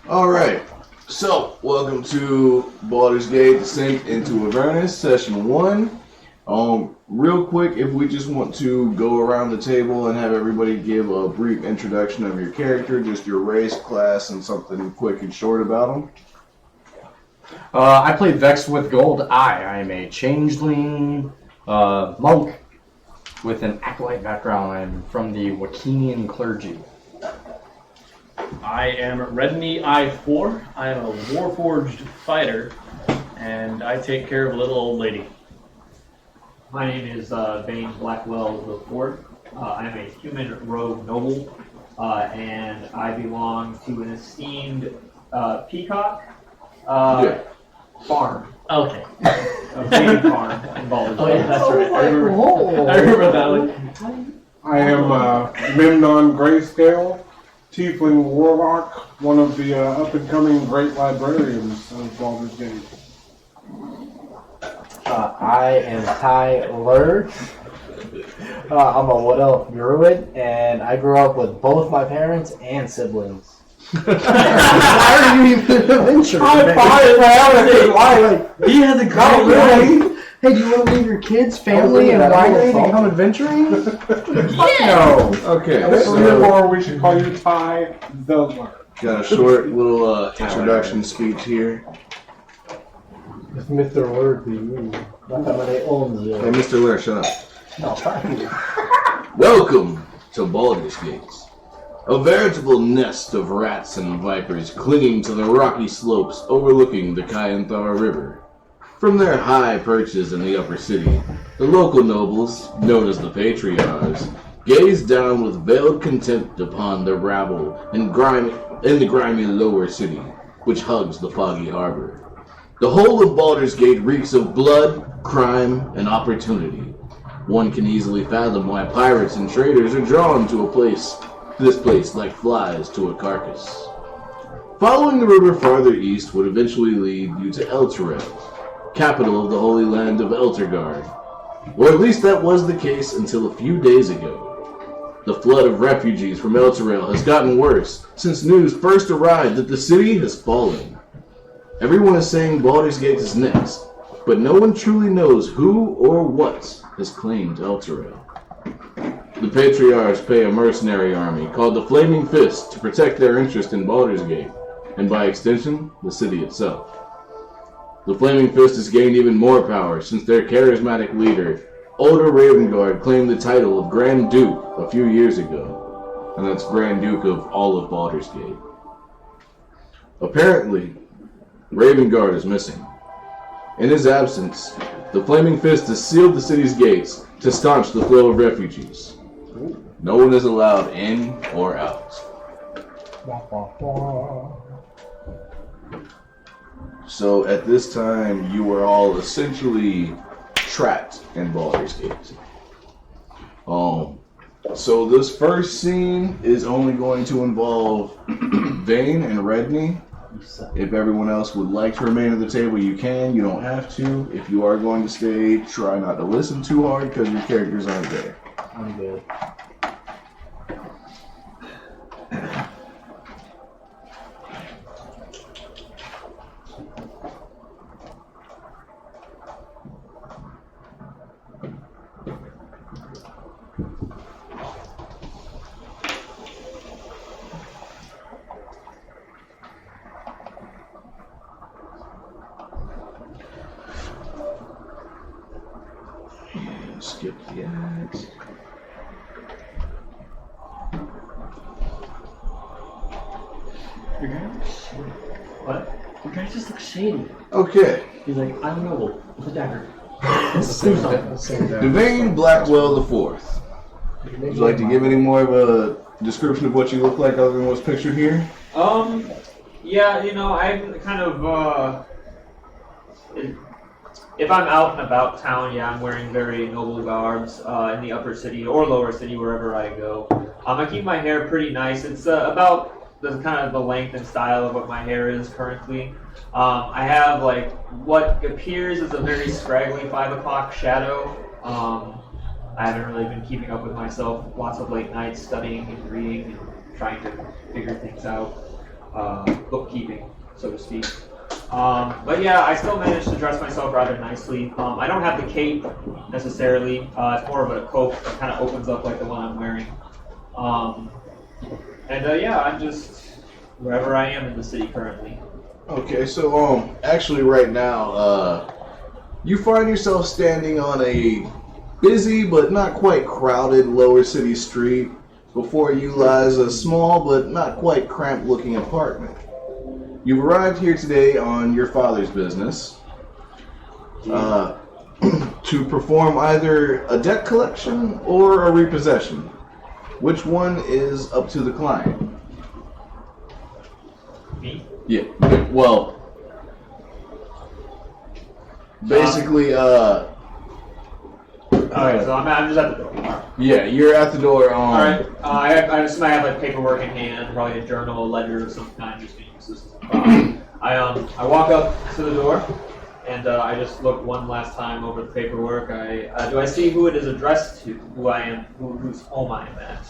Alright, so welcome to Baldur's Gate Descent into Avernus Session 1. Real quick, if we just want to go around the table and have everybody give a brief introduction of your character, just your race, class, and something quick and short about them. I play Vex with Gold Eye. I am a changeling monk with an acolyte background. I'm from the Wakenian clergy. I am Redney I4. I am a Warforged fighter, and I take care of a little old lady. My name is Zane Blackwell IV. I am a human rogue noble, and I belong to an esteemed peacock farm. Okay. A breeding farm in Baulder. Oh yeah, that's right. I remember that one. I am Memnon Grayscale, Tiefling Warlock, one of the up-and-coming great librarians of Baldur's Gate. I am Tyler. I'm a Wood Elf Druid, and I grew up with both my parents and siblings. Why are you even adventuring? He has a Not really. Hey, do you want to leave your kids, family, and winery to come adventuring? Yeah. No. Okay, Therefore, we should call you Ty the Lurk. got a short little introduction speech here. If Mr. Word be you, not somebody owns you. Hey, Mr. Lair, shut up. No, thank you. Welcome to Baldur's Gate. A veritable nest of rats and vipers clinging to the rocky slopes overlooking the Kyanthar River. From their high perches in the upper city, the local nobles, known as the Patriarchs, gaze down with veiled contempt upon the rabble in the grimy lower city, which hugs the foggy harbor. The whole of Baldur's Gate reeks of blood, crime, and opportunity. One can easily fathom why pirates and traders are drawn to this place like flies to a carcass. Following the river farther east would eventually lead you to Elturel, capital of the Holy Land of Elturgard. Or at least that was the case until a few days ago. The flood of refugees from Elturel has gotten worse since news first arrived that the city has fallen. Everyone is saying Baldur's Gate is next, but no one truly knows who or what has claimed Elturel. The Patriarchs pay a mercenary army called the Flaming Fist to protect their interest in Baldur's Gate, and by extension, the city itself. The Flaming Fist has gained even more power since their charismatic leader, Older Ravengard, claimed the title of Grand Duke a few years ago, and that's Grand Duke of all of Baldur's Gate. Apparently, Ravengard is missing. In his absence, the Flaming Fist has sealed the city's gates to staunch the flow of refugees. No one is allowed in or out. So at this time, you are all essentially trapped in Baldur's Gate. So this first scene is only going to involve Vane and Redney. If everyone else would like to remain at the table, you can. You don't have to. If you are going to stay, try not to listen too hard because your characters aren't there. I'm good. Skip the ads. Your guy looks shady. What? Your guy just looks shady. Okay. He's like, I'm a noble with a dagger. Zane Blackwell IV. Would you like to give any more of a description of what you look like other than what's pictured here? Yeah, I'm kind of, if I'm out and about town, yeah, I'm wearing very noble garbs in the upper city or lower city, wherever I go. I keep my hair pretty nice. It's about the kind of the length and style of what my hair is currently. I have like what appears as a very scraggly 5 o'clock shadow. I haven't really been keeping up with myself. Lots of late nights studying and reading and trying to figure things out. bookkeeping, so to speak. But yeah, I still managed to dress myself rather nicely. I don't have the cape necessarily. It's more of a coat that kind of opens up like the one I'm wearing. Yeah, I'm just wherever I am in the city currently. Okay, so actually right now, you find yourself standing on a busy but not quite crowded lower city street. Before you lies a small but not quite cramped looking apartment. You've arrived here today on your father's business to perform either a debt collection or a repossession. Which one is up to the client? Me? Yeah, well, basically, Alright, so I'm just at the door. yeah, you're at the door. Alright, I assume I have like paperwork in hand, probably a journal, a ledger of some kind, just being consistent. I walk up to the door, and I just look one last time over the paperwork. Do I see who it is addressed to, who I am, whose home I am at?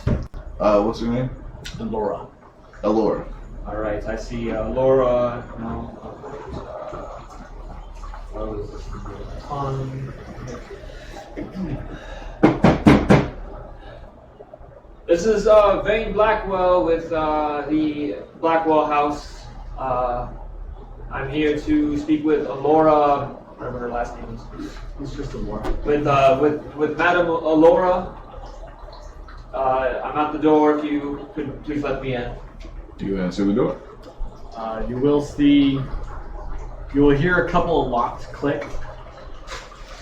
What's her name? Laura. Alora. Alright, I see Laura, This is Zane Blackwell with the Blackwell House. I'm here to speak with Alora, whatever her last name is. It's just Laura. With Madam Alora. I'm at the door. If you could please let me in. Do you answer the door? You will hear a couple of locks click,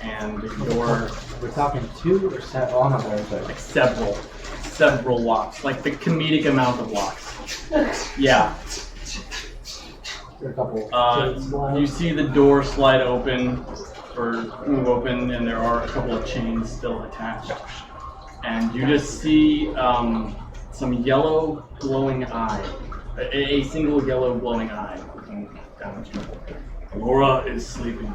and the door, We're talking 2 or 7? Oh, no, there's like several locks, like the comedic amount of locks. Yeah. a couple. You see the door slide open, or move open, and there are a couple of chains still attached. And you just see some yellow glowing eye, a single yellow glowing eye looking down at you. Laura is sleeping.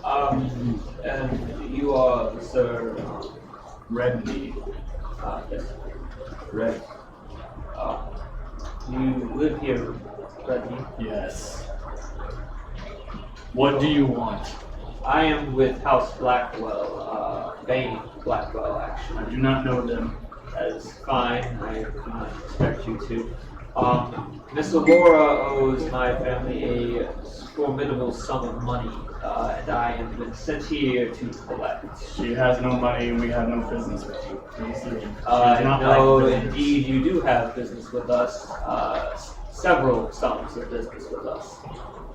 And you are Sir Redney. Yes. Red. You live here, Redney? Yes. What do you want? I am with House Blackwell, Zane Blackwell, actually. I do not know them. That is fine. I do not expect you to. Miss Laura owes my family a formidable sum of money, and I have been sent here to collect. She has no money, and we have no business with you. Please leave. No, indeed, you do have business with us. Several sums of business with us.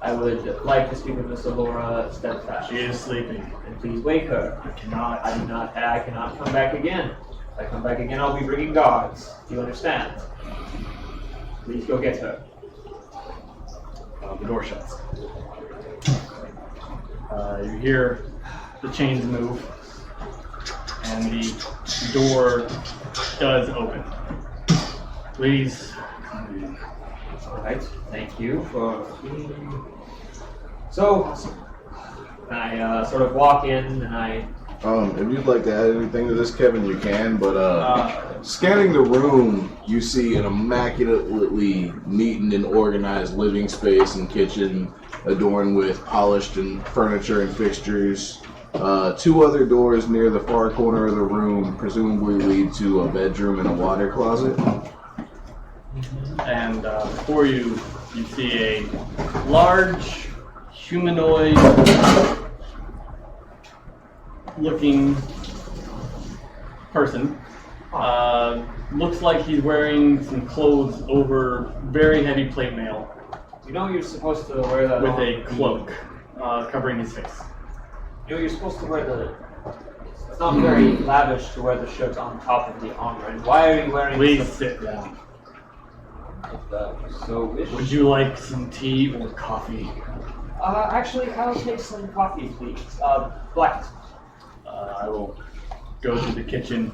I would like to speak with Miss Laura Steadfast. She is sleeping. And please wake her. I cannot. I cannot come back again. If I come back again, I'll be bringing guards. Do you understand? Please go get her. The door shuts. You hear the chains move, and the door does open. Please come in. Alright, thank you for... So, I sort of walk in and I... If you'd like to add anything to this, Kevin, you can, but scanning the room, you see an immaculately neat and organized living space and kitchen adorned with polished and furniture and fixtures. 2 other doors near the far corner of the room presumably lead to a bedroom and a water closet. And before you see a large humanoid looking person. Looks like he's wearing some clothes over very heavy plate mail You know you're supposed to wear that with on a cloak covering his face. You know you're supposed to wear the... It's not very lavish to wear the shirt on top of the armor. And why are you wearing... Please sit down. So wish. Would you like some tea or coffee? Actually, I'll take some coffee, please. Black. I will go to the kitchen,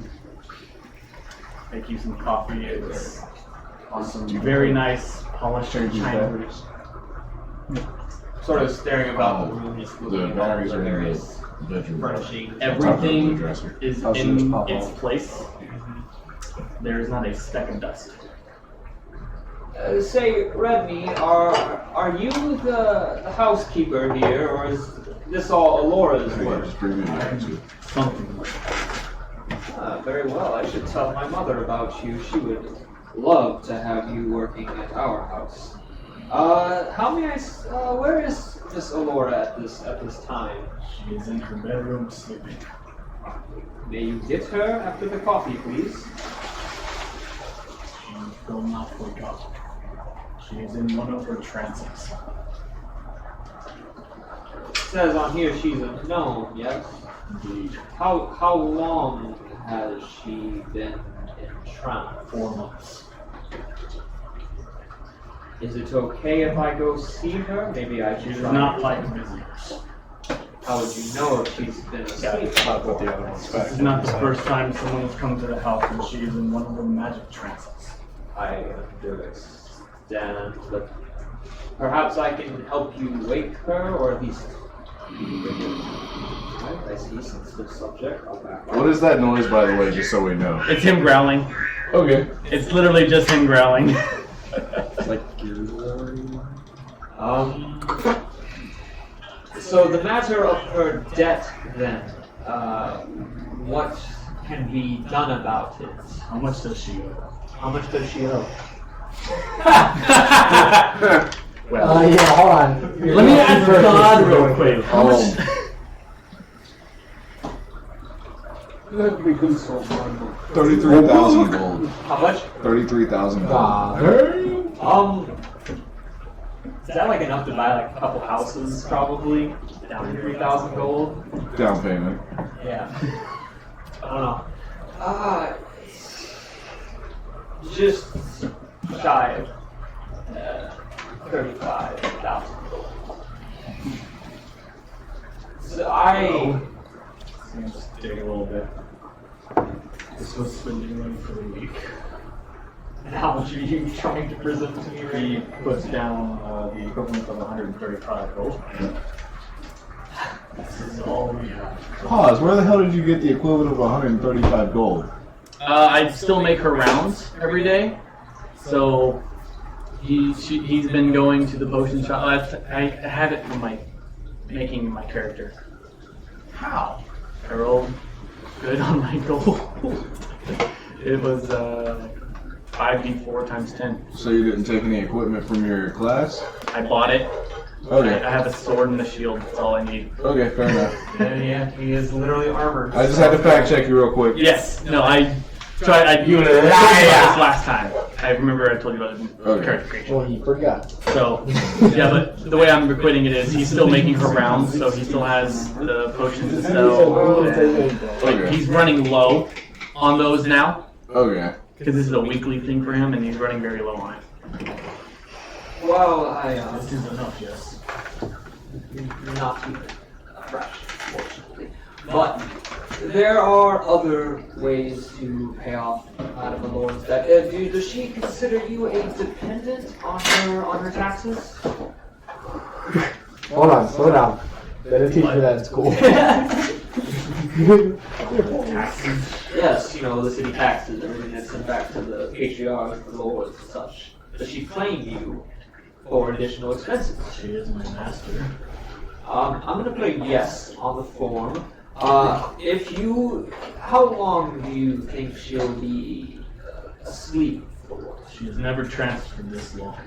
make you some coffee. It's awesome. Very nice, polished china. Sort of staring about the room, just looking at all the various furnishings. Everything is in its place. There is not a speck of dust. Say, Redney, are you the housekeeper here, or is this all Alora's work? Just bring me back to Something like Very well. I should tell my mother about you. She would love to have you working at our house. Where is Miss Alora at this time? she is in her bedroom sleeping. May you get her after the coffee, please? She will not wake up. She is in one of her trances. It says on here she's a gnome, yes? Indeed. How long has she been in trance? 4 months. Is it okay if I go see her? Maybe I She should does try. not like visitors. How would you know if she's been asleep? I'll put the other ones back. This is not the first time someone has come to the house and she is in one of her magic trances. I understand, but perhaps I can help you wake her, or at least I see sensitive subject. I'll back off. What is that noise, by the way, just so we know? It's him growling. Okay. It's literally just him growling. It's like So the matter of her debt, then, what can be done about it? How much does she owe? How much does she owe? Yeah, hold on. Let me ask God real quick. How much? That'd be consulted. 33,000 gold. How much? 33,000 gold. Is that like enough to buy like a couple houses, probably? Down to 3,000 gold? Down payment. Yeah. I don't know. Just shy of 35,000 gold. So Let's dig a little bit. This was been doing for a week. And how much are you trying to present to me right He now? puts down the equivalent of 135 gold. This is all we have. Pause. Where the hell did you get the equivalent of 135 gold? I still make her rounds every day, so he's been going to the potion shop. I have it from making my character. How? I rolled good on my gold. It was 5d4 times 10. So you didn't take any equipment from your class? I bought it. Okay. I have a sword and a shield. That's all I need. Okay, fair enough. Yeah, he is literally armored. I just had to fact check you real quick. Yes. No, I tried. I told you about this last time. I remember I told you about it in Okay. character creation. Well, you forgot. So, yeah, but the way I'm requiting it is he's still making her rounds, so he still has the potions to sell. Like, he's running low on those now, Okay. because this is a weekly thing for him, and he's running very low on it. Well, This is enough, yes. not even a fraction, fortunately. But there are other ways to pay off Madame Alora's debt. Does she consider you a dependent on her taxes? Hold on, slow down. They didn't teach me that in school. Yes, you know, the city taxes, everything that's sent back to the patriarchs, the lords, and such. Does she claim you for additional expenses? She is my master. I'm gonna play yes on the form. How long do you think she'll be asleep for? She has never transferred this long.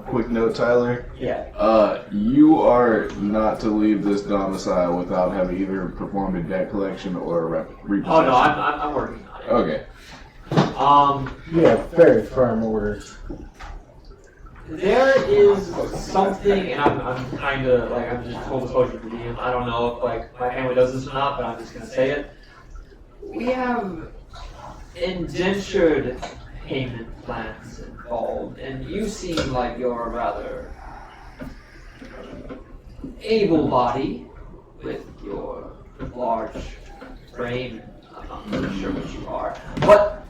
Quick note, Tyler. Yeah. You are not to leave this domicile without having either performed a debt collection or a repossession. Oh no, I'm working on it. Okay. You have very firm orders. There is something, and I'm kind of like, I'm just full disclosure to DM. I don't know if like my family does this or not, but I'm just gonna say it. We have indentured payment plans involved, and you seem like you're rather able-bodied with your large frame. I'm not really sure what you are, but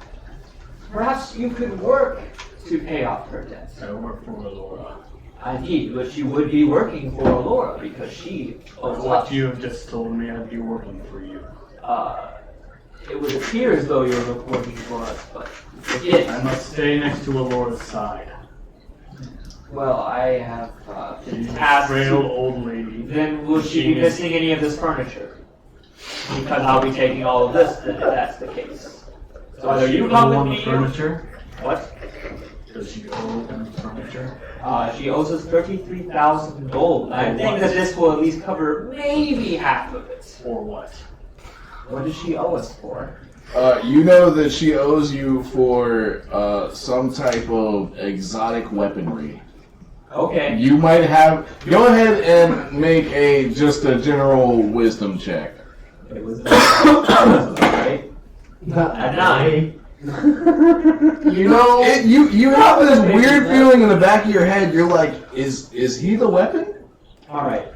perhaps you could work to pay off her debt. I work for Laura. Indeed, but you would be working for Alora because she owes What us. you have just told me, I'd be working for you. It would appear as though you're working for us, but again, I must stay next to Alora's side. Well, I have been tasked Frail to... old lady. Then will she be missing any of this furniture? Because I'll be taking all of this then, if that's the case. So either you come with me... furniture? What? Does she owe them furniture? She owes us 33,000 gold. I think that this will at least cover maybe half of it. Or what? What does she owe us for? You know that she owes you for some type of exotic weaponry. Okay. You might have. Go ahead and make just a general wisdom check. It was right? At 9. You know, you have this weird feeling in the back of your head. You're like, is he the weapon? Alright.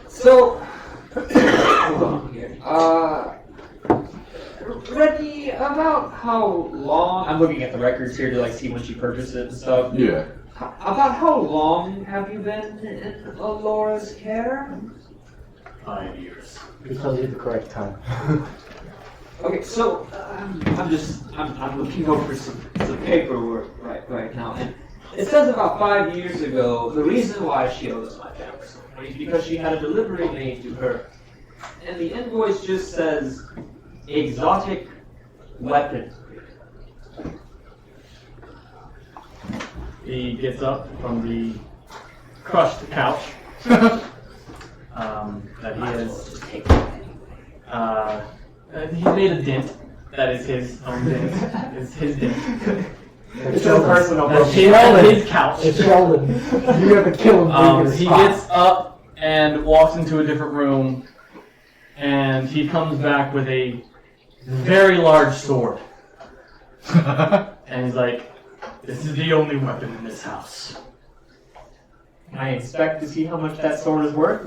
So, hold on here. Reddy, about how long... I'm looking at the records here to see when she purchased it and stuff. Yeah. About how long have you been in Alora's care? 5 years. He tells you the correct time. Okay, so I'm looking over some paperwork right now, and it says about 5 years ago the reason why she owes my family so much is because she had a delivery made to her, and the invoice just says exotic weapon. He gets up from the crushed couch that he has. He's made a dent. That is his own dent. It's his dent. It's so personal. That's his couch. It's Sheldon. You have to kill him. He gets up and walks into a different room, and he comes back with a very large sword. And he's like, "This is the only weapon in this house." Can I inspect to see how much that sword is worth?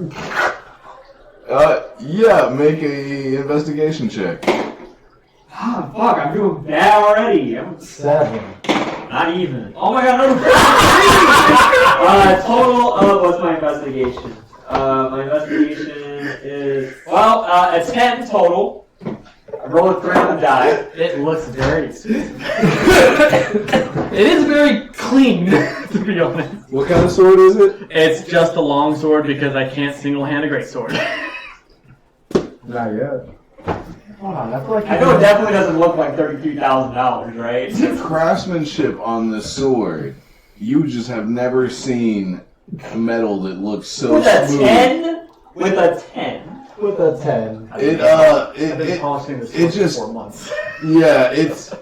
Yeah, make a investigation check. Ah, fuck, I'm doing bad already. I'm 7. not even. Oh my god, no! Total of, what's my investigation? My investigation is, well, a 10 total. I rolled a 3 on the die. It looks very expensive. It is very clean, to be honest. What kind of sword is it? It's just a long sword because I can't single-hand a great sword. Not yet. Hold on, I feel like I know it definitely doesn't look like $33,000, right? The craftsmanship on the sword, you just have never seen metal that looks so With a smooth. 10? With a 10. with a 10. I've been polishing this it for just- 4 months. Yeah, his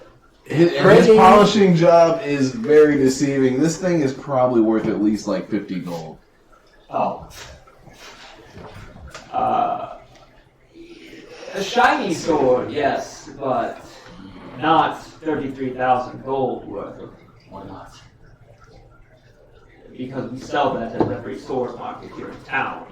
polishing job is very deceiving. This thing is probably worth at least like 50 gold. Oh. A shiny sword, yes, but not 33,000 gold worth of. Why not? Because we sell that at every sword market here in town.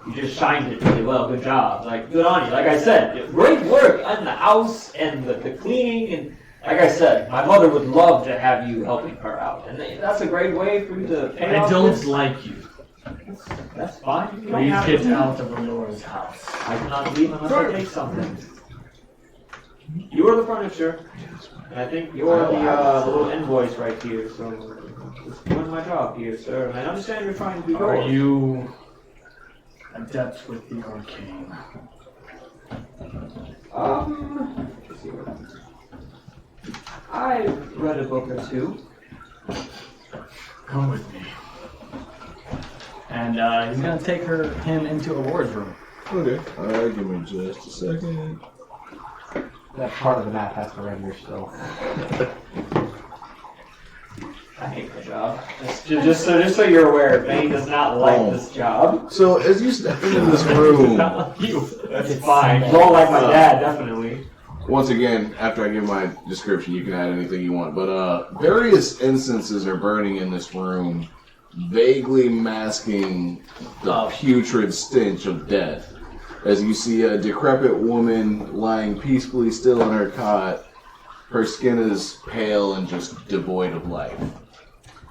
You just shined it really well. Good job. Good on you. Like I said, great work on the house and the cleaning. And like I said, my mother would love to have you helping her out. And that's a great way for you to pay I off don't this. like you. That's fine. You don't Please have get to. out of Aurora's house. I cannot leave unless I take something. You are the furniture, and I think you're the little invoice right here, so just doing my job here, sir. And I understand you're trying to be Are yours. you adept with the arcane? Let's see what I read a book or two. Come with me. And he's gonna take him into Aurora's room. Okay. Alright, give me just a second. That part of the map has to render still. I hate my job. Just so you're aware, Bane does not like this job. So as you step into this room, Not like you. That's fine. Don't like my dad, definitely. once again, after I give my description, you can add anything you want. But various incenses are burning in this room, vaguely masking the putrid stench of death. As you see a decrepit woman lying peacefully still in her cot, her skin is pale and just devoid of life.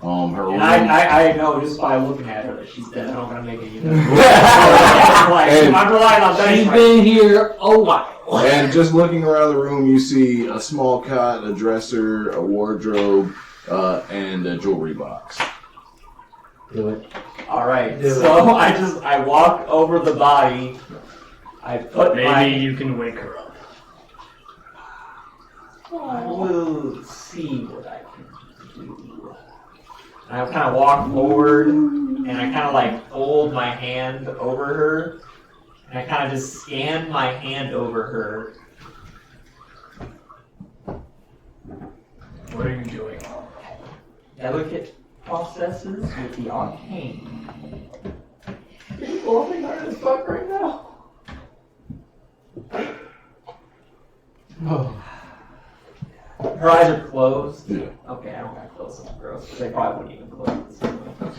Her And room, I know just by looking at her that she's dead. I'm not gonna make it either. I'm relying on that. She's been here a while. and just looking around the room, you see a small cot, a dresser, a wardrobe, and a jewelry box. Do it. All right. Do it. So I walk over the body. I put Maybe you can wake her up. I will see what I can do. And I kind of walk forward, and I kind of like fold my hand over her, and I kind of just scan my hand over her. What are you doing? Delicate processes with the arcane. People are hard as fuck right now. Oh. Her eyes are closed. Yeah. Okay, I don't gotta close them, gross. They probably wouldn't even close.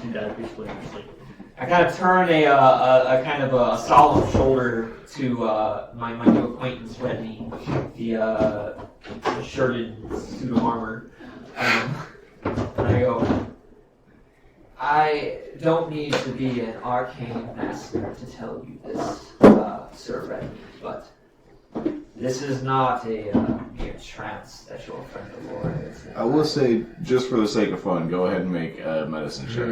She died peacefully in her sleep. I kind of turn a kind of a solemn shoulder to my new acquaintance Redney, the shirted suit of armor, and I go, I don't need to be an arcane master to tell you this, Sir Redney, but this is not a mere trance that your friend the Lord is. I will say, just for the sake of fun, go ahead and make a medicine check. I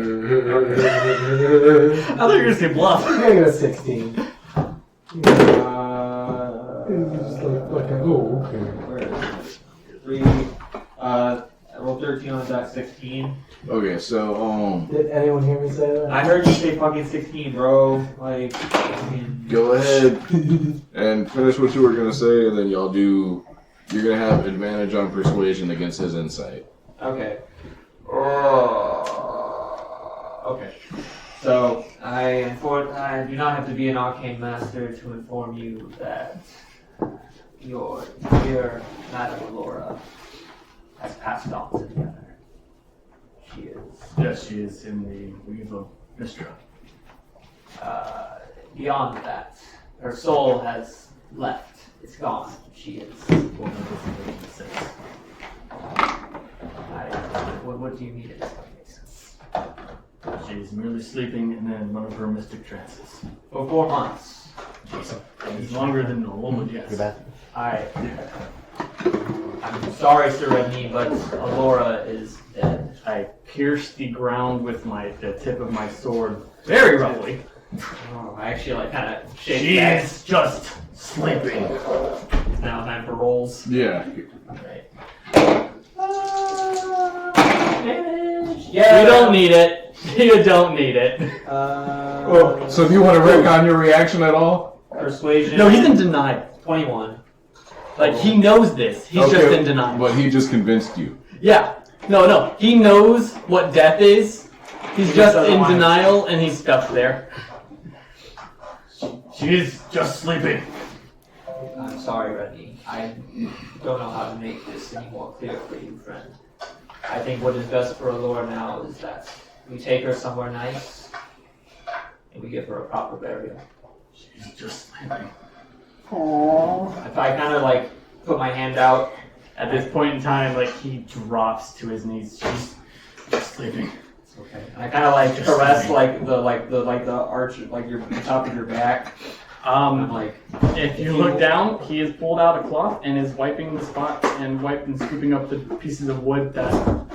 thought you were going to say bluff. I'm gonna go 16. Just like fucking, oh, okay. Where is it? 3, I rolled 13 on the dot 16. Okay, so, Did anyone hear me say that? I heard you say fucking 16, bro. Like, fucking... go ahead and finish what you were going to say, and then you're going to have advantage on persuasion against his insight. Okay. Okay. So, I do not have to be an arcane master to inform you that your dear Madame Laura has passed on to the other. She is. Yes, she is in the Weave of Mistra. Beyond that, her soul has left. It's gone. She is. Well, no, this is what What do you mean it doesn't make sense? it says. She's merely sleeping in one of her mystic trances. For 4 months. It's longer than normal, but yes. I'm sorry, Sir Redney, but Alora is dead. I pierced the ground with the tip of my sword very roughly. Oh, I actually like kind of shake She back. is just sleeping. It's now time for rolls. Yeah. Alright. Damage. Yeah. You don't need it. You don't need it. So do you want to retcon your reaction at all? Persuasion. No, he's in denial. 21. Like, he knows this. He's just in denial. But he just convinced you. Yeah. No. He knows what death is. He's just in denial, and he's stuck there. She's just sleeping. I'm sorry, Redney. I don't know how to make this any more clear for you, friend. I think what is best for Alora now is that we take her somewhere nice, and we give her a proper burial. She's just sleeping. If I kind of like put my hand out, At this point in time, like, he drops to his knees. She's just sleeping. it's okay. And I kind of like caress like the arch, like the top of your back. I'm like, If you look down, he has pulled out a cloth and is wiping the spot and scooping up the pieces of wood that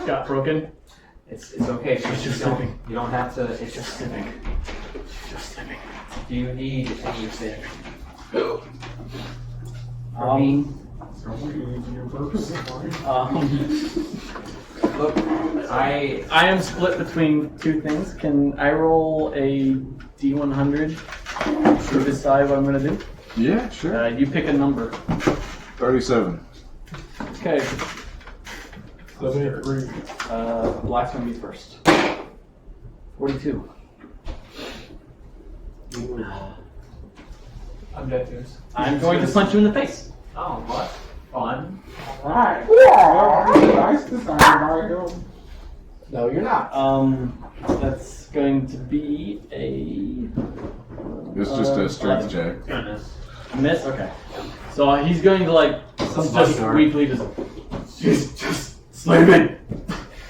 got broken. it's okay. She's just don't- sleeping. You don't have to. It's She's just sleeping. She's just sleeping. Do you need anything? No. Look, I am split between two things. Can I roll a D100 to decide what I'm going to do? Yeah, sure. You pick a number. 37. Okay. 73. Black's going to be first. 42. objectives. I'm going to punch you in the face. Oh, what? Fun. Alright. Nice design by him. No, you're not. That's going to be a It's just a strength check. Goodness. miss. Okay. So he's going to like Some just body weakly just. She's just sleeping.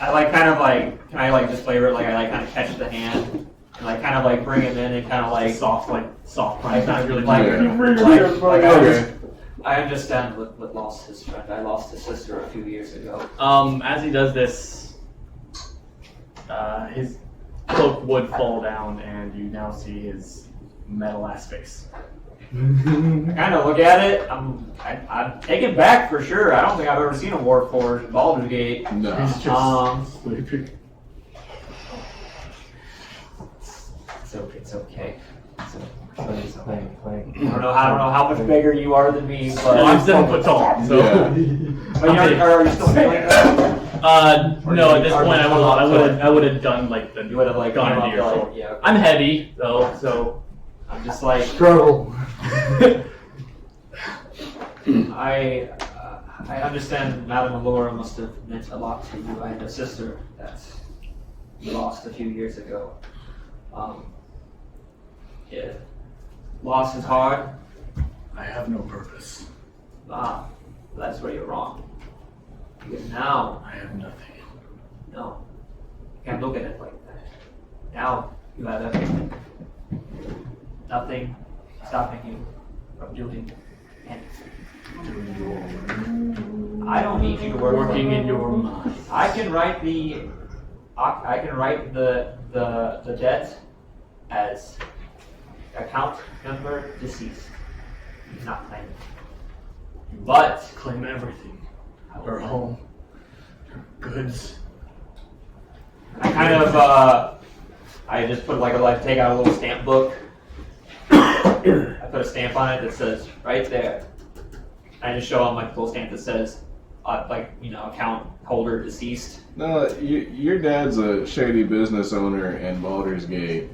I like kind of like, can I like just flavor it? Like I like kind of catch the hand and like kind of like bring him in and kind of like Soft punch. Not really like, like. like Okay. I understand what lost his friend. I lost his sister a few years ago. As he does this, his cloak would fall down, and you now see his metal-ass face. I kind of look at it. I'm taken back for sure. I don't think I've ever seen a Warforged in Baldur's Gate. No. He's just sleeping. It's okay. Clank. I don't know how much bigger you are than me, but Well, I'm 7 foot tall, so. Yeah. But are you still feeling that? No, at this point I would have done like the You would have like gone came into up your like, soul. yeah. Okay. I'm heavy though, so I'm just like Struggle. I understand Madame Allura must have meant a lot to you. I had a sister that you lost a few years ago. Yeah. Loss is hard. I have no purpose. That's where you're wrong. Because now, I have nothing. no, you can't look at it like that. Now you have everything. Nothing stopping you from doing anything. I don't need you to work Working in your mind. I can write the debt as account number deceased. He's not claiming. But Claim everything. Her home. Her goods. I kind of I just put take out a little stamp book. I put a stamp on it that says right there. I just show him like a little stamp that says account holder deceased. No, your dad's a shady business owner in Baldur's Gate.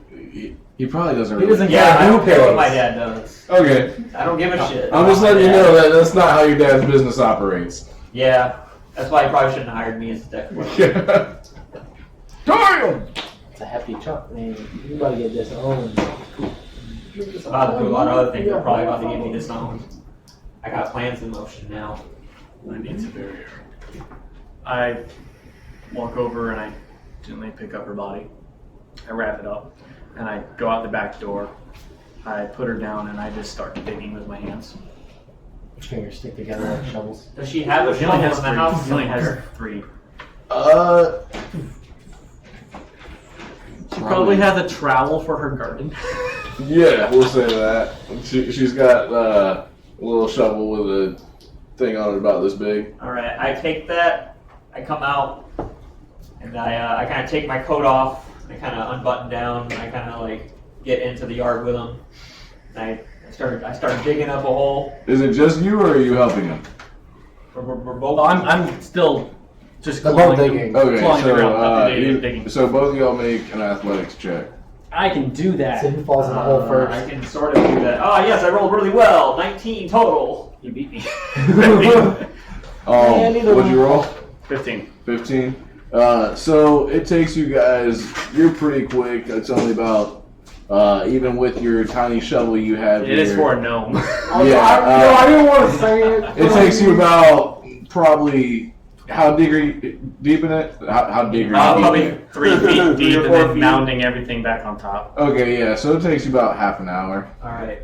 He probably doesn't really... Yeah, I don't care what my dad does. Okay. I don't give a shit. I'm just letting you know that that's not how your dad's business operates. Yeah, that's why he probably shouldn't have hired me as a deck collector. Damn! It's a hefty chunk, man. You about to get disowned. I'm about to do a lot of other things. I'm probably about to get me disowned. I got plans in motion now. I need to bury her. I walk over and I gently pick up her body. I wrap it up and I go out the back door. I put her down and I just start digging with my hands. Your fingers stick together like shovels. Does she have a She only shovel has in the house? three. She only has 3. She probably has a trowel for her garden. Yeah, we'll say that. She's got a little shovel with a thing on it about this big. Alright, I take that, I come out, and I kind of take my coat off, I kind of unbutton down, I kind of like get into the yard with him. And I start digging up a hole. Is it just you or are you helping him? We're both. I'm still just They're both clawing, digging. Okay, clawing around, digging. so both of y'all make an athletics check. I can do So that. who falls in the hole I first? can sort of do that. Oh yes, I rolled really well. 19 total. You beat me. Yeah, neither What'd you roll? 15. 15. So it takes you guys. You're pretty quick. It's only about even with your tiny shovel you have. It is here, for a gnome. I didn't want to say it. It takes you about probably how deep in it? How deep? Probably 3 feet deep and 4 then feet. mounting everything back on top. Okay, yeah. So it takes you about half an hour. All right.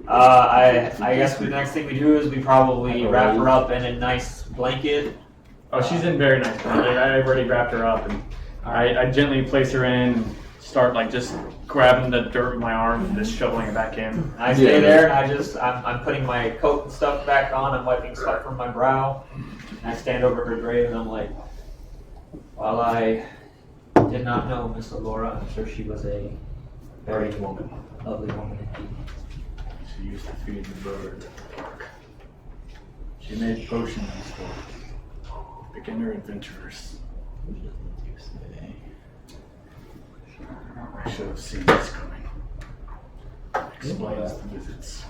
I guess the next thing we do is we probably wrap her up in a nice blanket. Oh, she's in very nice blanket. I've already wrapped her up, and I gently place her in and start like just grabbing the dirt with my arm and just shoveling it back in. I stay there and I'm putting my coat and stuff back on. I'm wiping sweat from my brow. And I stand over her grave and I'm like, while I did not know Miss Allura, I'm sure she was a very lovely woman indeed. She used to feed the bird at the park. She made potions for beginner adventurers. I should have seen this coming. Explains the visits.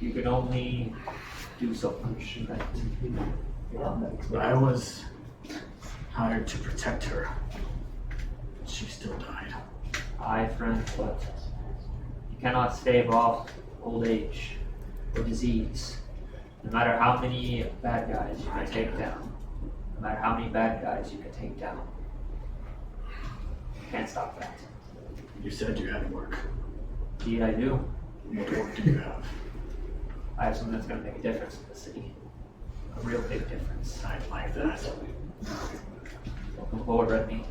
You can only do so much, right? I was hired to protect her. She still died. Aye, friend, but you cannot stave off old age or disease. No matter how many bad guys you can take down. No matter how many bad guys you can take down. You can't stop that. You said you had work. Indeed, I do. What work do you have? I have something that's going to make a difference in the city. A real big difference. I like that. Lord read me.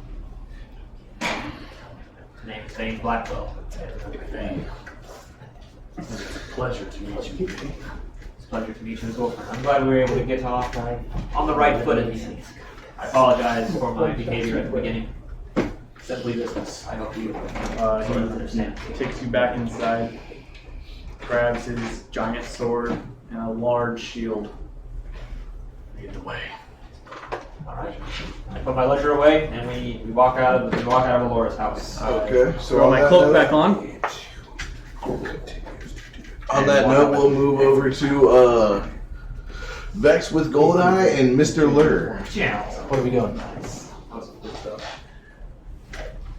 Name is Zane Blackwell. It's a pleasure to meet you. It's a pleasure to meet you as well. I'm glad we were able to get off on the right foot at least. I apologize for my behavior at the beginning. Simply business. I hope you understand. He takes you back inside, grabs his giant sword and a large shield. Lead the way. All right. I put my ledger away, and we walk out of Alora's house. Okay, so Throw on my that cloak note- back on. On that note, we'll move over to Vex with Goldeye and Mr. Lur. Yeah. What are we doing?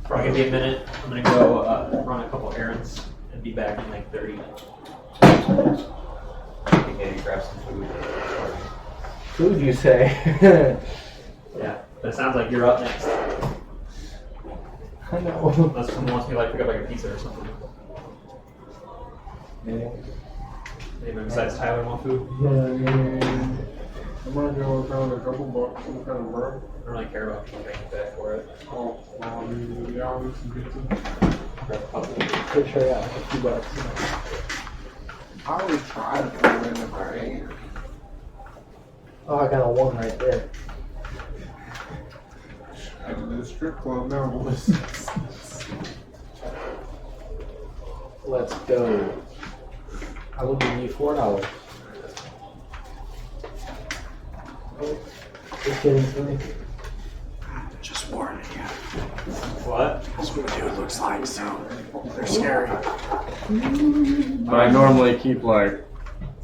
Probably give me a minute. I'm gonna go run a couple errands and be back in like 30. Maybe grab some food. Food, you say? Yeah, but it sounds like you're up next. I know. Unless someone wants me to like pick up like a pizza or something. Anybody besides Tyler want food? I might go down a couple bucks, some kind of bro. I don't really care about paying back for it. Oh, well, yeah, I'll get some pizza. Grab a couple. Pretty sure, yeah, $50. I always try to put it in the brain. Oh, I got a 1 right there. I can do the strip club now, boys. Let's go. I will give you $4. Oh, just kidding, really. Just warning you. What? That's what dude looks like, so they're scary. But I normally keep like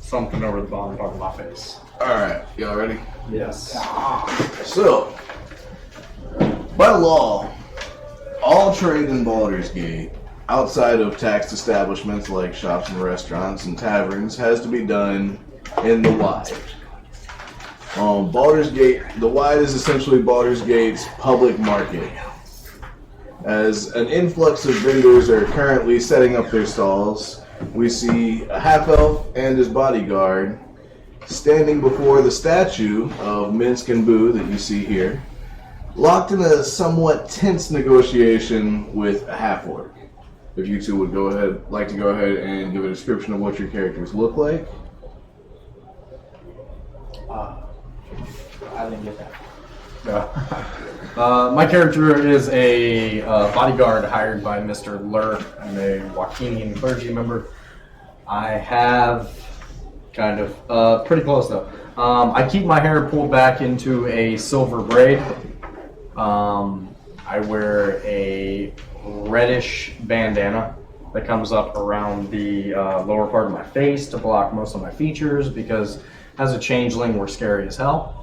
something over the bottom part of my face. Alright, y'all ready? Yes. So, by law, all trade in Baldur's Gate, outside of taxed establishments like shops and restaurants and taverns, has to be done in the Wide. Baldur's Gate, the Wide is essentially Baldur's Gate's public market. As an influx of vendors are currently setting up their stalls, we see a half-elf and his bodyguard standing before the statue of Minsk and Boo that you see here, locked in a somewhat tense negotiation with a half-orc. If you two would like to go ahead and give a description of what your characters look like. I didn't get that. My character is a bodyguard hired by Mr. Lur. I'm a Joaquinian clergy member. I have kind of pretty close though. I keep my hair pulled back into a silver braid. I wear a reddish bandana that comes up around the lower part of my face to block most of my features because as a changeling we're scary as hell.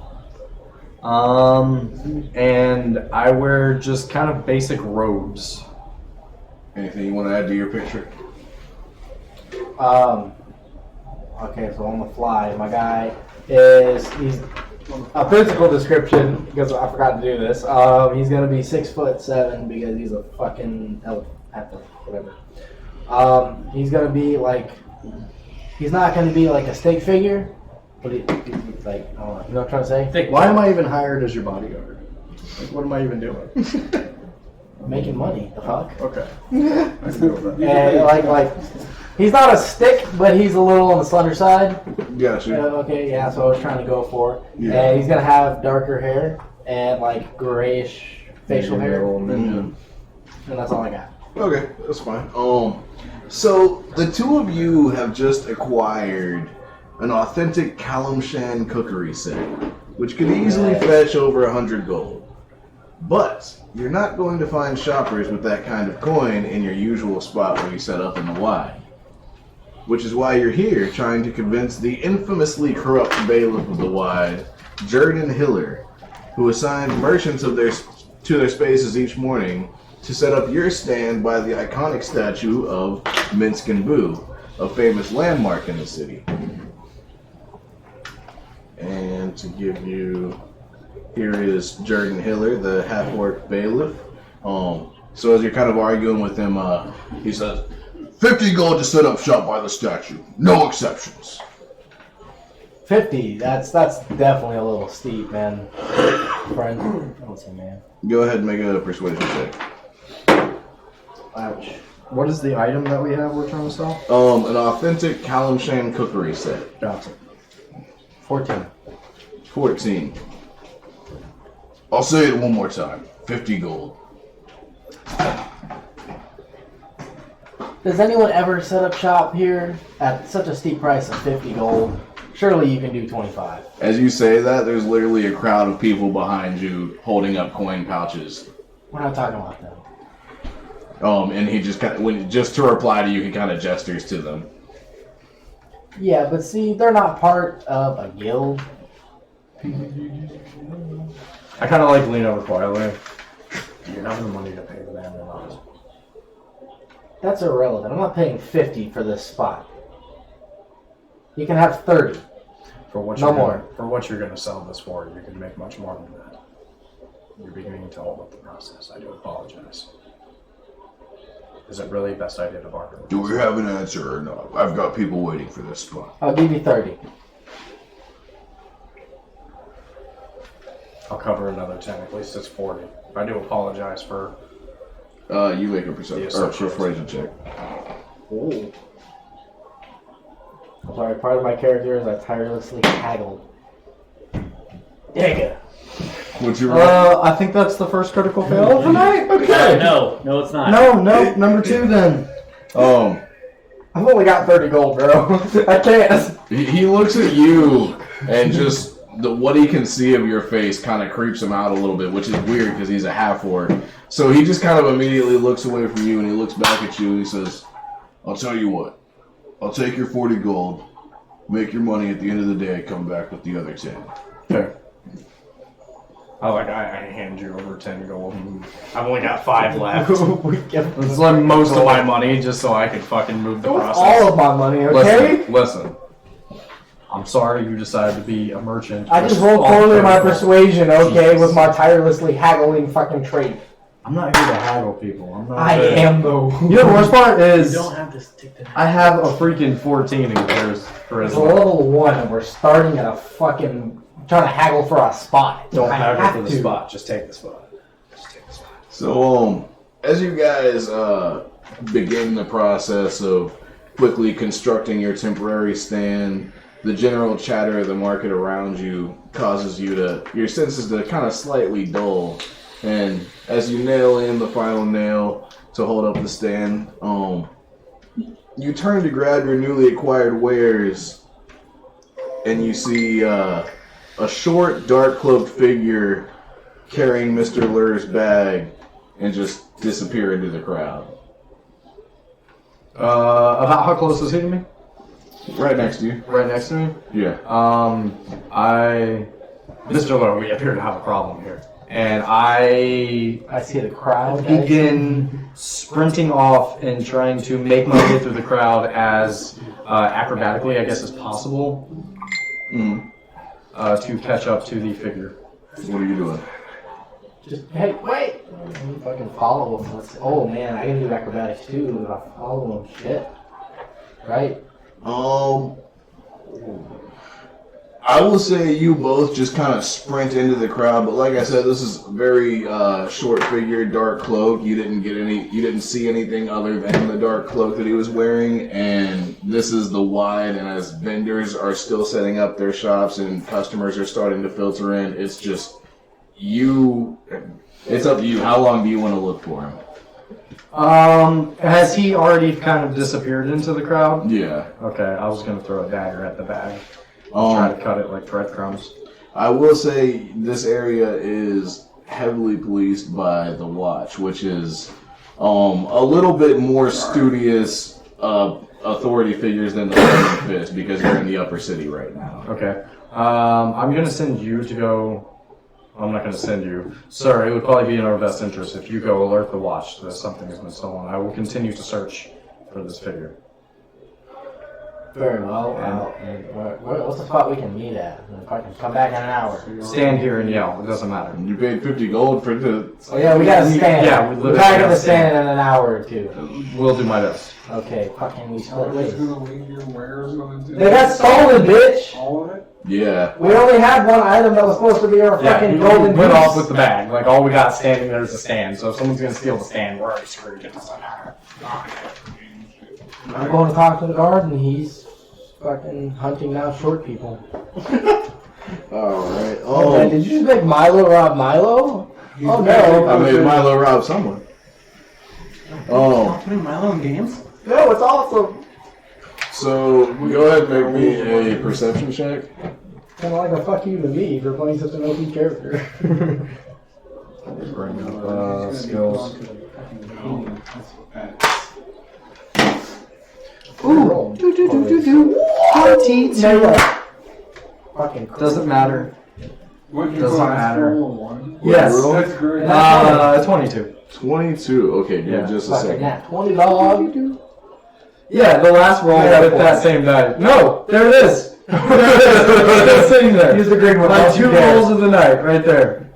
And I wear just kind of basic robes. Anything you want to add to your picture? Okay, so on the fly, my guy he's a physical description because I forgot to do this. He's gonna be 6'7" because he's a fucking elf, whatever. He's gonna be like, he's not gonna be like a stick figure, but he's like, I don't know, you know what I'm trying to say? Why am I even hired as your bodyguard? Like, what am I even doing? Making money, the fuck? Okay. I can go with that. And like, he's not a stick, but he's a little on the slender side. Gotcha. Okay, yeah, so I was trying to go for. Yeah. And he's gonna have darker hair and like grayish facial hair. Mhm. And that's all I got. Okay, that's fine. So the two of you have just acquired an authentic Kalimshan cookery set, which could easily fetch over 100 gold. But you're not going to find shoppers with that kind of coin in your usual spot where you set up in the Wide. Which is why you're here, trying to convince the infamously corrupt bailiff of the Wide, Jordan Hiller, who assigns merchants to their spaces each morning to set up your stand by the iconic statue of Minsk and Boo, a famous landmark in the city. And to give you, here is Jordan Hiller, the half-orc bailiff. So as you're kind of arguing with him, he says, 50 gold to set up shop by the statue. No exceptions. 50. That's definitely a little steep, man. Friend, I don't say man. Go ahead and make a persuasion check. Ouch. What is the item that we have we're trying to sell? An authentic Kalimshan cookery set. Gotcha. 14. 14. I'll say it one more time. 50 gold. Does anyone ever set up shop here at such a steep price of 50 gold? Surely you can do 25. As you say that, there's literally a crowd of people behind you holding up coin pouches. We're not talking about them. And he just kind of, just to reply to you, he kind of gestures to them. Yeah, but see, they're not part of a guild. I kind of like lean over quietly. You have the money to pay the man or not? That's irrelevant. I'm not paying 50 for this spot. You can have 30. For what No you're more. Gonna, for what you're going to sell this for, you can make much more than that. You're beginning to hold up the process. I do apologize. Is it really the best idea to bargain? Do we have an answer or not? I've got people waiting for this spot. I'll give you 30. I'll cover another 10. At least it's 40. I do apologize for... You make a persuasion check. Ooh. I'm sorry, part of my character is I tirelessly haggled. Digga. What's your roll? I think that's the first critical fail of the night. Okay. No, it's not. No, number 2 then. I've only got 30 gold, bro. I can't. He looks at you and just what he can see of your face kind of creeps him out a little bit, which is weird because he's a half-orc. So he just kind of immediately looks away from you and he looks back at you and he says, I'll tell you what. I'll take your 40 gold, make your money at the end of the day, come back with the other 10. Fair. I hand you over 10 gold. I've only got 5 left. It's like most of my money just so I could fucking move the process. All of my money, okay? Listen. I'm sorry you decided to be a merchant. I just rolled poorly my persuasion, okay, with my tirelessly haggling fucking trait. I'm not here to haggle people. I am, though. You know the worst part is You don't have to stick to that. I have a freaking 14 in charisma. It's a level 1 and we're starting at a fucking... trying to haggle for a spot. Don't I haggle have for the to. spot. Just take the spot. So, as you guys begin the process of quickly constructing your temporary stand, the general chatter of the market around you causes your senses to kind of slightly dull. And as you nail in the final nail to hold up the stand, you turn to grab your newly acquired wares, and you see a short, dark-cloaked figure carrying Mr. Lur's bag and just disappear into the crowd. About how close is he to me? Right next to you. Right next to me? Yeah. Mr. Lur, we appear to have a problem here. And I see the crowd. begin sprinting off and trying to make my way through the crowd as acrobatically, I guess, as possible to catch up to the figure. What are you doing? Just, hey, wait! Fucking follow him. Oh man, I can do acrobatics too. If I follow him, shit. Right? I will say you both just kind of sprint into the crowd, but like I said, this is very short figure, dark cloak. You didn't see anything other than the dark cloak that he was wearing, and this is the wide, and as vendors are still setting up their shops and customers are starting to filter in, it's just you. It's up to you. How long do you want to look for him? Has he already kind of disappeared into the crowd? Yeah. Okay, I was gonna throw a dagger at the bag. Try to cut it like breadcrumbs. I will say this area is heavily policed by the Watch, which is a little bit more studious authority figures than the Flaming Fist because they're in the upper city right now. Okay. I'm gonna send you to go. I'm not gonna send you. Sir, it would probably be in our best interest if you go alert the Watch that something has been stolen. I will continue to search for this figure. Very well. What's the spot we can meet at? If I can come back in an hour. Stand here and yell. It doesn't matter. You paid 50 gold for the... Oh yeah, we gotta stand. Yeah, we gotta get the stand in an hour or two. We'll do my best. Okay, fucking we split Are you ways. gonna leave your wares on the They got stolen, bitch! all of it? Yeah. We only had one item that was supposed to be our Yeah, fucking we golden went goose. off with the bag. Like, all we got standing there is a stand. So if someone's gonna steal the stand, we're already screwed. I'm going to talk to the guard, and he's fucking hunting down short people. Alright. Oh, man, did you just make Milo rob Milo? Oh no. I made Milo rob someone. Oh. Putting Milo in games? No, it's awesome. So, go ahead and make me a perception check. Kind of like a fuck you to me for playing such an OP character. Bring up skills. Ooh. 22. Fucking Doesn't matter. What you Doesn't class matter. 401? Yes. That's great. 22. 22. Okay, give Yeah. me just a fucking second. that 20 dog. Yeah, the last roll Yeah, with that same die. No, there it is. It's just sitting there. Use the green one. My Don't 2 you dare. rolls of the night, right there.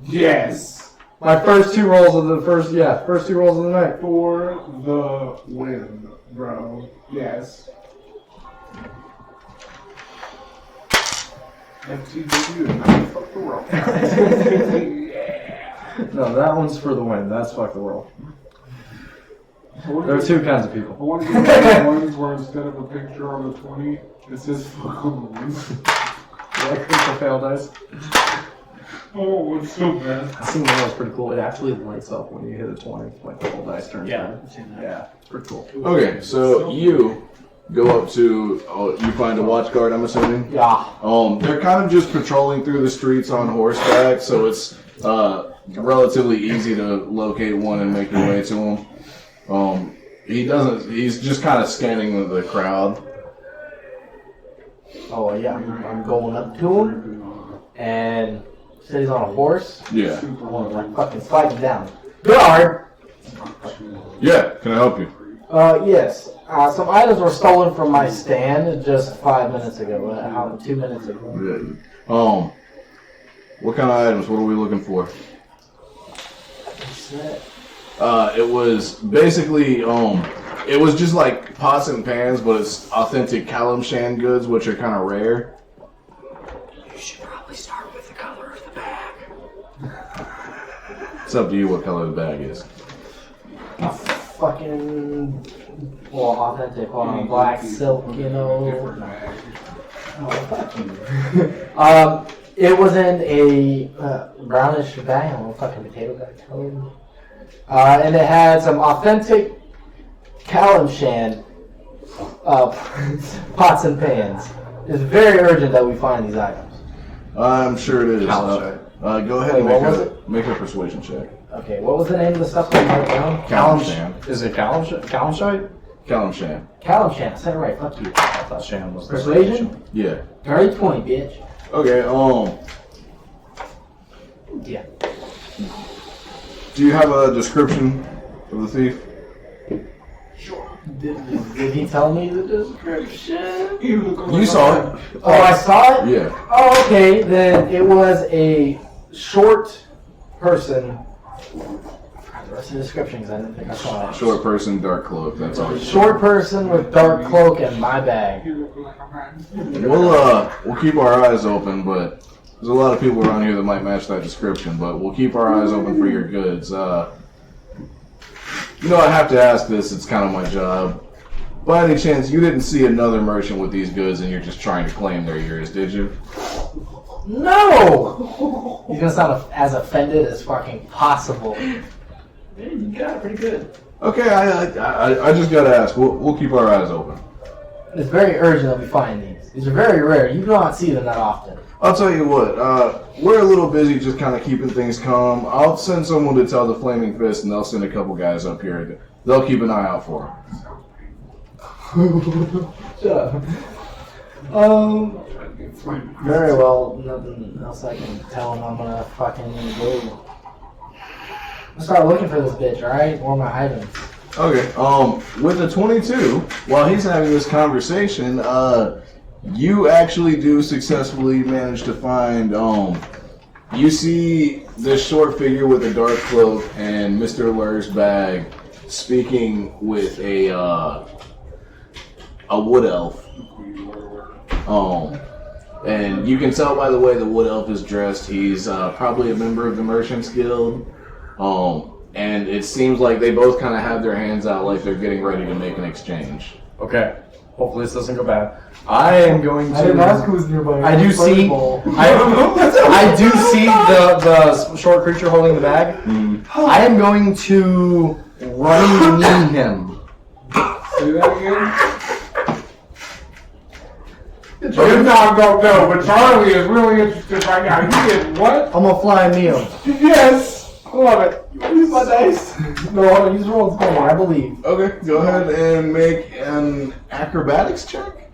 Yes. My first 2 rolls of the first 2 rolls of the night. For the win, bro. Yes. FTW. Fuck the world. No, that one's for the win. That's fuck the world. There are 2 kinds of I people. want to get the ones where instead of a picture on the 20, it says fuck the win. Like critical fail dice. Oh, it's so bad. I seen one that was pretty cool. It actually lights up when you hit a 20. Like the whole dice turns red. Yeah, it's pretty cool. Okay, so you go up to, you find a watch guard, I'm assuming? Yeah. They're kind of just patrolling through the streets on horseback, so it's relatively easy to locate one and make your way to him. He's just kind of scanning the crowd. Oh yeah, I'm going up to him, and said he's on a horse. Yeah. I want to like fucking slide him down. Guard. Yeah, can I help you? Yes. Some items were stolen from my stand just 5 minutes ago. 2 minutes ago. Yeah. What kind of items? What are we looking for? What's that? It was basically, it was just like pots and pans, but it's authentic Kalimshan goods, which are kind of rare. You should probably start with the color of the bag. It's up to you what color the bag is. Fucking authentic black silk, you know. Oh, fuck you. It was in a brownish bag, I don't know, fucking potato bag color. And it had some authentic Kalimshan pots and pans. It's very urgent that we find these items. I'm sure it is. Kalimshan. Go ahead Wait, and what was it? make a persuasion check. Okay, what was the name of the stuff that I wrote down? Kalimshan. Is it Kalimshite? Kalimshan. Kalimshan, I said it right, fuck you. I thought Shan was the Persuasion? Yeah. Dirty 20, bitch. Okay, Yeah. do you have a description of the thief? Did he tell me the description? You saw it. Oh, I saw it? Yeah. Oh, okay. Then it was a short person. I forgot the rest of the description because I didn't think I saw it. Short person, dark cloak. That's all. Short person with dark cloak and my bag. We'll keep our eyes open, but there's a lot of people around here that might match that description. But we'll keep our eyes open for your goods. You know, I have to ask this. It's kind of my job. By any chance, you didn't see another merchant with these goods, and you're just trying to claim they're yours, did you? No! He's gonna sound as offended as fucking possible. You got it pretty good. Okay, I just gotta ask. We'll keep our eyes open. It's very urgent that we find these. These are very rare. You do not see them that often. I'll tell you what, we're a little busy just kind of keeping things calm. I'll send someone to tell the Flaming Fist, and they'll send a couple guys up here. They'll keep an eye out for them. Shut up. Very well. Nothing else I can tell him. I'm gonna fucking go. I'm gonna start looking for this bitch, alright? Or my items. Okay, with the 22, while he's having this conversation, you actually do successfully manage to find, you see this short figure with a dark cloak and Mr. Lur's bag speaking with a wood elf. And you can tell by the way the Wood Elf is dressed, he's probably a member of the Merchants Guild. And it seems like they both kind of have their hands out like they're getting ready to make an exchange. Okay. Hopefully this doesn't go bad. I am going to. I didn't ask who's nearby. I do see. I do see the short creature holding the bag. I am going to run and knee him. Say that again? You're not going to know, but Charlie is really interested right now. He is what? I'm gonna fly and knee him. Yes! I love it. Use my dice. No, hold on, use roll to I believe. Okay, go ahead and make an acrobatics check.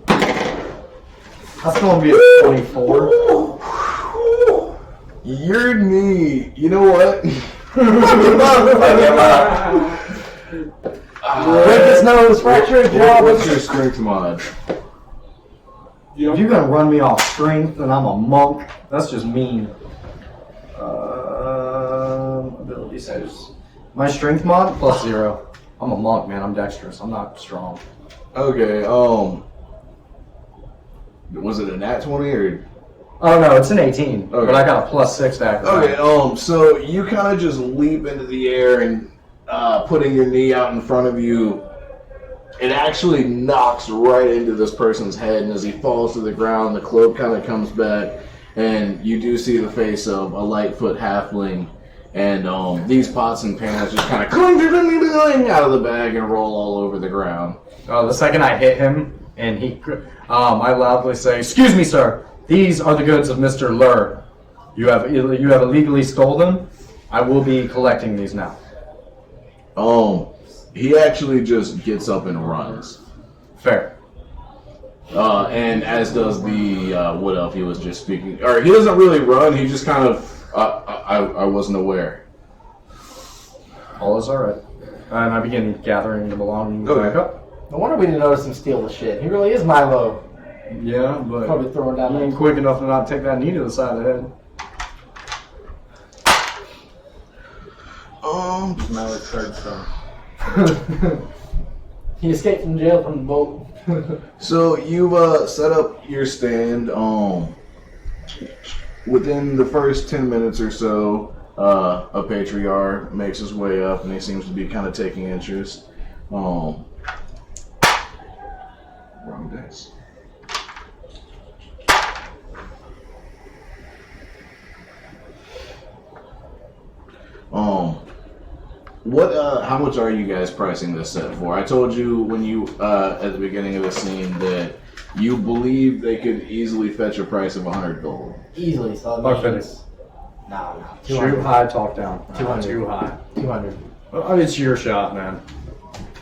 That's going to be a 24. Your knee, you know what? Break his nose, fracture his jaw. What's your strength mod? If you're gonna run me off strength and I'm a monk, that's just mean. Ability says my strength mod +0. I'm a monk, man. I'm dexterous. I'm not strong. Okay, was it a nat 20 or? Oh no, it's an 18. Okay. But I got a +6 to acrobatics. Okay, so you kind of just leap into the air and putting your knee out in front of you, it actually knocks right into this person's head, and as he falls to the ground, the cloak kind of comes back, and you do see the face of a Lightfoot halfling, and these pots and pans just kind of cling out of the bag and roll all over the ground. The second I hit him, and I loudly say, "Excuse me, sir. These are the goods of Mr. Lur. You have illegally stolen them. I will be collecting these now." He actually just gets up and runs. Fair. And as does the Wood Elf he was just speaking. Or he doesn't really run, he just kind of, I wasn't aware. All is alright. And I begin gathering the belongings back up. No wonder we didn't notice him steal the shit. He really is Milo. Yeah, but Probably throwing down I ain't quick enough to not take that knee to the side of the head. Malik started some. He escaped from jail from the boat. So you've set up your stand. Within the first 10 minutes or so, a patriarch makes his way up, and he seems to be kind of taking interest. Wrong dice. How much are you guys pricing this set for? I told you when you, at the beginning of the scene, that you believe they could easily fetch a price of 100 gold. Easily, so Buck that means... No. Too 200. high, talk down. 200. Too high. 200. Well, it's your shot, man.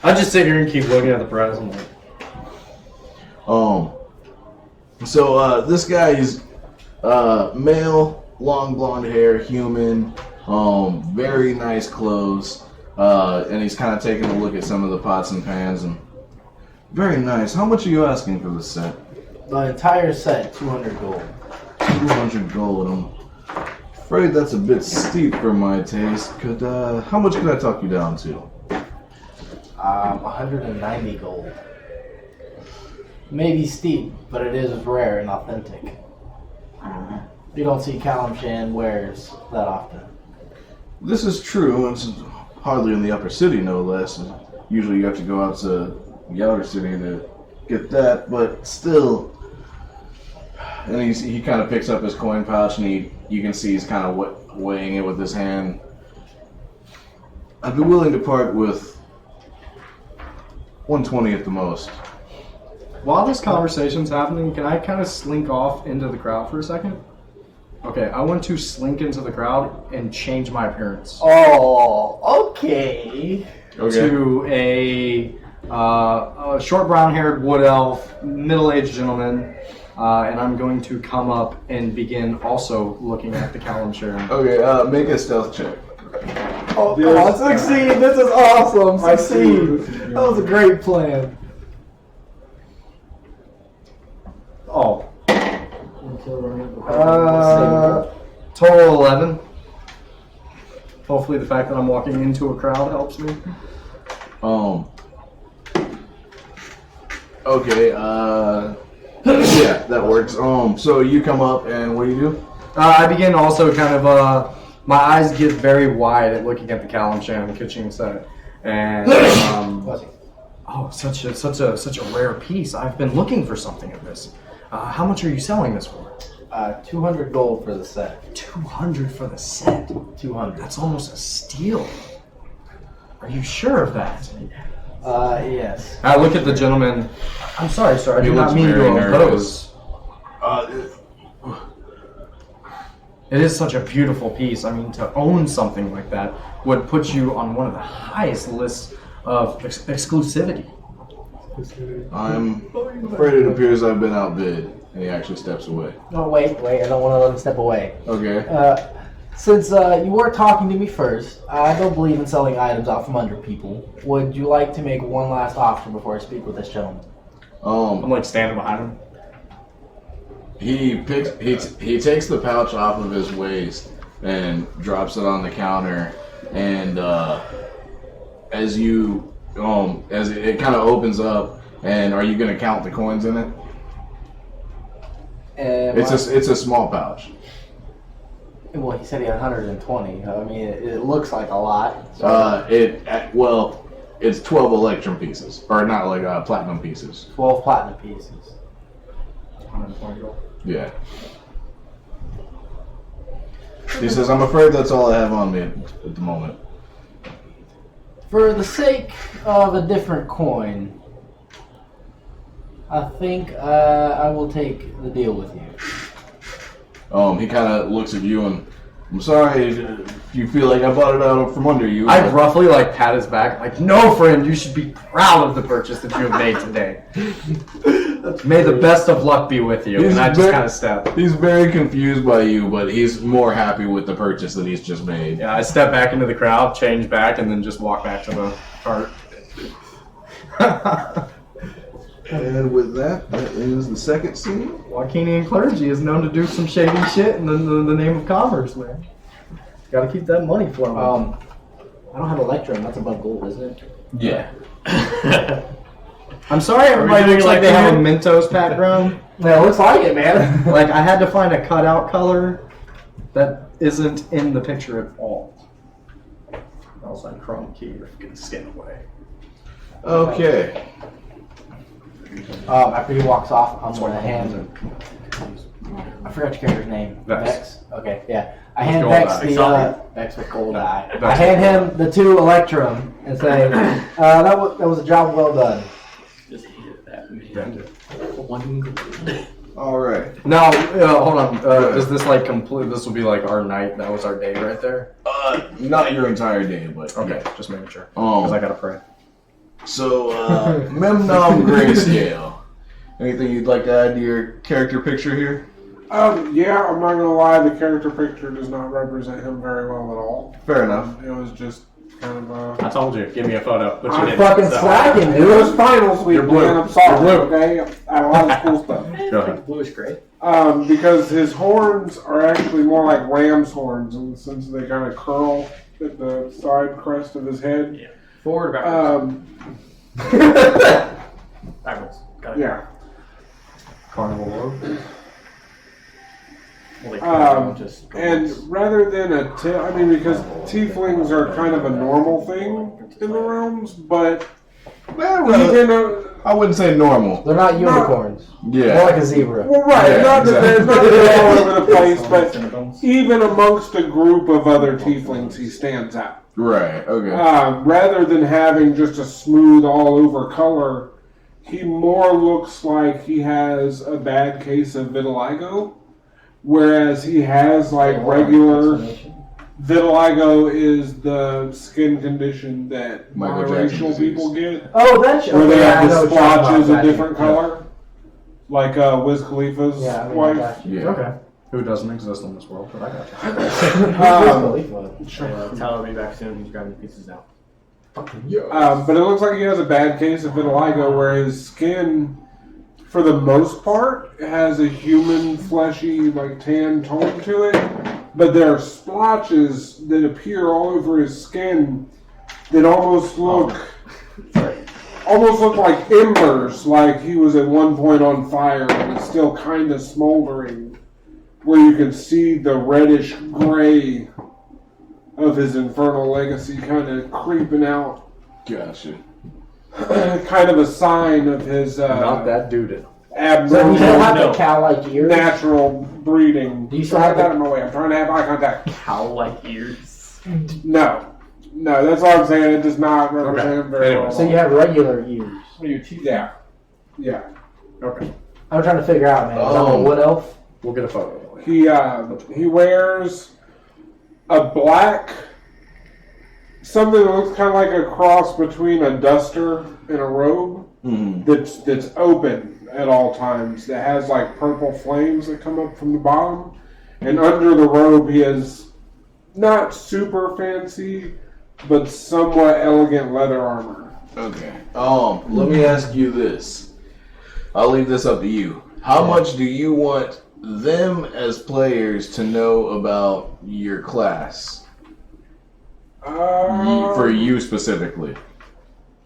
I just sit here and keep looking at the price. I'm like, So this guy is male, long blonde hair, human, very nice clothes, and he's kind of taking a look at some of the pots and pans, and very nice. How much are you asking for this set? The entire set, 200 gold. 200 gold. I'm afraid that's a bit steep for my taste. How much could I talk you down to? 190 gold. Maybe steep, but it is rare and authentic. You don't see Kalimshan wares that often. This is true. It's hardly in the upper city, no less. Usually you have to go out to the outer city to get that, but still. And he kind of picks up his coin pouch, and you can see he's kind of weighing it with his hand. I'd be willing to part with 120 at the most. while this conversation's happening, can I kind of slink off into the crowd for a second? Okay, I want to slink into the crowd and change my appearance. Oh, okay. To a short brown-haired wood elf, middle-aged gentleman, and I'm going to come up and begin also looking at the Kalimshan. Okay, make a stealth check. Oh, come on, succeed. This is awesome. Succeed. That was a great plan. Oh. Total 11. Hopefully the fact that I'm walking into a crowd helps me. Okay, yeah, that works. So you come up and what do you do? I begin also kind of, my eyes get very wide at looking at the Kalimshan kitchen set. And, oh, such a rare piece. I've been looking for something of this. How much are you selling this for? 200 gold for the set. 200 for the set. 200. That's almost a steal. Are you sure of that? Yes. I look at the gentleman. I'm sorry, sir. I do not mean to oppose. It is such a beautiful piece. I mean, to own something like that would put you on one of the highest lists of exclusivity. I'm afraid it appears I've been outbid. And he actually steps away. No, wait. I don't want to let him step away. Okay. Since you were talking to me first, I don't believe in selling items out from under people. Would you like to make one last offer before I speak with this gentleman? I'm like standing behind him. He takes the pouch off of his waist and drops it on the counter, and as it kind of opens up, and are you gonna count the coins in it? It's a small pouch. Well, he said he had 120. I mean, it looks like a lot. So It's 12 electrum pieces, or not like platinum pieces. 12 platinum pieces. 120 gold. Yeah. He says, "I'm afraid that's all I have on me at the moment." For the sake of a different coin, I think I will take the deal with you. He kind of looks at you and, "I'm sorry if you feel like I bought it out from under you." I roughly pat his back, like, "No, friend, you should be proud of the purchase that you have made today. May the best of luck be with you." And I just kind of step. He's very confused by you, but he's more happy with the purchase that he's just made. Yeah, I step back into the crowd, change back, and then just walk back to the cart. And with that is the second scene. Joaquinian clergy is known to do some shady shit in the name of commerce, man. Gotta keep that money flowing. I don't have Electrum. That's above gold, isn't it? Yeah. I'm sorry, everybody looks like they have a Mentos background. Yeah, it looks like it, man. Like, I had to find a cutout color that isn't in the picture at all. Also, chrome key if you can skin away. Okay. After he walks off, I'm going to hand... I forgot your character's name. Vex. Okay, yeah. I hand Gold Vex eye. the... Vex with gold eye. Vex I hand him the 2 Electrum and say, that was a job well done. Just hit that man. All right. Now, hold on. Is this like complete? This will be like our night. That was our day right there. Not your entire day, but Okay, just making sure. Because I gotta pray. So, Memnom Grayscale. Anything you'd like to add to your character picture here? Yeah, I'm not gonna lie, the character picture does not represent him very well at all. Fair enough. It was just kind of I told you. Give me a photo. But you I'm didn't. fucking slacking, It dude. was finals week, You're blue. man. I'm sorry. You're blue. Okay, I had a lot of cool stuff. Go ahead. Bluish gray. Because his horns are actually more like ram's horns in the sense that they kind of curl at the side crest of his head. Yeah. Forward, backwards. Backwards. Got it. Yeah. Carnival Road. And rather than because tieflings are kind of a normal thing in the realms, but I wouldn't say normal. They're not unicorns. Yeah. More like a zebra. well, right, Yeah, not that exactly. they're all over the place, but even amongst a group of other tieflings, he stands out. Right. Okay. Rather than having just a smooth all-over color, he more looks like he has a bad case of vitiligo, whereas he has like regular vitiligo is the skin condition that Michael Jackson biracial disease. people get, Oh, that's where they have I the know what you're talking splotches about, a different yeah. color, like Wiz Khalifa's Yeah, I mean, I wife. got you. Yeah. Okay. Who doesn't exist in this world? But I got you. Tyler will be back soon. He's grabbing the pieces now. But it looks like he has a bad case of vitiligo, where his skin, for the most part, has a human, fleshy, like tan tone to it. But there are splotches that appear all over his skin that almost look almost looked like embers, like he was at one point on fire and it's still kind of smoldering, where you can see the reddish gray of his infernal legacy kind of creeping out. Gotcha. Kind of a sign of his Not that dude. So you abnormal still have the cow-like ears? natural breeding. Do you still Try have that the- in my way. I'm trying to have eye contact. Cow-like ears. No, that's all I'm saying. It does not represent him very Anyway. well. So you have regular ears. Yeah. Okay. I'm trying to figure out, man. Is that a wood elf? We'll get a photo. He wears a black, something that looks kind of like a cross between a duster and a robe that's open at all times. That has like purple flames that come up from the bottom, and under the robe he has not super fancy, but somewhat elegant leather armor. Okay. Let me ask you this. I'll leave this up to you. How much do you want them as players to know about your class? For you specifically.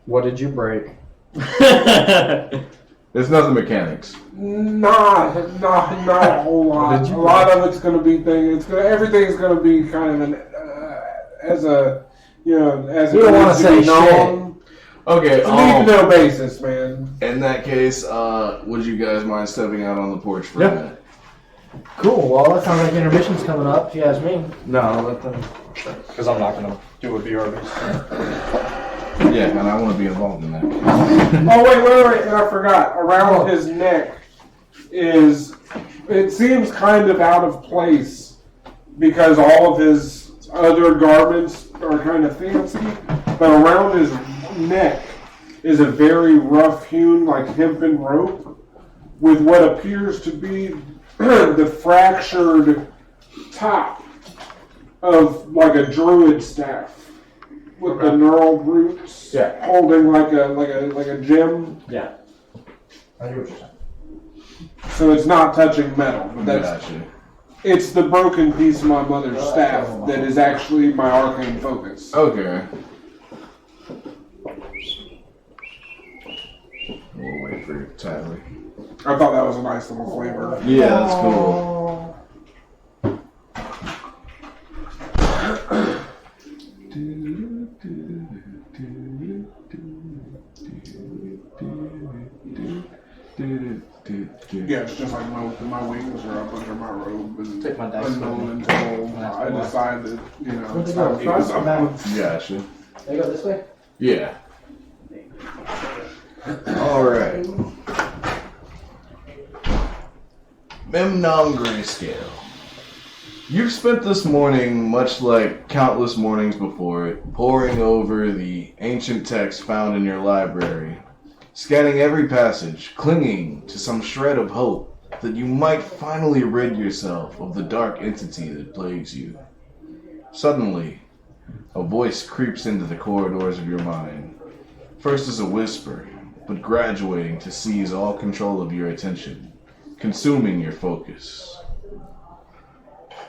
What did you break? It's nothing mechanics. Not a whole lot. A lot of it's going to be things. Everything's going to be kind of as You don't want wanna to say be known. Okay. It's a need-to-know basis, man. In that case, would you guys mind stepping out on the porch for a minute? Cool. Well, that sounds like intermission's coming up, if you ask me. No, let them. Because I'm not going to do a BRB. Yeah, and I want to be involved in that. Oh, wait, and I forgot. Around his neck it seems kind of out of place because all of his other garments are kind of fancy, but around his neck is a very rough-hewn, like hempen rope with what appears to be the fractured top of like a druid staff. With the knurled roots, holding like a gem. Yeah. I hear what you're saying. So it's not touching metal, but Gotcha. it's the broken piece of my mother's staff that is actually my arcane focus. Okay. We'll wait for Tyler. I thought that was a nice little flavor. Yeah, that's cool. Yeah, it's just like my wings are up under my robe and Take my dice unknown with me. until I decide that, it's go? time to use them. Gotcha. They go this way? Yeah. Alright. Memnon Grayscale. You've spent this morning, much like countless mornings before it, poring over the ancient text found in your library, scanning every passage, clinging to some shred of hope that you might finally rid yourself of the dark entity that plagues you. Suddenly, a voice creeps into the corridors of your mind, first as a whisper, but graduating to seize all control of your attention, consuming your focus.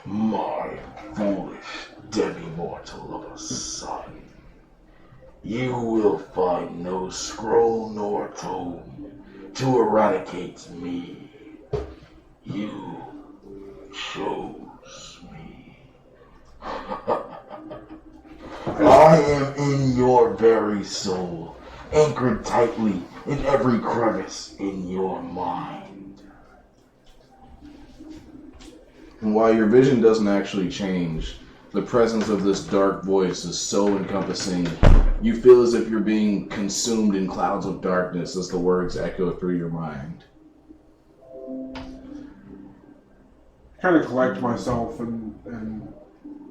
My foolish demi-mortal of a son, you will find no scroll nor tome to eradicate me. You chose me. I am in your very soul, anchored tightly in every crevice in your mind. And while your vision doesn't actually change, the presence of this dark voice is so encompassing, you feel as if you're being consumed in clouds of darkness as the words echo through your mind. Kind of collect myself and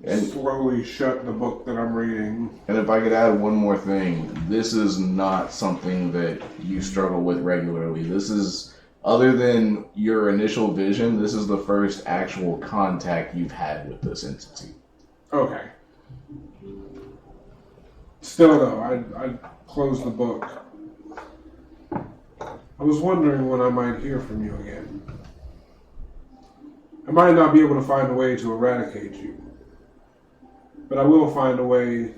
slowly shut the book that I'm reading. And if I could add one more thing, this is not something that you struggle with regularly. This is, other than your initial vision, this is the first actual contact you've had with this entity. Okay. Still though, I closed the book. I was wondering when I might hear from you again. I might not be able to find a way to eradicate you, but I will find a way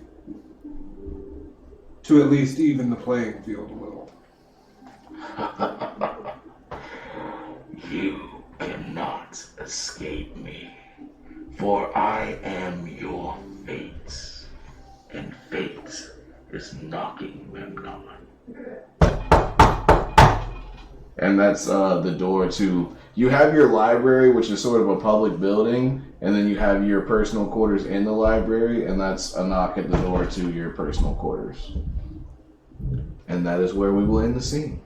to at least even the playing field a little. You cannot escape me, for I am your fate, and fate is knocking them down. And that's the door to... You have your library, which is sort of a public building, and then you have your personal quarters in the library, and that's a knock at the door to your personal quarters. And that is where we will end the scene.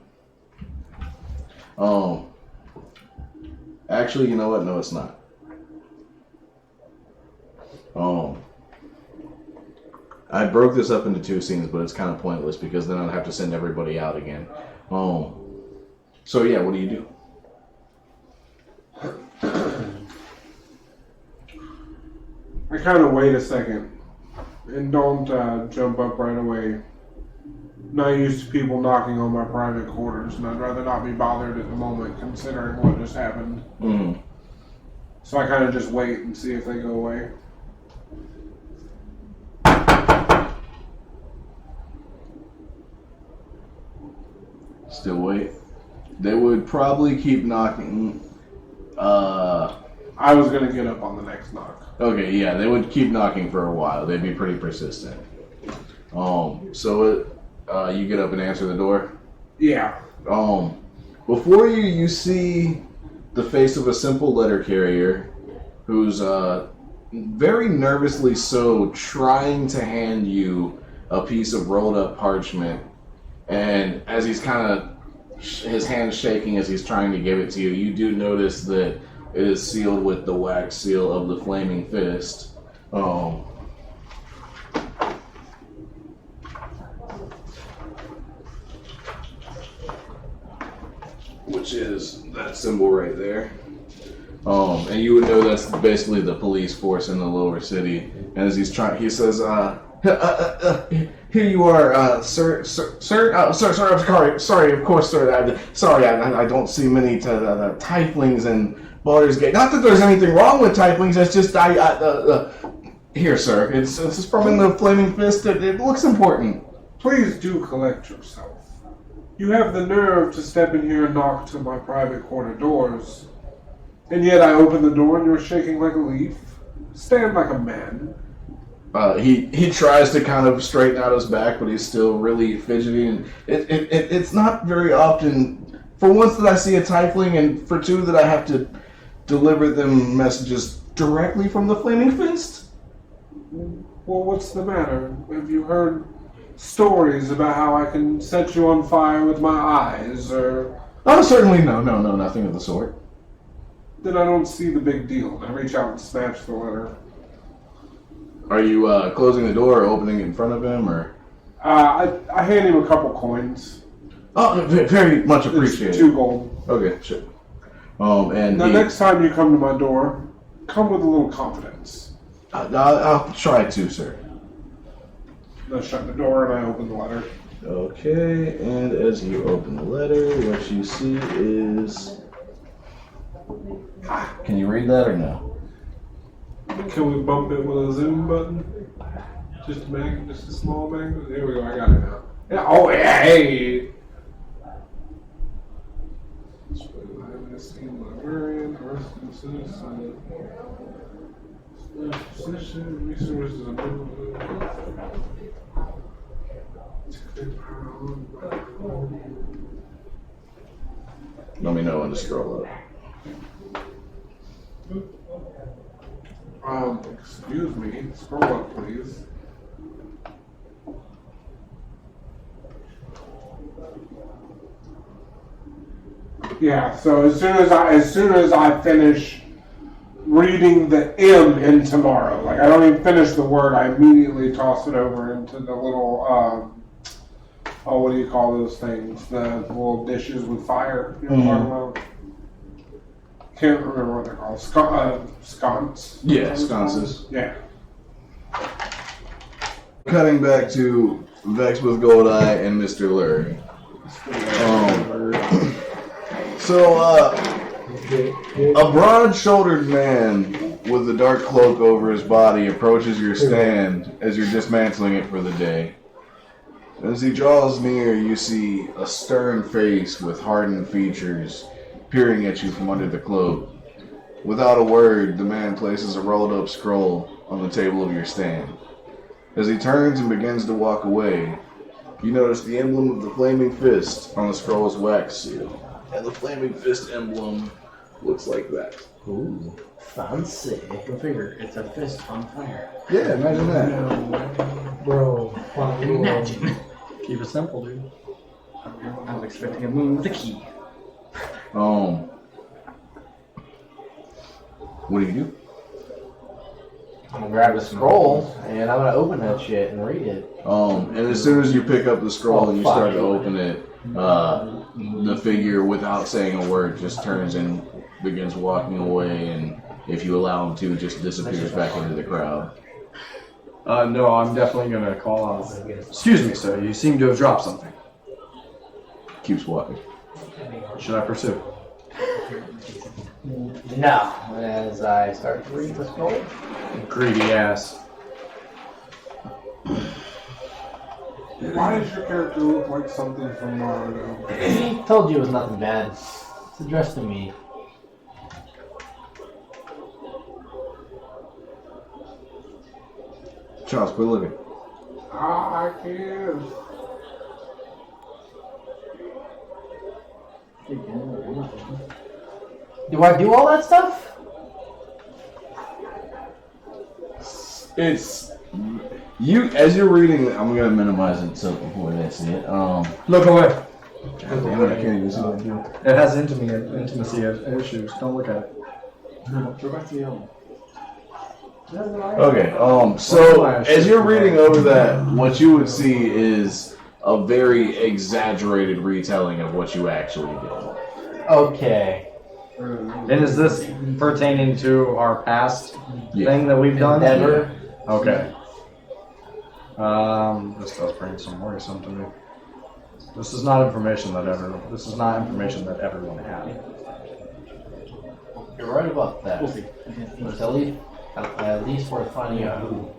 Actually, you know what? No, it's not. I broke this up into 2 scenes, but it's kind of pointless because then I'd have to send everybody out again. So yeah, what do you do? I kind of wait a second and don't jump up right away. I'm not used to people knocking on my private quarters, and I'd rather not be bothered at the moment considering what just happened. Mm-hmm. So I kind of just wait and see if they go away. Still wait. They would probably keep knocking. I was gonna get up on the next knock. Okay, yeah, they would keep knocking for a while. They'd be pretty persistent. So you get up and answer the door. Yeah. Before you see the face of a simple letter carrier, who's very nervously so trying to hand you a piece of rolled up parchment, and as he's kind of his hand shaking as he's trying to give it to you, you do notice that it is sealed with the wax seal of the Flaming Fist. Which is that symbol right there. And you would know that's basically the police force in the lower city. And as he's trying, he says, here you are, sir, I'm sorry, of course, sir, I don't see many tieflings in Baldur's Gate. Not that there's anything wrong with tieflings, it's just, here, sir, it's from in the Flaming Fist, it looks important. Please do collect yourself. You have the nerve to step in here and knock to my private quarter doors, and yet I open the door and you're shaking like a leaf. Stand like a man. He tries to kind of straighten out his back, but he's still really fidgety. And it's not very often, for once, that I see a tiefling, and for 2 that I have to deliver them messages directly from the Flaming Fist. Well, what's the matter? Have you heard stories about how I can set you on fire with my eyes, or... Oh, certainly no, nothing of the sort. Then I don't see the big deal. I reach out and snatch the letter. Are you closing the door or opening it in front of him, or? I hand him a couple coins. Oh, very much appreciated. 2 gold. Okay, sure. And now, next time you come to my door, come with a little confidence. I'll try to, sir. I shut the door and I open the letter. Okay, and as you open the letter, what you see is... Can you read that or no? Can we bump it with a zoom button? Just a small magnet? There we go, I got it now. Yeah, oh, yeah, hey! Librarian, arrested citizen, possession, resources, Let me know when to scroll up. Excuse me. Scroll up, please. Yeah. So as soon as I finish reading the M in tomorrow, like I don't even finish the word, I immediately toss it over into the little what do you call those things? The little dishes with fire. You know what I'm talking about? Can't remember what they're called. Sconce? Yeah, sconces. Yeah. Cutting back to Vex with Goldeye and Mr. Lur. A broad-shouldered man with a dark cloak over his body approaches your stand as you're dismantling it for the day. As he draws near, you see a stern face with hardened features peering at you from under the cloak. Without a word, the man places a rolled-up scroll on the table of your stand. As he turns and begins to walk away, you notice the emblem of the Flaming Fist on the scroll's wax seal. And the Flaming Fist emblem looks like that. Ooh, fancy. Go figure, it's a fist on fire. Yeah, imagine that. Bro, Imagine. Keep it simple, dude. I was expecting a moon with a key. What do you do? I'm gonna grab a scroll and I'm gonna open that shit and read it. And as soon as you pick up the scroll and you start to open it, the figure, without saying a word, just turns and begins walking away, and if you allow him to, just disappears back into the crowd. No, I'm definitely gonna call out. Excuse me, sir. You seem to have dropped something. Keeps walking. Should I pursue? No, as I start to read the scroll. Greedy ass. Why does your character look like something from Naruto? He told you it was nothing bad. It's addressed to me. Charles, quit looking. I can't. Do I do all that stuff? It's you as you're reading. I'm gonna minimize it so before they see it. Look away. God damn it, I can't even see what I'm doing. It has intimacy issues. Don't look at it. Go back to the album. Okay, so as you're reading over that, what you would see is a very exaggerated retelling of what you actually did. Okay. And is this pertaining to our past thing that we've done? Endeavor. Okay. This does bring some worrisome to me. This is not information that everyone had. You're right about that. We'll see. It's at least worth finding out who.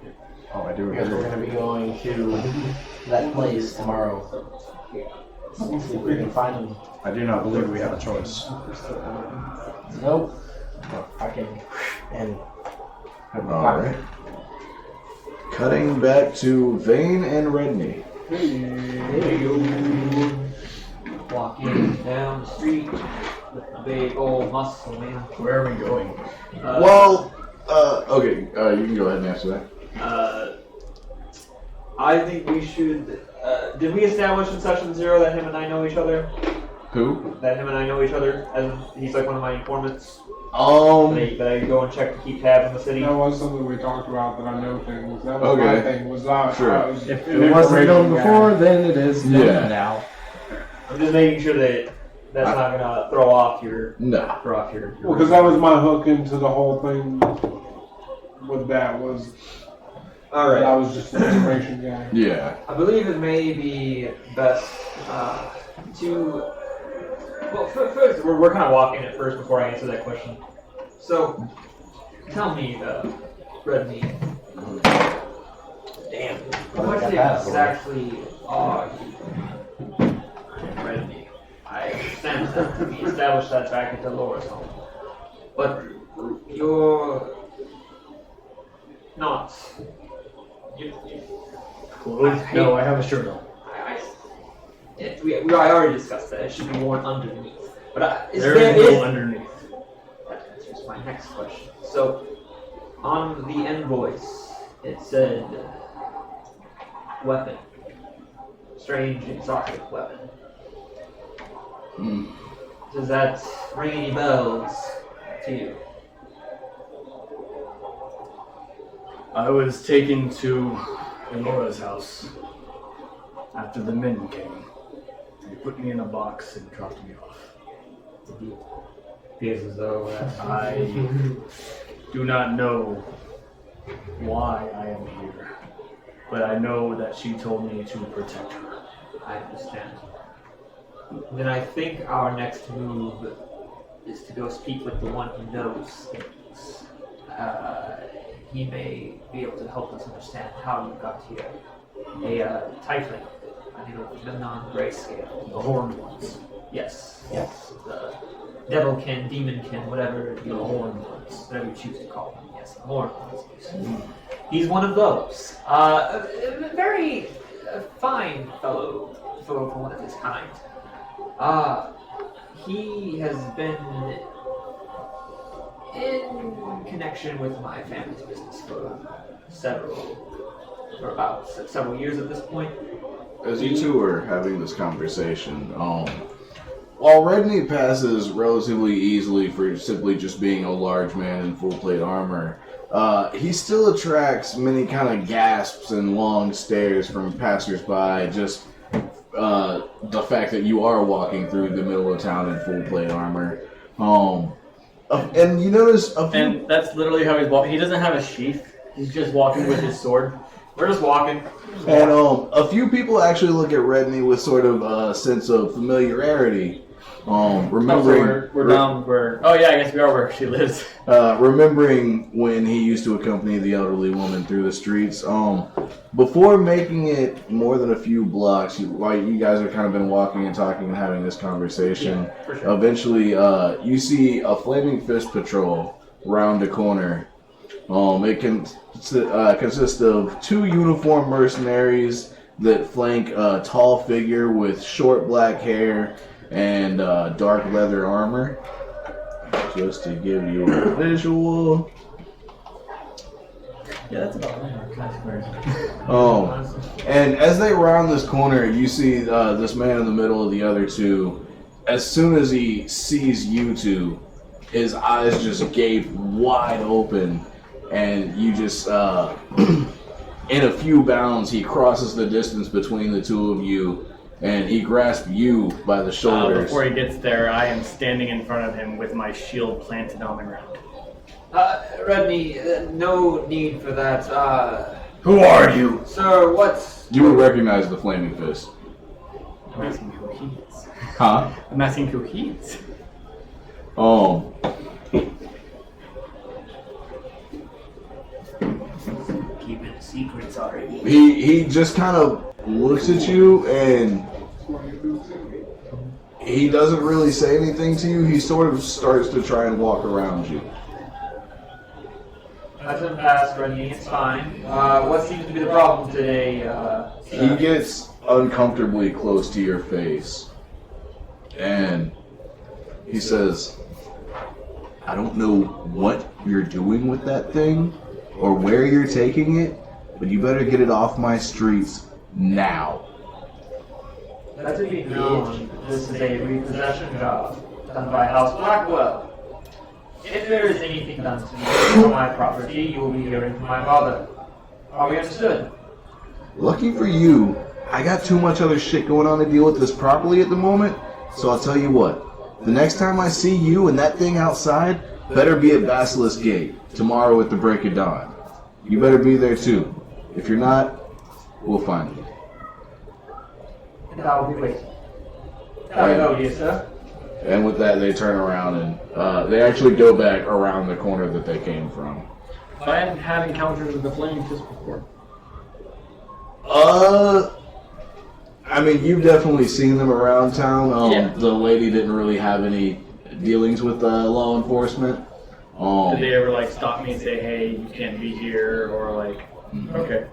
Oh, I do Because we're agree. going to be going to that place tomorrow. See if we can find him. I do not believe we have a choice. Nope. I can. And. Alright. Cutting back to Vane and Redney. Walking down the street with a big old muscle man. Where are we going? Okay, you can go ahead and answer that. I think we should. Did we establish in session 0 that him and I know each other? Who? That him and I know each other, and he's like one of my informants. That I go and check to keep tabs in the city. That was something we talked about, that I know things. That was Okay. my thing. Was not. Sure. I was If an it wasn't known information before, guy. then it is known Yeah. now. I'm just making sure that that's not gonna throw off your. No. Well, because that was my hook into the whole thing. With that was. All right. I was just an information guy. Yeah. I believe it may be best to. Well, first, we're kind of walking at first before I answer that question. So, tell me, Redney. Damn. What exactly are you, Redney? I understand that we established that back at Dolores' home. But you're not. Clothes? No, I have a shirt on. I already discussed that. It should be worn underneath. But There is no underneath. That answers my next question. So, on the invoice, it said weapon. Strange exotic weapon. Does that ring any bells to you? I was taken to Laura's house after the men came. They put me in a box and dropped me off. Feels as though I do not know why I am here, but I know that she told me to protect her. I understand. Then I think our next move is to go speak with the one who knows things. He may be able to help us understand how you got here. A tiefling, the non-grayscale. The horned ones. Yes. Yes. The devilkin, demonkin, whatever the horned ones, whatever you choose to call them. Yes, the horned ones. He's one of those. A very fine fellow for one of his kind. He has been in connection with my family's business for about several years at this point. As you two are having this conversation, while Redney passes relatively easily for simply just being a large man in full plate armor, he still attracts many kind of gasps and long stares from passersby, just the fact that you are walking through the middle of town in full plate armor. And you notice a few... And that's literally how he's walking. He doesn't have a sheath. He's just walking with his sword. We're just walking. And a few people actually look at Redney with sort of a sense of familiarity. Remembering we're down where. Oh yeah, I guess we are where she lives. Remembering when he used to accompany the elderly woman through the streets. Before making it more than a few blocks, while you guys have kind of been walking and talking and having this conversation, For sure. eventually you see a flaming fist patrol round a corner. It can consist of 2 uniformed mercenaries that flank a tall figure with short black hair and dark leather armor. Just to give you a visual. Yeah, that's about right. And as they round this corner, you see this man in the middle of the other two. As soon as he sees you two, his eyes just gape wide open, and you just, in a few bounds, he crosses the distance between the two of you, and he grasps you by the shoulders. Before he gets there, I am standing in front of him with my shield planted on the ground. Redney, no need for that. Who are you? Sir, what's... You would recognize the flaming fist. I'm asking who he is. Huh? I'm asking who he is. Keeping secrets already. He just kind of looks at you, and he doesn't really say anything to you. He sort of starts to try and walk around you. Let him pass, Redney. It's fine. What seems to be the problem today? He gets uncomfortably close to your face, and he says, I don't know what you're doing with that thing, or where you're taking it, but you better get it off my streets now. Let it be known, this is a repossession job done by House Blackwell. If there is anything done to me on my property, you will be hearing from my father. Are we understood? Lucky for you, I got too much other shit going on to deal with this properly at the moment, so I'll tell you what. The next time I see you and that thing outside, better be at Basilisk Gate, tomorrow at the break of dawn. You better be there too. If you're not, we'll find you. And I will be waiting. There we go, dear sir. And with that, they turn around and they actually go back around the corner that they came from. I hadn't had encounters with the flaming fist before. I mean, you've definitely seen them around town. Yeah. The lady didn't really have any dealings with law enforcement. Did they ever like stop me and say, "Hey, you can't be here," or like, "Okay"?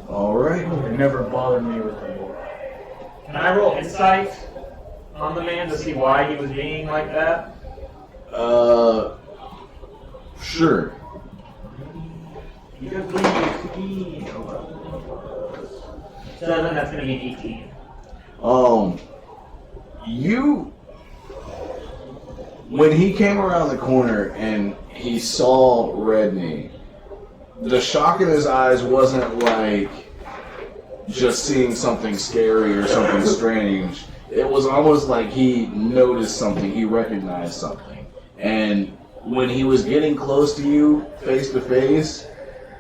All right. They never bothered me with them. Can I roll insight on the man to see why he was being like that? Sure. You could please 7, that's gonna be 18. When he came around the corner and he saw Redney, the shock in his eyes wasn't like just seeing something scary or something strange. It was almost like he noticed something, he recognized something. And when he was getting close to you, face to face,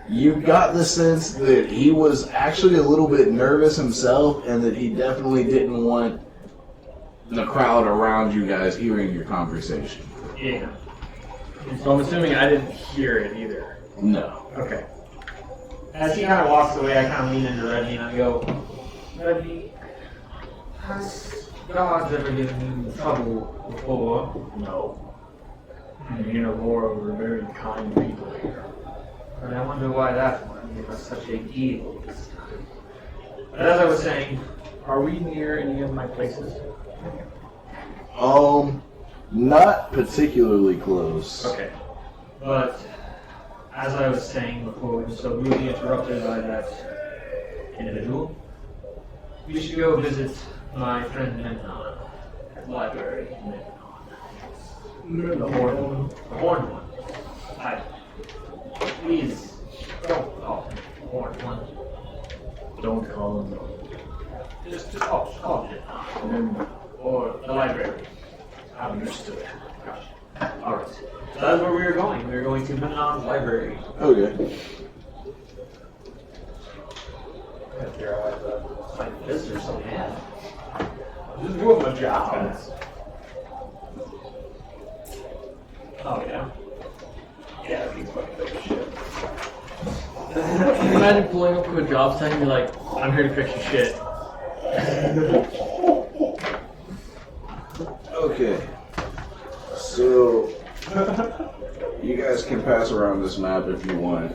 you got the sense that he was actually a little bit nervous himself, and that he definitely didn't want the crowd around you guys hearing your conversation. Yeah. So I'm assuming I didn't hear it either. No. Okay. as he kind of walks away, I kind of lean into Redney and I go, Redney, has God ever given you trouble before? No. You know, Laura, we're very kind people here. And I wonder why that one gave us such a deal this time. But as I was saying, Are we near any of my places? Not particularly close. okay. But as I was saying before we were so rudely interrupted by that individual, we should go visit my friend Memnon at the library in Memnon. The horned one. Please don't call him the horned one. Don't call him no. Just call it Memnon. Or the library. Understood. Alright. So that's where we were going. We were going to Memnon's library. Okay. Like this or something. Yeah. Just doing my job. Oh yeah. Yeah, he's fucking like shit. Can you imagine pulling up to a job site and be like, I'm here to fix your shit? Okay. So, you guys can pass around this map if you want.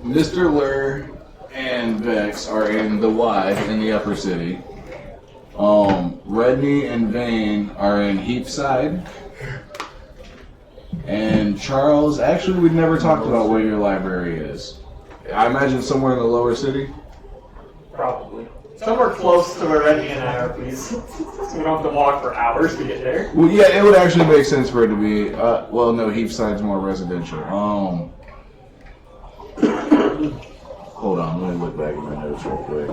Mr. Lur and Vex are in the Y in the upper city. Redney and Vane are in Heapside. And Charles, actually, we've never talked about where your library is. I imagine somewhere in the lower city. Probably. Somewhere close to where Redney and I are, please. So we don't have to walk for hours to get there. Well, yeah, it would actually make sense for it to be. Well, no, Heapside's more residential. Hold on, let me look back at my notes real quick.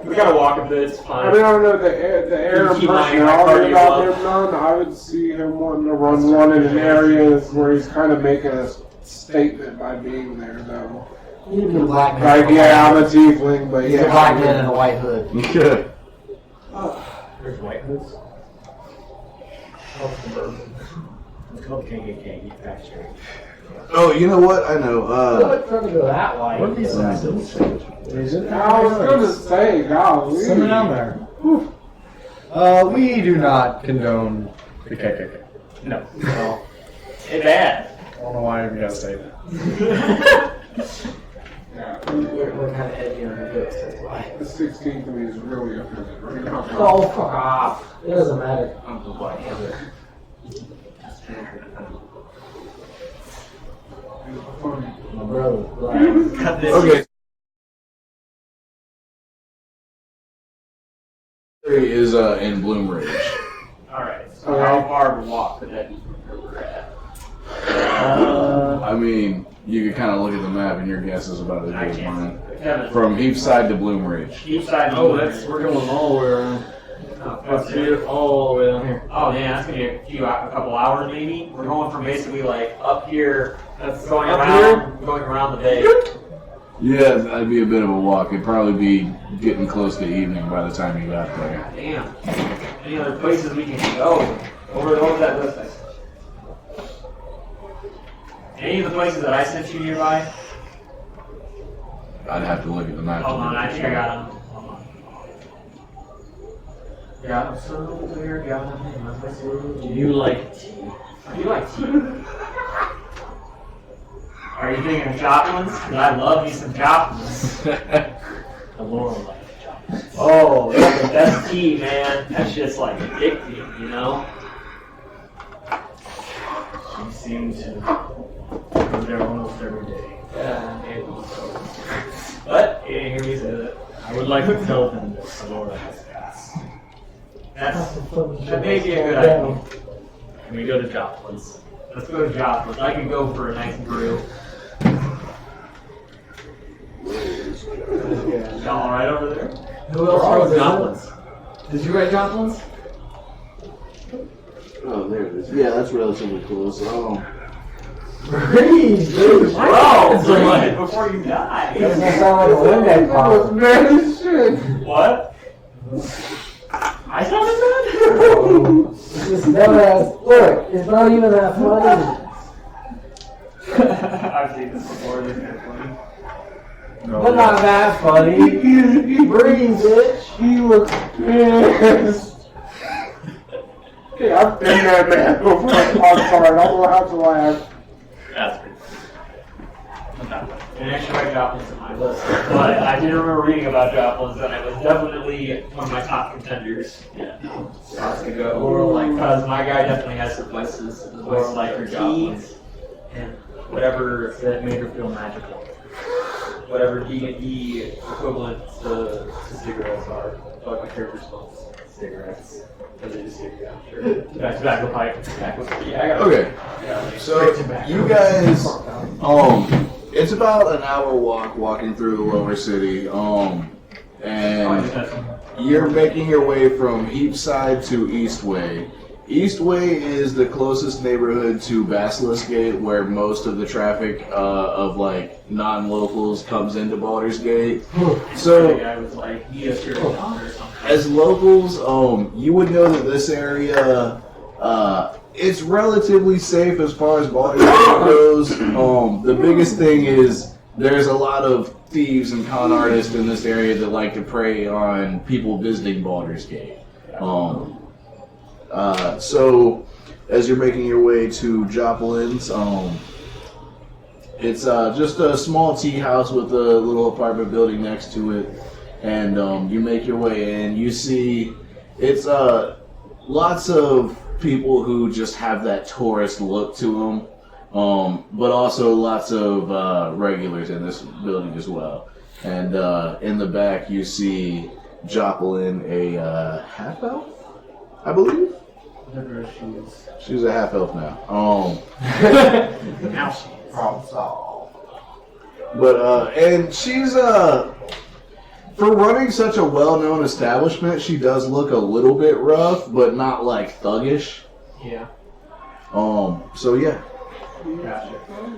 We gotta walk a bit, it's I fine. mean, I don't know, the air and Keep my personality cardio about up. him, none. I would see him wanting to run one in an area where he's kind of making a statement by being there, though. He's a black man. Like, yeah, I'm a tiefling, but He's yeah. a black man in a white hood. Okay. There's white hoods. It's called KKK, get back straight. Oh, you know what? I know. What trying to go that way? What are these guys doing? Is it? I was going to say, golly. Something down there. We do not condone the KKK. No. Hey, bad. I don't know why you gotta say that. We're kind of edgy on the books, that's why. The 16th of me is really offended right now. Oh, fuck off. It doesn't matter. Uncle White. My brother. Black. Cut this. Okay. Is in Bloom Ridge. Alright, so how far of a walk could that be from where we're at? I mean, you could kind of look at the map, and your guess is about as I good as mine. can't. Kevin, From Heapside to Bloom Ridge. each side of Oh, the we're going all the way around. That's it, all the way down here. Oh man, that's gonna be a couple hours maybe. We're going from basically like up here, That's going up around, going around the bay. Yeah, that'd be a bit of a walk. It'd probably be getting close to evening by the time you got there. Damn. Any other places we can go? Over that list. I said. Any of the places that I sent you nearby? I'd have to look at the map. Hold on, I think I got them. Hold on. Got them somewhere, got them in my message. Do you like tea? Do you like tea? Are you thinking of Joplins? Because I love me some Joplins. The Laura like chocolate. Oh, that's the best tea, man. That's just like addicting, you know? She seems to go there almost every day. Yeah, maybe so. What? You didn't hear me say that. I would like to tell them that Laura has gas. That may be a good idea. Can we go to Joplin's? Let's go to Joplins. I can go for a nice brew. Y'all alright over there? Who else Oh, wrote Joplin's. Did you write Joplin's? Oh, there it is. Yeah, that's relatively close. Breathe, dude. Bro, before you die. Doesn't sound like a Windex bottle. Man, shit. What? I sounded bad? This dumbass. Look, it's not even that funny. I've seen this before. This is kind of funny. But not that funny. Breathe, bitch. He looks pissed. Yeah, I've been that man before. I'm sorry, I don't know how to laugh. That's good. Not that bad. And actually, my Joplin's on my list. But I did remember reading about Joplins, and it was definitely one of my top contenders. Yeah. Spots to go. Or like, because my guy definitely has some places. Or like her Joplins. And whatever That made her feel magical. whatever D&D equivalent to cigarettes are. Like my character smokes cigarettes. Because they just cigarette, sure. Tobacco pipe. Yeah, I got Okay. So you guys, it's about an hour walking through the lower city, and you're making your way from Heapside to Eastway. Eastway is the closest neighborhood to Basilisk Gate, where most of the traffic of like non-locals comes into Baldur's Gate. So The guy was like, yes, you're a doctor or something. as locals, you would know that this area, it's relatively safe as far as Baldur's Gate goes. The biggest thing is there's a lot of thieves and con artists in this area that like to prey on people visiting Baldur's Gate. So as you're making your way to Joplin's, it's just a small tea house with a little apartment building next to it. And you make your way in. You see, it's lots of people who just have that tourist look to them, but also lots of regulars in this building as well. And in the back, you see Joplin, a half elf, I believe. whatever she is. She's a half elf now. Now she is. Problem solved. But and she's for running such a well-known establishment, she does look a little bit rough, but not like thuggish. Yeah. So yeah. Gotcha.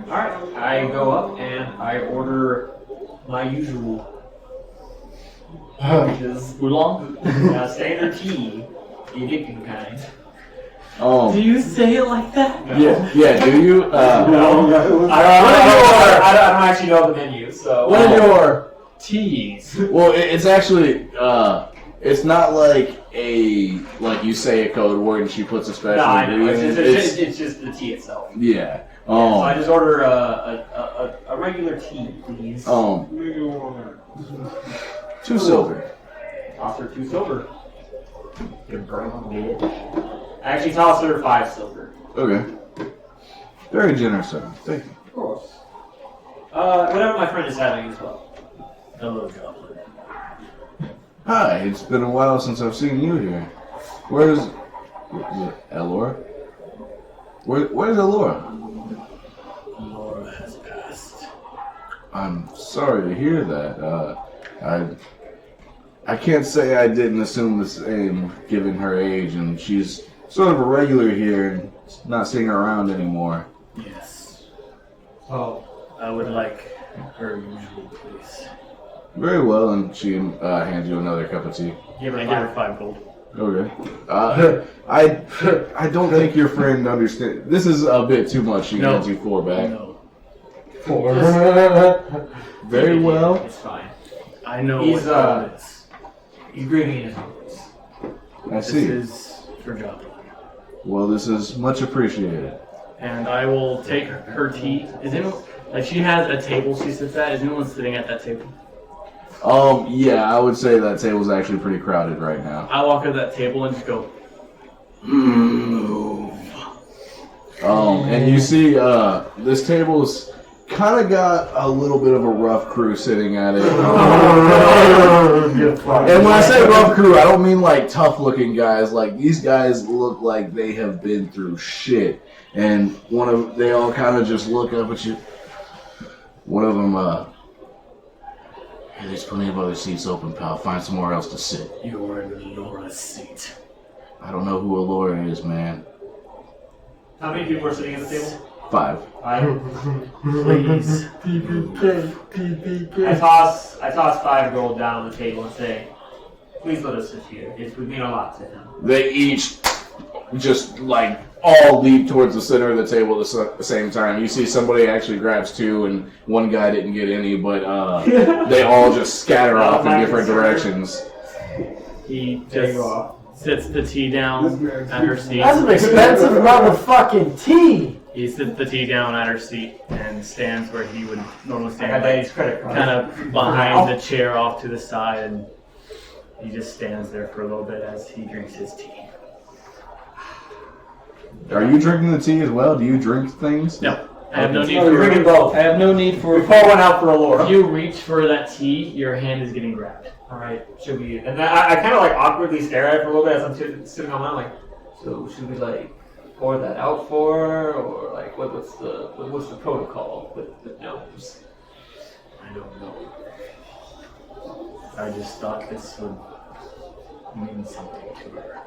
Alright, I go up and I order my usual, which is Oolong? standard tea, the addicting kind. Do you say it like that? Yeah. Do you? No. I don't actually know the menu, so. What are your teas? Well, it's actually it's not like you say a code word and she puts a special No, I know. ingredient. It's just the tea itself. Yeah. So I just order a regular tea, please. 2 silver. Toss her 2 silver. You broke bitch. I actually toss her 5 silver. Okay. Very generous of you. Thank you. Of course. Whatever my friend is having as well. Hello, Joplin. Hi. It's been a while since I've seen you here. Where's Elora? Where's Elora? Laura has passed. I'm sorry to hear that. I can't say I didn't assume the same given her age, and she's sort of a regular here and not seeing her around anymore. Yes. Oh. I would like her usual, please. Very well, and she hands you another cup of tea. Give her 5 gold. Okay. I don't think your friend understands. This is a bit too much. She No. hands you 4 back. No. 4. Very well. It's fine. I know He's, what gold is. He's grieving in his homes. I This see. is for Joplin. Well, this is much appreciated. And I will take her tea. Is anyone, like, she has a table she sits at. Is anyone sitting at that table? Yeah, I would say that table's actually pretty crowded right now. I walk up to that table and just go, And you see, this table's kind of got a little bit of a rough crew sitting at it. And when I say rough crew, I don't mean like tough-looking guys. Like, these guys look like they have been through shit. And they all kind of just look up at you. One of them, hey, there's plenty of other seats open, pal. Find somewhere else to sit. you're in Laura's seat. I don't know who Allura is, man. How many people are sitting at the table? 5. Please. I toss 5 gold down on the table and say, please let us sit here. It would mean a lot to him. They each just like all leap towards the center of the table at the same time. You see somebody actually grabs 2, and one guy didn't get any, but they all just scatter off in different directions. He just sits the tea down at her seat. That's an expensive motherfucking tea. He sits the tea down at her seat and stands where he would normally I stand, got Daddy's credit card. kind of behind the chair off to the side, and he just stands there for a little bit as he drinks his tea. Are you drinking the tea as well? Do you drink things? No, I have no need We're drinking for. both. I have no need for. We pour one out for Allura. If you reach for that tea, your hand is getting grabbed. All right, should we? And then I kind of like awkwardly stare at it for a little bit as I'm sitting on mine. Like, so should we like pour that out for her, or like what's the protocol with gnomes? I don't know. I just thought this would mean something to her.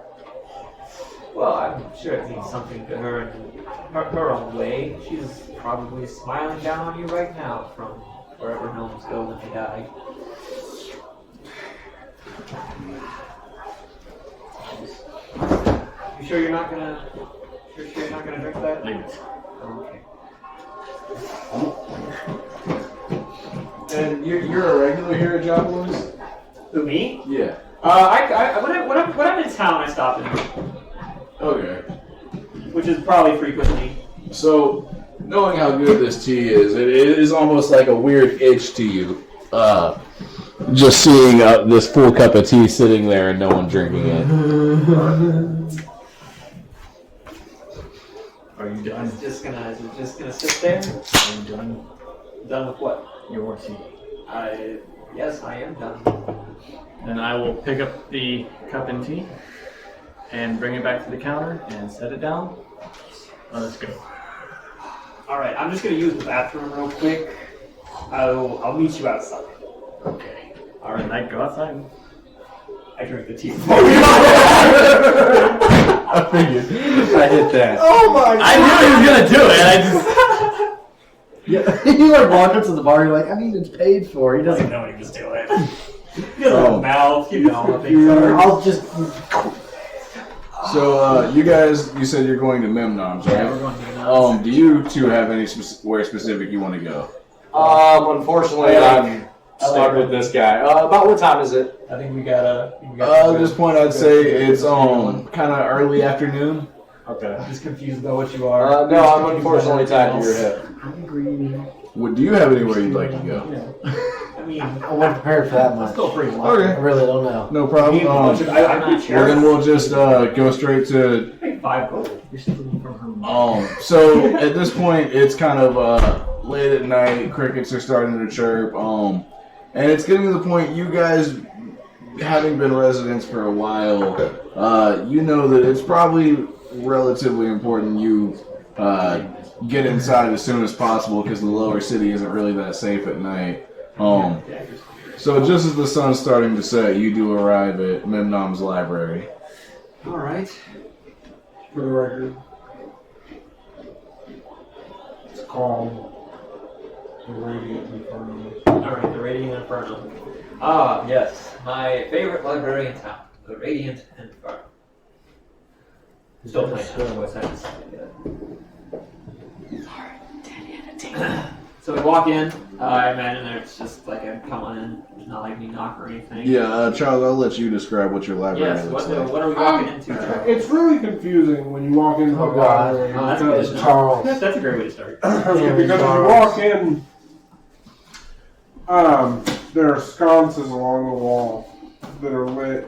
Well, I'm sure it means something to her in her own way. She's probably smiling down on you right now from wherever gnomes go when they die. You sure you're not gonna? Sure you're not gonna drink that? Leave it. Okay. And you're a regular here at Javelins? Who, me? Yeah. When I'm in town, I stop in, Okay. which is probably frequently. So, knowing how good this tea is, it is almost like a weird itch to you. Just seeing this full cup of tea sitting there and no one drinking it. Are you done? Is it just gonna sit there? Are you done? Done with what? Your tea. Yes, I am done. Then I will pick up the cup and tea and bring it back to the counter and set it down. Let us go. All right, I'm just gonna use the bathroom real quick. I'll meet you outside. Okay. All right, And I go outside. I drink the tea. I figured. I hit that. Oh my god! I knew he was gonna do it. I just. Yeah, you like walk up to the bar. You're like, I mean, it's paid for. He doesn't. know he was doing. He doesn't have a mouth, you know what things are. I'll just. So, you guys, you said you're going to Memnoms, right? Yeah, we're going to Memnoms. Do you two have any where specific you want to go? Unfortunately, I'm stuck with this guy. About what time is it? I think we gotta. At this point, I'd say it's kind of early afternoon. Okay. I'm just confused about what you are. No, I'm unfortunately tied to your hip. I'm greedy. Do you have anywhere you'd like to go? I mean, I wasn't prepared for that much. still pretty long. I Okay, really don't know. no problem. I'm not Well, then we'll just go straight to. Pay 5 gold. You're stealing from her mom. So at this point, it's kind of late at night. Crickets are starting to chirp. And it's getting to the point. You guys, having been residents for a while, you know that it's probably relatively important you get inside as soon as possible because the lower city isn't really that safe at night. So just as the sun's starting to set, you do arrive at Memnom's library. All right. For the record, it's called the Radiant Inferno. All right, the Radiant Inferno. Ah, yes, my favorite library in town, the Radiant Inferno. Still playing that. What's that? So we walk in. I imagine there's just like a come on in. There's not like any knock or anything. Yeah, Charles, I'll let you describe what your library Yes. looks What like. are we walking into? Charles? It's really confusing when you walk into the Oh, God. library. Oh, that's because- good. Charles. That's a great way to start. because when you walk in, there are sconces along the wall that are lit,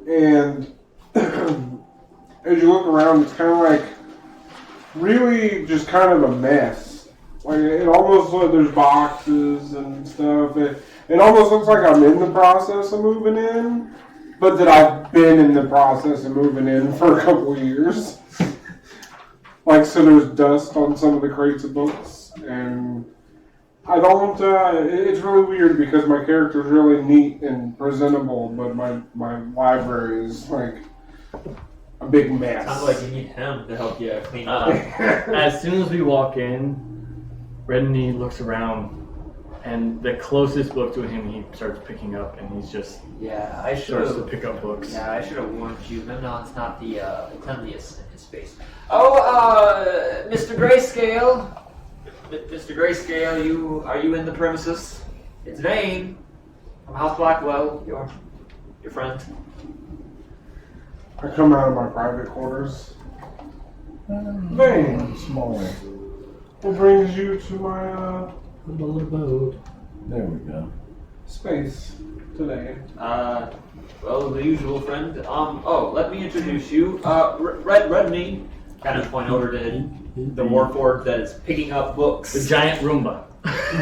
and as you look around, it's kind of like really just kind of a mess. Like it almost looks there's boxes and stuff. It almost looks like I'm in the process of moving in, but that I've been in the process of moving in for a couple of years. Like, so there's dust on some of the crates of books, and I don't, it's really weird because my character's really neat and presentable, but my library is like a big mess. Sounds like you need him to help you clean up. As soon as we walk in, Redney looks around And the closest book to him, he starts picking up, and he's just Yeah, I should starts to have. pick up books. Yeah, I should have warned you. Memnon's not the cleanliest in his space. Oh, Mr. Grayscale. Mr. Grayscale, are you in the premises? It's Zane from House Blackwell, your friend. I come out of my private quarters. Vane, Small. what brings you to my Little abode. There we go. space today? Well, the usual friend. Let me introduce you. Redney. Kind of point over to the warforged that is picking up books. The giant Roomba.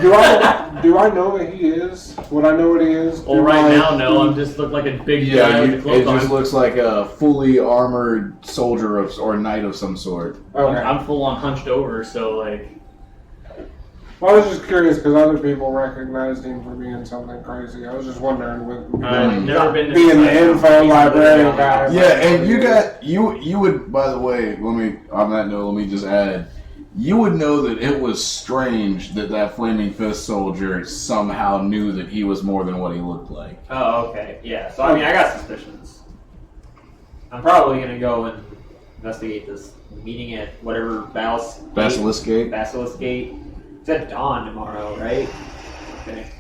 Do I know what he is? Would I know what he is? Well, right now, no. I'm just look like a big guy Yeah, with a it cloak just on. looks like a fully armored soldier or knight of some sort. Okay. I'm full on hunched over, so like. Well, I was just curious because other people recognized him for being something crazy. I was just wondering with I've never been to being the info librarian guy. Yeah, and you would, by the way, on that note, let me just add, you would know that it was strange that Flaming Fist soldier somehow knew that he was more than what he looked like. Oh, okay. Yeah, so I mean, I got suspicions. I'm probably going to go and investigate this meeting at whatever Basilisk Gate? Basilisk Gate. It's at dawn tomorrow, right? Okay.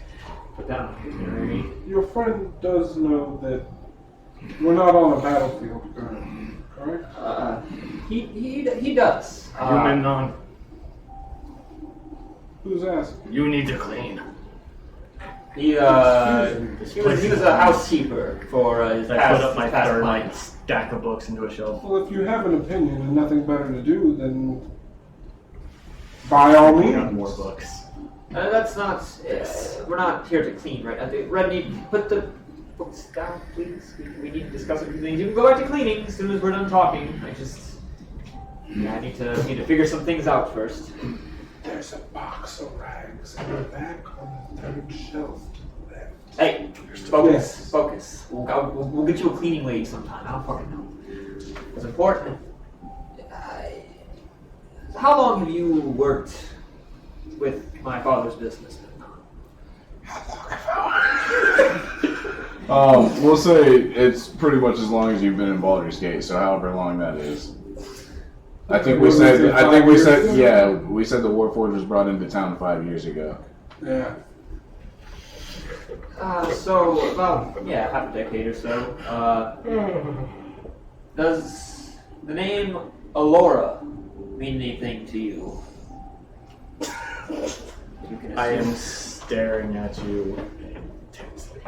Put that on the itinerary. Your friend does know that we're not on a battlefield currently, correct? He does. Human on. Who's asking? You need to clean. He was a housekeeper for his I past, put up my his past third client. stack of books into a shelf. Well, if you have an opinion and nothing better to do, then by all I got means. more books. That's not. We're not here to clean, right? Redney, put the books down, please. We need to discuss a few things. You can go back to cleaning as soon as we're done talking. I need to figure some things out first. There's a box of rags in the back on the third shelf to the left. Hey, focus, Yes. focus. We'll get you a cleaning lady sometime. I don't fucking know. It's important. How long have you worked with my father's business? We'll say it's pretty much as long as you've been in Baldur's Gate, so however long that is. I think we said the Warforged was brought into town 5 years ago. Yeah. So about half a decade or so. Does the name Alora mean anything to you? I am staring at you intensely.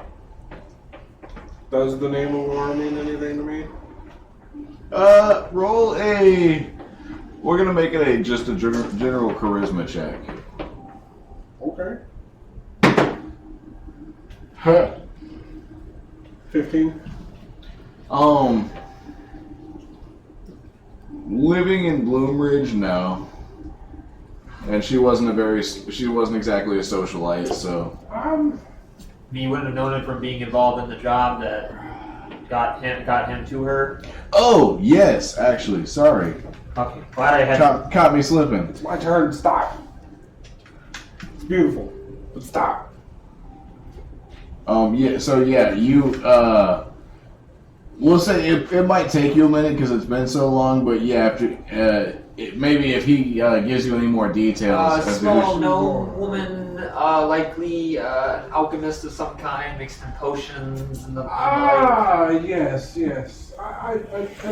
Does the name Aurora mean anything to me? Roll a. We're gonna make it just a general charisma check. Okay. 15. Living in Bloomridge, no. And she wasn't exactly a socialite, so. You wouldn't have known it from being involved in the job that got him to her. Oh yes, actually, sorry. Okay. Glad I had. Caught me slipping. It's my turn. Stop. It's beautiful, but stop. You. We'll say it might take you a minute because it's been so long, but yeah, after maybe if he gives you any more details. Small gnome woman, likely alchemist of some kind, mixed in potions and the like. Yes. I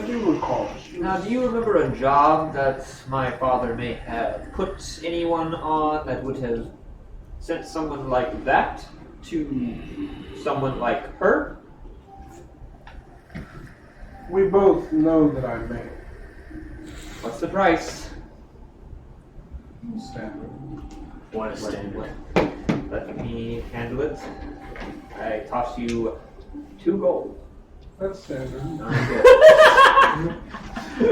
do recall. Now, do you remember a job that my father may have put anyone on that would have sent someone like that to someone like her? We both know that I may. What's the price? Standard. What a standard. Let me handle it. I toss you 2 gold. That's standard. Okay.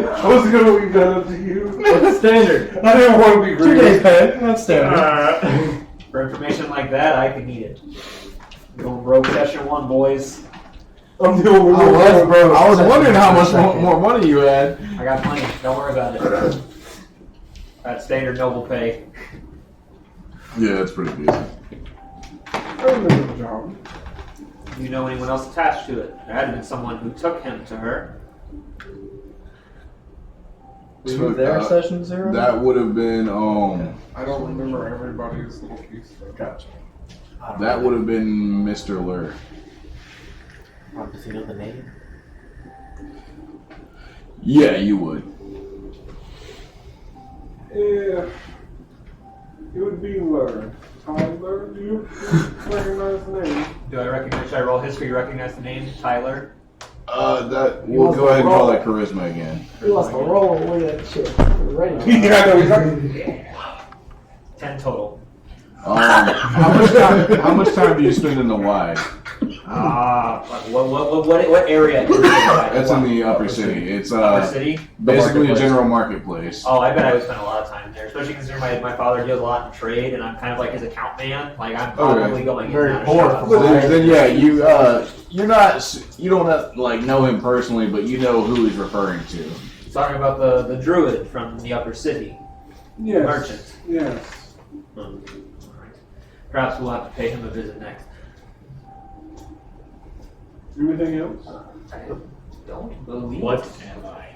I was going to be done to you. What's standard? I didn't want to be 2 greedy. days pay. That's standard. For information like that, I can need it. Going broke session 1, boys. I'm the only one. I was wondering how much more money you had. I got plenty. Don't worry about it. That's standard noble pay. Yeah, that's pretty decent. I remember the job. Do you know anyone else attached to it? There had been someone who took him to her. Was there session 0? That would have been I don't remember everybody's little piece. Gotcha. that would have been Mr. Lur. Does he know the name? Yeah, you would. Yeah. It would be Lur. Tyler, do you recognize the name? Do I recognize? Should I roll history? Recognize the name Tyler? We'll go ahead and call that charisma again. He lost the roll with that shit. Ready? Yeah, I know. He's 10 total. How much time do you spend in the Y? What area is it? That's in the upper city. It's Upper city? basically a general marketplace. Oh, I bet I would spend a lot of time there, especially considering my father deals a lot in trade, and I'm kind of like his account man. Like I'm probably going Very in and poor. out of shops. Then yeah, you don't like know him personally, but you know who he's referring to. Talking about the druid from the upper city, Yes. merchant. Yes. Alright. Perhaps we'll have to pay him a visit next. Anything else? I don't believe. What am I?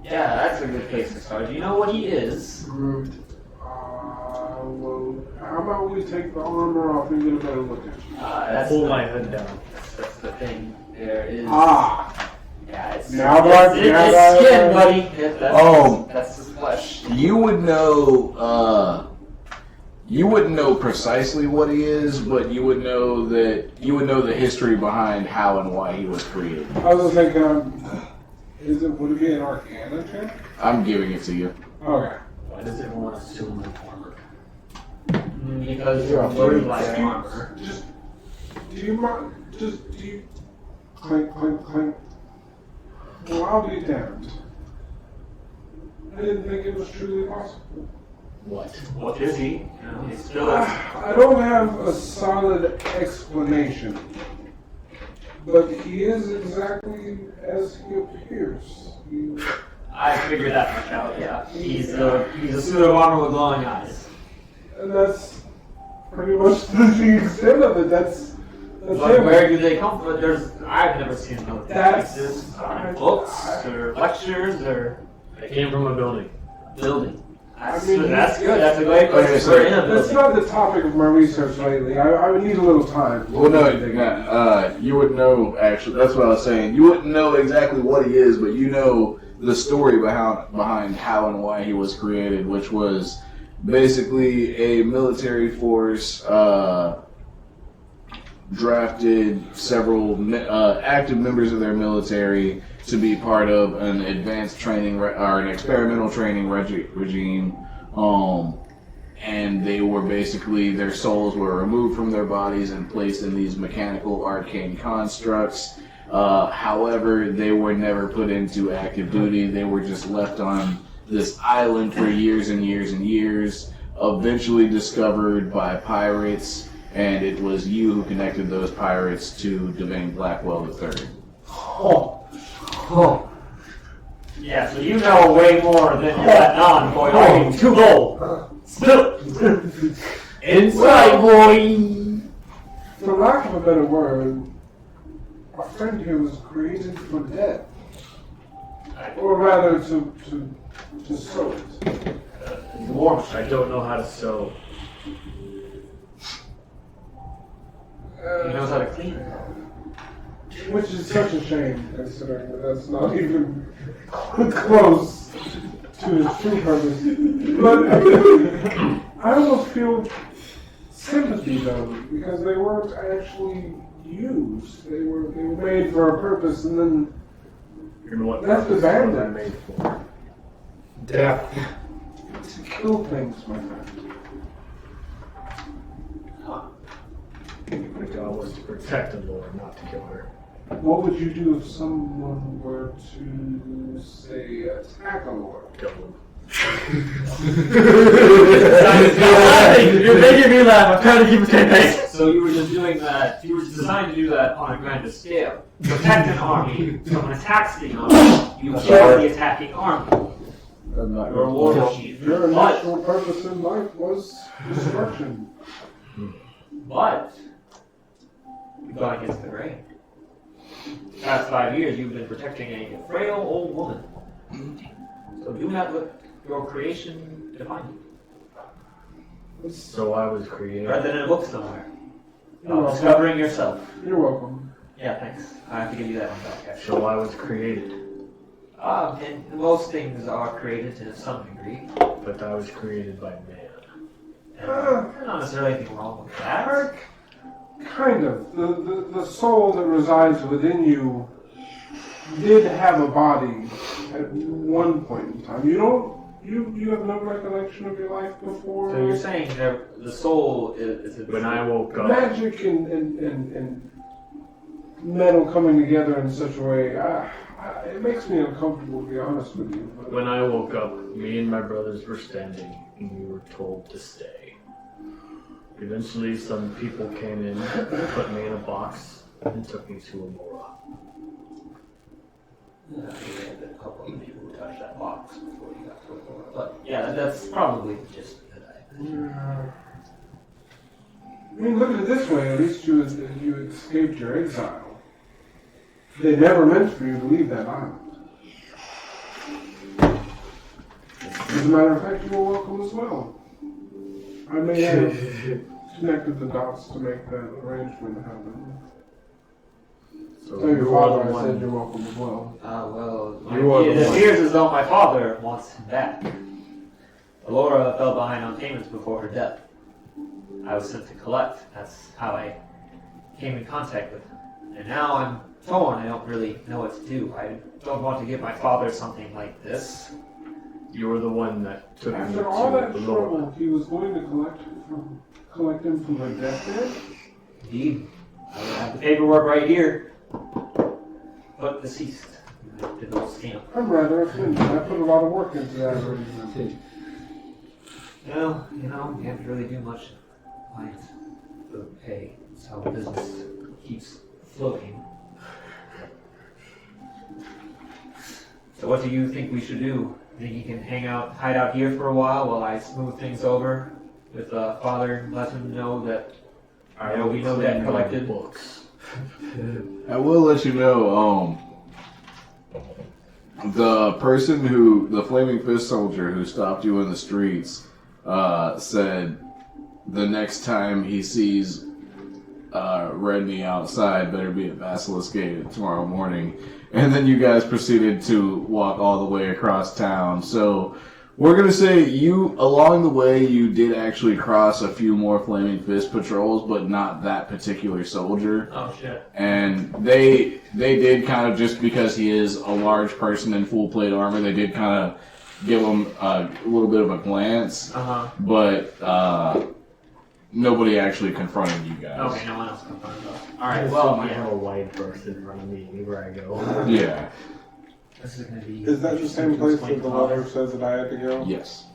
Yeah, that's a good place to start. Do you know what he is? Well, how about we take the armor off and get a better look at you? That's Pull the, my hood down. That's the thing. There is. Yeah, it's Now it's, that- now it's that- skin, buddy. Oh. That's his flesh. You would know. You wouldn't know precisely what he is, but you would know the history behind how and why he was created. I was thinking, would it be an Arcana check? I'm giving it to you. Okay. Why does everyone assume my armor? Because You're a you're freak, like man. armor. Do you clink, clink, clink. Well, I'll be damned. I didn't think it was truly possible. What is he? You know, he's still. I don't have a solid explanation, but he is exactly as he appears. I figured that much out. Yeah, he's a suit of armor with glowing eyes. And that's pretty much the extent of it. That's But him. where do they come from? I've never seen them. That's- Is this books or lectures or I came from a building. building? That's, I mean, that's good. That's a great place Okay, to so start in a That's building. not the topic of my research lately. I would need a little time. Well, no, you wouldn't know. Actually, that's what I was saying. You wouldn't know exactly what he is, but you know the story behind how and why he was created, which was basically a military force drafted several active members of their military to be part of an advanced training or an experimental training regime, and they were basically, their souls were removed from their bodies and placed in these mechanical arcane constructs. However, they were never put into active duty. They were just left on this island for years and years and years, eventually discovered by pirates, and it was you who connected those pirates to Zane Blackwell III. Yeah, so you know way more than you're letting on, boy. I need 2 gold. Spill it. Inside, boy! For lack of a better word, our friend here was created for death. Or rather, to sow it. Dwarf. I don't know how to sew. He knows how to clean. Which is such a shame, considering that that's not even close to his true purpose. But I almost feel sympathy, though, because they weren't actually used. They were made for a purpose, and then You know what That's the purpose band was I then. made for? Death. to kill things, my friend. My job was to protect the Lord, not to kill her. What would you do if someone were to, say, attack a lord? Kill him. You're making me laugh. I'm trying to keep a straight face. So you were just doing that. You were designed to do that on a grander scale. Protect an army from an attacking army. You kill the attacking army. You're a war chief. Your But, initial purpose in life was destruction. but You've gone against the grain. Past 5 years, you've been protecting a frail old woman. So do not let your creation define you. So I was created. Read that in a book somewhere. You're welcome. Discovering yourself. You're welcome. Yeah, thanks. I have to give you that one back, actually. So I was created. And most things are created to some degree. But I was created by man. And there's not necessarily anything wrong with that. Kind of. The soul that resides within you did have a body at one point in time. You have no recollection of your life before? So you're saying that the soul is When I woke up, Magic and metal coming together in such a way, it makes me uncomfortable, to be honest with you. But when I woke up, me and my brothers were standing, and we were told to stay. Eventually, some people came in, put me in a box, and took me to a Mora. Yeah, there have been a couple of people who touched that box before you got to it. But yeah, that's probably just a good idea. I mean, look at it this way, at least you escaped your exile. They never meant for you to leave that island. As a matter of fact, you were welcome as well. I may have connected the dots to make that arrangement happen. So Tell your you father are the I said one. you're welcome as well. It appears as though my father wants him back. Laura fell behind on payments before her death. I was sent to collect. That's how I came in contact with him. And now I'm torn. I don't really know what to do. I don't want to give my father something like this. You were the one that took me After all that to the trouble, Lord. he was going to collect him from her deathbed? Indeed. I have the paperwork right here. But deceased. Did a little stamp. I'm rather offended. I put a lot of work into that arrangement. Well, you can't really do much like for pay. That's how business keeps floating. So what do you think we should do? Think you can hide out here for a while I smooth things over with father and let him know that we know that collected books. I will let you know, the Flaming Fist soldier who stopped you in the streets, said the next time he sees Redney outside, better be at Basilisk Gate tomorrow morning. And then you guys proceeded to walk all the way across town. So we're going to say along the way, you did actually cross a few more Flaming Fist patrols, but not that particular soldier. Oh, shit. And they did kind of, just because he is a large person in full plate armor, they did kind of give him a little bit of a glance. Uh-huh. But nobody actually confronted you guys. Okay, no one else confronted us. Alright, Well, well, I yeah. have a white person in front of me anywhere I go. Yeah. This is going to be... Is that the same place that the letter says that I had to go? Yes.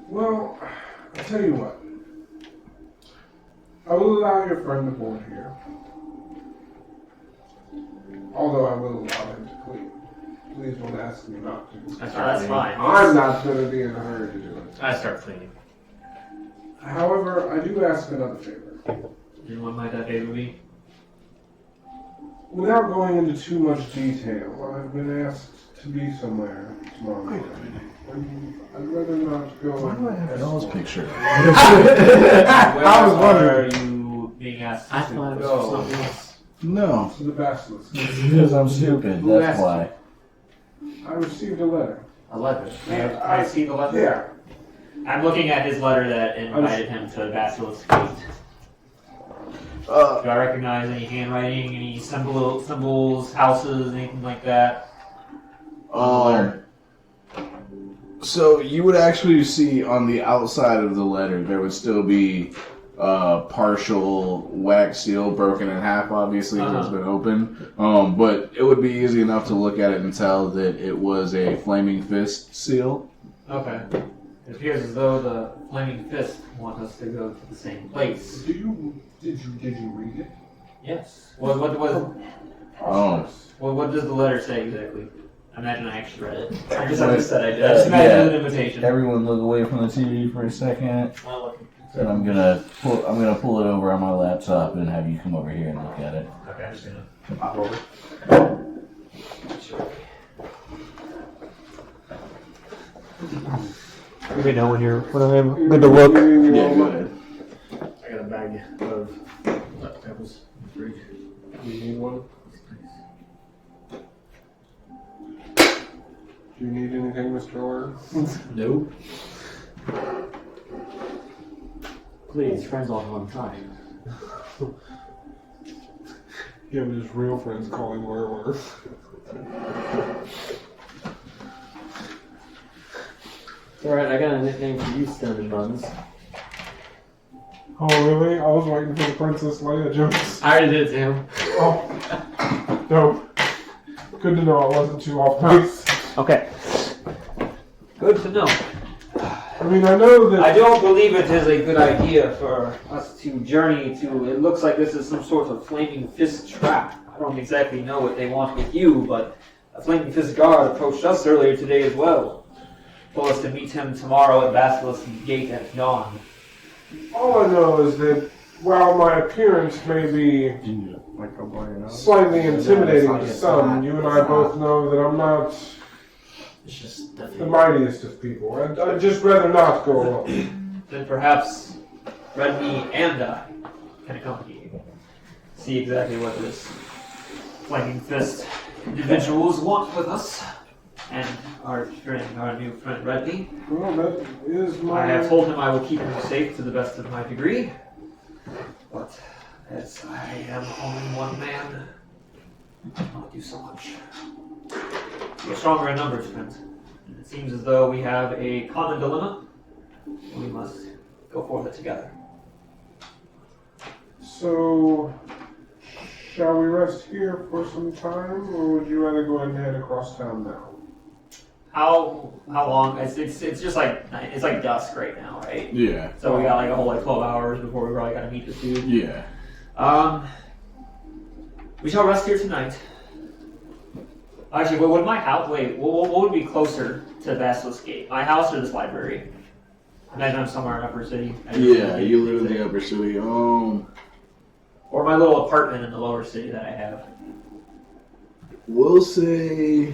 Well, I'll tell you what. I will allow your friend to board here. Although I will allow him to please. Please don't ask me not to. That's fine. I'm not going to be in a hurry to do it. I start cleaning. However, I do ask another favor. And what might that favor be? Without going into too much detail, I've been asked to be somewhere tomorrow morning. I'd rather not go. Why do I have Noel's picture? Where I was wondering. are you being asked I to thought it was go? something else. No. To the Basilisk. Because I'm stupid, Who that's asked why. I received a letter. A letter. May I see the letter? Yeah. I'm looking at his letter that invited him to Basilisk Gate. Do I recognize any handwriting, any symbols, houses, anything like that? So you would actually see on the outside of the letter there would still be partial wax seal broken in half, obviously, because it's been open. But it would be easy enough to look at it and tell that it was a Flaming Fist seal. Okay. It appears as though the Flaming Fist want us to go to the same place. Did you read it? Yes. What does the letter say exactly? I imagine I actually read it. I just said I did. I just imagine an invitation. Everyone look away from the TV for a second. Well, look, And I'm gonna pull it over on my laptop and have you come over here and look at it. Okay, I'm just gonna pop over. Sure. Let me know when I'm good to look. Yeah, go ahead. I got a bag of apples in the fridge. You need one? Do you need anything, Mr. Orr? No. Please, friends all one time. Yeah, but his real friends call him Where. Alright, I got a nickname for you, Cinnamon Buns. Oh, really? I was waiting for the Princess Leia jokes. I already did it to him. Oh, dope. Good to know I wasn't too off base. Okay. Good to know. I mean, I know that. I don't believe it is a good idea for us to journey to. It looks like this is some sort of flaming fist trap. I don't exactly know what they want with you, but a flaming fist guard approached us earlier today as well. Told us to meet him tomorrow at Basilisk Gate at dawn. All I know is that while my appearance may be slightly intimidating to some, you and I both know that I'm not It's just the mightiest of people. I'd just rather not go alone. Then perhaps Redney and I can accompany you. See exactly what this flaming fist individuals want with us. And our new friend Redney. Well, that is my. I have told him I will keep him safe to the best of my degree. But as I am only one man, I cannot do so much. We are stronger in numbers, friends. And it seems as though we have a common dilemma. And we must go forth it together. So, shall we rest here for some time, or would you rather go ahead and head across town now? How long? It's just like it's like dusk right now, right? Yeah. So we got like a whole 12 hours before we probably got to meet this dude. Yeah. We shall rest here tonight. Actually, what would my house? Wait, what would be closer to Basilisk Gate? My house or this library? Imagine I'm somewhere in Upper City. Yeah, you live in the upper city. Or my little apartment in the lower city that I have. We'll say.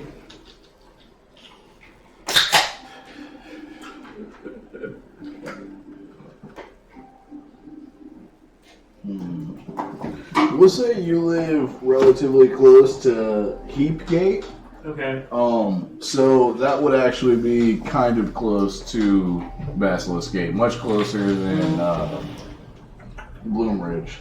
We'll say you live relatively close to Heap Gate. Okay. So that would actually be kind of close to Basilisk Gate, much closer than Bloom Ridge.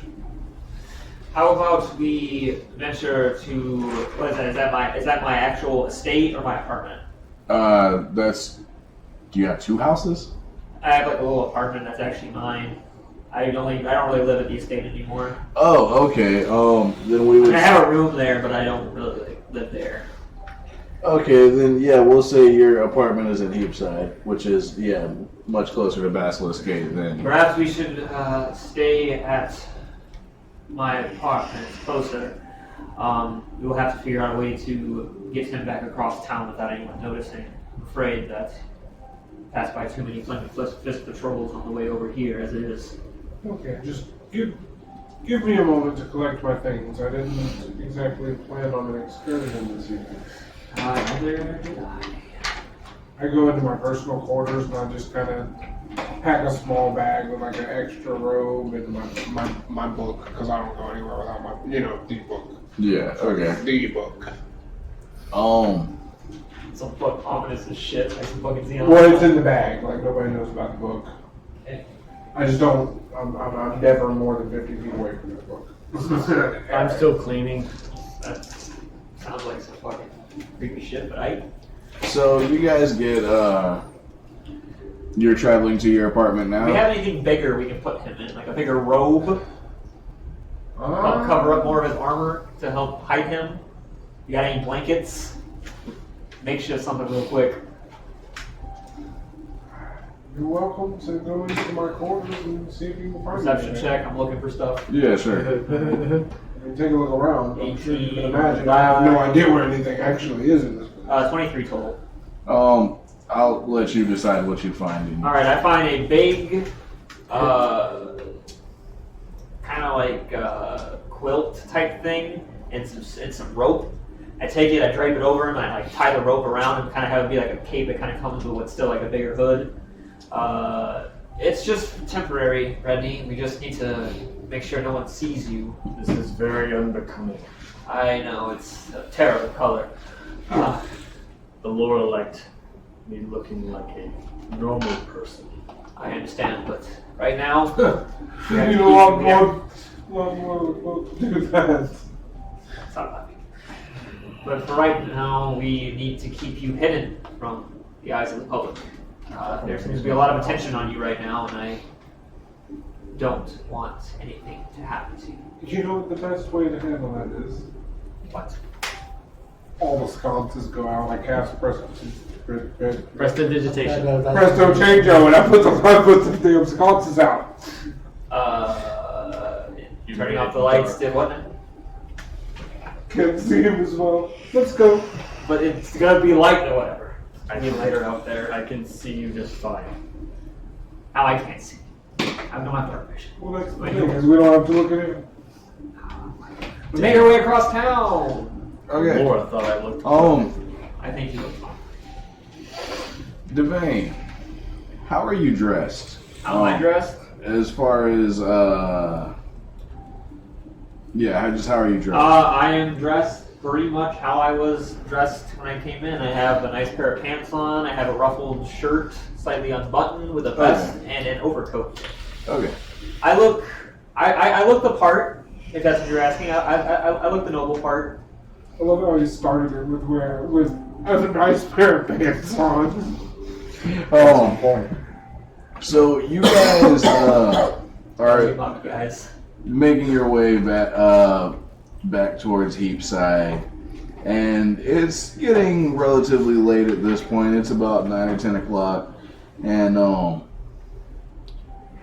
How about we venture to what is that? Is that my actual estate or my apartment? Do you have two houses? I have like a little apartment that's actually mine. I don't really live at the estate anymore. Oh, okay. Then we would. I have a room there, but I don't really live there. Okay, then yeah, we'll say your apartment is in Heapside, which is much closer to Basilisk Gate than. Perhaps we should stay at my apartment. It's closer. We will have to figure out a way to get him back across town without anyone noticing. I'm afraid that I passed by too many flaming fist patrols on the way over here as it is. Okay, just give me a moment to collect my things. I didn't exactly plan on an excursion this evening. Neither did I. I go into my personal quarters and I just kind of pack a small bag with like an extra robe and my book, because I don't go anywhere without my, the book. Yeah. Okay. The book. Some book ominous as shit, like some fucking Xenon. Well, it's in the bag. Like nobody knows about the book. Okay. I just don't. I'm never more than 50 feet away from this book. I'm still cleaning. That sounds like some fucking creepy shit, but So you guys get you're traveling to your apartment now. Do we have anything bigger we can put him in? Like a bigger robe? Help cover up more of his armor to help hide him? You got any blankets? Makeshift something real quick. You're welcome to go into my quarters and see if you can find Perception anything. check, I'm looking for stuff. Yeah, sure. And take a look around. I'm sure you can 18, imagine. I have no idea where anything actually is in this book. 23 total. I'll let you decide what you find. Alright, I find a big kind of like quilt type thing and some rope. I take it, I drape it over him, and I like tie the rope around him, kind of have it be like a cape that kind of comes with what's still like a bigger hood. It's just temporary, Redney. We just need to make sure no one sees you. This is very unbecoming. I know, it's a terrible color. The Lord elect me looking like a normal person. I understand, but right now, we have You to know keep you what? here. We'll do that. Stop laughing. But for right now, we need to keep you hidden from the eyes of the public. There seems to be a lot of attention on you right now, and I don't want anything to happen to you. You know what the best way to handle that is? What? All the sconces go out. I cast Prestidigitation. Presto Changeo, and I put the damn sconces out. Turning off the lights did what? Can't see him as well. Let's go. But it's gonna be light or whatever. I mean later out there. I can see you just fine. Now I can't see. I don't have dark vision. Well, that's the thing, is we don't have to look at him. We made our way across town. Okay. Laura thought I looked. I think you look fine. Devane, how are you dressed? How am I dressed? As far as how are you dressed? I am dressed pretty much how I was dressed when I came in. I have a nice pair of pants on. I have a ruffled shirt, slightly unbuttoned, with a vest and an overcoat. Okay. I look the part. If that's what you're asking, I look the noble part. I love how he started it with a nice pair of pants on. So you guys are guys. making your way back towards Heapside, and it's getting relatively late at this point. It's about 9 or 10 o'clock, and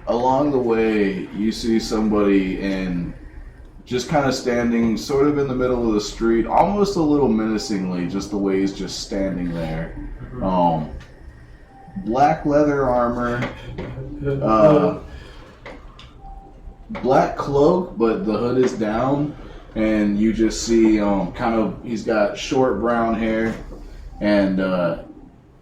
along the way you see somebody just kind of standing sort of in the middle of the street, almost a little menacingly, just the way he's just standing there. Black leather armor, black cloak, but the hood is down, and you just see he's got short brown hair, and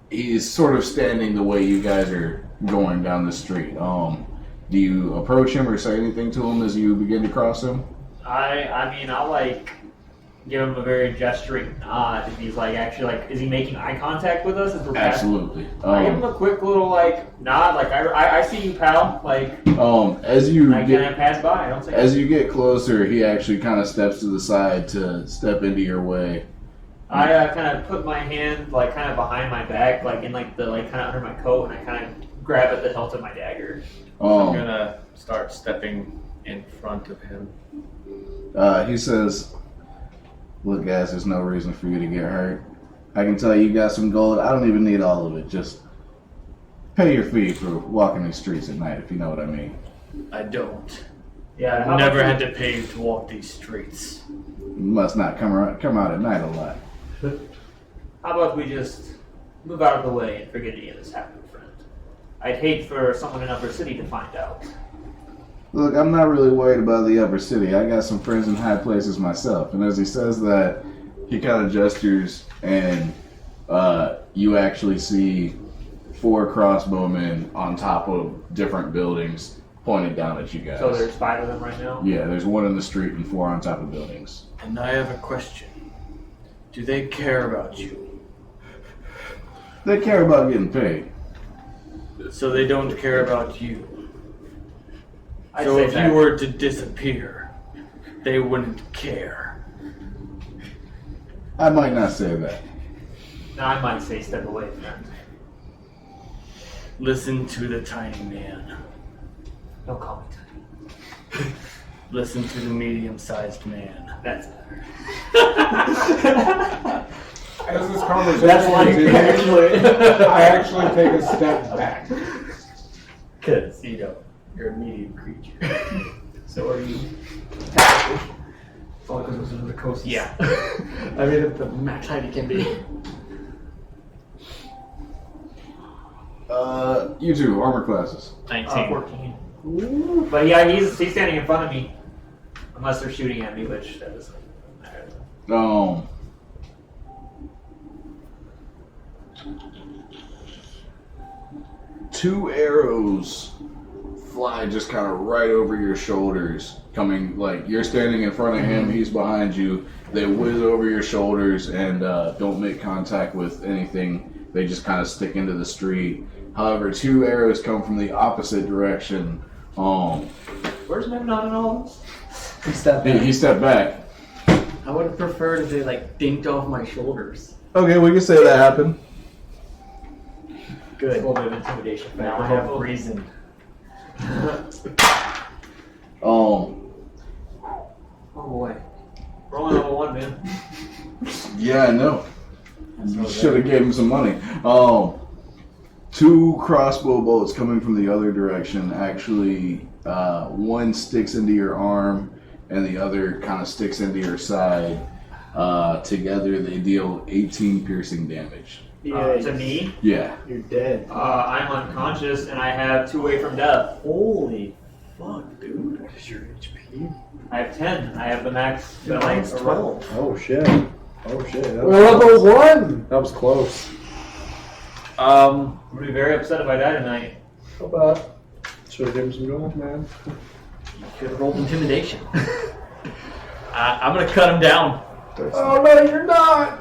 he's sort of standing the way you guys are going down the street. Do you approach him or say anything to him as you begin to cross him? I mean, I'll like give him a very gesturing nod. If he's like actually like, is he making eye contact with us as we're passing? Absolutely. I give him a quick little like nod, like I see you, pal. Like as you can I pass by? I don't say as you get closer, he actually kind of steps to the side to step into your way. I kind of put my hand like kind of behind my back, like in like the like kind of under my coat, and I kind of grab at the hilt of my dagger. I'm gonna start stepping in front of him. He says, "Look, guys, there's no reason for you to get hurt. I can tell you got some gold. I don't even need all of it. Just pay your fee for walking these streets at night, if you know what I mean." I don't. Yeah, I've never had to pay to walk these streets. You must not come out at night a lot. How about we just move out of the way and forget any of this happened, friend? I'd hate for someone in Upper City to find out. Look, I'm not really worried about the Upper City. I got some friends in high places myself. And as he says that, he kind of gestures, and you actually see 4 crossbowmen on top of different buildings pointed down at you guys. So there's 5 of them right now? Yeah, there's 1 in the street and 4 on top of buildings. And I have a question. Do they care about you? They care about getting paid. So they don't care about you. I'd So say if that. you were to disappear, they wouldn't care. I might not say that. Now I might say step away, friend. Listen to the tiny man. Don't call me tiny. Listen to the medium-sized man. That's better. As this conversation That's like continues, I actually take a step back. Because, you're a medium creature. So are you? Only because it was the coast. Yeah. I mean, at the max height it can be. You two, armor classes. 19. 14. But yeah, he's standing in front of me. Unless they're shooting at me, which that doesn't matter. Two arrows fly just kind of right over your shoulders, coming like you're standing in front of him, he's behind you. They whiz over your shoulders and don't make contact with anything. They just kind of stick into the street. However, two arrows come from the opposite direction. Where's Memnon in all this? He stepped back. I would have preferred if they like dinked off my shoulders. Okay, we can say that happened. Good. A little bit of intimidation. Now I have reason. Oh boy. Rolling level 1, man. Yeah, I know. You should have gave him some money. Two crossbow bolts coming from the other direction. Actually, one sticks into your arm, and the other kind of sticks into your side. Together, they deal 18 piercing damage. To me? Yeah. You're dead. I'm unconscious, and I have 2 away from death. Holy fuck, dude. What is your HP? I have 10. I have the max. Mine's 12. Oh shit. We're level 1! That was close. I'm gonna be very upset if I die tonight. How about? Should have given some gold, man. Should have rolled intimidation. I'm gonna cut him down. Oh no, you're not!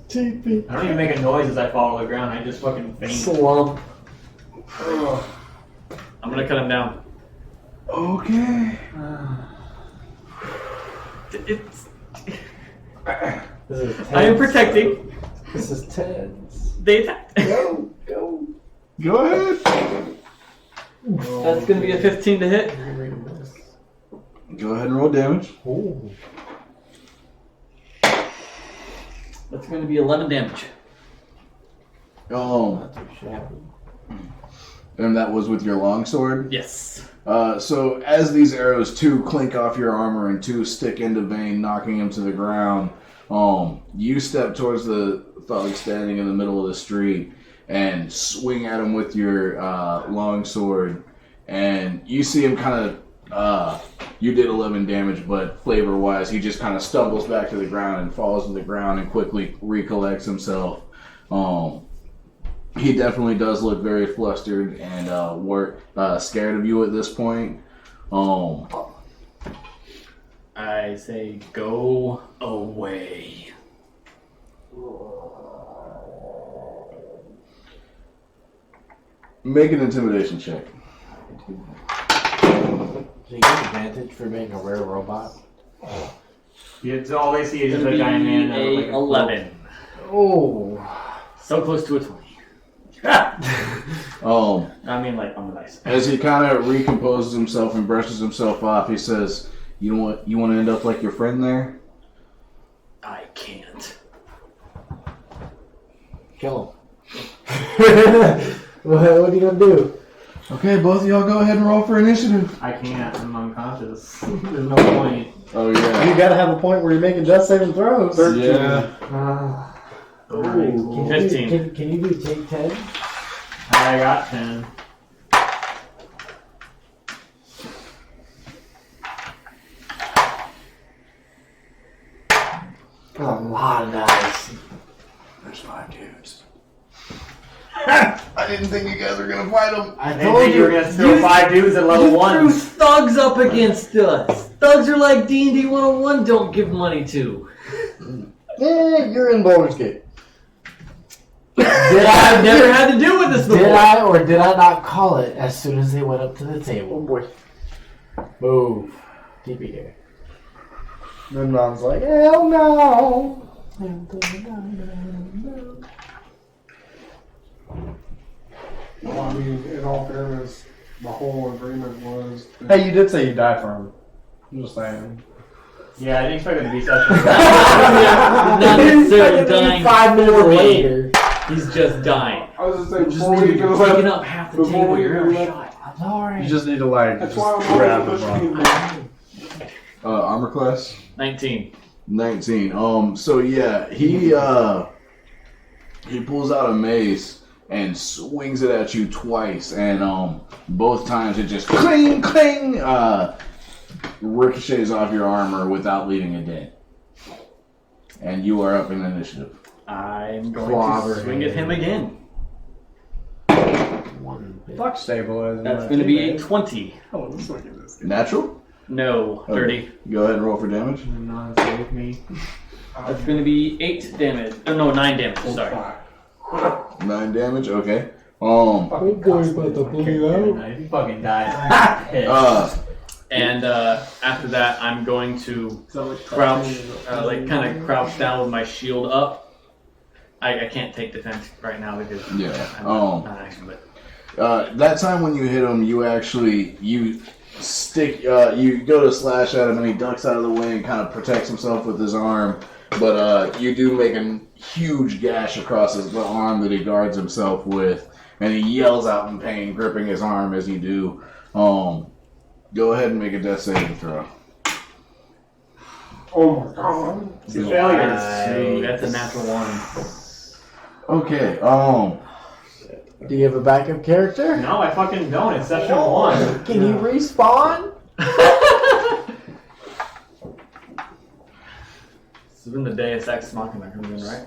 TP. I don't even make a noise as I fall to the ground. I just fucking faint. Slump. I'm gonna cut him down. Okay. It's. This is tense. I am protecting. This is tense. They attacked. Go. Go ahead. That's gonna be a 15 to hit. Go ahead and roll damage. Ooh. That's gonna be 11 damage. And that was with your longsword? Yes. So as these arrows, 2 clink off your armor and 2 stick into Vane, knocking him to the ground, you step towards the thug standing in the middle of the street and swing at him with your longsword, and you see him kind of, you did 11 damage, but flavor-wise, he just kind of stumbles back to the ground and falls to the ground and quickly recollects himself. He definitely does look very flustered and scared of you at this point. I say go away. Make an intimidation check. Do you get advantage for being a rare robot? It's all they see is It's just a giant man. a like 11. Oh. So close to a 20. I mean, like, on the dice. As he kind of recomposes himself and brushes himself off, he says, "You know what? You want to end up like your friend there?" I can't. Kill him. What are you gonna do? Okay, both of y'all go ahead and roll for initiative. I can't. I'm unconscious. There's no point. Oh yeah. You gotta have a point where you're making death saving throws. Yeah. Can 15. Can you do take 10? I got 10. A lot of dice. There's 5 dudes. I didn't think you guys were gonna fight them. I I didn't think you were gonna throw 5 dudes at level You 1. threw thugs up against us. Thugs are like D&D 101 don't give money to. You're in Boulder's Gate. I've never had to do with this before. Did I or did I not call it as soon as they went up to the table? Oh boy. Move. DP here. Then Mom's like, hell no. Well, I mean, in all fairness, the whole agreement was. Hey, you did say you died for him. I'm just saying. Yeah, I didn't expect it to be such Not necessarily dying 5 minutes for me. later. He's just dying. I was just saying, Just before we need get to to taking up half the before table. we You're get a to shot. I'm sorry. You just need to like That's just why I'm grab always him. pushing. Armor class 19. 19. So yeah, he pulls out a mace and swings it at you twice, and both times it just cling, cling, ricochets off your armor without leaving a dent. And you are up in initiative. I'm going to swing at him again. Fuck stabilize. That's going to be a 20. Oh, let's look at this. Natural? No, dirty. Go ahead and roll for damage. Non-save me. That's going to be 8 damage. Oh, no, 9 damage. Sorry. 9 damage. Okay. Oh boy, about to bleed out. You fucking died. And after that, I'm going to crouch, kind of crouch down with my shield up. I can't take defense right now because I'm not action, but that time when you hit him, you stick, you go to slash at him and he ducks out of the way and kind of protects himself with his arm. But you do make a huge gash across the arm that he guards himself with, and he yells out in pain, gripping his arm as you do. Go ahead and make a death saving throw. Oh my god. it's a failure. That's a natural 1. Okay, Do you have a backup character? No, I fucking don't. It's session 1. Can you respawn? This has been the Deus Ex Machina coming in, right?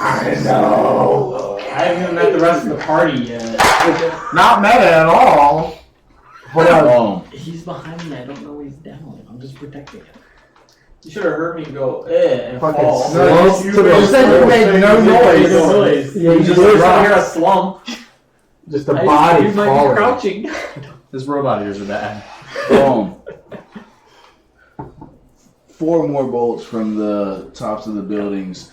I know. I haven't even met the rest of the party yet. Not meta at all. He's behind me. I don't know he's down. I'm just protecting him. You should have heard me go, and Fucking fall. slow. You said you made no noise. Yeah, you just just hear a slump. Just a body You might be falling. crouching. His robot ears are bad. 4 more bolts from the tops of the buildings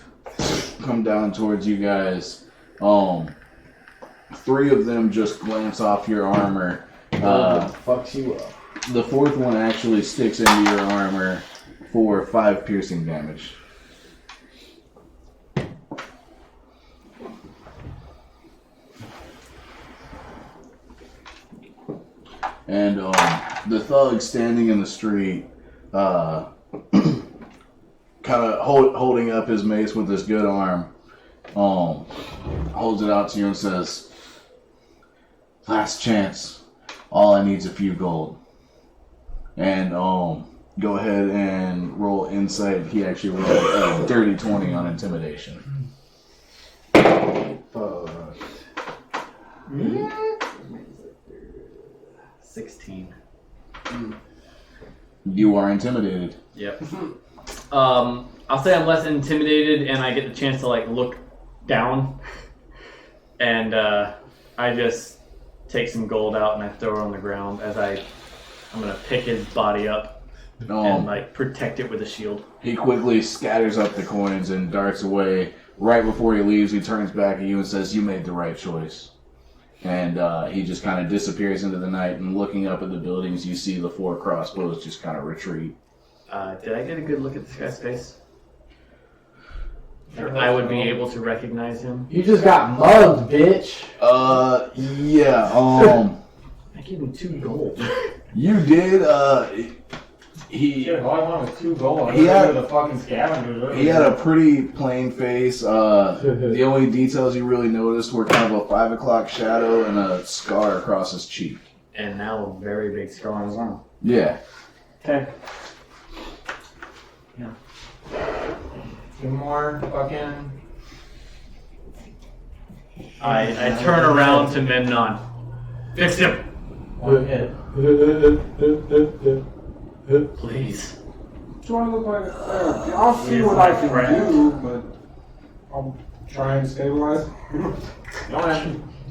come down towards you guys. 3 of them just glance off your armor. Fucks you up. The 4th one actually sticks into your armor for 5 piercing damage. And the thug standing in the street, kind of holding up his mace with his good arm, holds it out to you and says, "Last chance. All I need is a few gold." And go ahead and roll insight. He actually rolled a dirty 20 on intimidation. 16. You are intimidated. Yep. I'll say I'm less intimidated, and I get the chance to look down, and I just take some gold out and I throw it on the ground as I'm gonna pick his body up and protect it with a shield. He quickly scatters up the coins and darts away. Right before he leaves, he turns back at you and says, "You made the right choice." And he just kind of disappears into the night, and looking up at the buildings, you see the 4 crossbows just kind of retreat. Did I get a good look at this guy's face? I would be able to recognize him. You just got mugged, bitch. Yeah, I gave him 2 gold. you did, Shit, all I wanted was 2 gold. He had- the fucking scavengers. he had a pretty plain face. The only details you really noticed were kind of a 5 o'clock shadow and a scar across his cheek. And now a very big scar on his arm. Yeah. Okay. Yeah. 2 more fucking... I turn around to Memnon. Fix him! One hit. Please. Do I look like a cleric? I'll see what I can do, but I'll try and stabilize.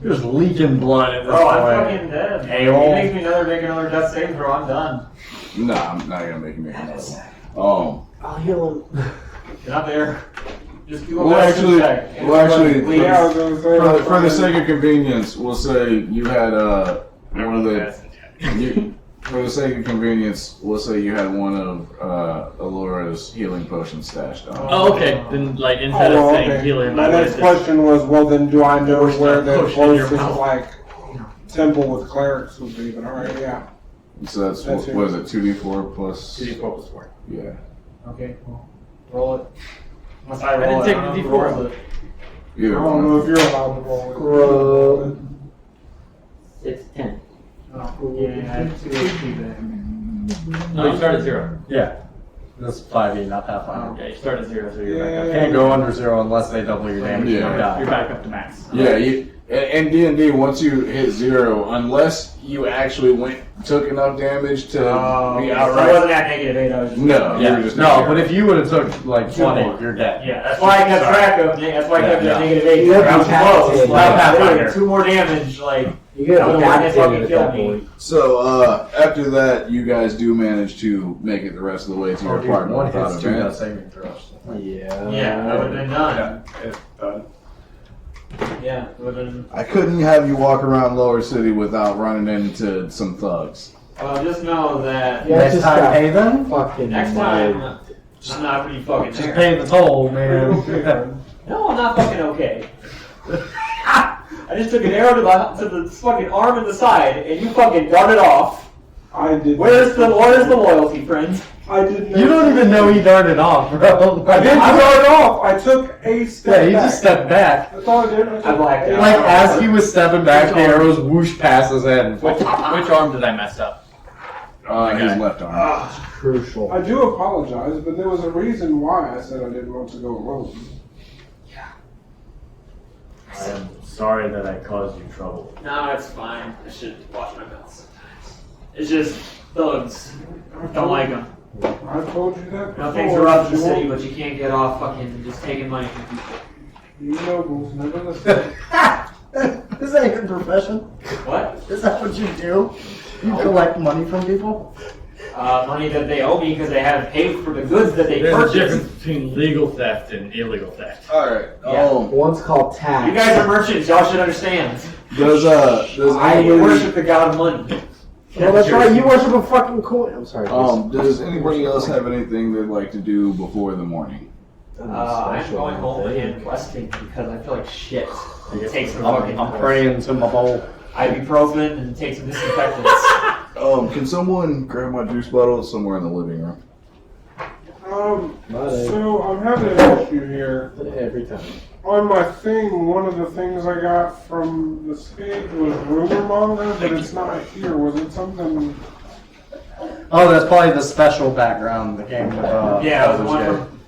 You're just leaking blood at this Bro, I'm point. fucking dead. A-hole. You make me make another death save throw, I'm done. No, I'm not gonna make him make another one. I'll heal him. Get up there. Just do a Well, medicine actually, check. please. Yeah, I was gonna say. For the sake of convenience, we'll say you had one of the. For the sake of convenience, we'll say you had one of Alora's healing potions stashed on. Oh, okay. Then, instead of saying healer, My next question was, well, then do I know where the Potion in your closest, mouth. temple with clerics would be? But alright, yeah. So that's That's what is it? 2d4 plus. 2d4 plus 4. Yeah. Okay, cool. Roll it. Once I didn't roll take it, the I don't D4. roll it. I Either don't know one. if you're allowed to roll. It's 10. Yeah, it's 2 HP there. No, you start at 0. Yeah. This is 5e, not Pathfinder. Yeah, you start at 0, so you're back up. Can't go under 0 unless they double your damage. Yeah. You die. You're back up to max. Yeah, in D&D, once you hit 0, unless you actually took enough damage to be So I outright. wasn't at -8. I was just No, you Yeah. were just No, but if you would have took like 20, you're dead. yeah. That's why I kept track of. That's why I kept Yeah. at -8. You I have was decapitated. close. Like, Pathfinder. 2 more damage. Like You get I would've decapitated fucking at killed that me. point. So after that, you guys do manage to make it the rest of the way to your apartment One without hits 2 death advance. saving throws. Yeah. Yeah, that would have been done. Yeah, it's done. Yeah, it would have been. I couldn't have you walk around Lower City without running into some thugs. Well, just know that Yeah, Next just time, got pay them. fucking next time I'm not pretty fucking Just there. pay the toll, man. No, I'm not fucking okay. I just took an arrow to the fucking arm in the side, and you fucking darted off. I did. Where's the loyalty, friend? I didn't. You don't even know he darted off, bro. I didn't start off. I took a step Yeah, he back. just stepped back. That's all I did. I blacked out. Like as he was stepping back, the arrows whoosh past his head. Which arm did I mess up? His left arm. crucial. I do apologize, but there was a reason why I said I didn't want to go alone. I am sorry that I caused you trouble. No, it's fine. I should watch my mouth sometimes. It's just thugs. Don't like them. I told you that. No, things are rough in the city, but you can't get off fucking just taking money from people. You nobles never listen. Is that your profession? What? Is that what you do? You collect money from people? Money that they owe me because they haven't paid for the goods that they There's a purchased. difference between legal theft and illegal theft. All right. Yeah. One's called tax. You guys are merchants. Y'all should understand. Does I anybody worship the god of money. Well, that's right. You worship a fucking coin. I'm sorry. does anybody else have anything they'd like to do before the morning? I'm going home and questing because I feel like shit. Take some fucking I'm praying to my bowl. ibuprofen and take some disinfectants. Can someone grab my juice bottle? It's somewhere in the living room. So I'm having an issue here. Every time. On my thing, one of the things I got from the stage was rumor monger, but it's not here. Was it something? Oh, that's probably the special background that came with. Yeah, it was Baldur's one Gate. from.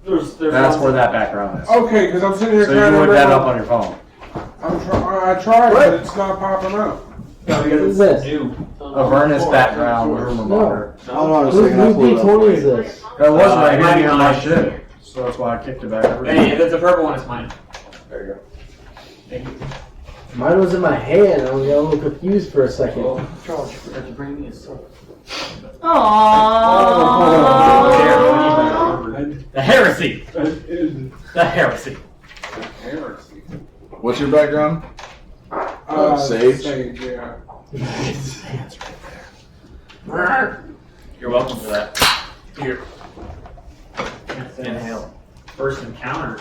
There's That's one where that background is. Okay, because I'm sitting here So trying you to look that up remember. on your phone. I tried, but it's not popping up. Because Who's it's this? new. Avernus background, rumor monger. Hold on a second. Whose D20 is this? That wasn't right it might be here on my mine. shit. So that's why I kicked it back. Hey, if it's a purple one, it's mine. There you go. Thank you. Mine was in my hand. I was a little confused for a second. Charles, you forgot to bring me a sword. The heresy! That is The heresy! heresy. What's your background? Sage? Sage, yeah. You're welcome for that. Here. Inhale. First encounter.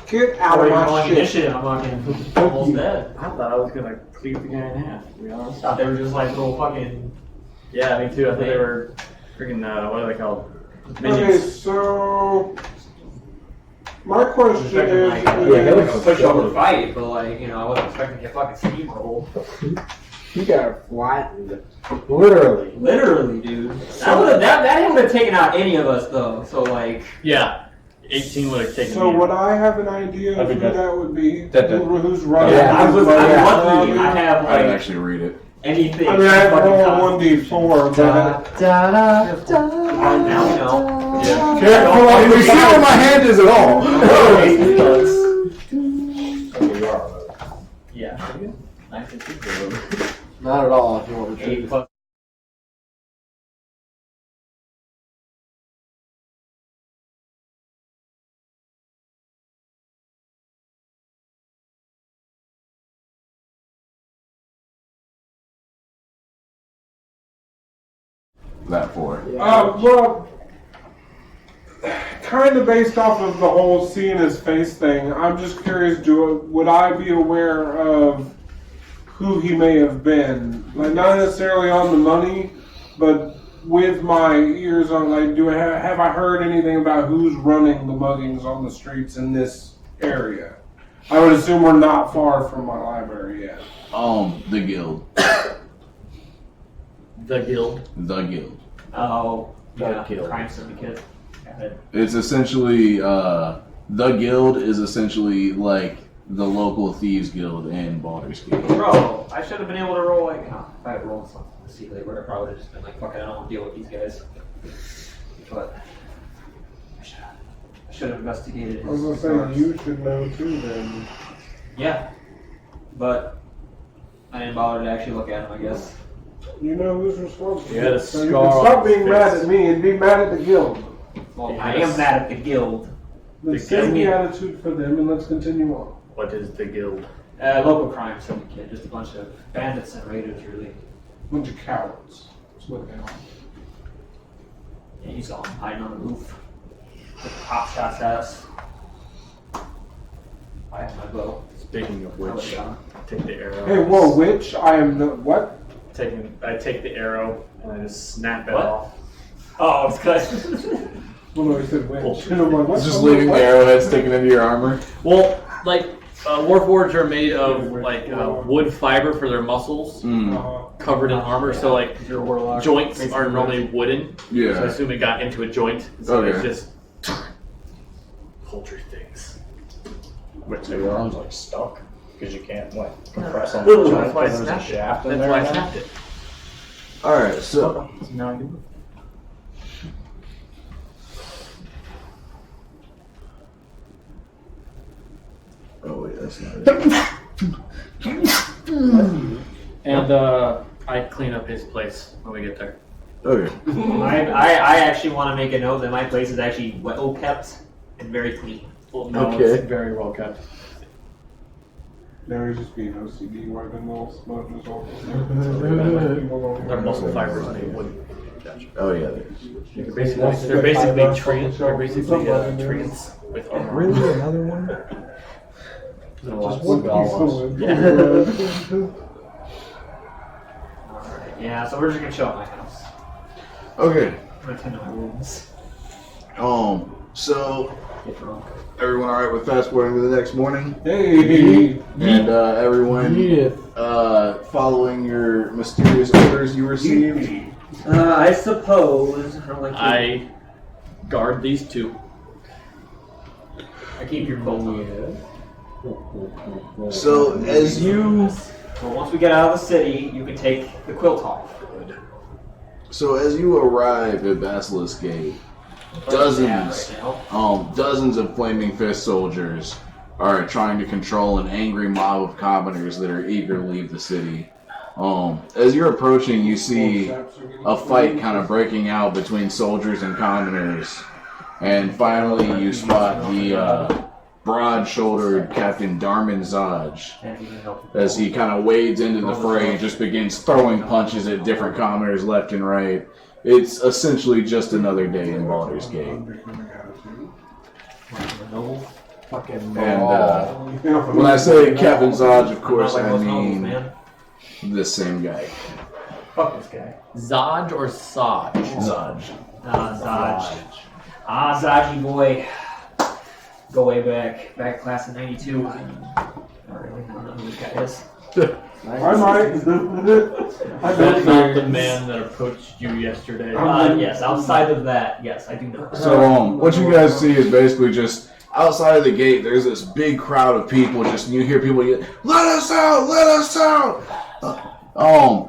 Get out of my shit. Initiative. I'm fucking almost dead. I thought I was gonna cleave the guy in half, to be honest. Thought they were just like little fucking. Yeah, me too. I thought they were freaking, what are they called? Okay, Minions. so my question is, Like, Yeah, like a pushover fight, but like, you know, I wasn't expecting to get fucking steamrolled. You got flattened. Literally. Literally, dude. That would have taken out any of us though. So like. Yeah. 18 would have taken so me. would I have an idea of who that would be? That- Who's running? Yeah, I'm yeah. lucky. I have I didn't like actually read it. anything. I mean, I have fucking roll constitution. 1d4, but Now we know. You see where my hand is at all. Yeah. Not at all, if you want to 8 choose. plus. That for. well, kind of based off of the whole seeing his face thing, I'm just curious, would I be aware of who he may have been? Like, not necessarily on the money, but with my ears on, like, have I heard anything about who's running the muggings on the streets in this area? I would assume we're not far from my library yet. The guild. The guild. The guild. Oh, yeah, Guild. crime syndicate. Got it. It's essentially, the guild is essentially like the local thieves guild in Baldur's Gate. Bro, I should have been able to roll like, if I had rolled something to see who they were, I probably would have just been like, fuck it, I don't want to deal with these guys. But I should have investigated his I was gonna scars. say, you should know too then. Yeah, but I didn't bother to actually look at him, I guess. You know who's responsible. He had a So you scar can on stop his being face. mad at me and be mad at the guild. Well, I am mad at the guild. Let's The save the guild? attitude for them and let's continue on. What is the guild? Local crime syndicate, just a bunch of bandits and raiders, really. Bunch of cowards. That's what they are. Yeah, you saw him hiding on the roof. With pop shots at us. I have my bow. Speaking of I would've which, got him. take the arrow. Hey, whoa, witch, I am the, what? I take the arrow and I just snap it What? off. Oh, it's good. Well, no, he said witch. Bullshit. And I'm like, what? Just leaving the arrowhead sticking into your armor. Well, like Warforged are made of like wood fiber for their muscles, covered in armor. So like You're a warlock. joints Makes are me normally wooden. So I Yeah. assume it got into a joint. So Okay. it's just Poultry things. Wait, so your arm's like stuck? Because you can't, like, compress on That's the joint why I because there's a snapped it. shaft in That's there. why I now? snapped it. Alright, so. Now I do. Oh, wait, that's not it. And I clean up his place when we get there. Okay. I actually want to make a note that my place is actually well kept and very clean. Well, no, Okay. it's very well kept. There is just being OCD where the little smudges all Their muscle fibers they wouldn't. Oh, yeah, there is. They're basically trees. They're basically trees with armor. Really? Another one? Just one piece of wood. Alright, yeah, so we're just gonna chill at my house. Okay. I'm gonna tend to my wounds. So, Get drunk. everyone alright with fast forwarding to the next morning? Hey! And everyone Edith. following your mysterious orders you received? I suppose. I don't like I guard these two. I keep your coat on. So, as you Well, once we get out of the city, you can take the quilt off. arrive at Basilisk Gate, dozens of Flaming Fist soldiers are trying to control an angry mob of commoners that are eager to leave the city. As you're approaching, you see a fight kind of breaking out between soldiers and commoners, and finally you spot the broad-shouldered Captain Zodge as he kind of wades into the fray and just begins throwing punches at different commoners left and right. It's essentially just another day in Baldur's Gate. Fucking And when I say Captain Zodge, of course I mean this same guy. Fuck this guy. Zodge or Sodge? Zodge. Zodge. Zodgy boy. Go way back class of 92. Not really, I don't know who this guy is. I might. That's not the man that approached you yesterday. Yes, outside of that, yes, I do know. So, what you guys see is basically just outside of the gate, there's this big crowd of people, just, you hear people get, let us out, let us out!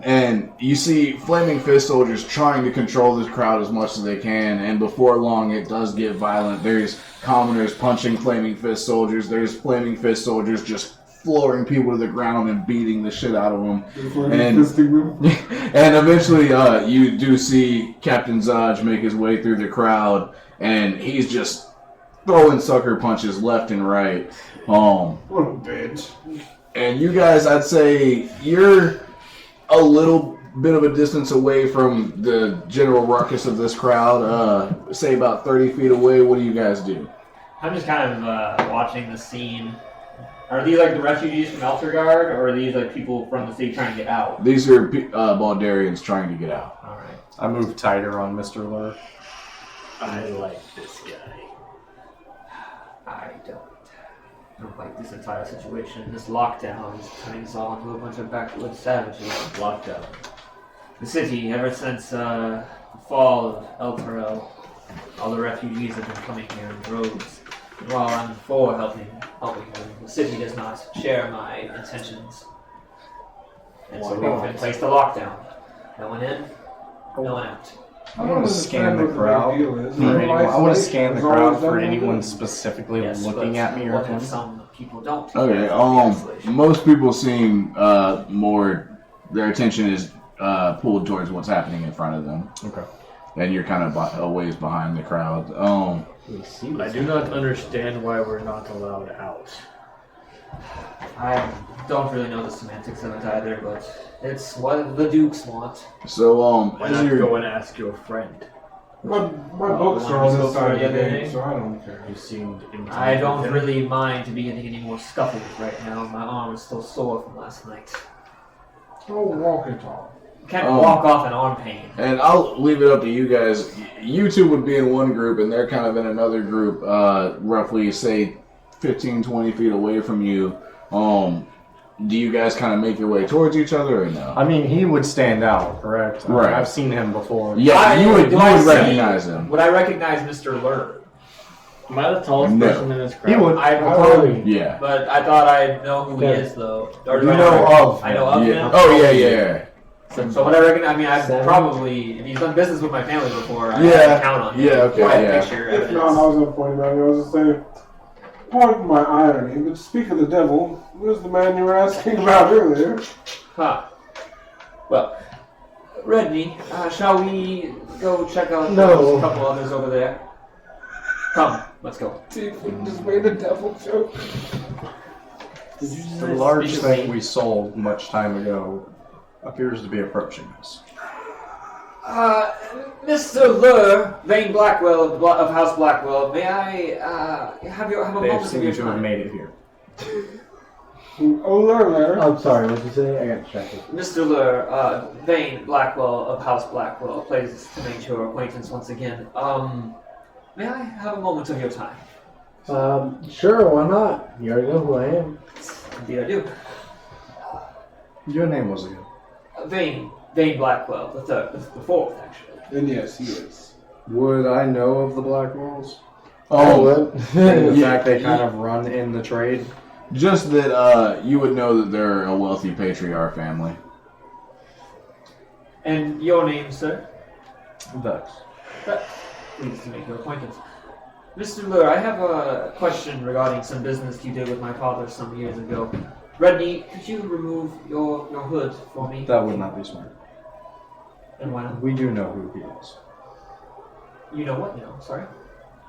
And you see Flaming Fist soldiers trying to control this crowd as much as they can, and before long it does get violent. There's commoners punching Flaming Fist soldiers, there's Flaming Fist soldiers just flooring people to the ground and beating the shit out of them. And eventually you do see Captain Zodge make his way through the crowd, and he's just throwing sucker punches left and right. What a bitch. And you guys, I'd say you're a little bit of a distance away from the general ruckus of this crowd. Say about 30 feet away. What do you guys do? I'm just kind of watching the scene. Are these like the refugees from Eltergard, or are these like people from the city trying to get out? These are Baldarians trying to get out. Alright. I move tighter on Mr. Lur. I like this guy. I don't. like this entire situation, this lockdown is turning us all into a bunch of backwoods savages. Lockdown. The city, ever since the fall of El Terrell, all the refugees have been coming here in droves. And while I'm for helping them, the city does not share my intentions. And so we've been placed a lockdown. No one in, no one out. I want to scan the crowd for anyone. I want to scan the crowd for anyone specifically looking at me or what if anything. some people don't? Okay. Most people seem more. Their attention is pulled towards what's happening in front of them. Okay. And you're kind of a ways behind the crowd. I do not understand why we're not allowed out. I don't really know the semantics of it either, but it's what the Dukes want. So Why as not you're go and ask your friend? My books the are one on you this spoke side of to the the other game, day? so I don't care. You seemed I don't intimidated. really mind to be getting any more scuffles right now. My arm is still sore from last night. Oh, walk it off. Can't walk off an arm pain. And I'll leave it up to you guys. You two would be in one group, and they're kind of in another group, roughly, say, 15, 20 feet away from you. Do you guys kind of make your way towards each other, or no? I mean, he would stand out, correct? Right. I've seen him before. Yeah, you would Do I see- recognize him. Would I recognize Mr. Lur? Am I the tallest No. person in this crowd? He would. I Probably. Yeah. but I thought I know who he is, though. Or do You I know of I know him. of Yeah. him. Oh, yeah. So would I recognize? I mean, I've Seven. probably, if he's done business with my family before, I Yeah. count on him. Yeah, okay, I have yeah. picture If evidence. not, I was going to point out, I was just saying, pardon my irony, but speak of the devil, where's the man you were asking about earlier? Huh. Well, Redney, shall we go check out No. a couple others over there? Come, let's go. See if we can just made a devil joke. The large thing we sold much time ago appears to be approaching us. Mr. Lur, Zane Blackwell of House Blackwell, may I have a They moment of seem your to have time? made it here. Oh, there. I'm sorry, what did you say? I got distracted. Mr. Lur, Zane Blackwell of House Blackwell, pleased to make your acquaintance once again. May I have a moment of your time? Sure, why not? You already know who I am. Indeed, I do. Your name was again. Zane Blackwell, the fourth, actually. And yes, he is. Would I know of the Blackwells? Oh, And the yeah. fact they kind of run in the trade. Just that you would know that they're a wealthy patriarch family. And your name, sir? Vex. Pleased to make your acquaintance. Mr. Lur, I have a question regarding some business you did with my father some years ago. Redney, could you remove your hood for me? That would not be smart. And why not? We do know who he is. You know what now? Sorry.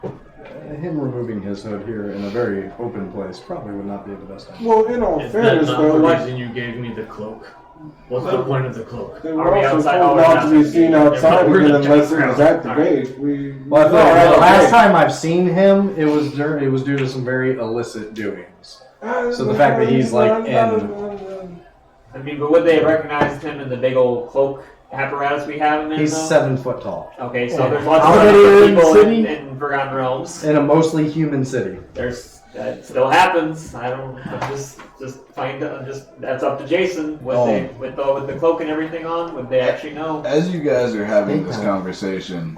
Him removing his hood here in a very open place probably would not be the best idea. Well, in all Is that fairness, not the though, reason you gave me the cloak? What's the point of the cloak? they Are were we also outside? told Oh, we're not not to be gonna seen be- outside we're again in a unless giant it was crowd. at the gate. Well, I thought Alright, the last okay. time I've seen him, it was due to some very illicit doings. So the fact that he's, like, I mean, but would they have recognized him in the big old cloak apparatus we have him in? He's though? 7 foot tall Okay, so Yeah. there's lots How of many are in the people city? in Forgotten Realms. in a mostly human city. That still happens. I'm just that's up to Jason. Would they with the cloak and everything on? Would they actually know? As you guys are having this conversation,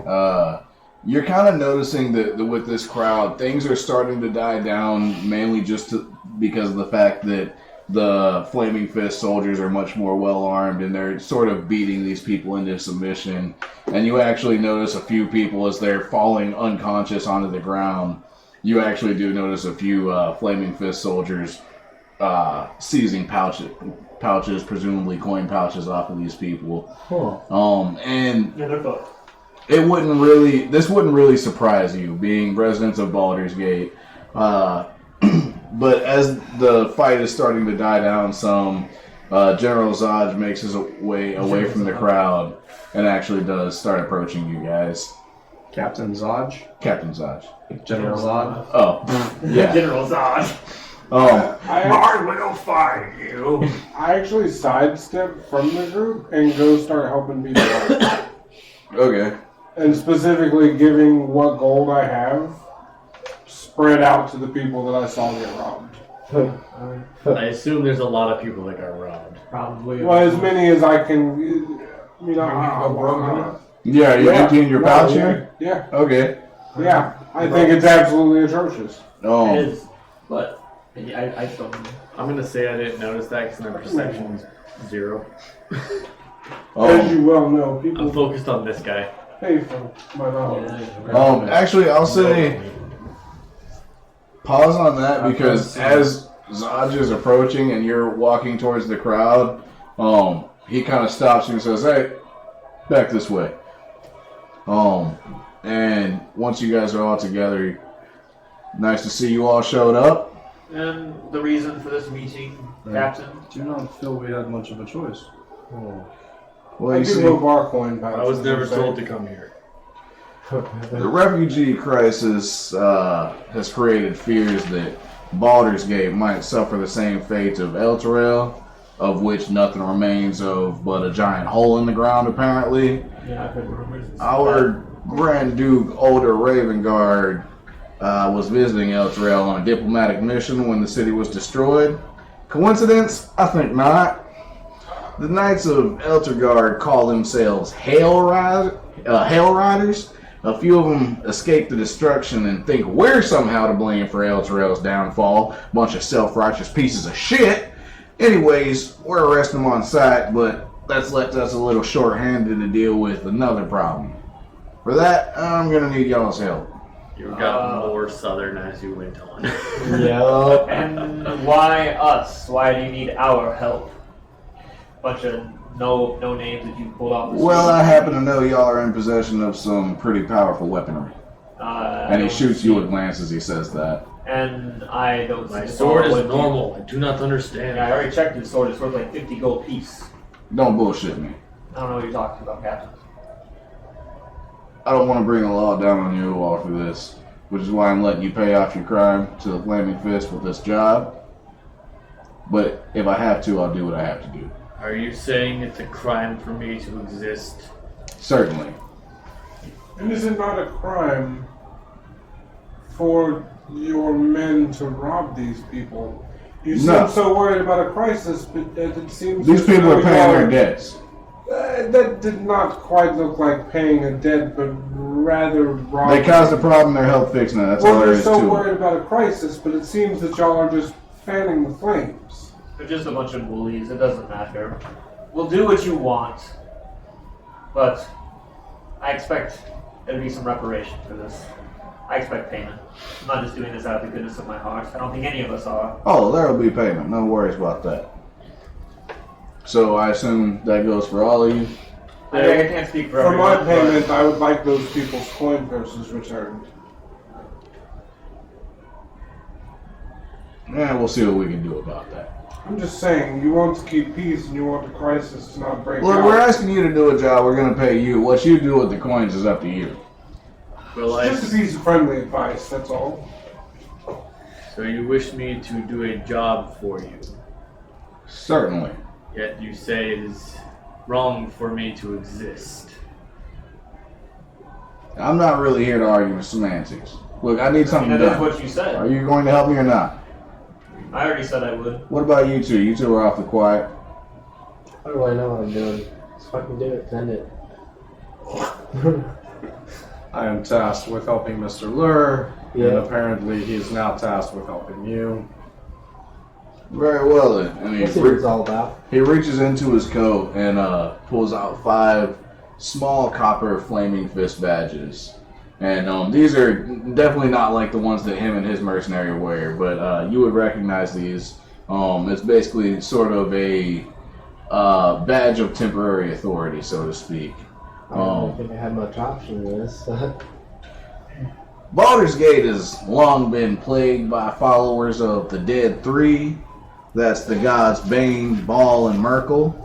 you're kind of noticing that with this crowd, things are starting to die down, mainly just because of the fact that the Flaming Fist soldiers are much more well armed, and they're sort of beating these people into submission. And you actually notice a few people as they're falling unconscious onto the ground. You actually do notice a few Flaming Fist soldiers seizing pouches, presumably coin pouches, off of these people. And this wouldn't really surprise you, being residents of Baldur's Gate. But as the fight is starting to die down some, General Zodge makes his way away from the crowd and actually does start approaching you guys. Captain Zodge? Captain Zodge. General Zod? Oh, yeah. General Zodge. I will find you. actually sidestep from the group and go start helping people out. Okay. And specifically giving what gold I have spread out to the people that I saw get robbed. I assume there's a lot of people that got robbed. Probably. Well, as many as I can, you know. Yeah, you're emptying your pouch here? Yeah. Okay. Yeah. I think it's absolutely atrocious. Oh. It is, but I still. I'm gonna say I didn't notice that because my perception's 0. As you well know, people I'm focused on this guy. pay for my knowledge. Actually, I'll say pause on that because as Zodge is approaching and you're walking towards the crowd, he kind of stops you and says, "Hey, back this way." And once you guys are all together, nice to see you all showed up. And the reason for this meeting, Captain? Do not feel we had much of a choice. Well, I you do see, love our coin pouch. I was never told to come here. the refugee crisis has created fears that Baldur's Gate might suffer the same fate of Elturel, of which nothing remains of but a giant hole in the ground, apparently. Yeah, I've heard rumors. Our Grand Duke Older Ravengard was visiting Elturel on a diplomatic mission when the city was destroyed. Coincidence? I think not. The Knights of Elturgard call themselves Hail Riders. A few of them escape the destruction and think we're somehow to blame for Elturel's downfall. Bunch of self-righteous pieces of shit. Anyways, we're arresting them on sight, but that's left us a little short-handed to deal with another problem. For that, I'm gonna need y'all's help. You got more southern as you went on. Yup. And why us? Why do you need our help? Bunch of no names that you pulled off the Well, street. I happen to know y'all are in possession of some pretty powerful weaponry. And he shoots you a glance as he says that. And I don't My see sword is what you- normal. I do not understand. Yeah, I already checked his sword. It's worth like 50 gold piece. Don't bullshit me. I don't know what you're talking about, Captain. I don't want to bring the law down on you all for this, which is why I'm letting you pay off your crime to the Flaming Fist with this job. But if I have to, I'll do what I have to do. Are you saying it's a crime for me to exist? Certainly. And is it not a crime for your men to rob these people? You seem No. so worried about a crisis, but it seems These as people though are paying their you're- debts. That did not quite look like paying a debt, but rather robbing. They caused a problem, they're help fixing it. That's all Well, there you're is so to worried it. about a crisis, but it seems that y'all are just fanning the flames. They're just a bunch of bullies. It doesn't matter. We'll do what you want. But I expect there to be some reparation for this. I expect payment. I'm not just doing this out of the goodness of my heart. I don't think any of us are. Oh, there will be payment. No worries about that. So I assume that goes for all of you? I can't speak for For my everyone. but- payment, I would like those people's coin purses returned. Yeah, we'll see what we can do about that. I'm just saying, you want to keep peace and you want the crisis to not break Look, out. we're asking you to do a job, we're going to pay you. What you do with the coins is up to you. Well, It's just a piece of friendly advice, that's all. so you wish me to do a job for you, Certainly. yet you say it is wrong for me to exist. I'm not really here to argue with semantics. Look, I need something That is done. what you said. Are you going to help me or not? I already said I would. What about you two? You two are awfully quiet. I don't really know what I'm doing. Just fucking do it. Send it. I am tasked with helping Mr. Lur, and Yeah. apparently he is now tasked with helping you. Very well then. And We'll see what it's all about. he reaches into his coat and pulls out 5 small copper flaming fist badges. And these are definitely not like the ones that him and his mercenary wear, but you would recognize these. It's basically sort of a badge of temporary authority, so to speak. I don't think I had much option in this. Baldur's Gate has long been plagued by followers of the Dead Three. That's the gods Bane, Baul, and Merkel.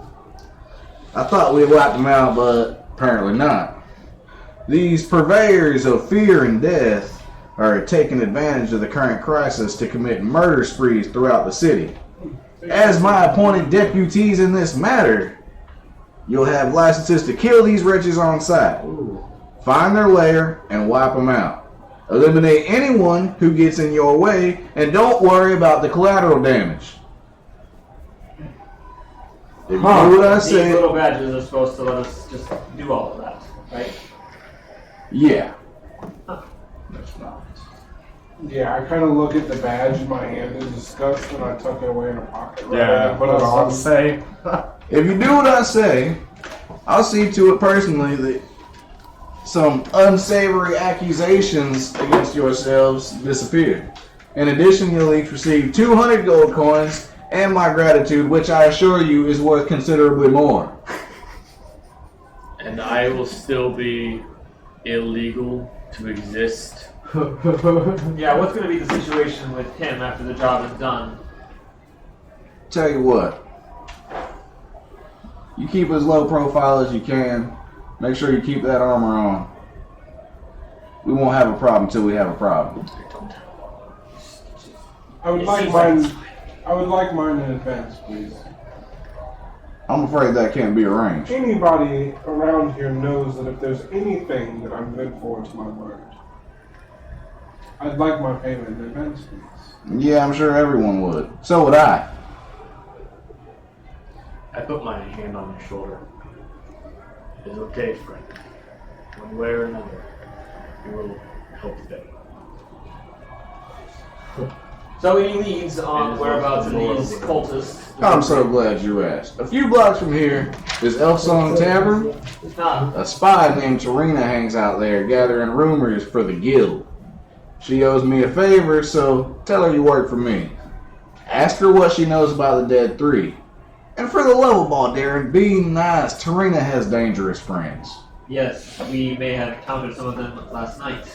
I thought we wiped them out, but apparently not. These purveyors of fear and death are taking advantage of the current crisis to commit murder sprees throughout the city. As my appointed deputies in this matter, you'll have licenses to kill these wretches on sight, Ooh. find their lair, and wipe them out. Eliminate anyone who gets in your way, and don't worry about the collateral damage. If you do what I These say, little badges are supposed to let us just do all of that, right? yeah. That's not. Yeah, I kind of look at the badge in my hand in disgust, and I tuck it away in a pocket. Yeah, Put it on. say. If you do what I say, I'll see to it personally that some unsavory accusations against yourselves disappear. In addition, you'll each receive 200 gold coins and my gratitude, which I assure you is worth considerably more. And I will still be illegal to exist. Yeah, what's going to be the situation with him after the job is done? Tell you what, you keep as low profile as you can. Make sure you keep that armor on. We won't have a problem until we have a problem. I would like mine in advance, please. I'm afraid that can't be arranged. Anybody around here knows that if there's anything that I'm good for, it's my word. I'd like my payment in advance, please. Yeah, I'm sure everyone would. So would I. I put my hand on your shoulder. It's okay, friend. One way or another, you will help them. So he leads on whereabouts of these cultists. I'm so glad you asked. A few blocks from here is Elfsong Tavern. It's not. A spy named Tarina hangs out there gathering rumors for the guild. She owes me a favor, so tell her you work for me. Ask her what she knows about the Dead Three. And for the love of Baulder, be nice. Tarina has dangerous friends. Yes, we may have encountered some of them last night.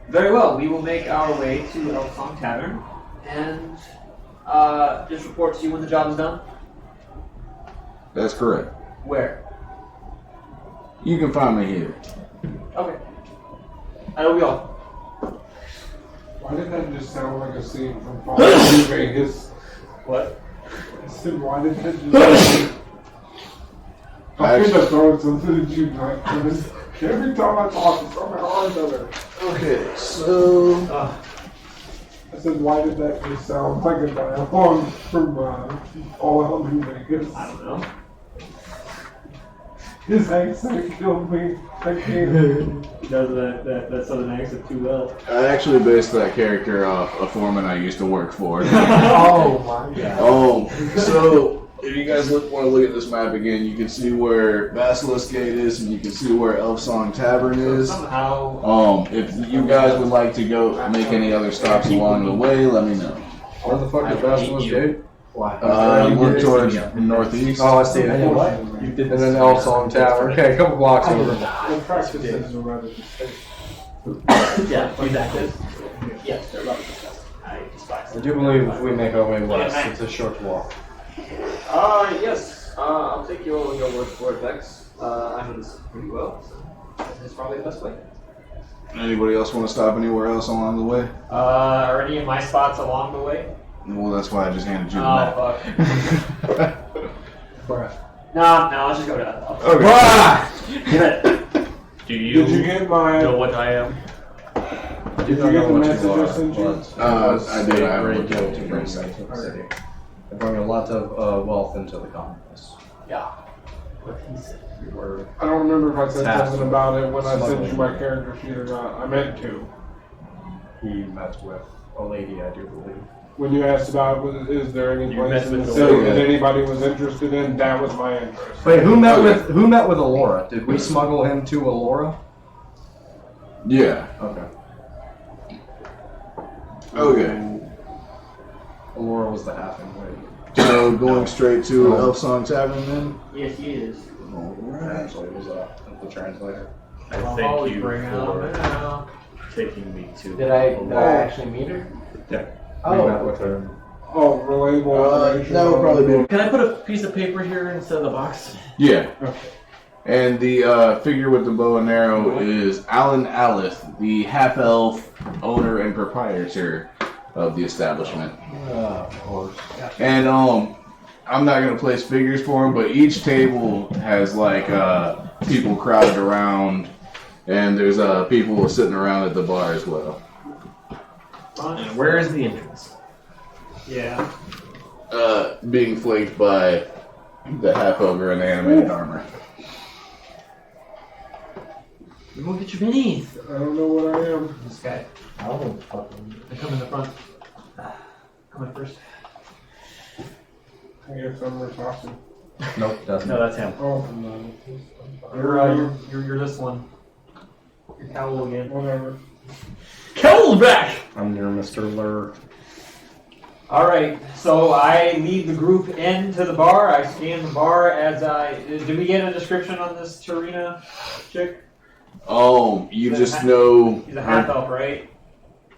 Very well, we will make our way to Elfsong Tavern and just report to you when the job is done. That's correct. Where? You can find me here. Okay. I know we all. Why did that just sound like a scene from Fallout Vegas? What? I said, why did that just I'm gonna throw something at you, Mike. Every time I talk, it's somehow or another. Okay, so... I said, why did that just sound like a dialogue from Fallout New Vegas? I don't know. His accent killed me. I can't. He does that southern accent too well. I actually based that character off a foreman I used to work for. Oh my god. So if you guys want to look at this map again, you can see where Basilisk Gate is, and you can see where Elfsong Tavern is. Somehow. If you guys would like to go make any other stops along the way, let me know. Where the fuck is Basilisk Gate? Why? Look towards northeast. Oh, I see it. What? And then Elfsong Tavern. Okay, a couple blocks over. The practices are rather distinct. Yeah, exactly. Yes, they're about to discuss. I despise I them. do believe if we make our way west, it's a short walk. Yes. I'll take your word for it, Vex. I know this pretty well, so it's probably the best way. Anybody else want to stop anywhere else along the way? Are any of my spots along the way? Well, that's why I just handed you the map. Oh, fuck. No, let's just go to that. Okay. Give it. Do you, Did you get my? know what I am? Did you get the message I sent you? I did. I have Great a guild to bring back to the city. They bring a lot of wealth into the colonies. Yeah. What he said. Word. I don't remember if I said Half. something about it when I sent Smuggling. you my character sheet or not. I meant to. He met with a lady, I do believe. When you asked about is there any You place met in the with the city lady. that anybody was interested in, that was my interest. Wait, who met with Alora? Did we smuggle him to Alora? Yeah. Okay. Okay. Alora was the halfling lady. So going straight to Elfsong Tavern then? Yes, he is. Actually, was the translator. I I'll thank always you bring for out. taking me to. Did I actually meet her? Yeah. Oh. We met with her. Oh, relatable information. That would probably be... Can I put a piece of paper here instead of the box? Yeah. And the figure with the bow and arrow is Alan Alith, the half-elf owner and proprietor of the establishment. Of course. And I'm not gonna place figures for him, but each table has like people crowded around And there's people sitting around at the bar as well. And where is the entrance? Yeah. Being flanked by the half-ogre in the animated armor. You won't get your minis. I don't know what I am. This guy. I don't know what the fuck I'm- I come in the front. Come in first. I guess I'm talking. Nope, doesn't. No, that's him. Oh, You're this one. You're Cowl again. whatever. Cowl's back! I'm near Mr. Lur. Alright, so I lead the group into the bar. I scan the bar as I... Did we get a description on this Tarina chick? You just know... She's a half-elf, right?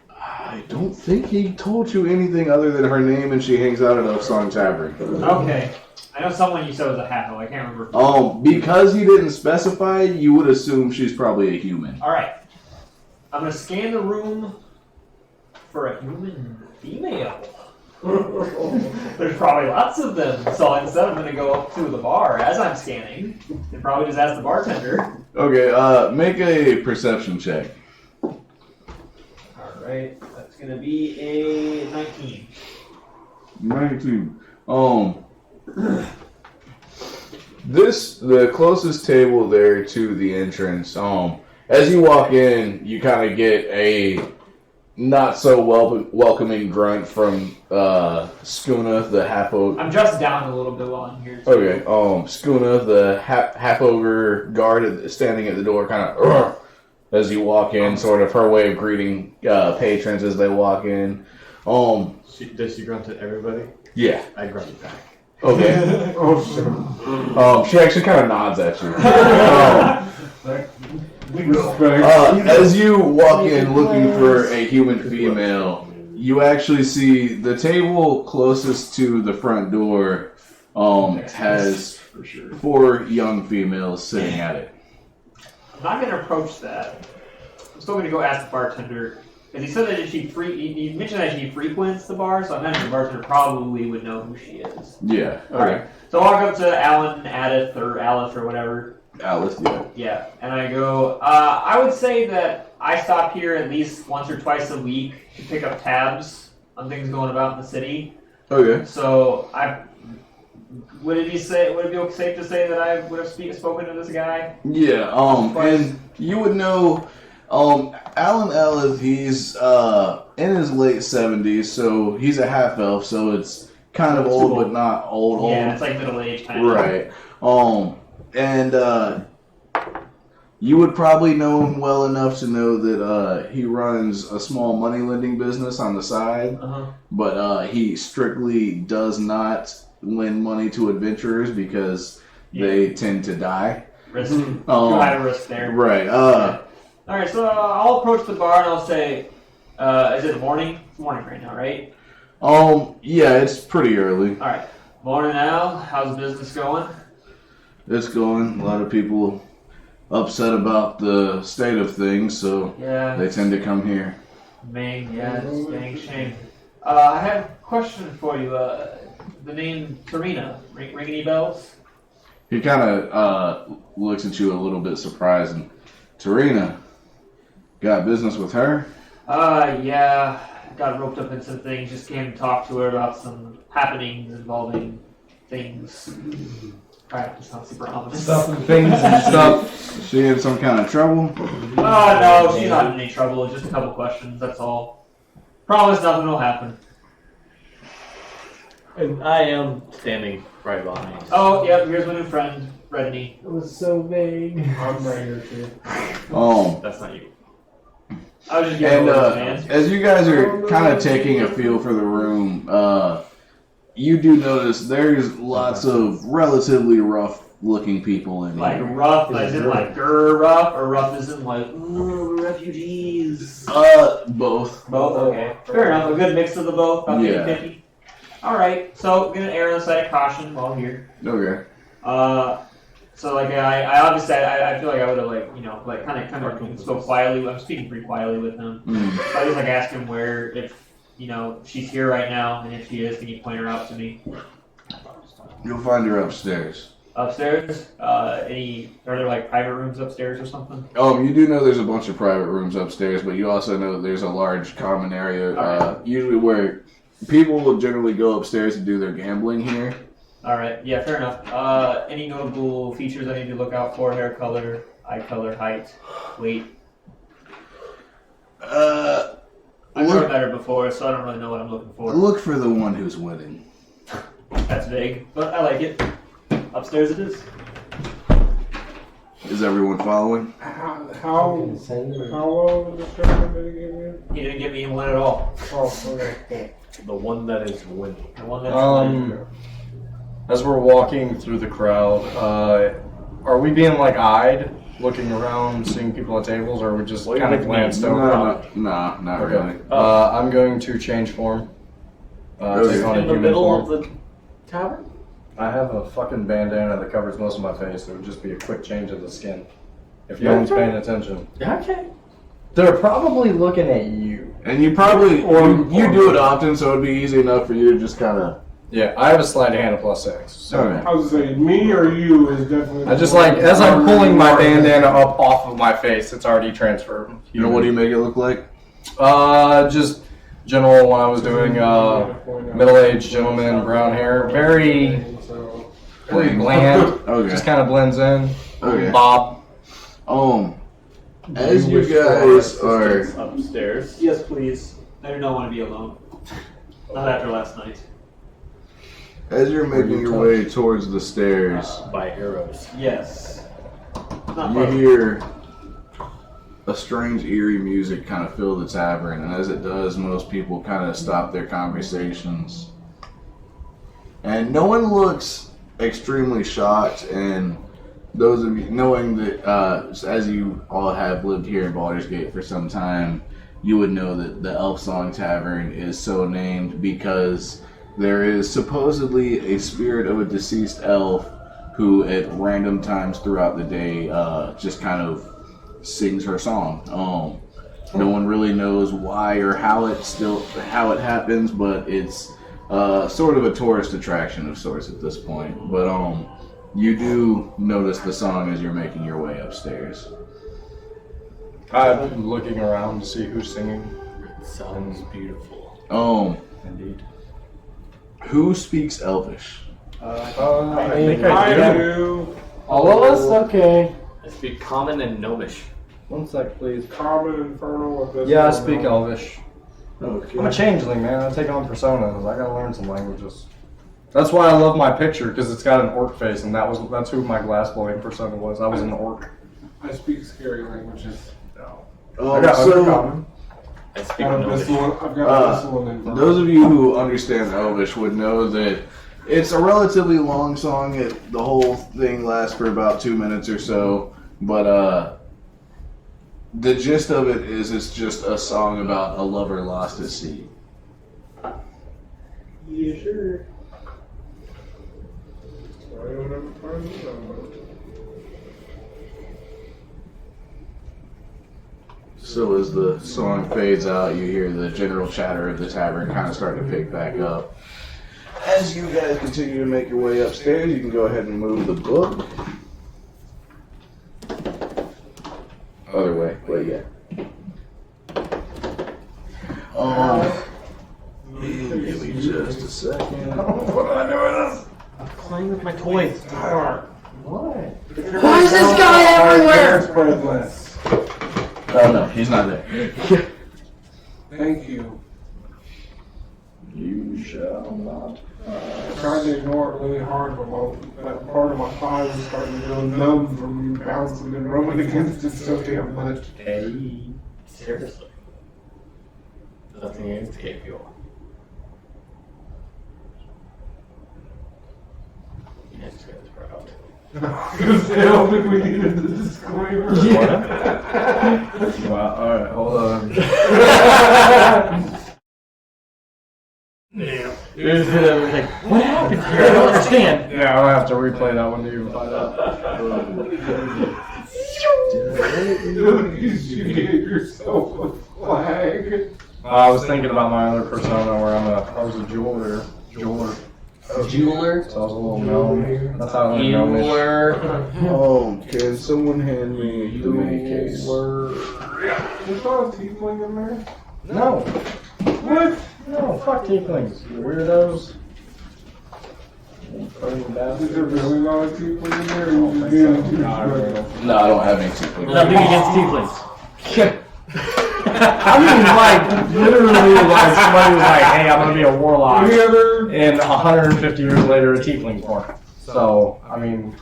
I don't think he told you anything other than her name and she hangs out at Elf Song Tavern. Okay. I know someone you said was a half-elf. I can't remember. Because he didn't specify, you would assume she's probably a human. Alright. I'm going to scan the room for a human female. There's probably lots of them. So instead I'm going to go up to the bar as I'm scanning and probably just ask the bartender. Okay, make a perception check. Alright. That's going to be a 19. 19. The closest table there to the entrance, as you walk in, you kind of get a not so welcoming grunt from Skuna, the half-ogre. I'm just down a little bit while I'm here. Too. Okay, Skuna, the half-ogre guard standing at the door, kind of as you walk in, sort of her way of greeting patrons as they walk in. Does she grunt at everybody? Yeah. I grunt back. Okay. Oh, shit. She actually kind of nods at you. Respect. As you walk in looking for a human female, you actually see the table closest to the front door has 4 young females sitting at it. I'm not going to approach that. I'm still going to go ask the bartender. Because he said that he mentioned that she frequents the bar, so I imagine the bartender probably would know who she is. Yeah. Okay. Alright. So I walk up to Alan, Adith, or Alice, or whatever. Alice, yeah. Yeah. And I go, I would say that I stop here at least once or twice a week to pick up tabs on things going about in the city. Okay. So would it be safe to say that I would have spoken to this guy? Yeah, and you would know, Alan Ellis, he's in his late 70s, so he's a half-elf, so it's kind of old, but not old. Yeah, it's like middle-aged kind of. Right. And you would probably know him well enough to know that he runs a small money lending business on the side, but he strictly does not lend money to adventurers because they tend to die. Risk. Too high a risk there. Right. Alright, so I'll approach the bar and I'll say, is it morning? It's morning right now, right? Yeah, it's pretty early. Alright. Morning, Al. How's business going? It's going. A lot of people upset about the state of things, so Yeah. they tend to come here. It's a dang shame. I have a question for you. The name Tarina, ring any bells? He kind of looks at you a little bit surprised. And Tarina, got business with her? Yeah. Got roped up in some things. Just came to talk to her about some happenings involving things. Alright, it's not super ominous. Stuff and things and stuff. She in some kind of trouble? No, she's not in any trouble. Just a couple questions, that's all. Promise nothing will happen. And I am standing right behind. Oh, yep, here's my new friend, Redney. It was so vague. I'm right here, too. That's not you. I was just giving And orders, man. as you guys are kind of taking a feel for the room, you do notice there's lots of relatively rough-looking people in Like here. rough, as in like grr rough, or rough as in like, ooh, refugees? Both. Both, okay. Fair enough, a good mix of the both, about Yeah. 50-50. Alright, so I'm gonna err on the side of caution while I'm here. Okay. So like I obviously I feel like I would have like, you know, like kind of spoke quietly. I'm speaking pretty quietly with him. So I just like ask him where, if you know she's here right now, and if she is, can you point her out to me? You'll find her upstairs. Upstairs? Are there like private rooms upstairs or something? You do know there's a bunch of private rooms upstairs, but you also know that there's a large common area, usually where people will generally go upstairs to do their gambling here. Alright, yeah, fair enough. Any notable features I need to look out for? Hair color, eye color, height, weight? I've never met her before, so I don't really know what I'm looking for. Look for the one who's winning. That's vague, but I like it. Upstairs it is. Is everyone following? How low was the description that he gave you? He didn't give me one at all. Oh, okay. The one that is winning. The one that's As we're walking through the crowd, are we being like eyed, looking around, seeing people at tables, or are we just kind of glanced over? No, not Okay. really. I'm going to change form. Take on a In the human middle form. of the tavern? I have a fucking bandana that covers most of my face. It would just be a quick change of the skin. If no one's paying attention. Yeah, okay. They're probably looking at you. And you probably, you do it often, so it'd be easy enough for you to just kind of... Yeah, I have a sleight of hand of +6. So Alright. I was saying, me or you is definitely. I just like, as I'm pulling my bandana up off of my face, it's already transferred. You know, what do you make it look like? Just general when I was doing middle-aged gentleman, brown hair, very bland. Okay. Just kind of blends in. Okay. Bob. As you guys are... upstairs. Yes, please. I do not want to be alone. Not after last night. As you're making your way towards the stairs, By arrows. Yes. you hear a strange, eerie music kind of fill the tavern, and as it does, most people kind of stop their conversations. And no one looks extremely shocked, and those of you, knowing that as you all have lived here in Baldur's Gate for some time, you would know that the Elf Song Tavern is so named because there is supposedly a spirit of a deceased elf who at random times throughout the day just kind of sings her song. No one really knows why or how it happens, but it's sort of a tourist attraction of sorts at this point. But you do notice the song as you're making your way upstairs. I'm looking around to see who's singing. It sounds beautiful. Indeed. Who speaks Elvish? I think I do. All of us? Okay. I speak common and gnomish. One sec, please. Common, infernal, abyssal. Yeah, I speak Elvish. Okay. I'm a changeling, man. I take on personas. I gotta learn some languages. That's why I love my picture, because it's got an orc face, and that's who my glass blowing persona was. I was an orc. I speak scary languages. I got undercommon. I speak I've gnomish. got abyssal and infernal. Those of you who understand Elvish would know that it's a relatively long song. The whole thing lasts for about 2 minutes or so, but the gist of it is it's just a song about a lover lost at sea. Yeah, sure. I don't have to find it out. So as the song fades out, you hear the general chatter of the tavern kind of start to pick back up. As you guys continue to make your way upstairs, you can go ahead and move the book. Other way, but yeah. Give me just a second. What am I doing? I'm playing with my toys. What? Why is this guy everywhere? Spread less. Oh no, he's not there. Thank you. You shall not. I tried to ignore it really hard, but that part of my thigh was starting to go numb from bouncing and rubbing against it so damn much. Hey, seriously. Nothing against KPO. Yes, guys, we're out. Because I don't think we needed the disclaimer. Wow, alright, hold on. Yeah. Like, what happened here? I don't understand. Yeah, I'll have to replay that one to find out. You gave yourself a flag. I was thinking about my other persona where I was a jeweler. Jeweler. So I was a little gnome. That's how I learned gnomish. Oh, can someone hand me the mini case? There's not a tiefling in there? No. What? No, fuck tieflings. You weirdos. Is there really not a tiefling in there? Or you just being too strict? No, I don't have any tieflings. Nothing against tieflings. I mean, like, literally, like, somebody was like, hey, I'm gonna be a warlock. Any other? And 150 years later, a tiefling's born. So, I mean,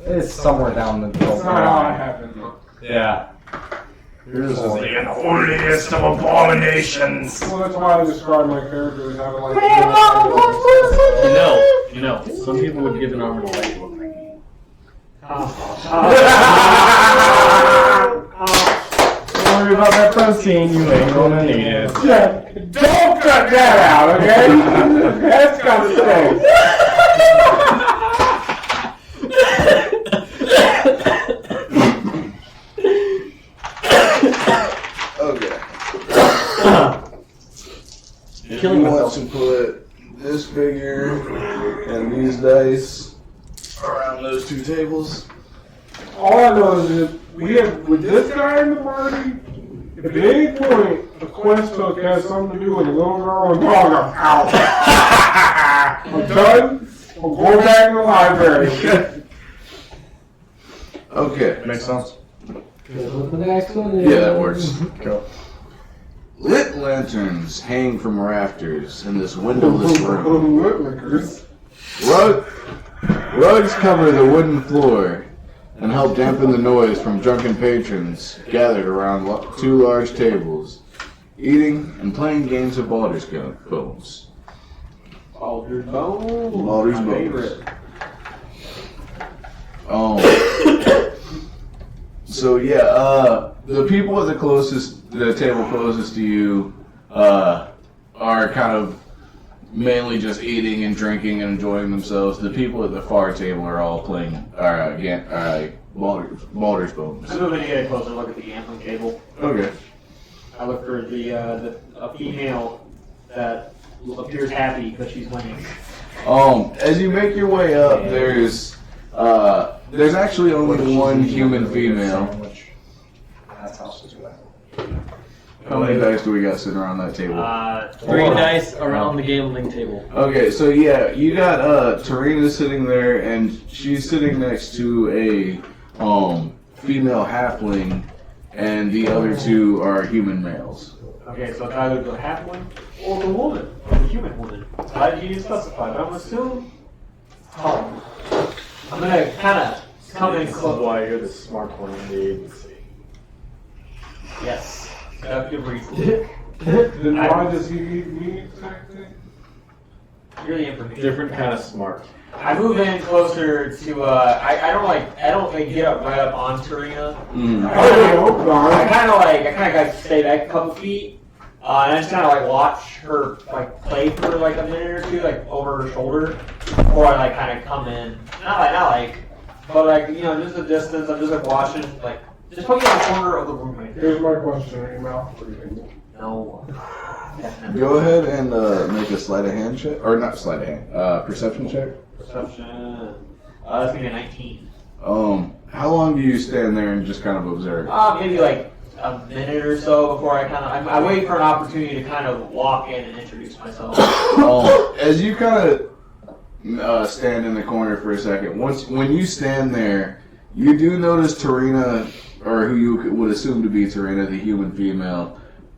it's somewhere down the That's not how it happened. Yeah. Yours is the unholiest of abominations. Well, that's why I describe my character as having like. You know, some people would give an armor to light to look like you. Don't worry about that protein, you ain't gonna need it. Yeah, don't cut that out, okay? That's gotta stay. Okay. Killing want myself. to put this figure and these dice around those two tables. All I know is that we have, with this guy in the party, if at any point the quest hook has something to do with a little girl and dog, I'm out. I'm done. I'm going back to the library. Okay. Makes sense. With the next one is... Yeah, that works. Go. Lit lanterns hang from rafters in this windowless room. Rugs cover the wooden floor and help dampen the noise from drunken patrons gathered around two large tables, eating and playing games of Baldur's Bones. Baldur's Bones. Baldur's My Bones. favorite. So yeah, the people at the table closest to you, are kind of mainly just eating and drinking and enjoying themselves. The people at the far table are all playing, Baldur's Bones. I'm moving to get a closer look at the gambling table. Okay. I look for a female that appears happy because she's winning. As you make your way up, there's actually only one human female. That's how she's way. How many dice do we got sitting around that table? 3 dice around the gambling table. Okay, so yeah, you got Tarina sitting there, and she's sitting next to a female halfling, and the other two are human males. Okay, so it's either the halfling or the woman, or the human woman. How did you specify? But I'm assuming. Oh. I'm gonna kind of come in This is close. why you're the smart one in the agency. Yes. Good reason. Then why does he need me exactly? You're the information. Different kind of smart. I move in closer to. I don't get up right up on Tarina. I kind of stay back a couple feet, and I just kind of like watch her like play for like a minute or two, like over her shoulder, before I like kind of come in. But like just a distance. I'm just like watching, like just put me in the corner of the room right there. Here's my question, are you mouth breathing? No. Go ahead and make a sleight of hand check, or not sleight of hand, perception check. Perception. That's gonna be a 19. How long do you stand there and just kind of observe? Maybe like a minute or so before I wait for an opportunity to kind of walk in and introduce myself. As you kind of stand in the corner for a second, when you stand there, you do notice Tarina, or who you would assume to be Tarina, the human female.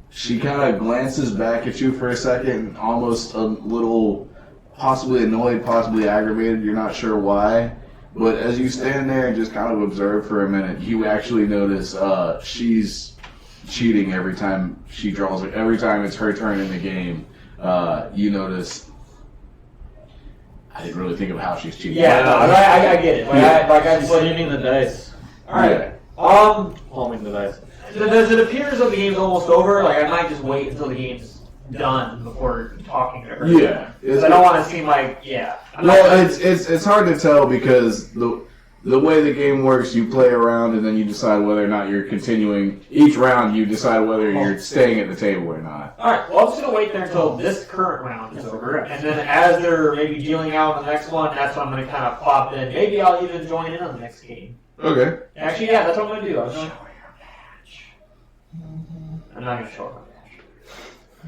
She kind of glances back at you for a second, almost a little, possibly annoyed, possibly aggravated. You're not sure why. But as you stand there and just kind of observe for a minute, you actually notice she's cheating every time she draws it. Every time it's her turn in the game, you notice. I didn't really think of how she's cheating. Yeah, no, I get it. I just Slaving the dice. Alright. Palming the dice. As it appears that the game's almost over, like I might just wait until the game's done before talking to her. Yeah. Because I don't want to seem like, yeah. Well, it's hard to tell because the way the game works, you play around and then you decide whether or not you're continuing. Each round, you decide whether you're staying at the table or not. Alright, well, I'm just going to wait there until this current round is over. And then as they're maybe dealing out on the next one, that's when I'm going to kind of pop in. Maybe I'll even join in on the next game. Okay. Actually, yeah, that's what I'm going to do. I'm not going to show her my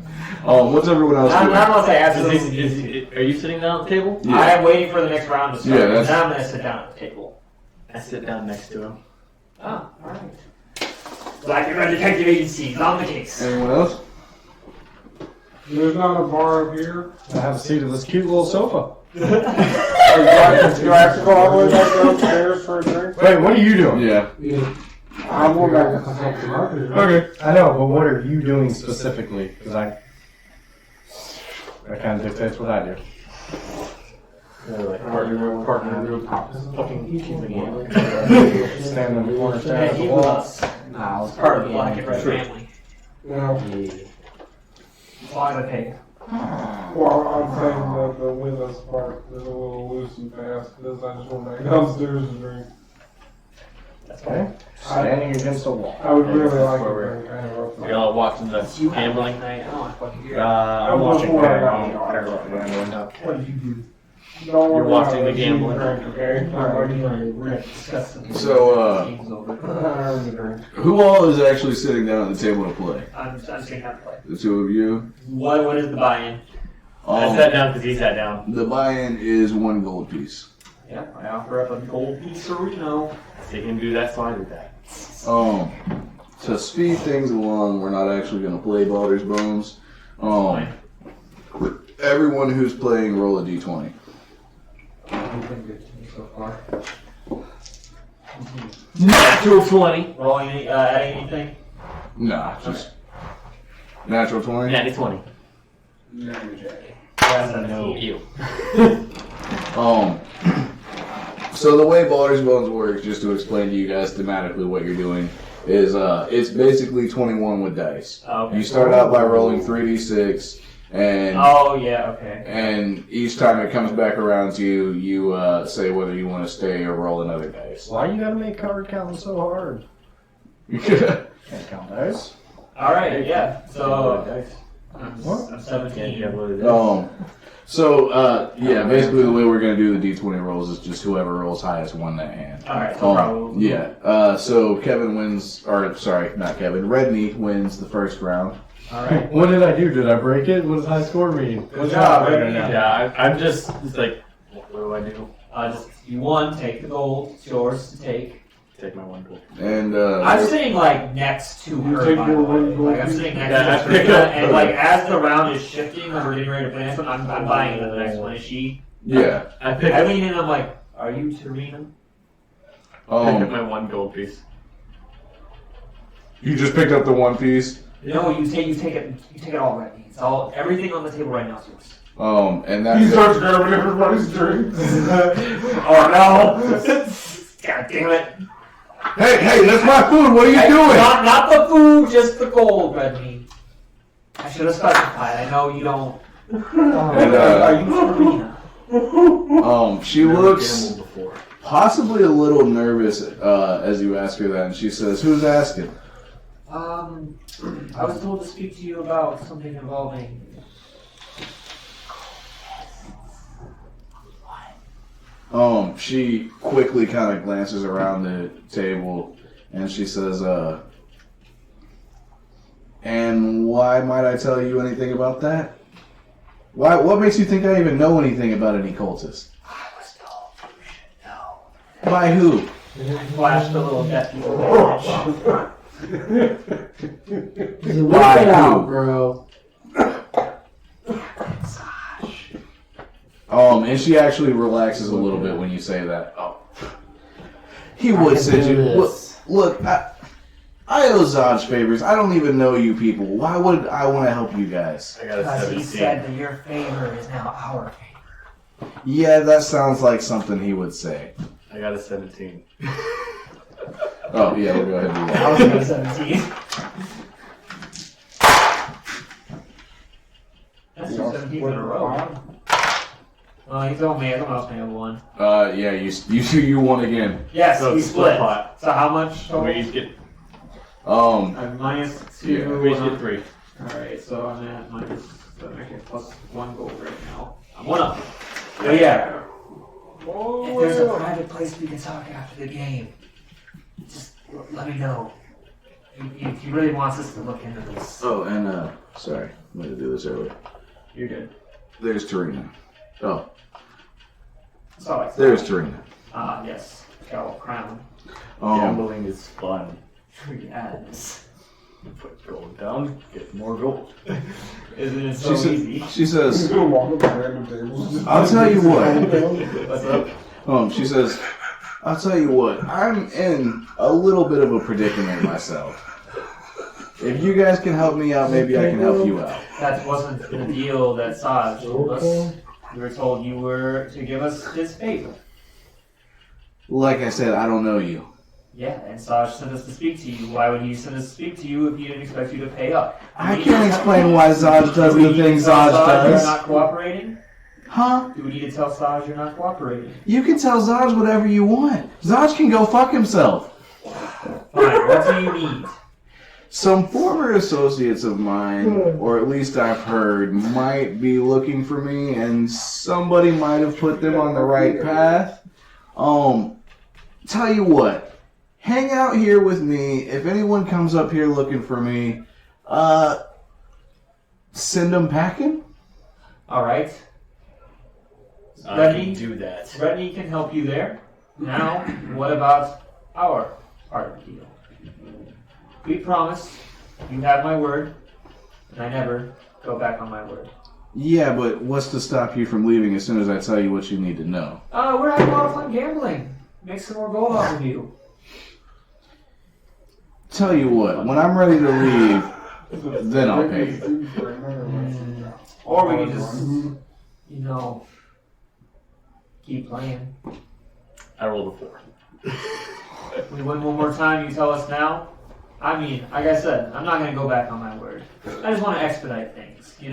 match. What's everyone else doing? Not unless I absolutely. Are you sitting down at the table? Yeah. I am waiting for the next round to start. Yeah, and that's- then I'm going to sit down at the table. I sit down next to him. Oh, alright. Blackwell Detective Agency, on the case. Anyone else? There's not a bar up here. I have a seat of this cute little sofa. Do I have to go all the way back downstairs for a drink? Wait, what are you doing? Yeah. I'm going back to talk to Marcus. Okay. I know, but what are you doing specifically? Because that kind of dictates what I do. Partner group. Fucking Stand in the corner, Yeah, stand at he the wall. was part of the Black and Red family. Well, As long as I pay. well, I'm saying that the with us part is a little loose and fast because I just went back downstairs to drink. Okay. Standing against a wall. I would really like to drink. I have a- Y'all watching the You have gambling? night. I don't want to fucking hear it. I'm watching Before I Paragon. got What did you do? Don't You're worry watching about the it. gambling. Drink, okay? We're going to discuss it. So, Game's over. I already drink. who all is actually sitting down at the table to play? I'm saying how to play. The two of you? What is the buy-in? I sat down because he sat down. The buy-in is 1 gold piece. Yeah, I offer up a gold piece for Reno. They can do that, fine with that. To speed things along, we're not actually going to play Baldur's Bones. Everyone who's playing, roll a d20. You've been good to me so far. Natural 20. Rolling anything? Nah, just natural 20. Natty 20. No. You. So the way Baldur's Bones works, just to explain to you guys thematically what you're doing, is it's basically 21 with dice. Okay. You start out by rolling 3d6, and Oh, yeah, okay. and each time it comes back around to you, you say whether you want to stay or roll another dice. Why you gotta make card counting so hard? Can't count dice. Alright, yeah. So, Dice. I'm 17. Basically the way we're going to do the d20 rolls is just whoever rolls highest won that hand. Alright, so probably. Yeah. So Kevin wins, or sorry, not Kevin. Redney wins the first round. Alright. What did I do? Did I break it? What does high score mean? Good job, Redney. Yeah, I'm just like, what do I do? You won, take the gold. It's yours to take. Take my 1 gold. And I'm sitting like next to You her. take by your the way. one gold Like I'm piece? sitting Yeah, next I to her, pick up- and like as the round is shifting, and we're getting ready to play next one, I'm buying into the next one. Is she? yeah. I pick I up lean in. I'm like, are you Tarina? my 1 gold piece. You just picked up the one piece. No, you take it all right. It's all everything on the table right now is yours. And He that's starts grabbing everybody's drinks. Oh no! God damn it! hey, that's my food. What are you Hey, doing? Not the food, just the gold, Redney. I should have specified. I know you don't. And, Are you Tarina? she looks Gambled before. possibly a little nervous as you ask her that, and she says, "Who's asking?" I was told to speak to you about something involving. She quickly kind of glances around the table, and she says, "And why might I tell you anything about that? Why? What makes you think I even know anything about any cultists? I was told you should know. By who? Flashed a little death. Why Look it out, who? bro. And she actually relaxes a little bit when you say that. Oh, he would can send do you. this. Look, I owe Zodge favors. I don't even know you people. Why would I want to help you guys? I got a Because 17. he said that your favor is now our favor. Yeah, that sounds like something he would say. I got a 17. Oh, yeah, we'll go ahead and do that. I was going to 17. That's 2 17s in a row. Well, he told me everyone else may have one. Yeah, you won again. Yes, So we it's split. pot. So how much total? We each get Minus 2. Yeah, we each get 3. Alright, so I'm at minus, so I get plus 1 gold right now. I'm 1 up. So yeah. If there's a private place we can talk after the game, just let me know. If he really wants us to look into this. Oh, and sorry, I meant to do this earlier. You're good. There's Tarina. Oh, That's all I said. there's Tarina. Ah, yes. Got a crown. Gambling is fun. Yes. Put gold down, get more gold. Isn't it so easy? She says, gonna walk up to random tables. I'll tell you what. What's up? She says, I'll tell you what. I'm in a little bit of a predicament myself. If you guys can help me out, maybe I can help you out. That wasn't the deal that Zodge told us. We were told you were to give us his favor. Like I said, I don't know you. Yeah, and Zodge sent us to speak to you. Why would he send us to speak to you if he didn't expect you to pay up? I can't explain why Zodge does the things Zodge You're does. not cooperating? Huh? Do we need to tell Zodge you're not cooperating? You can tell Zodge whatever you want. Zodge can go fuck himself. Fine, what do you need? Some former associates of mine, or at least I've heard, might be looking for me, and somebody might have put them on the right path. Tell you what. Hang out here with me. If anyone comes up here looking for me, send them packing. Alright. I can do that. Redney can help you there. Now, what about our part of the deal? We promise, you have my word, and I never go back on my word. Yeah, but what's to stop you from leaving as soon as I tell you what you need to know? We're having a lot of fun gambling. Make some more gold off of you. Tell you what, when I'm ready to leave, then I'll pay you. Or we can just, keep playing. I rolled a 4. If we win one more time, you tell us now. I mean, like I said, I'm not going to go back on my word. I just want to expedite things, Need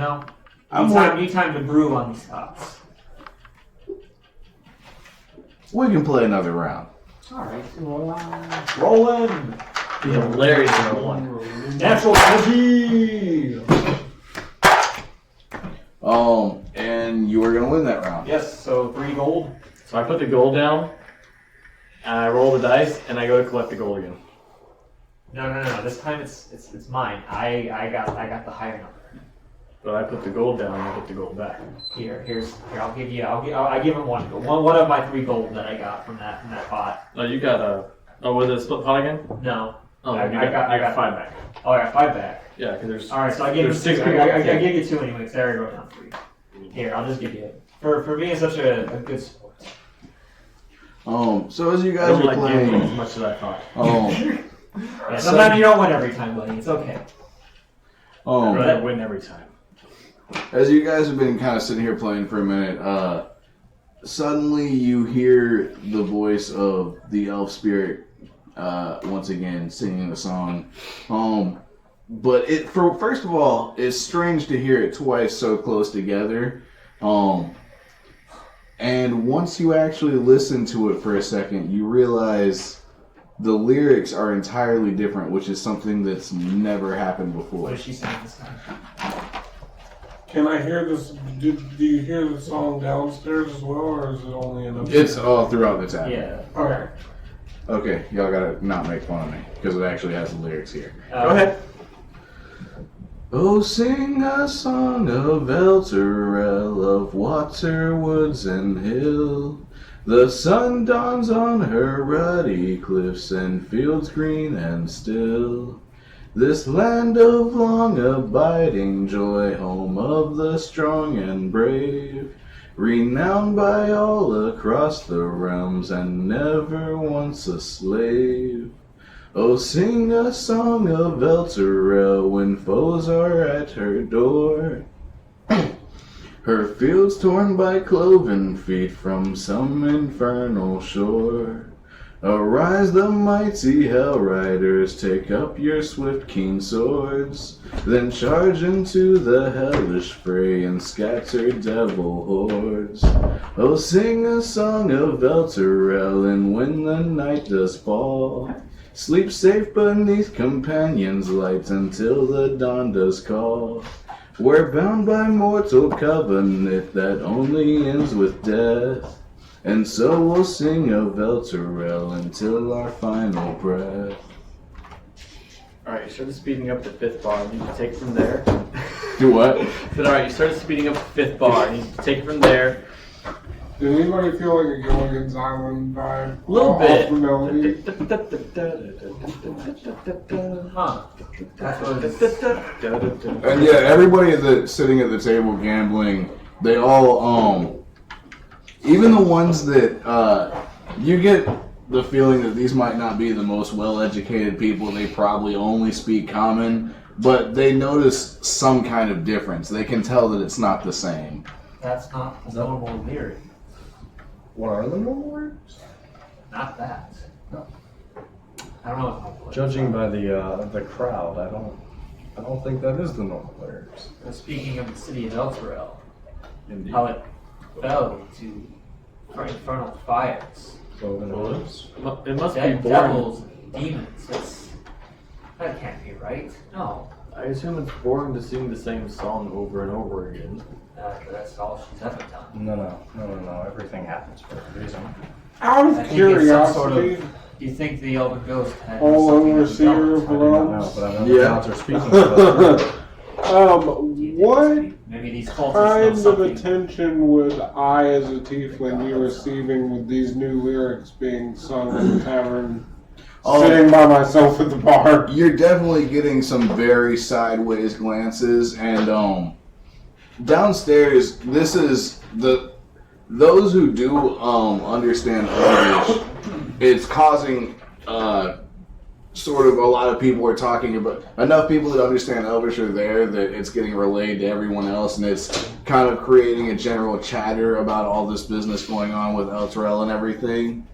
time to brew on these tops. We can play another round. Alright. Rolling! The hilarious one. Natural energy! And you are gonna win that round. Yes, so 3 gold. So I put the gold down, and I roll the dice, and I go to collect the gold again. No. This time it's mine. I got the higher number. But I put the gold down, and I get the gold back. Here. I'll give him 1 gold. One of my 3 gold that I got from that pot. Oh, you got a... Oh, was it a split pot again? No. Oh, I got 5 back. Oh, I got 5 back. Yeah, because there's... All right, so I gave you There's 6. 6 I people. gave you 2 anyway. Because I already wrote down 3. Here, I'll just give you it. For me, it's such a good sport. So as you I guys don't are like gambling as playing, much as I thought. Yeah, sometimes you don't win every time, buddy. It's okay. I'd rather win every time. as you guys have been kind of sitting here playing for a minute, suddenly you hear the voice of the elf spirit once again singing a song. But first of all, it's strange to hear it twice so close together. And once you actually listen to it for a second, you realize the lyrics are entirely different, which is something that's never happened What before. is she saying this time? Can I hear this? Do you hear the song downstairs as well, or is it only in upstairs? It's all throughout the tab. Yeah. Okay. Okay, y'all gotta not make fun of me, because it actually has the lyrics here. Go ahead. Oh, sing a song of Elturel, of water, woods, and hill. The sun dawns on her ruddy cliffs and fields green and still. This land of long abiding joy, home of the strong and brave, renowned by all across the realms and never once a slave. Oh, sing a song of Elturel when foes are at her door. Her fields torn by cloven feet from some infernal shore. Arise, the mighty Hell Riders, take up your swift keen swords, then charge into the hellish fray and scatter devil hordes. Oh, sing a song of Elturel, and when the night does fall, sleep safe beneath companions' light until the dawn does call. We're bound by mortal covenant that only ends with death. And so we'll sing of Elturel until our final breath. Alright, you started speeding up the 5th bar. You need to take it from there. Do what? Alright, you started speeding up the 5th bar. You need to take it from there. Did anybody feel like a Gilligan's Island vibe? A little bit. Off the melody? Huh. That was... And yeah, everybody that's sitting at the table gambling, they all, even the ones that, you get the feeling that these might not be the most well-educated people. They probably only speak common, but they notice some kind of difference. They can tell that it's not the same. That's not the normal lyric. What are the normal words? Not that. No. I don't know what normal Judging by the crowd, I don't think that is the normal lyrics. Speaking of the city of Elturel, Indeed. how it fell to infernal fires. Cloven hooves. It must be Dead boring. devils, demons. That can't be right. No. I assume it's boring to sing the same song over and over again. That's all she's ever done. No. Everything happens for a reason. Out I of think it's some curiosity, sort of- Do you think the Elven Ghost had all something to overseer do of I do not know, realms. but I know the Yeah. gods are speaking to us. What Maybe these cultists know kind of something. attention would I, as a tiefling, be receiving with these new lyrics being sung in the tavern, sitting by myself at the bar? You're definitely getting some very sideways glances, and downstairs, this is those who do understand Elvish. It's causing sort of a lot of people are talking about enough people that understand Elvish are there that it's getting relayed to everyone else, and it's kind of creating a general chatter about all this business going on with Elturel and everything.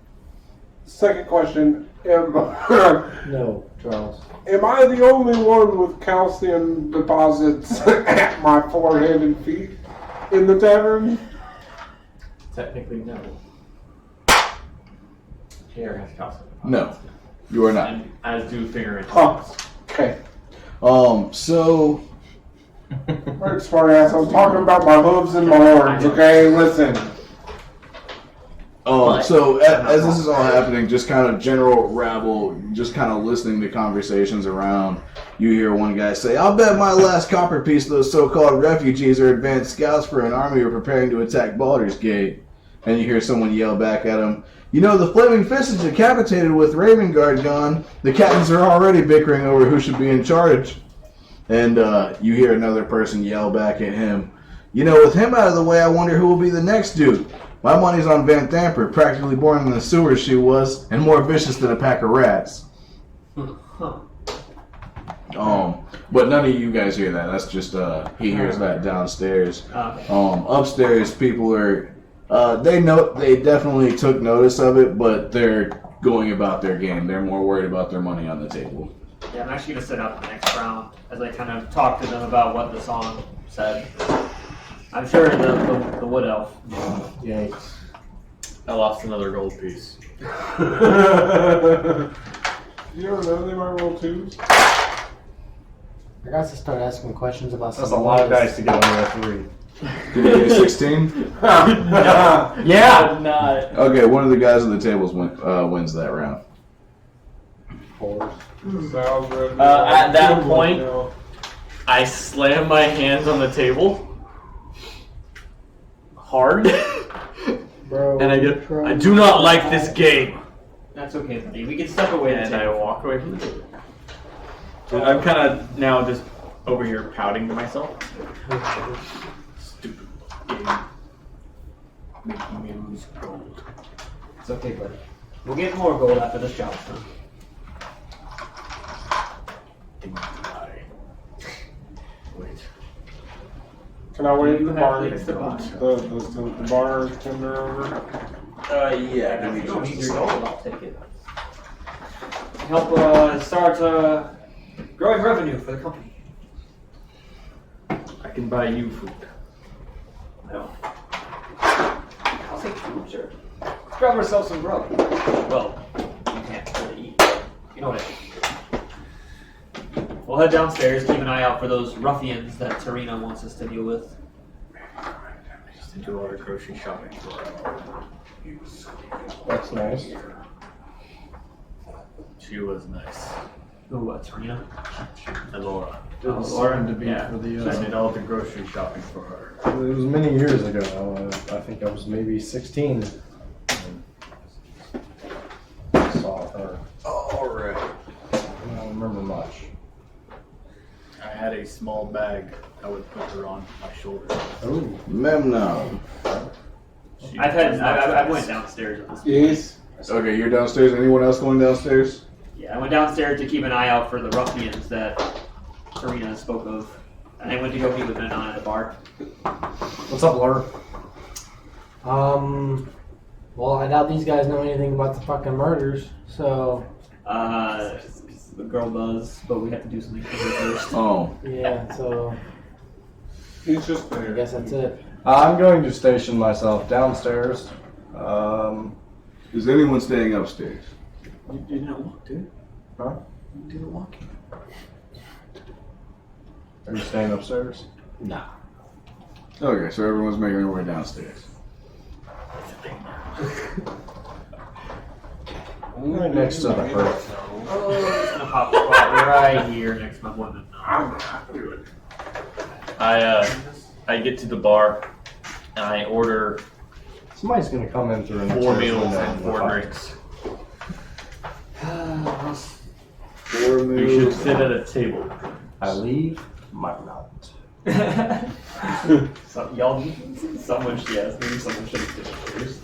Second question: No, Charles. Am I the only one with calcium deposits at my forehead and feet in the tavern? Technically, no. Hair has calcium. No, you are not. And as do fingernails. Oh, okay. So Right, smart ass. I was talking about my hooves and my horns. Okay, listen. So as this is all happening, just kind of general rabble, just kind of listening to conversations around, you hear one guy say, "I'll bet my last copper piece those so-called refugees are advanced scouts for an army who are preparing to attack Baldur's Gate." And you hear someone yell back at him, "You know, the Flaming Fist is decapitated with Raven Guard gone. The captains are already bickering over who should be in charge." And you hear another person yell back at him, "You know, with him out of the way, I wonder who will be the next dude. My money's on Van Thamper, practically born in the sewers she was, and more vicious than a pack of rats." But none of you guys hear that. That's just he hears that downstairs. Upstairs, people are they definitely took notice of it, but they're going about their game. They're more worried about their money on the table. Yeah, I'm actually gonna sit out the next round as I kind of talk to them about what the song said. I'm sure the wood elf. Yikes. I lost another gold piece. You don't know they might roll twos? I got to start asking questions about That's a some lot of lawyers. dice to get on that 3. Did you get a 16? Yeah! Not. Okay, one of the guys at the tables wins that round. Sounds good. At that point, I slam my hands on the table hard, Bro, and I do not like this game, That's okay, buddy. We can step away. and I walk away from the table. So I'm kind of now just over here pouting to myself. Stupid game, making me lose gold. It's okay, buddy. We'll get more gold after this job's done. Wait. Can I wait You the have bar? things to buy. The bar tender over? Yeah, If you don't need your gold, I'll take it. help start growing revenue for the company. I can buy you food. I don't. I'll take food, sure. Let's grab ourselves some grub. Well, you can't really eat. You know what I mean. We'll head downstairs, keep an eye out for those ruffians that Tarina wants us to deal with. I used to do all the grocery shopping for her. That's nice. She was nice. Who, Tarina? And Laura. Didn't Laura? seem to be Yeah. for the. I did all the grocery shopping for her. It was many years ago. I think I was maybe 16. I saw her. Alright. I don't remember much. I had a small bag I would put her on my shoulder. Oh, Memnon. She I was went downstairs at this point. Yes. Okay, you're downstairs. Anyone else going downstairs? Yeah, I went downstairs to keep an eye out for the ruffians that Tarina spoke of. And I went to go meet with Menon at a bar. what's up, Lord? Well, I doubt these guys know anything about the fucking murders, so The girl does, but we have to do something for her first. Oh. yeah, so He's just I there. guess that's it. I'm going to station myself downstairs. Is anyone staying upstairs? You didn't walk, dude. Huh? You didn't walk. Are you staying upstairs? Nah. Okay, so everyone's making their way downstairs. Right next to the hearth. Oh, it's gonna pop the spot right here next to my boy Menon. I get to the bar and I order Somebody's gonna come in through an 4 upstairs meals window and 4 fight. drinks. 4 You meals. should sit at a table. I leave my mount. Someone should have did it first.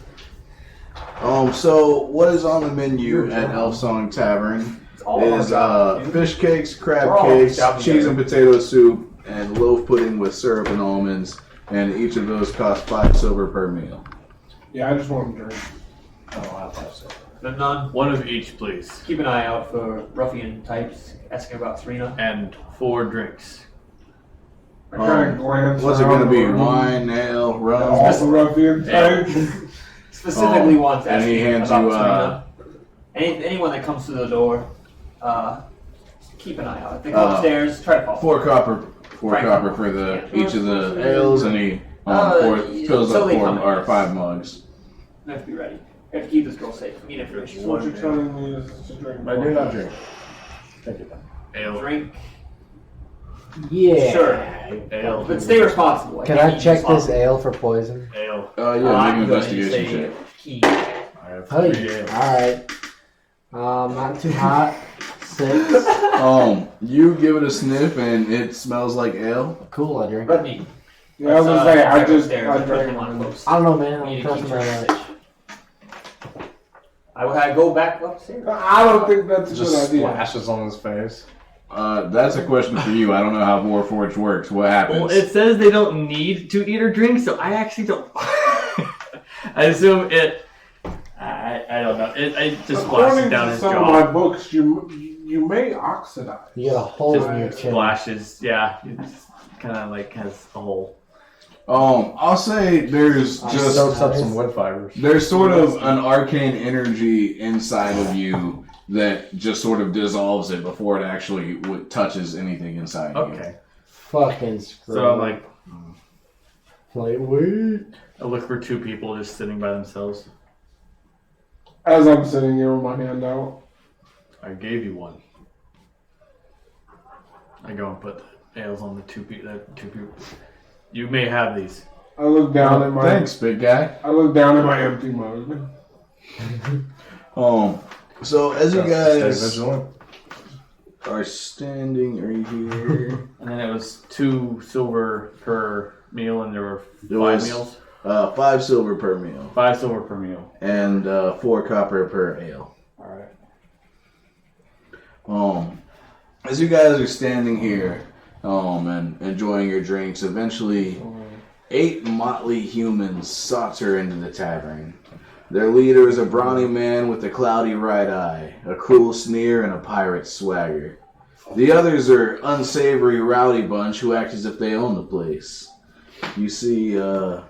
So what is on the menu at Elf Song Tavern is fish cakes, crab cakes, cheese and potato soup, and loaf pudding with syrup and almonds, and each of those cost 5 silver per meal. Yeah, I just want to drink. I don't have to say. Menon, One of each, please. keep an eye out for ruffian types asking about Tarina. And 4 drinks. I kind of glance What's it around gonna be? the room. Wine, ale, rum? All the ruffian Yeah. types. Specifically wants and he asking hands about you, Tarina. Anyone that comes to the door, keep an eye out. If they go upstairs, try to follow. 4 copper. 4 Right. copper for each of the ales, and he fills up totally 4 fine. or 5 mugs. We have to be ready. We have to keep this girl safe. We need information. So what you're telling me is to drink. I do not drink. Thank you. Ale. Drink. Yeah. Sure. Ale. But stay responsible. Can I check this ale for poison? Ale. Yeah, make an I'm going to investigation say check. key. I have 3 Hey, ales. alright. Not too hot. 6. You give it a sniff, and it smells like ale. Cool, I drink Let it. me. Yeah, I was gonna say, I just, Upstairs, I put drank him on one. close. I don't know, man. We need I'm to trusting keep my track. lunch. I will go back upstairs. I don't think that's a Just good idea. splashes on his face. That's a question for you. I don't know how Warforged works. What happens? Well, it says they don't need to eat or drink, so I actually don't. I assume it. I don't know. It just splashes According down to his some of jaw. my books, you may oxidize. You got a hole in your Just chin. splashes. Yeah, it just kind of like has a hole. I'll say there's Just soaks up some wood fibers. there's sort of an arcane energy inside of you that just sort of dissolves it before it actually touches anything inside you. Okay. Fucking screw. So I'm like, wait. I look for 2 people just sitting by themselves. As I'm sitting here with my hand out. I gave you 1. I go and put the ales on the 2 people. You may have these. I look down at my. Thanks, big guy. I look down at my empty mug. So as you Stay guys vigilant. are standing right here, And then it was 2 silver per meal, and there were 5 was- meals. 5 silver per meal 5 silver per meal. and 4 copper per ale. As you guys are standing here, and enjoying your drinks, eventually 8 motley humans saunter into the tavern. Their leader is a brawny man with a cloudy right eye, a cruel sneer, and a pirate swagger. The others are unsavory, rowdy bunch who act as if they own the place. You see, the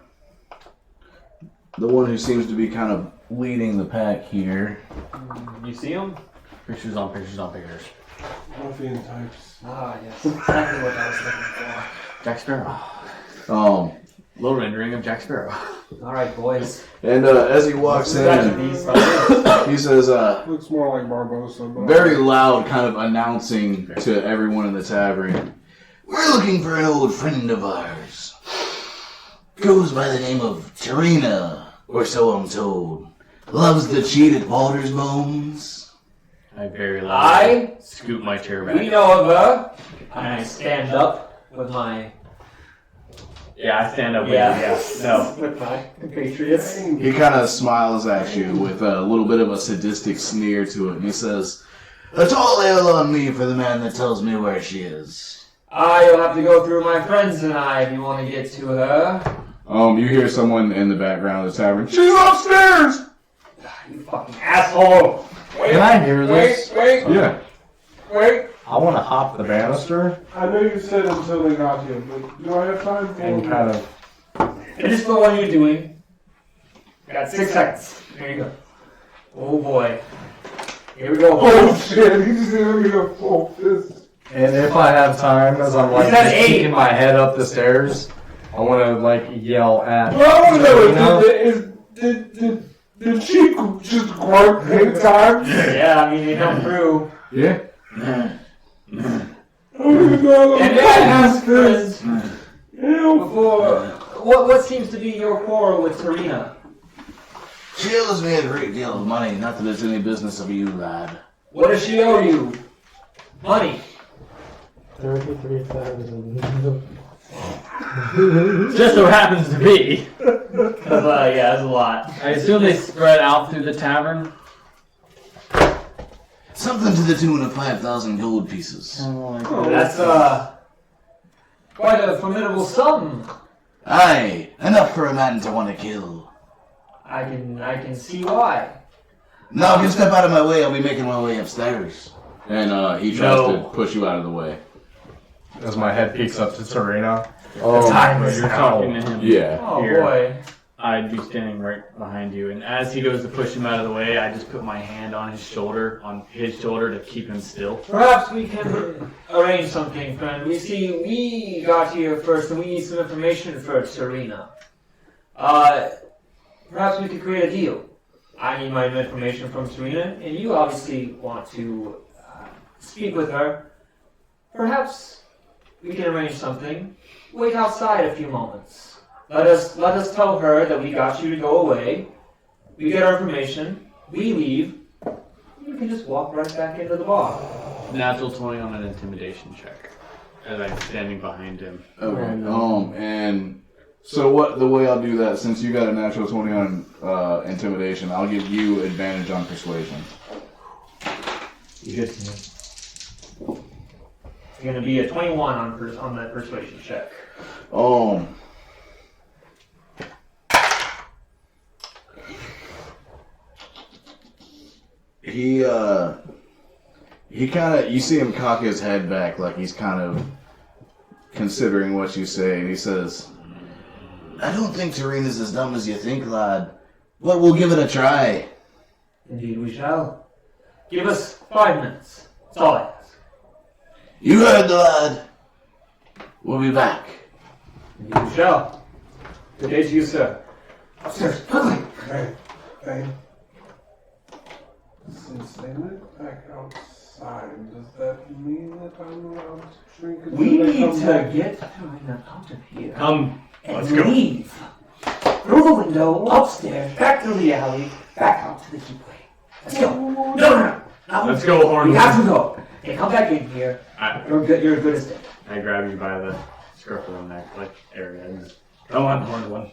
one who seems to be kind of leading the pack here. You see him? Pictures on pictures on pictures. Ruffian types. Ah, yes, exactly what I was looking for. Jack Sparrow. Little rendering of Jack Sparrow. All right, boys. And as he walks in, he says, Looks more like Barbosa. But very loud, kind of announcing to everyone in the tavern, "We're looking for an old friend of ours. Goes by the name of Tarina, or so I'm told. Loves to cheat at Baulder's bones." I very loudly scoop my chair back. We know of her. And I stand up with my Yeah, I stand up with you. Yeah. No. with my compatriots. He kind of smiles at you with a little bit of a sadistic sneer to it, and he says, "A tall ale on me for the man that tells me where she is." You'll have to go through my friends and I if you want to get to her. You hear someone in the background of the tavern, "She's upstairs!" You fucking asshole! Can I hear this? Wait. I want to hop the banister I know you said until they got here, but do I have time for and kind of. Finish the one you're doing. Got 6 seconds. There you go. Oh boy. Here we go. Oh shit, he just gave me a full fist. And if I have time, as I'm like Is that just 8? kicking my head up the stairs, I want to like yell at. Well, I want to know, Tarina. did she just grunt 8 times? Yeah, I mean, they come through. Yeah. And then ask friends before. What seems to be your quarrel with Tarina? She owes me a great deal of money, not that it's any business of you, lad. What does she owe you? Money. 33,000. Just so happens to be. Yeah, that's a lot. I assume they spread out through the tavern. Something to the tune of 5,000 gold pieces. That's quite a formidable sum. Aye, enough for a man to want to kill. I can see why. Now, if you step out of my way, I'll be making my way upstairs. And he tries to push you out of the way. As my head peeks up to Tarina. Oh, time is You're talking to him. yeah. Oh Here. boy. I'd be standing right behind you, and as he goes to push him out of the way, I just put my hand on his shoulder to keep him still. Perhaps we can arrange something, friend. We got here first, and we need some information for Tarina. Perhaps we could create a deal. I need my information from Tarina, and you obviously want to speak with her. Perhaps we can arrange something. Wait outside a few moments. Let us tell her that we got you to go away. We get our information. We leave. You can just walk right back into the bar. Natural 20 on an intimidation check. As I'm standing behind him. Okay. And so the way I'll do that, since you got a natural 20 on intimidation, I'll give you advantage on persuasion. It's going to be a 21 on that persuasion check. He kind of, you see him cock his head back like he's kind of considering what you say, and he says, "I don't think Tarina's as dumb as you think, lad, but we'll give it a try." Indeed we shall. Give us 5 minutes. That's all I ask. You heard the lad. We'll be back. Indeed we shall. Good day to you, sir. Upstairs, quickly. Okay. Since they went back outside, does that mean that I'm allowed to drink until We they need come to back? get Tarina out of here. Come, And let's go. leave. Through the window, upstairs, back through the alley, back out to the keepway. Let's go. No. Let's go, Horn. We have to go. Okay, come back in here. You're good as dead. I grab you by the scruff of the neck, area, and just, come on, Horned One.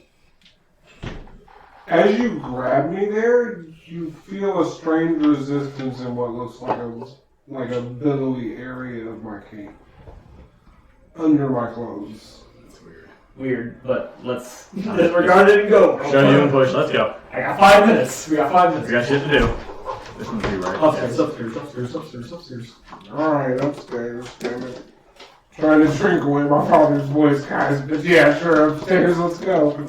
As you grab me there, you feel a strange resistance in what looks like a billowy area of my cape. Under my clothes. It's weird. Weird, but let's disregard it and go. Show you and push, let's go. I I got 5 minutes. We got 5 minutes. We got shit to do. This one's be right. Upstairs. Alright, upstairs, damn it. Trying to shrink away my father's voice, guys, but yeah, sure, upstairs, let's go.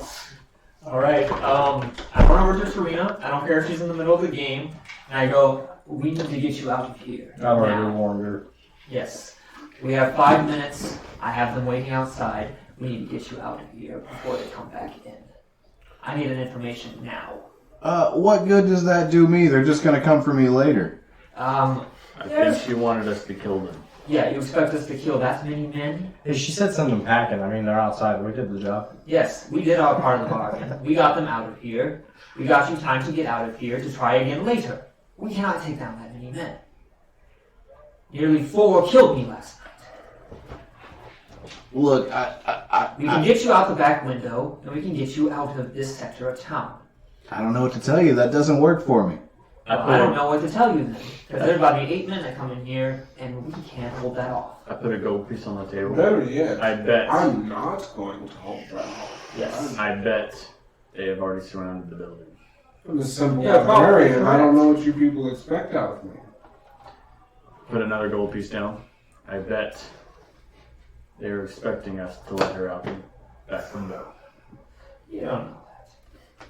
Alright, I run over to Serena. I don't care if she's in the middle of the game. And I go, we need to get you out of here. I've already now. warned her. Yes. We have 5 minutes. I have them waiting outside. We need to get you out of here before they come back in. I need an information now. What good does that do me? They're just gonna come for me later. I think she wanted us to kill them. Yeah, you expect us to kill that many men? Hey, she said send them packing. I mean, they're outside. We did the job. Yes, we did our part of the bargain. We got them out of here. We got you time to get out of here to try again later. We cannot take down that many men. Nearly 4 killed me last night. Look, We can get you out the back window, and we can get you out of this sector of town. I don't know what to tell you. That doesn't work for me. Well, I don't know what to tell you then, because there's about 8 men that come in here, and we can't hold that off. I put a gold piece on the table. Better yet, I bet. I'm not going to hold that off. Yes. I bet they have already surrounded the building. I'm a simple Yeah, barbarian. I don't know what you people expect out of me. Put another gold piece down. I bet they were expecting us to let her out the back window. You don't know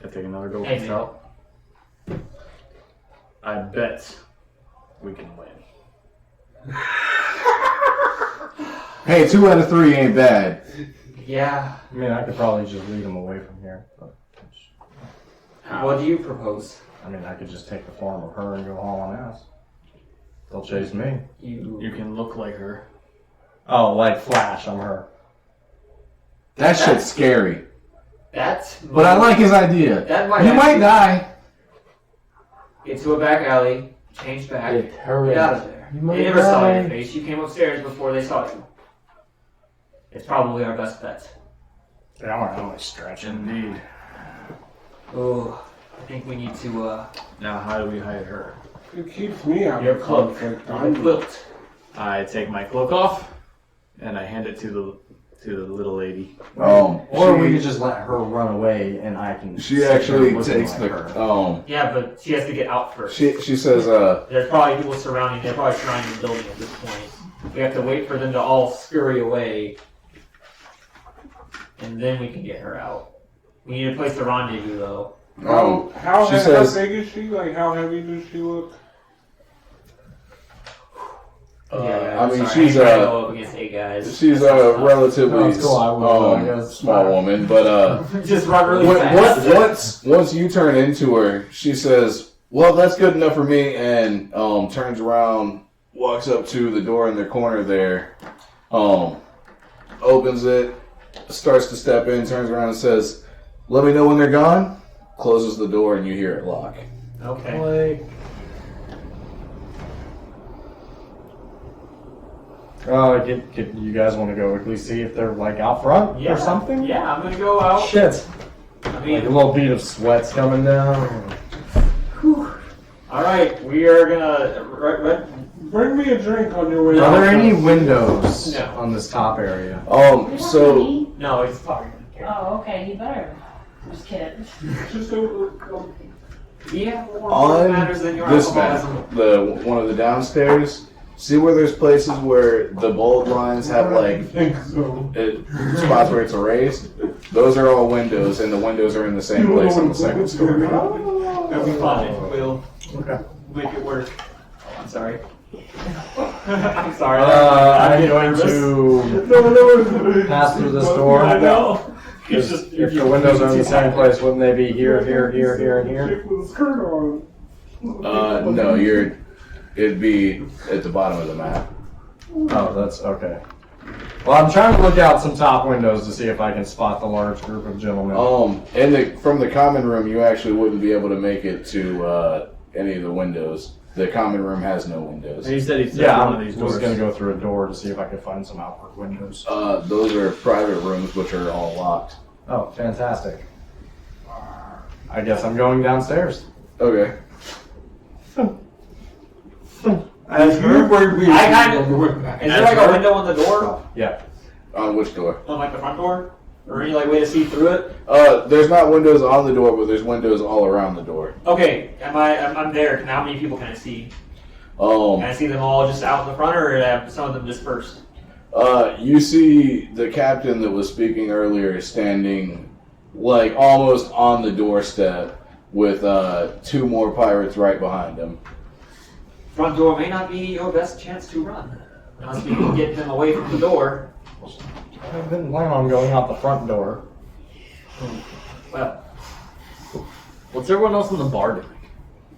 I take another gold that. Hey, piece man. out. I bet we can win. Hey, 2 out of 3 ain't bad. Yeah. I mean, I could probably just lead them away from here. But, What do you propose? I mean, I could just take the form of her and go hauling ass. They'll chase me. You can look like her. Oh, like Flash, I'm her. That shit's scary. That's. But I like his idea. That might. You might die. Get to a back alley. Change back. Get her Get in. out of there. You They might never saw die. your face. You came upstairs before they saw you. It's probably our best bet. Yeah, I'm only stretching. Indeed. Oh, I think we need to. Now, how do we hide her? It keeps me out Your of cloak. conflict. Your quilt. I take my cloak off, and I hand it to the little lady. Or we could just let her run away and I can. She sit there actually looking takes like the her. Yeah, but she has to get out first. She says There's probably people surrounding. They're probably surrounding the building at this point. We have to wait for them to all scurry away, and then we can get her out. We need a place to rendezvous, though. How she says- big is she? Like, how heavy does she look? I mean, sorry, she's I ain't trying to go up against 8 guys. she's That's a tough. relatively No, it's cool, I will, I guess. small woman, but Just run really fast. once you turn into her, she says, "Well, that's good enough for me," and turns around, walks up to the door in the corner there, opens it, starts to step in, turns around and says, "Let me know when they're gone." Closes the door, and you hear it lock. Okay. Get you guys want to go quickly see if they're like out front Yeah. or something? Yeah, I'm gonna go out. Shit. I Like mean, a little bead of sweat's coming down. all right, we are gonna. Bring me a drink on your way Are out. there any windows No. on this top area? So No, it's talking. Oh, okay, you better. Just kidding. Just Yeah, more on matters than your this map, alcoholism. one of the downstairs, see where there's places where the bold lines have like think so. spots where it's erased? Those are all windows, and the windows are in the same place on the second story. That'll be fine. We'll Okay. make it work. I'm sorry. I'm sorry. I'm getting going nervous. to pass through this door. I know. It's If just the windows are in the same place, wouldn't they be here, here, here, here, and here? Chick with a skirt on. No, it'd be at the bottom of the map. Oh, that's okay. Well, I'm trying to look out some top windows to see if I can spot the large group of gentlemen. From the common room, you actually wouldn't be able to make it to any of the windows. The common room has no windows. He said he'd Yeah, one I of these was doors. going to go through a door to see if I could find some outward windows. Those are private rooms, which are all locked. Oh, fantastic. I guess I'm going downstairs. Okay. As you bring me I kind on the way of. back. Is there like a window on the door? Yeah. On which door? On like the front door? Or any like way to see through it? There's not windows on the door, but there's windows all around the door. Okay, I'm there. How many people can I see? Can I see them all just out in the front, or have some of them dispersed? You see the captain that was speaking earlier standing, like, almost on the doorstep with 2 more pirates right behind him. Front door may not be your best chance to run. Unless we can get them away from the door. I didn't plan on going out the front door. Well, What's everyone else in the bar doing?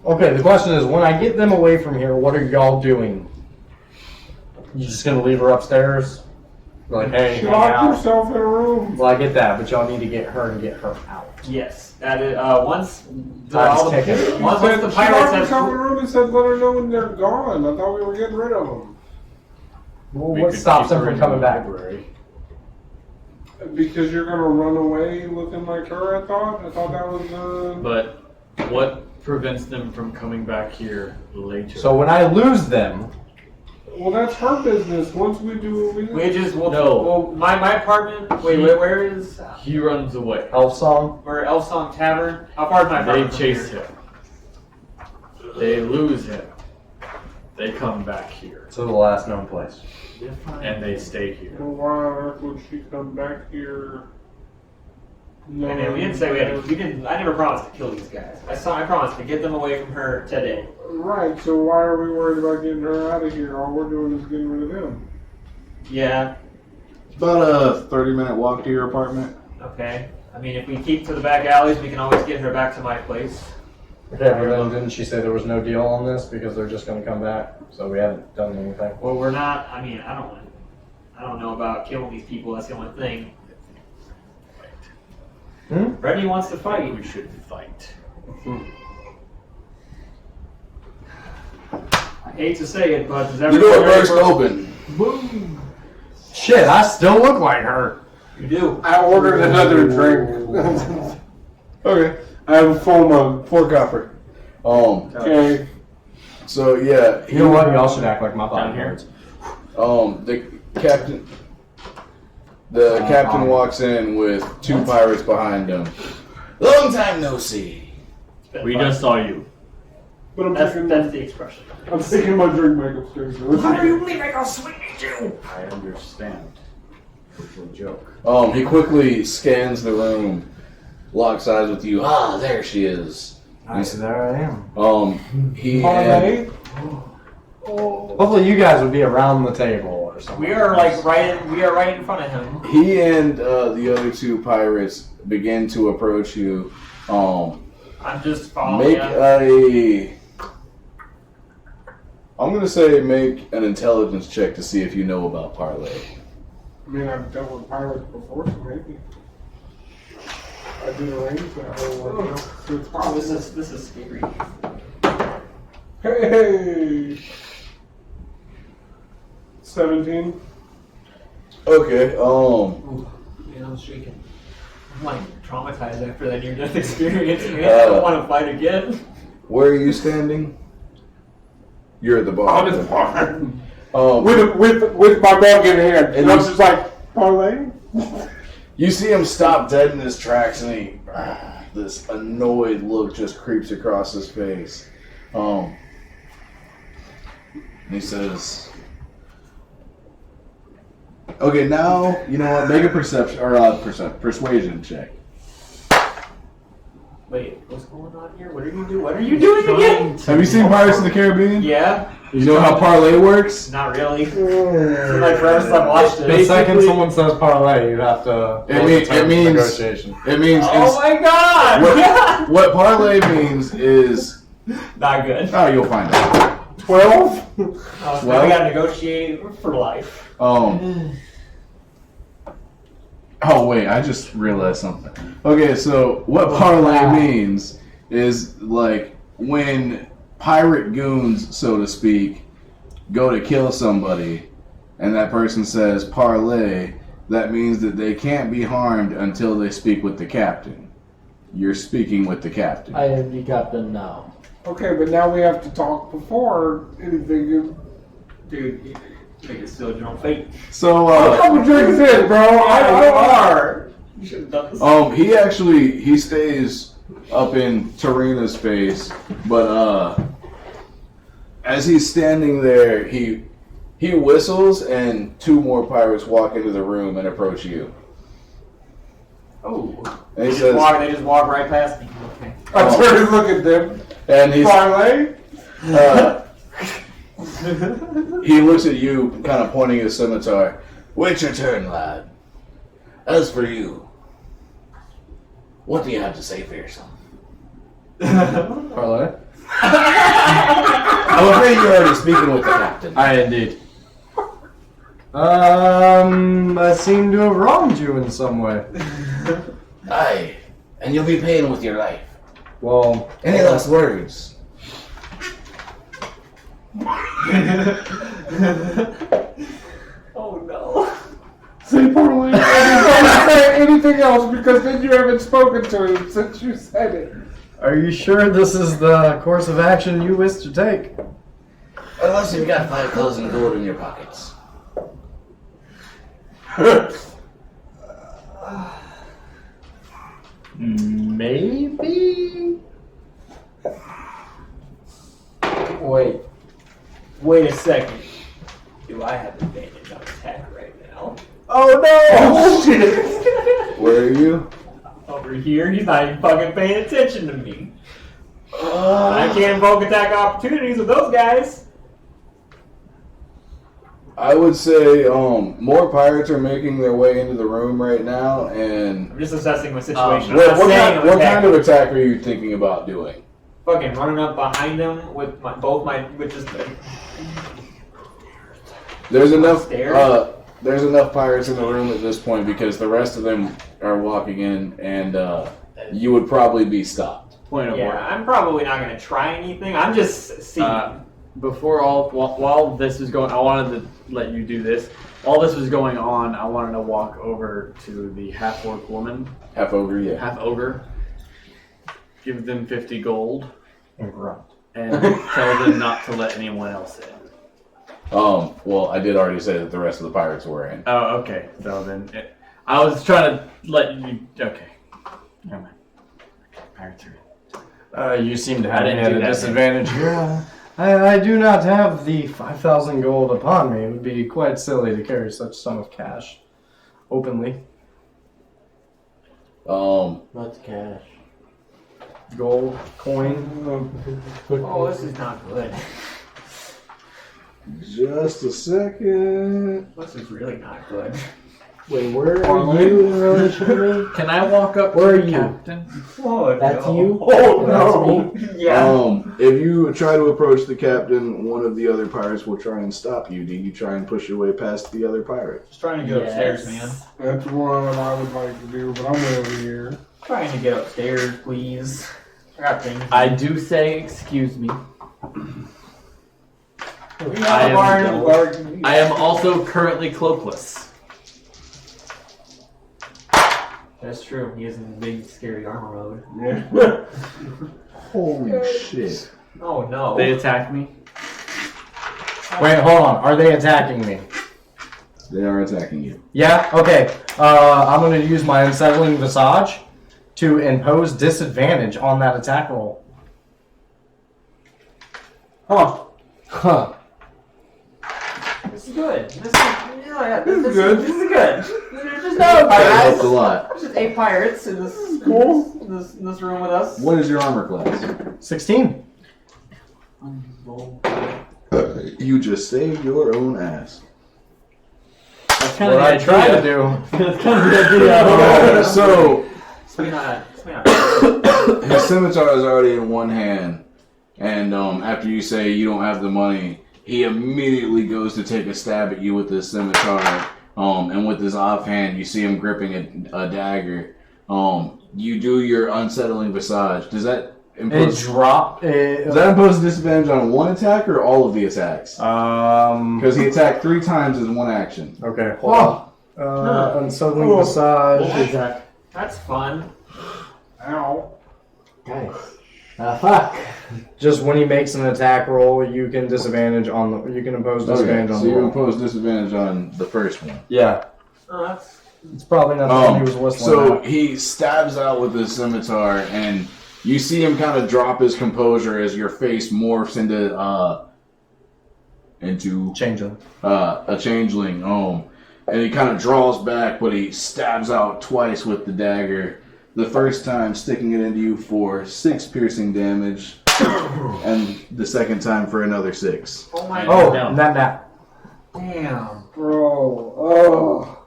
Okay, the question is, when I get them away from here, what are y'all doing? You just gonna leave her upstairs? Like, hey, She hang locked out? herself in a room. Well, I get that, but y'all need to get her and get her out. yes. That is, once the, Time's all the, ticking. once She the locked pirates herself in a have... room and said, let her know when they're gone. I thought we were getting rid of them. Well, We what could stops keep them her from in coming the back? library. Because you're going to run away looking like her, I thought. I thought that was... But what prevents them from coming back here later? So when I lose them, Well, that's her business. Once we do what we do... We just... We'll, No. well, my apartment... Wait, where is... He runs away. Elf Song, We're Elf Song Tavern. How far is my They apartment? chase from here? him. They lose him. They come back here. to the last known place. And they stay here. Well, why on earth would she come back here? No, And then we didn't say we had to... We didn't... I never promised to kill these guys. I promised to get them away from her today. Right, so why are we worried about getting her out of here? All we're doing is getting rid of them. Yeah. It's about a 30-minute walk to your apartment. Okay. I mean, if we keep to the back alleys, we can always get her back to my place. Okay, but then didn't she say there was no deal on this because they're just going to come back? So we haven't done anything. Well, we're not. I mean, I don't know about killing these people. That's the only thing. Reddy wants to fight. We should fight. I hate to say it, but does The everyone door burst open. Boom! Shit, I still look like her. You do. I ordered another drink. Okay. I have a full mug. 4 copper. Okay. So yeah, You know what? Y'all should act like my bodyguards. the captain walks in with 2 pirates behind him. Long time no see. We just saw you. But I'm That's taking, the expression. I'm taking my drink back upstairs. How do you leave it? I'll sweet you. I understand. It's a joke. He quickly scans the room, locks eyes with you. Ah, there she is. There I am. He Parlay? Hopefully you guys would be around the table or something. We are like right in front of him. he and the other 2 pirates begin to approach you. I'm just following. Make him. I'm gonna say make an intelligence check to see if you know about parlay. I mean, I've dealt with pirates before, so maybe. I did arrange that whole one. So it's Oh, possible. this is scary. Hey! 17. Okay. Man, I'm shaking. I'm like traumatized after that near-death experience. Man, I don't want to fight again. Where are you standing? You're at the bar. I'm at the bar. Um, With my mug in hand. And I was just like, parlay? You see him stop dead in his tracks, and this annoyed look just creeps across his face. And he says, "Okay, now you know what? Make a perception or persuasion check." Wait, what's going on here? What are you doing? What are you doing again? Have you seen Pirates of the Caribbean? Yeah. You know how parlay works? Not really. It's like forever since I watched it. The second someone says parlay, you have to. It means negotiation. It means Oh my god! what parlay means is Not good. oh, you'll find out. 12? Now we gotta negotiate for life. Oh wait, I just realized something. Okay, so what parlay means is like when pirate goons, so to speak, go to kill somebody, and that person says parlay, that means that they can't be harmed until they speak with the captain. You're speaking with the captain. I am the captain now. Okay, but now we have to talk before anything. Dude, you make it still your own fate. So, A couple drinks in, bro. You are. You should have done this. He stays up in Tarina's space, but as he's standing there, he whistles, and 2 more pirates walk into the room and approach you. Oh. And They he says, just walk right past me. Okay. I turn and look at them. and Parlay? he looks at you, kind of pointing his scimitar. Wait your turn, lad. As for you, what do you have to say for yourself? Parlay? I'm afraid you're already speaking with the captain. I indeed. I seem to have wronged you in some way. Aye, and you'll be paying with your life. Well, Any last words? Oh no. Say Parlay. Don't say anything else because then you haven't spoken to him since you said it. are you sure this is the course of action you wish to take? Unless you've got 5,000 gold in your pockets. Maybe? Wait a second. Do I have advantage on attack right now? Oh no! Oh shit! Where are you? Over here, he's not even fucking paying attention to me. I can't invoke attack opportunities with those guys. I would say more pirates are making their way into the room right now, and I'm just assessing my situation. what, I'm not saying I'm what kind attacking. of attack are you thinking about doing? Fucking running up behind them with with just There's enough. Stairs? There's enough pirates in the room at this point because the rest of them are walking in, and you would probably be stopped. Point of yeah. order. I'm probably not gonna try anything. I'm just seeing. While this was going, I wanted to let you do this. While this was going on, I wanted to walk over to the half-orc woman, Half ogre, yeah. half-ogre, give them 50 gold, And grunt. and tell them not to let anyone else in. Well, I did already say that the rest of the pirates were in. Oh, okay. So then, I was trying to let you. Okay. Never mind. Okay, pirates are in. You seem to I have didn't me at do a that. disadvantage here. I do not have the 5,000 gold upon me. It would be quite silly to carry such sum of cash openly. What's cash? Gold, coin. Oh, this is not good. Just a second. This is really not good. Wait, where are you in relation to me? Can I walk up Where to are the you? captain? Oh, That's no. you? Oh That's no. me? Yeah. If you try to approach the captain, one of the other pirates will try and stop you. Do you try and push your way past the other pirate? Just trying to get upstairs, man. That's one I would like to do, but I'm over here. Trying to get upstairs, please. I got things. I do say, excuse me. We have a bar in the garden. I am also currently cloakless. That's true. He is in the big, scary armor mode. Yeah. Holy shit. Oh no. They attack me. Wait, hold on. Are they attacking me? They are attacking you. Yeah? Okay. I'm going to use my Unsettling Visage to impose disadvantage on that attack roll. Huh. Huh. This is good. This is good. This is good. This is good. There's just That no helped a pirates. lot. There's just 8 pirates in this in this room with us. What is your armor class? 16. You just saved your own ass. That's kind What I of tried to do. That's kind of the idea. So, It's not. his scimitar is already in one hand, and after you say you don't have the money, he immediately goes to take a stab at you with his scimitar, and with his offhand, you see him gripping a dagger. You do your Unsettling Visage. Does that It impose... dropped. Does that impose disadvantage on one attack or all of the attacks? Because he attacked 3 times as one action. Okay, hold on. Unsettling Visage. That's fun. Ow. Guys. Fuck. Just when he makes an attack roll, you can disadvantage on the. You can impose disadvantage Okay, on so the you roll. impose disadvantage on the first one. Yeah. Oh, that's It's probably not the one he was whistling So at. he stabs out with his scimitar, and you see him kind of drop his composure as your face morphs into Changeling. a changeling. And he kind of draws back, but he stabs out twice with the dagger. The first time sticking it into you for 6 piercing damage, and the second time for another 6. Oh my Oh, god. not. Damn. Bro, oh.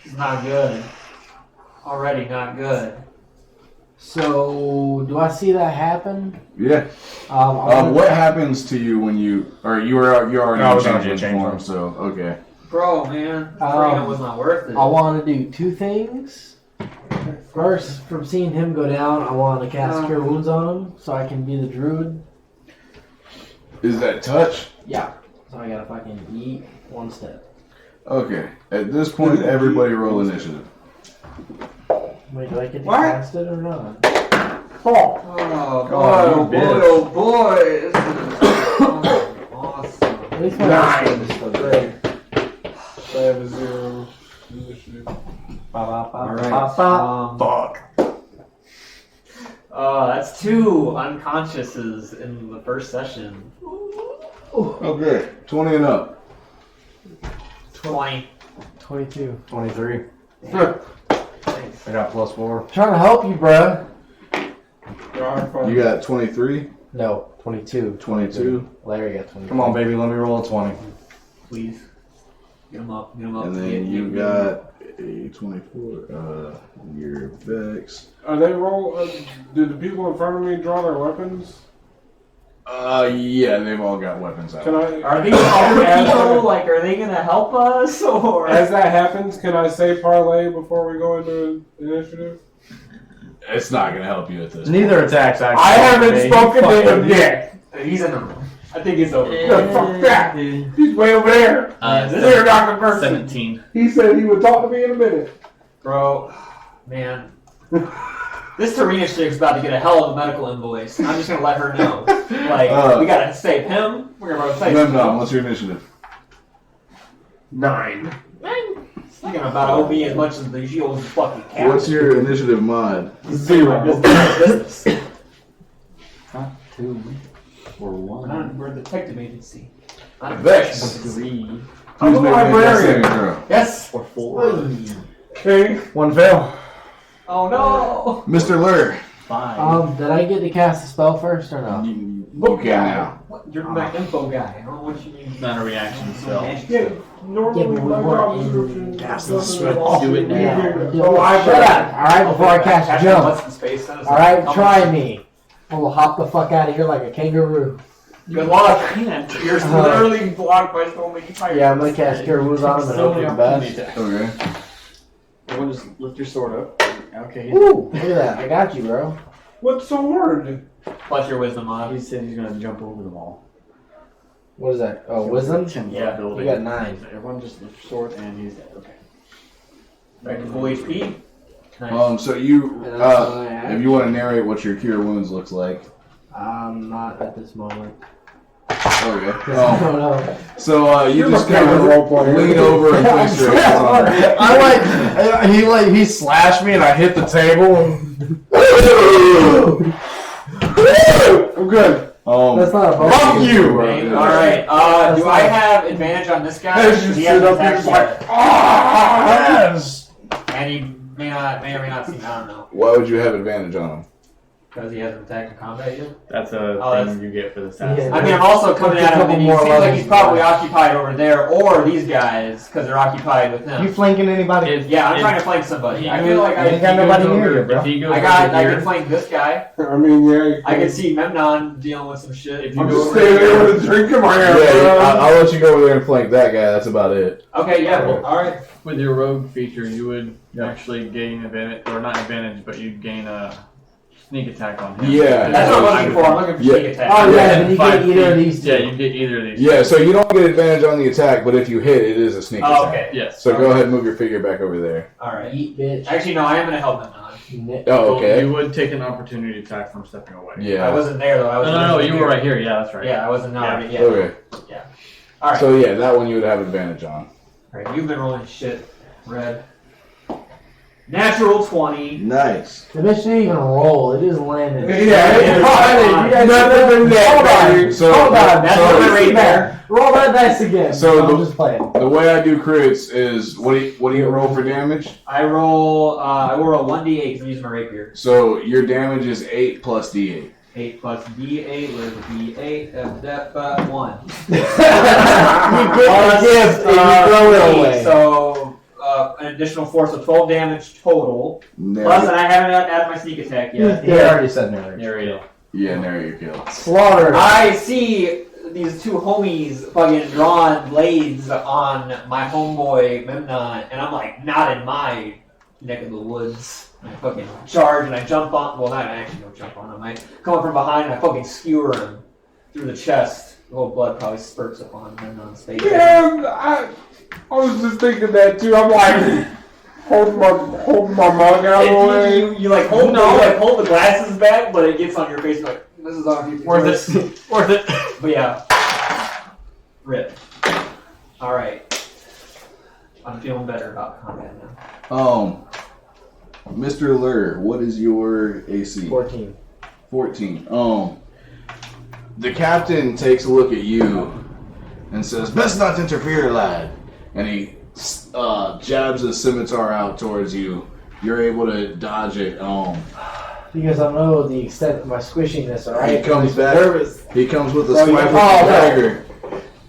It's not good. Already not good. So, do I see that happen? Yeah. What happens to you when you're already I in was already changeling a changeling. form? So okay. Bro, man. Freedom was not worth it. I want to do 2 things. First, from seeing him go down, I want to cast Cure Wounds on him so I can be the druid. Is that touch? Yeah. So I gotta fucking eat 1 step. Okay. At this point, everybody roll initiative. Wait, do I get to What? cast it or not? Oh. Oh, Oh, boy, you bitch. oh boy. This is awesome. At least my Nine. is still great. I have a 0 initiative. Fuck. That's 2 unconsciouses in the first session. Okay. 20 and up. 20. 22. 23. Thanks. I got +4. Trying to help you, bruh. You got 23, No, 22. 22, Larry got 22. Come on, baby, let me roll a 20. Please. Get him up. Get him up. and then you got a 24. Your Vex. Are they did the people in front of me draw their weapons? Yeah, they've all got weapons out. Can I? Are these other people, like, are they gonna help us, or? As that happens, can I say parlay before we go into initiative? It's not gonna help you at this. Neither attacks actually. I haven't Hey, spoken fuck to him you. yet. He's in the room. I think he's over. Yeah, fuck that. He's way over there. This They're not the person. 17. He said he would talk to me in a minute. Bro, man. This Tarina chick's about to get a hell of a medical invoice. I'm just gonna let her know. Like, we gotta save him. We're gonna save him. Memnon, what's your initiative? 9. Thinking about OB as much as the Gio's fucking cat. What's your initiative mod? 0. business? 2 or 1. We're a detective agency. Not a Vex. professional. 3 I'm Please a make me a death librarian. saving throw. Yes. or 4. Okay. 1 fail. Oh no. Mr. Lur. 5. Did I get to cast a spell first or no? You can now. What? You're my info guy. I don't know what you mean. It's not a reaction spell. Yeah, normally Yeah, but we my weren't job in description cast doesn't switch. involve Do it me now. being Do a it. librarian. Shut up, alright, before I cast Catch jump. what's in space, send us Alright, a- try me. I will hop the fuck out of here like a kangaroo. Good luck. You're literally blocked by so many fires. Yeah, I'm gonna cast Cure Wounds on him and hope for the best. Okay. Everyone just lift your sword up. Okay. Ooh, look at that. I got you, bro. What sword? Plus your wisdom on. He said he's gonna jump over the wall. What is that? Oh, wisdom? Yeah, You got 9. Everyone just lift your sword and he's dead. Okay. Back to full HP. Nice. So you, And that's all I have. if you want to narrate what your cure wounds looks like. Not at this moment. Okay. I don't know. So you You're just the kind of role player. lean over and place your hands on it. He slashed me and I hit the table and I'm good. That's not a fuck bonus. you! Alright, do I have advantage on this guy? As you He sit hasn't up, you're attacked just like, yet. Yes! And he may or may not see, I don't know. Why would you have advantage on him? Because he hasn't attacked in combat yet. That's a Oh, thing that's- you get for the Yeah. assassin. I mean, I'm also coming at him and he Couple seems more like he's levels. probably occupied over there, or these guys, because they're occupied with You him. flanking anybody? Yeah, I'm trying to flank somebody. I feel like You ain't got I nobody near you, bro. If he goes I over can here, flank this guy. I mean, yeah. I can see Memnon dealing with some shit. If you I'm go just over standing there here, with a drink in my Yeah, hand. I'll let you go over there and flank that guy. That's about it. Okay, yeah, well, alright. with your rogue feature, you would actually gain advantage, or not advantage, but you'd gain a sneak attack on him. Yeah. That's what I'm looking for. I'm looking for Yeah. sneak attack. Oh, yeah, And then you 5 get either of feet. these two. Yeah, you get either of these. Yeah, so you don't get advantage on the attack, but if you hit, it is a sneak Oh, attack. okay. Yes. So go ahead and move your figure back over there. Alright. Eat, bitch. Actually, no, I am gonna help Memnon. Oh, okay. You would take an opportunity attack from stepping away. I Yeah. wasn't there though. I was No, you here. were right here. Yeah, that's right. Yeah, I wasn't Yeah. already. Yeah. Okay. Alright. So yeah, that one you would have advantage on. Alright, you've been rolling shit, Red. Natural 20. Nice. The bitch didn't even roll. It just landed. Yeah, You guys nothing but net, baby. So, Hold on. That's so, what right there. Roll that dice again. So I'm the- just playing. the way I do crits is what do you roll for damage? I roll a 1d8 because I'm using my rapier. So your damage is 8 plus d8. 8 plus d8, where's the d8? That's 1. You get a gift and you throw it away. So an additional force of 12 damage total. Plus, and I haven't added my sneak attack yet. He already said no. There we go. Yeah, there you go. Slaughter. I see these two homies fucking drawing blades on my homeboy Memnon, and I'm like, not in my neck of the woods. I fucking charge and I jump on. Well, not I actually don't jump on him. I come up from behind and I fucking skewer him through the chest. The whole blood probably spurts upon Memnon's face. Yeah, I was just thinking that too. I'm like holding my mug out of the way. You like hold the glasses back, but it gets on your face. Like this is on you. Worth it. Worth it. But yeah, rip. All right, I'm feeling better about combat now. Mr. Lur, what is your AC? 14. 14. The captain takes a look at you and says, "Best not interfere, lad." And he jabs his scimitar out towards you. You're able to dodge it. Because I know the extent of my squishiness, alright? He comes back. Nervous. He comes with a Oh, swipe with the dagger.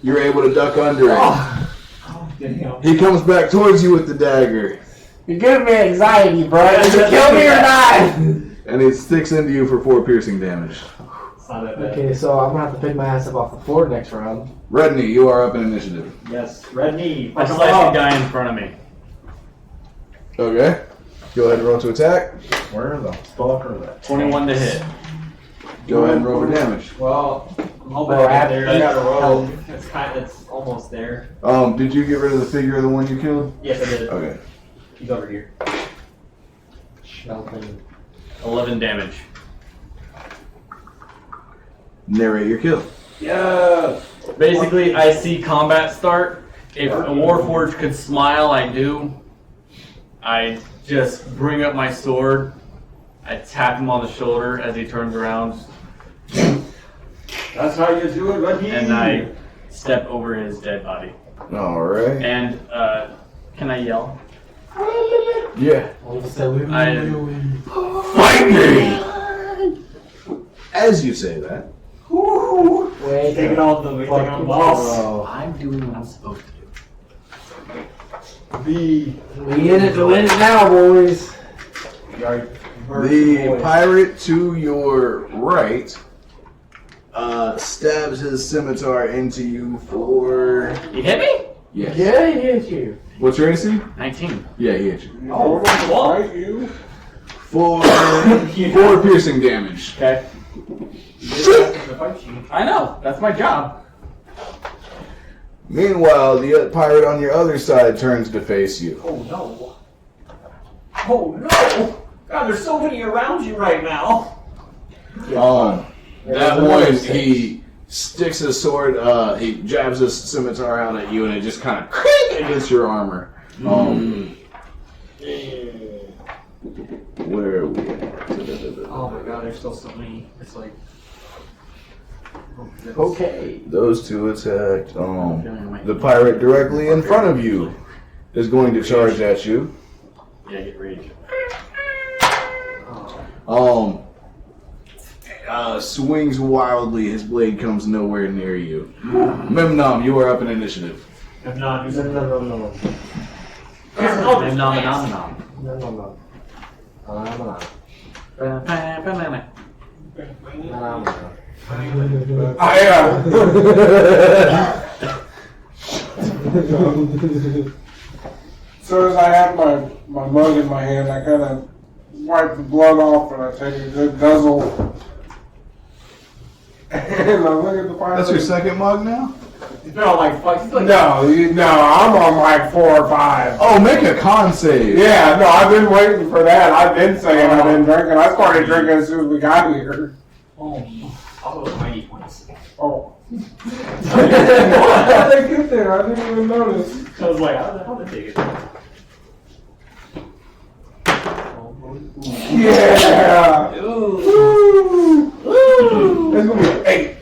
You're able to duck under it. Damn. He comes back towards you with the dagger. You're giving me anxiety, bro. Did you kill me or not? And he sticks into you for 4 piercing damage. It's not that bad. Okay, so I'm gonna have to pick my ass up off the floor next round. Redney, you are up in initiative. Yes, red knee. I slash the guy in front of me. Okay. Go ahead and roll to attack. Where the fuck are they? 21 to hit. Go ahead and roll for damage. Well, I'm hoping Well, I get there. I- gotta roll. It's almost there. Did you get rid of the figure of the one you killed? Yes, I did. Okay. He's over here. Shelton. 11 damage. Narrate your kill. Yeah. Basically, I see combat start. If a Warforged could smile, I do. I just bring up my sword. I tap him on the shoulder as he turns around, That's how you do it, red knee. and I step over his dead body. Alright. And can I yell? Yeah. Fight me! As you say that, Wait. Taking all the Fucking boss. bro. I'm doing what I'm supposed to do. We in it to win it now, boys. the pirate to your right stabs his scimitar into you for... You hit me? Yes. Yeah, he hit you. What's your AC? 19. Yeah, he hit you. Oh, fight you. For 4 piercing damage. Okay. I know. That's my job. Meanwhile, the pirate on your other side turns to face you. Oh no. Oh no. God, there's so many around you right now. That one, he sticks his sword, he jabs his scimitar out at you, and it just kind of against your armor. Where are we at? Oh my God, there's still so many. It's like. Okay. Those two attacked. The pirate directly in front of you is going to charge at you. Yeah, get rage. Swings wildly. His blade comes nowhere near you. Memnon, you are up in initiative. If not, No. Nom nom nom nom. So as I have my mug in my hand, I kind of wipe the blood off and I take a good guzzle. And I look at the pirate. That's your second mug now? no, like fuck. Like, No, I'm on like 4 or 5. Oh, make a con save. Yeah, no, I've been waiting for that. I've been saying I've been drinking. I started drinking as soon as we got here. Oh, I'll go with my points. Oh. How did they get there? I didn't even notice. I was like, how did they get there? Yeah! Ooh. That's gonna be an 8.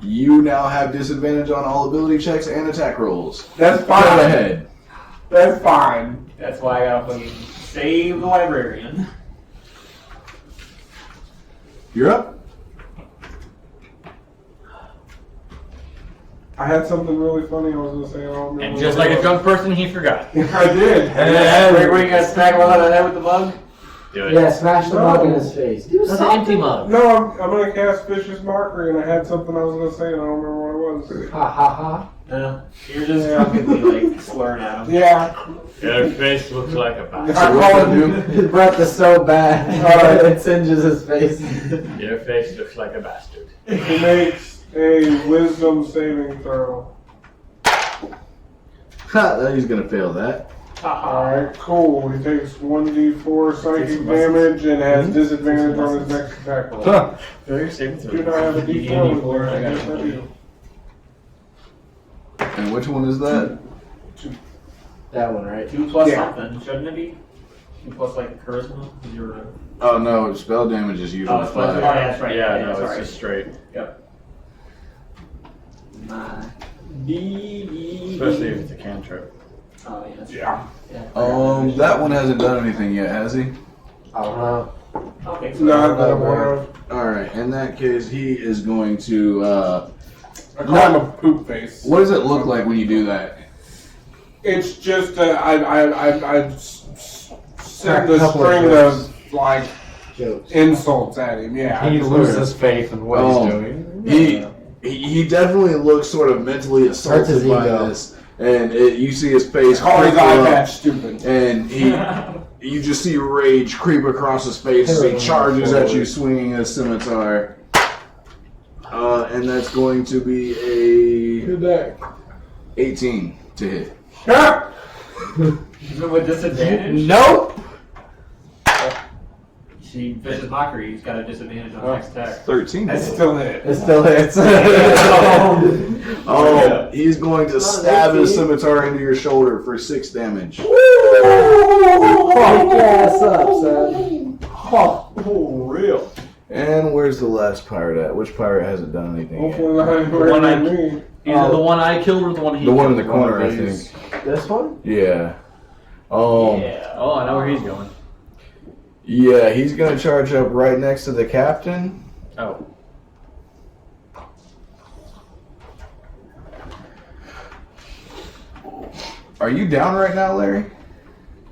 You now have disadvantage on all ability checks and attack rolls. That's Go fine. ahead. That's fine. That's why I gotta fucking save the librarian. You're up. I had something really funny I was gonna say. I don't remember. And just like a drunk person, he forgot. I did. Were you gonna smack him on the head with the mug? Do it. Yeah, smash the mug in his face. Do That's an empty something. mug. No, I'm gonna cast Vicious Mockery, and I had something I was gonna say, and I don't remember what it was. Ha ha ha. No. You're just drunkenly like slurring at him. Yeah. Your face looks like a bastard. I called him. His breath is so bad, it singes his face. Your face looks like a bastard. He makes a Wisdom saving throw. Ha, he's gonna fail that. Alright, cool. He takes 1d4 psychic damage and has disadvantage on his next attack roll. Failure saving throw. Do not have a d4 with me. I guess I do. And which one is that? That one, right? 2 plus Yeah. something, shouldn't it be? 2 plus like charisma? 'Cause you're Oh no, spell damage is usually Oh, it's plus- 5. yeah, that's right. Yeah, Yeah, no, sorry. it's just straight. Especially if it's a cantrip. Oh, yeah, that's Yeah. That one hasn't done anything yet, has he? I don't know. Okay, so Not that I'm aware of. Alright, in that case, he is going to, I call him a poop face. what does it look like when you do that? It's just I send Crack a a couple of string jokes. of like Jokes. insults at him. Yeah. He loses faith in what Oh. he's doing. He definitely looks sort of mentally Hurts assaulted his by ego. this. And you see his face Call his crinkle eye up, patch stupid. and you just see rage creep across his face as he charges at you swinging a scimitar. And that's going to be a Good day. 18 to hit. even with disadvantage? Nope. See, Vicious Mockery, he's got a disadvantage on next attack. 13. That's still it. It still hits. Oh, he's going to stab his scimitar into your shoulder for 6 damage. Fuck yeah, what's up, son? Oh, real. And where's the last pirate at? Which pirate hasn't done anything yet? Hopefully not one I- me. Either the one I killed or the one he The one in killed. the corner, I One of these. think. This one? Yeah. Yeah. Oh, I know where he's going. Yeah, he's gonna charge up right next to the captain. Oh. Are you down right now, Larry?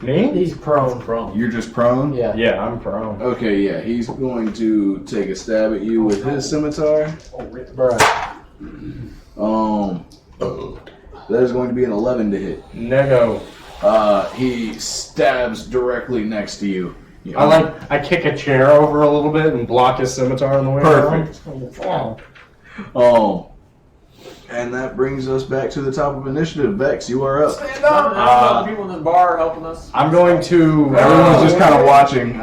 Me? He's prone. You're just prone? Yeah. Yeah, I'm prone. Okay, yeah, he's going to take a stab at you with his scimitar. Bruh. That is going to be an 11 to hit. Nego. He stabs directly next to you. I kick a chair over a little bit and block his scimitar on the way Perfect. around. And that brings us back to the top of initiative. Vex, you are up. Stand up! There's other people in this bar helping us. I'm going to. Everyone's just kind of watching.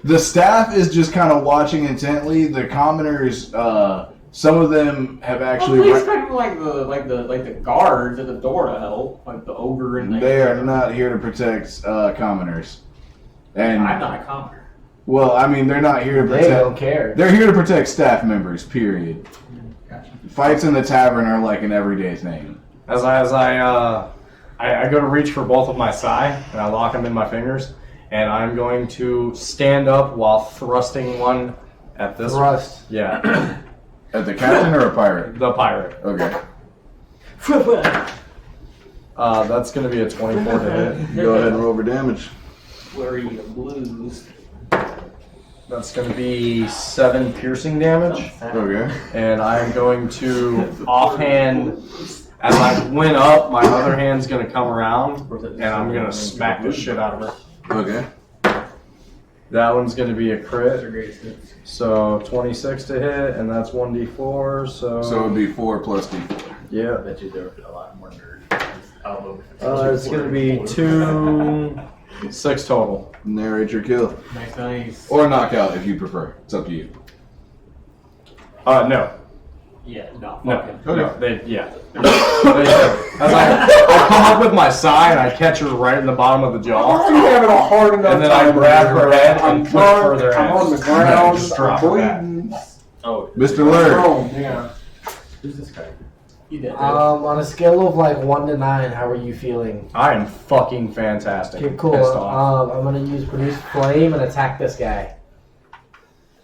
The staff is just kind of watching intently. The commoners, some of them have actually. Well, please expect like the guards at the door to help, like the ogre and. They are not here to protect commoners. And I'm not a commoner. well, I mean, they're not here to They protect. don't care. They're here to protect staff members. Period. Gotcha. Fights in the tavern are like an everyday thing. As I go to reach for both of my sai, and I lock them in my fingers, and I'm going to stand up while thrusting one at this. Thrust. Yeah, At the captain or a pirate? the pirate. Okay. That's going to be a 24 to hit. Go ahead and roll for damage. Flurry of blues. That's going to be 7 piercing damage, Okay. and I'm going to offhand. As I went up, my other hand's going to come around, and I'm going to smack the shit out of her. Okay. That one's going to be a crit. So 26 to hit, and that's 1d4. So So it would be 4 plus D4. yeah, bet you there are a lot more nerds. it's going to be 2, 6 total. Narrate your kill. Nice. Or knockout if you prefer. It's up to you. No. Yeah, no. No, Fuck it. no, as I come up with my sai and I catch her right in the bottom of the I'm jaw, already having a hard enough and then I time grab over her here. head I'm and put drunk, further in. I'm on the And ground, just I'm drop her back. bleeding. Oh, Mr. I'm Lurk. thrown, yeah. who's this guy? You did. On a scale of like 1 to 9, how are you feeling? I am fucking fantastic. Okay, cool. Pissed off. I'm gonna use produce flame and attack this guy.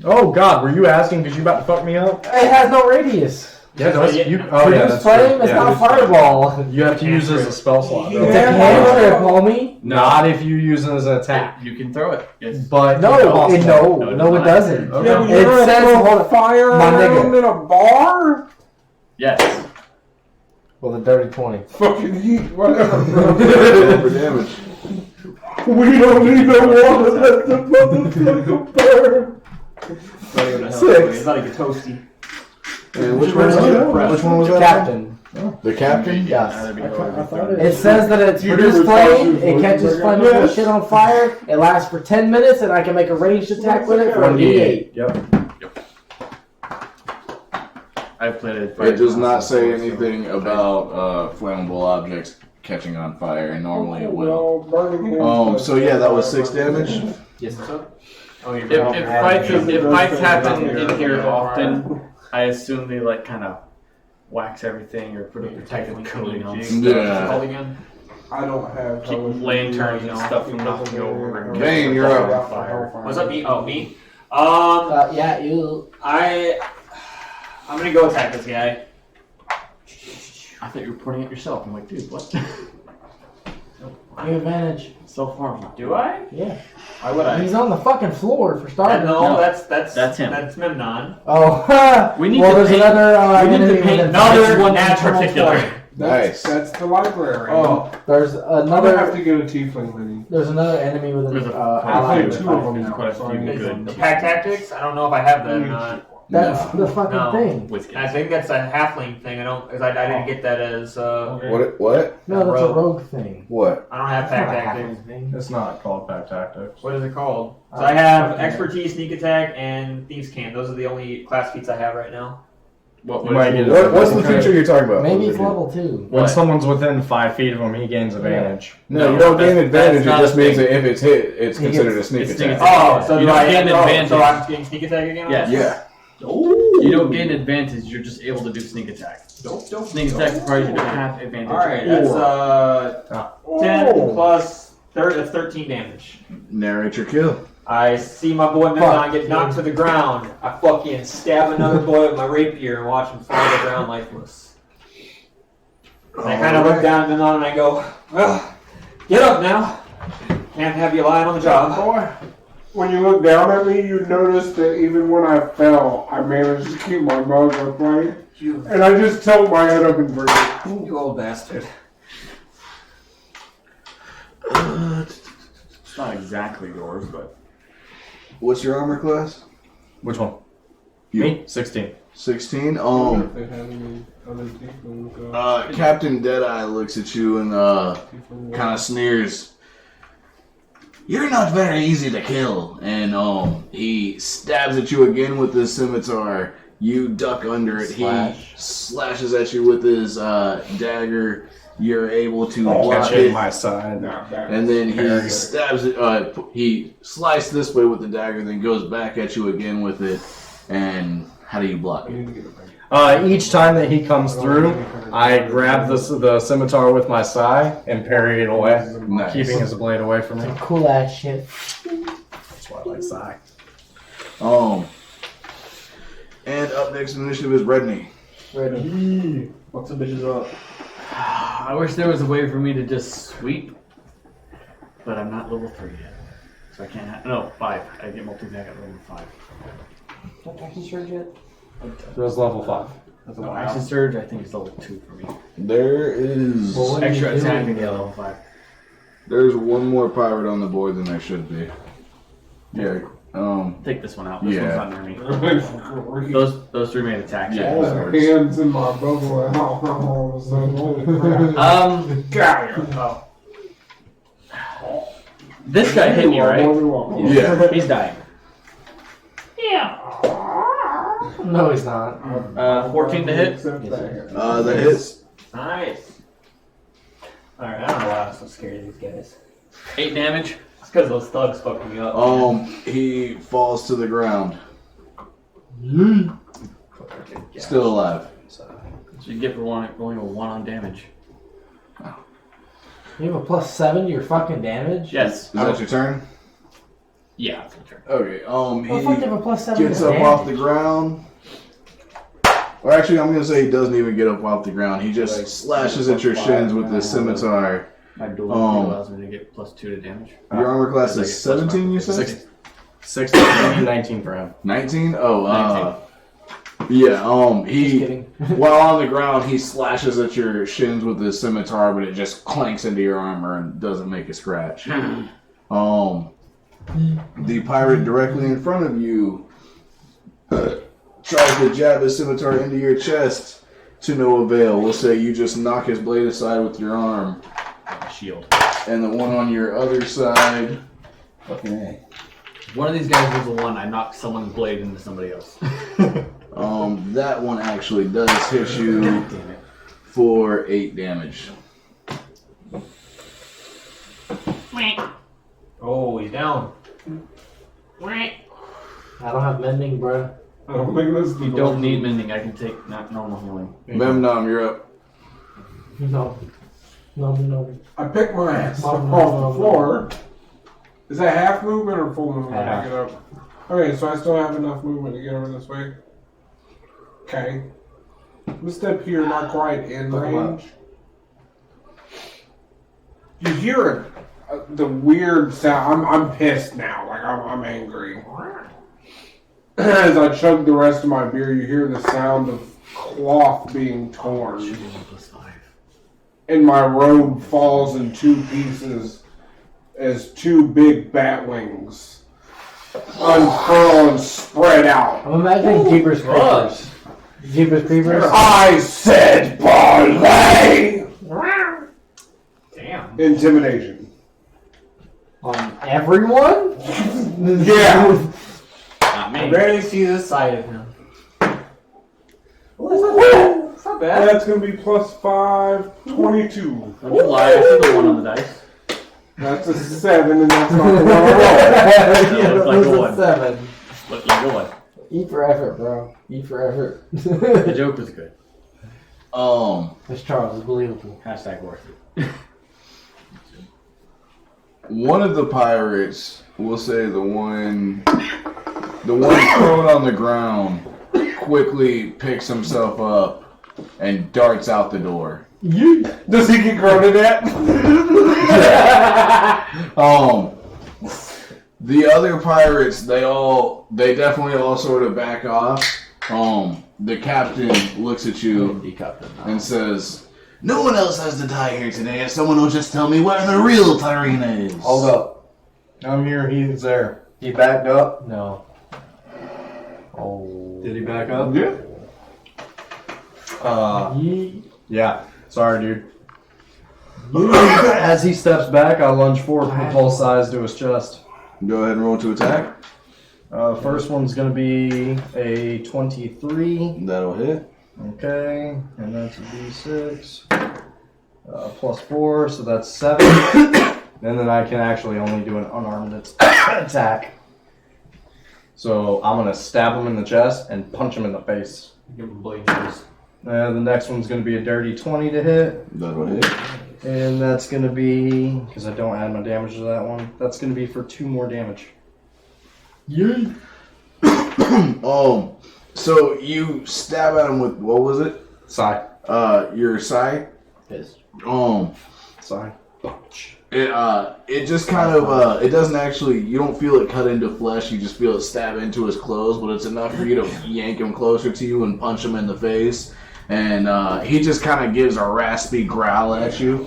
Oh God, were you asking because you about to fuck me up? It has no radius. Yeah, no, you. Produce that's flame. true. It's Yeah, not a produce flame. fireball. You have to use it as a spell slot. though. It's a cantrip, homie. Not if you use it as an attack. You can throw it. Yes. But No, you it also- it doesn't. Okay. Yeah, but It you're gonna says throw hold- fire my around nigga. in a bar? Yes. Well, the dirty 20. Fucking heat, whatever. Roll for damage. We don't even want to let the motherfucker burn. It's not even toasty. And which one was that? Which one was that? Captain. The captain? Yes. I thought it says that it's You produce never flame. touched It it, catches before you flammable bring it shit on fire. It lasts for 10 minutes, and I can make a ranged attack with it for a D8. Yep. I've played it. It does not say anything about flammable objects catching on fire, and normally it will. Well, burning hands, So yeah, that was 6 damage. Yes, sir. Oh, you're If fights happen in here often, I assume they like kind of wax everything or put a protective coating on stuff. Yeah. Called again? I don't have Keep lanterns and stuff from knocking over. Vane, you're up. What's up, me? Oh, me? Yeah, you. I'm gonna go attack this guy. I thought you were pointing at yourself. I'm like, dude, what? You have advantage. So far. Do I? Yeah. Why would I? He's on the fucking floor for starting. No, No. that's him. That's Memnon. Oh, We need well, to there's paint- another we need to enemy paint within another five. one in natural particular. form. Nice. That's the library. Oh, There's I'm gonna have another. to get a tiefling mini. There's another enemy with There's an a- I ally. played with 2 of five. them now. Quite a so few I need good. the pack tactics? I don't know if I have that or not. That's the fucking No. thing. Whiskey. I think that's a halfling thing. I don't, because I didn't get that as. What? No, that's a Rogue. rogue thing. What? I don't have That's not pack a tactics. halfling thing. It's not called pack tactics. What is it called? So Uh, I have fucking- expertise, sneak attack, and thieves' can. Those are the only class feats I have right now. What You might is get it? What's the feature you're talking about? Maybe it's level 2. When What? someone's within 5 feet of him, he gains advantage. No, you don't gain that's- advantage. that's It not just a means thing. that if it's hit, it's He considered a gets- sneak it's sneak attack. attack. Oh, so You do don't I gain advantage. So I'm getting sneak attack again? Yes. Yeah. You don't gain advantage. You're just able to do sneak attack. Sneak attack requires you to have advantage. Alright, that's Oh. 10 plus 30, that's 13 damage. Narrate your kill. I see my boy Memnon get knocked to the ground. I fucking stab another boy with my rapier and watch him fall to the ground lifeless. And I kind of look down at Memnon and I go, well, get up now. Can't have you lying on the job. Boy, when you look down at me, you notice that even when I fell, I managed to keep my mouth upright. And I just tilt my head up and breathe. You old bastard. It's not exactly yours, but What's your armor class? Which one? You. Me? 16. 16. If they have any other tieflings, Captain Deadeye looks at you and kind of sneers. You're not very easy to kill, and he stabs at you again with his scimitar. You duck under it. Slash. He slashes at you with his dagger. You're able to block Catch it in it, my side. and then he stabs it. He slices this way with the dagger, then goes back at you again with it. And how do you block it? Each time that he comes through, I grab the scimitar with my sai and parry it away, Nice. keeping his blade away from me. Some cool ass shit. That's why I like sai. And up next in initiative is Redney. Ready. Fuck some bitches up. I wish there was a way for me to just sweep, but I'm not level 3 yet, so I can't. No, 5. I get multi-attack at level 5. Action surge yet? It was level 5. No, action surge, I think is level 2 for me. There is Well, what are you Extra attack doing, at though? level 5. there's one more pirate on the board than there should be. Yeah. Take this one out. This Yeah. one's not near me. Those 3 made attack Yeah. All checks. the hands in my bubble and all of a sudden, holy crap. Got you. Oh. This guy hit me, right? Yeah. He's dying. No, he's not. 14 to hit. That hits. Nice. Alright, I don't know why I'm so scared of these guys. 8 damage. It's because those thugs fucked me up. He falls to the ground. Still alive. So you get for rolling a 1 on damage. You have a +7 to your fucking damage? Yes. Is that your turn? Yeah, that's my turn. Okay. What the fuck do you have a +7 Gets to up damage? off the ground. Or actually, I'm gonna say he doesn't even get up off the ground. He just slashes at your shins with his scimitar. My dual allows me to get +2 to damage. Your armor class is 17, you said? 16, 19 for him. 19? Oh, yeah, he, while on the ground, he slashes at your shins with his scimitar, but it just clanks into your armor and doesn't make a scratch. The pirate directly in front of you tries to jab his scimitar into your chest to no avail. We'll say you just knock his blade aside with your arm. Shield. And the one on your other side. Fucking A. One of these guys was the one I knocked someone's blade into somebody else. That one actually does hit you for 8 damage. Oh, he's down. I don't have mending, bro. I don't think this is You don't need mending. I can take normal healing. Memnom, you're up. No. I picked my ass up off the floor. Is that half movement or full movement when I get up? Okay, so I still have enough movement to get over this way. Okay. We'll step here, not quite in range. You hear the weird sound. I'm pissed now. Like, I'm angry. As I chug the rest of my beer, you hear the sound of cloth being torn. And my robe falls in 2 pieces as 2 big bat wings unfurl and spread out. I'm imagining Jeepers Creepers. Jeepers Creepers? I said parlay! Damn. Intimidation. On everyone? Yeah. Not I me. rarely see this side of him. It's not bad. That's going to be +5, 22. Don't you lie. I see the 1 on the dice. That's a 7, and that's not the one I Yeah, Looks like a that was one. a 7. Look like a 1. Eat for effort, bro. Eat for effort. The joke was good. That's Charles. It's believable. Hashtag worth it. One of the pirates, we'll say the one prone on the ground, quickly picks himself up and darts out the door. Does he get groated at? The other pirates, they definitely all sort of back off. The captain looks at you and says, "No one else has to die here today. If someone will just tell me where the real Tyrina is." Hold up. I'm here, he's there. He backed up? No. Oh. Did he back up? Yeah. Yeah. Sorry, dude. As he steps back, I lunge forward with pulse size to his chest. Go ahead and roll to attack. First one's going to be a 23. That'll hit. Okay, and that's a d6. +4, so that's 7. And then I can actually only do an unarmed attack. So I'm going to stab him in the chest and punch him in the face. Give him blade juice. The next one's going to be a dirty 20 to hit. That'll hit. And that's going to be, because I don't add my damage to that one, that's going to be for 2 more damage. Yay! So you stab at him with, what was it? Sai. Your sai? Yes. Sai. It just kind of, it doesn't actually, you don't feel it cut into flesh, you just feel it stab into his clothes, but it's enough for you to yank him closer to you and punch him in the face. And he just kind of gives a raspy growl at you.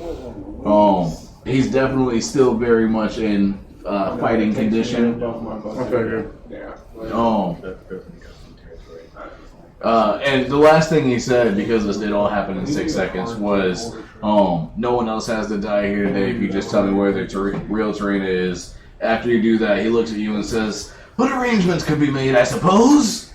He's definitely still very much in fighting condition. Okay, good. Yeah. And the last thing he said, because it all happened in 6 seconds, was, no one else has to die here today if you just tell me where the real Tyrina is. After you do that, he looks at you and says, "What arrangements could be made, I suppose?"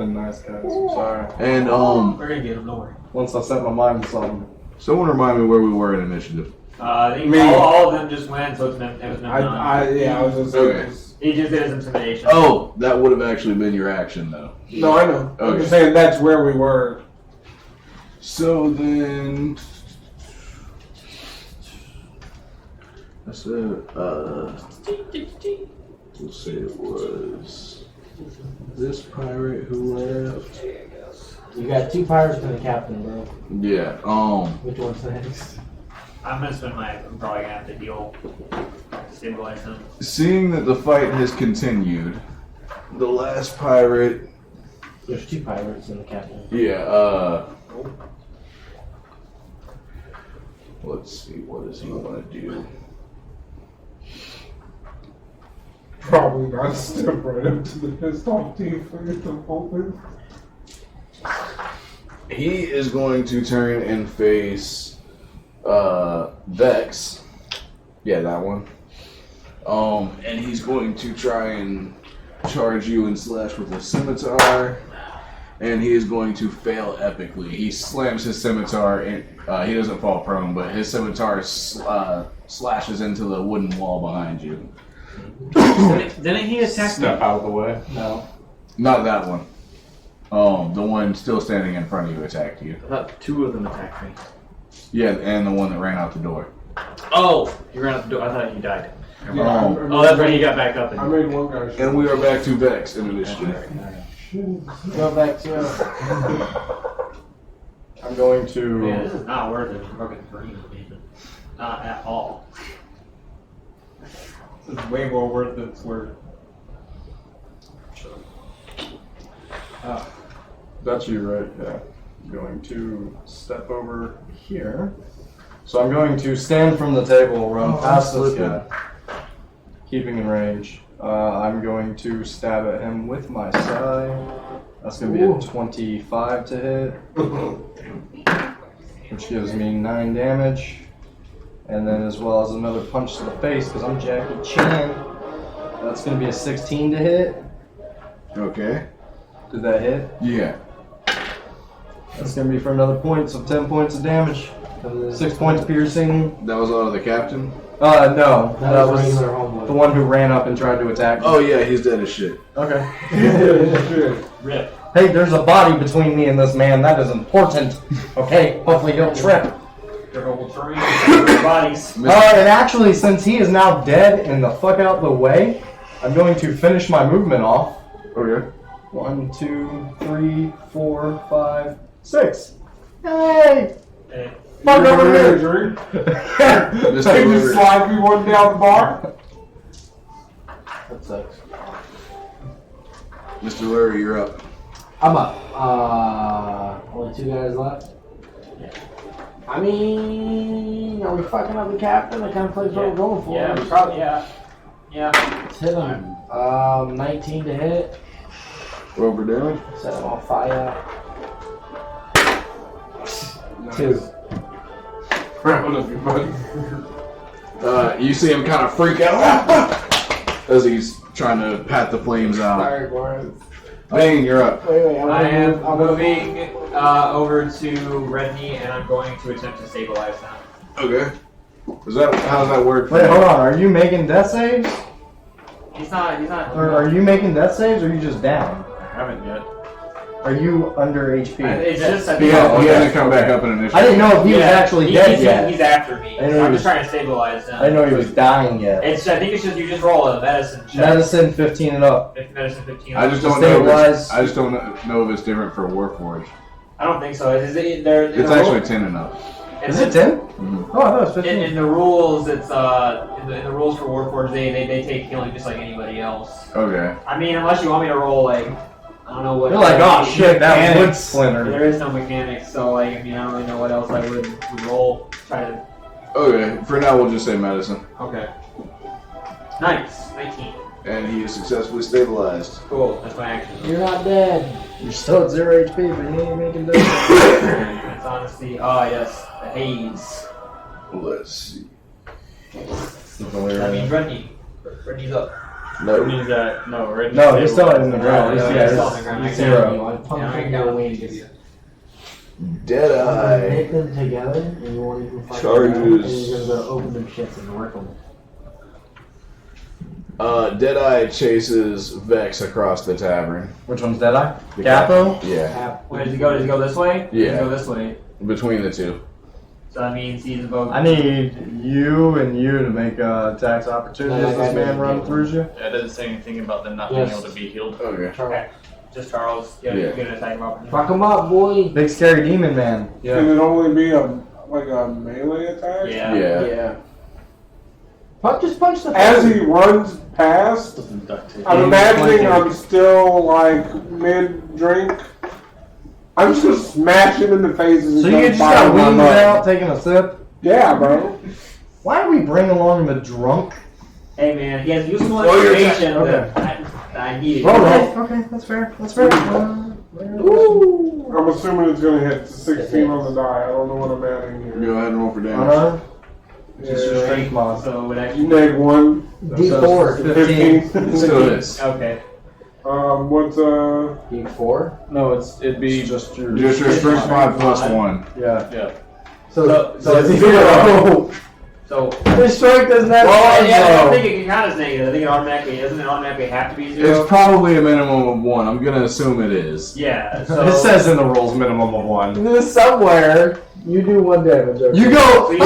been nice, guys. I'm sorry. And We're gonna get him, don't worry. Once I set my mind to something. someone remind me where we were in initiative. I think Me. all of them just went, so it was never done. I was just Okay. He just did his intimidation. Oh, that would have actually been your action, though. No, I know. I'm Okay. just saying that's where we were. So then, that's it. We'll say it was this pirate who left. You got 2 pirates and a captain, bro. Yeah. Which one's next? I'm probably gonna have to heal to stabilize him. Seeing that the fight has continued, the last pirate. There's 2 pirates and a captain. Yeah. Let's see. What does he want to do? Probably not step right up to the pissed off team for it to open. He is going to turn and face Vex. Yeah, that one. And he's going to try and charge you and slash with a scimitar. And he is going to fail epically. He slams his scimitar in, he doesn't fall prone, but his scimitar slashes into the wooden wall behind you. Didn't he attack me? Step out of the way. No. Not that one. The one still standing in front of you attacked you. I thought 2 of them attacked me. Yeah, and the one that ran out the door. Oh, you ran out the door. I thought he died. Yeah, That's when he got back up. I made one guy. And we are back to Vex in initiative. Go back to I'm going Man, to. this is not worth it. Fucking green, man. Not at all. This is way more worth it. It's worth. That's you, right? Yeah. I'm going to step over here. So I'm going to stand from the table, run past this guy, keeping in range. I'm going to stab at him with my sai. That's going to be a 25 to hit, which gives me 9 damage. And then as well as another punch to the face, because I'm Jackie Chan. That's going to be a 16 to hit. Okay. Did that hit? Yeah. That's going to be for another point, so 10 points of damage. 6 points piercing. That was out of the captain? No. That was regular homewood. the one who ran up and tried to attack me. Oh, yeah, he's dead as shit. Okay. Shit. Rip. Hey, there's a body between me and this man. That is important. Okay, hopefully he'll trip. Bodies. And actually, since he is now dead and the fuck out the way, I'm going to finish my movement off. Okay. 1, 2, 3, 4, 5, 6. Hey! Hey. Fuck over here! Drink. Mr. Can you Lillard. slide me one down the bar? That sucks. Mr. Lillard, you're up. I'm up. Only 2 guys left. I mean, are we fucking up the captain? That kind of plays what we're going for. Yeah, probably. Yeah. Let's hit him. 19 to hit. Roll for damage. Set him on fire. 2. Proud of you, buddy. You see him kind of freak out as he's trying to pat the flames out. Sorry, Warren. Bang, you're up. Wait, I am I'm moving over to Redney, and I'm going to attempt to stabilize them. Okay. How's that work? Wait, hold on. Are you making death saves? He's not. Or are you making death saves, or are you just down? I haven't yet. Are you under HP? It's just. I He, think he hasn't come back up in initiative. I didn't know if he was actually dead yet. He's after me. I know I'm he just was- trying to stabilize him. I didn't know he was dying yet. I think it's just you just roll a medicine check. Medicine 15 and up. Medicine 15. I just To don't know. stabilize. I just don't know if it's different for Warforged. I don't think so. It's It's actually 10 and up. Is it 10? Mhm. Oh, I thought it was 15. In the rules, it's in the rules for Warforged, they take healing just like anybody else. Okay. I mean, unless you want me to roll like I don't know what. You're like, oh shit, that wood splinter. There is no mechanics, so like I mean, I don't really know what else I would roll. Try to. Okay. For now, we'll just say medicine. Okay. Nice. 19. And he is successfully stabilized. Cool. That's my action. You're not dead. You're still at 0 HP, but you ain't making death It's honestly. Oh yes, the haze. Let's see. That means Redney. Redney's up. No. He's at right. No, he's still in the ground. No, Yeah, he's still in the ground. he's 0. Deadeye Hit them together, and you won't even fucking Charges. know, and you're gonna go open them shits and rip them. Deadeye chases Vex across the tavern. Which one's Deadeye? The Capo? Yeah, Where does he go? Does he go this way? Yeah. Does he go this way. between the two. So that means he's about. I need you and you to make attacks opportunity as this man runs through you. Yeah, it doesn't say anything about them not Yes. being able to be healed. Okay. Okay. Just Charles. Yeah. Get an attack of opportunity. Fuck them up, boy. Big scary demon man. Can it only be a melee attack? Yeah. Yeah. Just punch the As he runs past, I'm imagining I'm still like mid-drink. I'm just gonna smash him in the face and So go you just bite got him wings up. out, taking a sip? Yeah, bro. Why do we bring along the drunk? Hey man, he has useful Oh, you're information okay. that I needed. Okay, that's fair. That's fair. I'm assuming it's gonna hit 16 on the die. I don't know what I'm adding here. Go ahead and roll for damage. Just your strength mod. So it would actually. Neg 1. D4. 15. Still is. Okay. What's D4. No, it'd be Just your strength mod plus 1. Yeah. So it's it's 0. So. His strength doesn't have Well, yeah, I don't zero. think it can count as negative. I think it automatically doesn't it automatically have to be 0. It's probably a minimum of 1. I'm gonna assume it is. Yeah. So It says in the rules minimum of 1. Somewhere, you do 1 damage. Okay. You go, So tickle.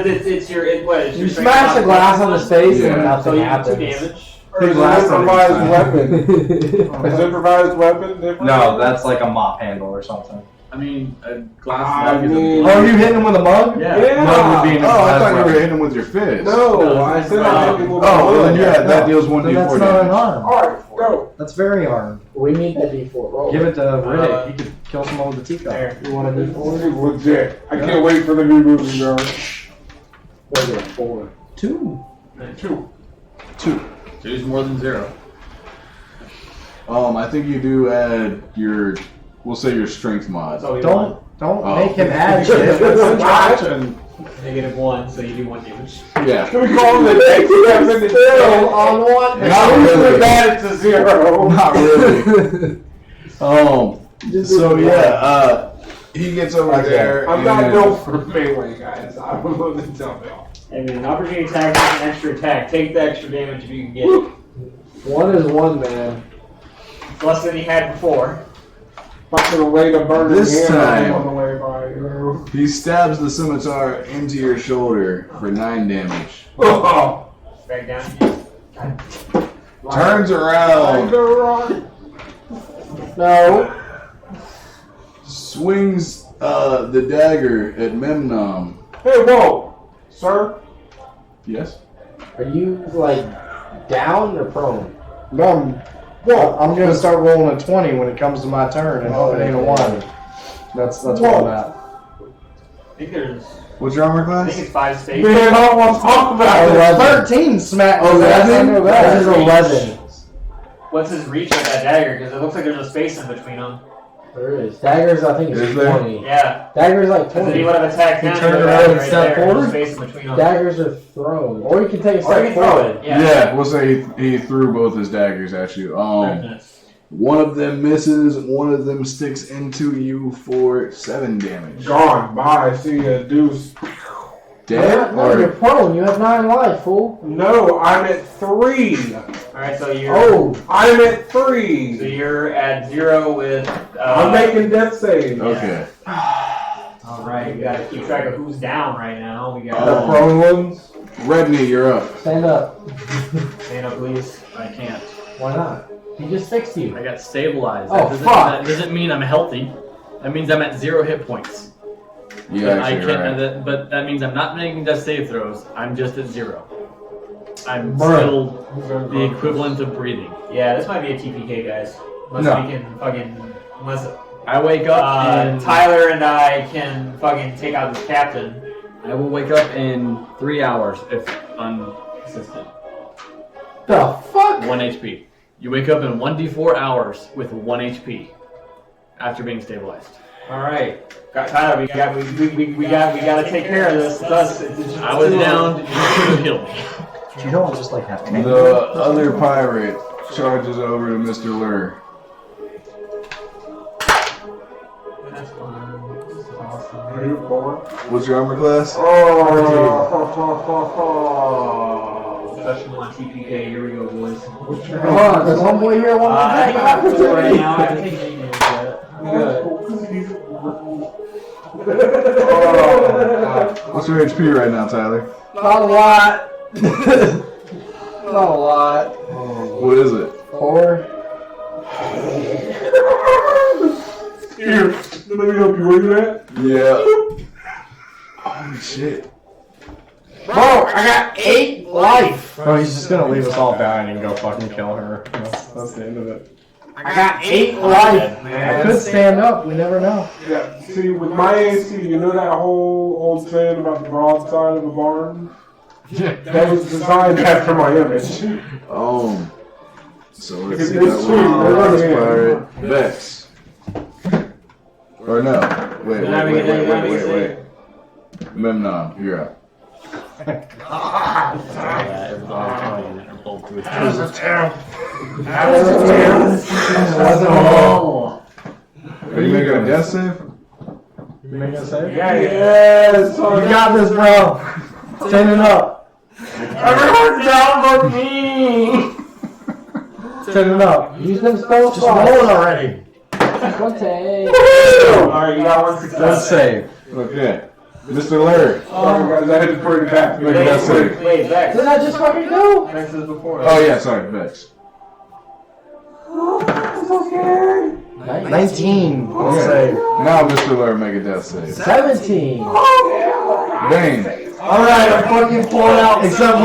it's your what? It's You your strength smash the mod glass plus on his 1? face Yeah. and So nothing you do 2 happens. damage. Or is Glass on improvised his weapon? Is improvised weapon different? No, that's like a mop handle or something. I mean, a glass I mug is mean- a Oh, you hitting him with a mug? Yeah. Yeah. Mug would be an Oh, I improvised thought you were weapon. hitting him with your fist. No, I said I hit him with Oh, well, then one. yeah, that deals Then 1d4 that's not damage. unarmed. Alright, go. That's very armed. We need that D4 roll. Give it to Riddick. He could kill someone with a teacup. There. You want a This D4? is legit. I can't wait for the new movie, bro. What is it? 4. 2. 2. 2's more than 0. I think you do add your, we'll say your strength mod. So you Don't Oh. make him add shit. That's subtraction. want -1, so you do 1 damage. Yeah. Can we call him the next step in the Still on 1. Not really. Add it to 0. Not really. So yeah, he gets over there. I'm not and- built for melee, guys. I don't know what to tell y'all. I mean, an opportunity attack is an extra attack. Take the extra damage if you can get it. 1 is 1, man. Less than he had before. Fucking way to burn This his hand time- on the way by, you know. He stabs the scimitar into your shoulder for 9 damage. Oh, Back down. Turns around, No. swings the dagger at Memnon. hey, whoa, sir. Yes. Are you, like, down or prone? Well, I'm gonna start rolling a 20 when it comes to my turn, and hope it ain't a 1. That's what I'm at. I think there's. What's your armor I class? think it's 5 stages. Man, I don't want to talk about it. 13 smack. Oh, that's that I know This that. is 11. What's his reach with that dagger? Because it looks like there's a space in between them. There is. Daggers, I think, Is is there? 20. Yeah. Daggers like Because if 20. he would have attacked He him, turned he would've around had and right stepped there. There's forward? space in between them. Daggers are thrown. Or you can take a Or step you can throw forward. it. Yeah. Yeah, we'll say he threw both his daggers at you. One of them misses, one of them sticks into you for 7 damage. Gone. Bye. See ya, deuce. Dead? No, you're Or prone. You have 9 life, fool. No, I'm at 3. Alright, so you're. Oh. I'm at So 3. you're at 0 with. I'm making death saves. okay. Alright, we gotta keep track of who's down right now. We The got. prone ones. Redney, you're up. Stand up. Stand up, please. I can't. Why not? He just fixed you. I got stabilized. Oh, That doesn't mean I'm healthy. That means I'm at 0 hit points. You But I actually can't. right. But that means I'm not making death save throws. I'm just at 0. I'm Bruh. still the equivalent of breathing. Yeah, this might be a TPK, guys. Unless No. we can fucking. Unless I wake up and Tyler and I can fucking take out this captain. I will wake up in 3 hours if unassisted. The fuck? 1 HP. You wake up in 1d4 hours with 1 HP after being stabilized. All right, Tyler, we gotta take care of this. It's us. It's just I was two of us. down. You could have healed me. You don't just like have to. The other pirate charges over to Mr. Lur. That's fun. This is awesome. What's your armor class? Oh, Session 1 TPK. Here we go, boys. There's one boy here, one boy I think back. I'm full right now. I haven't taken any damage yet. Good. What's your HP right now, Tyler? Not a lot. Not a lot. What is it? 4. Here, let me help you. Where you at? Yeah. Holy shit. Bro, I got 8 life. Oh, he's just gonna leave us all dying and go fucking kill her. That's the end of it. I got 8 life. I could stand up. We never know. Yeah. See, with my AC, you know that whole old saying about the broadside of a barn? That was designed after my image. So let's see that one. Last pirate. Vex. Or no. Wait. Memnon, you're up. Are you making a death save? You making a save? Yes. You got this, bro. Standing up. Everyone's down but me! Standing up. Use them spells. Just roll it already. 20. Alright, you got one success. One save. Okay. Mr. Larry. Sorry, guys, I had to put it back. Make a death save. Wait, Vex. Did I just fucking go? Vex is before. Oh, yeah, sorry, Vex. It's okay. 19. One Okay. save. Now, Mr. Larry, make a death save. 17. Bane. Alright, I'm fucking pulling out. Except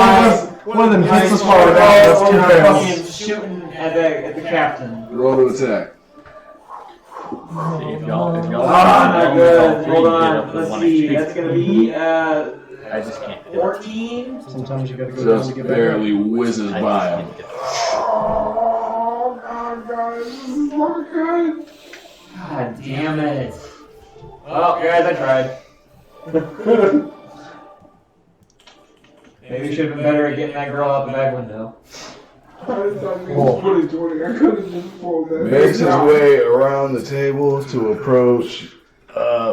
one of them hits us hard. Oh, That's two I'm fails. fucking shooting at the captain. Roll to attack. If y'all Not good. Hold on. Let's see. That's gonna be I just can't. 14. Sometimes you gotta go down Just to get back. barely whizzes by him. Oh, God, guys. This is not good. God damn it. Well, guys, I tried. Maybe we should have been better at getting that girl out the back window. I could have just pulled that. Makes his way around the table to approach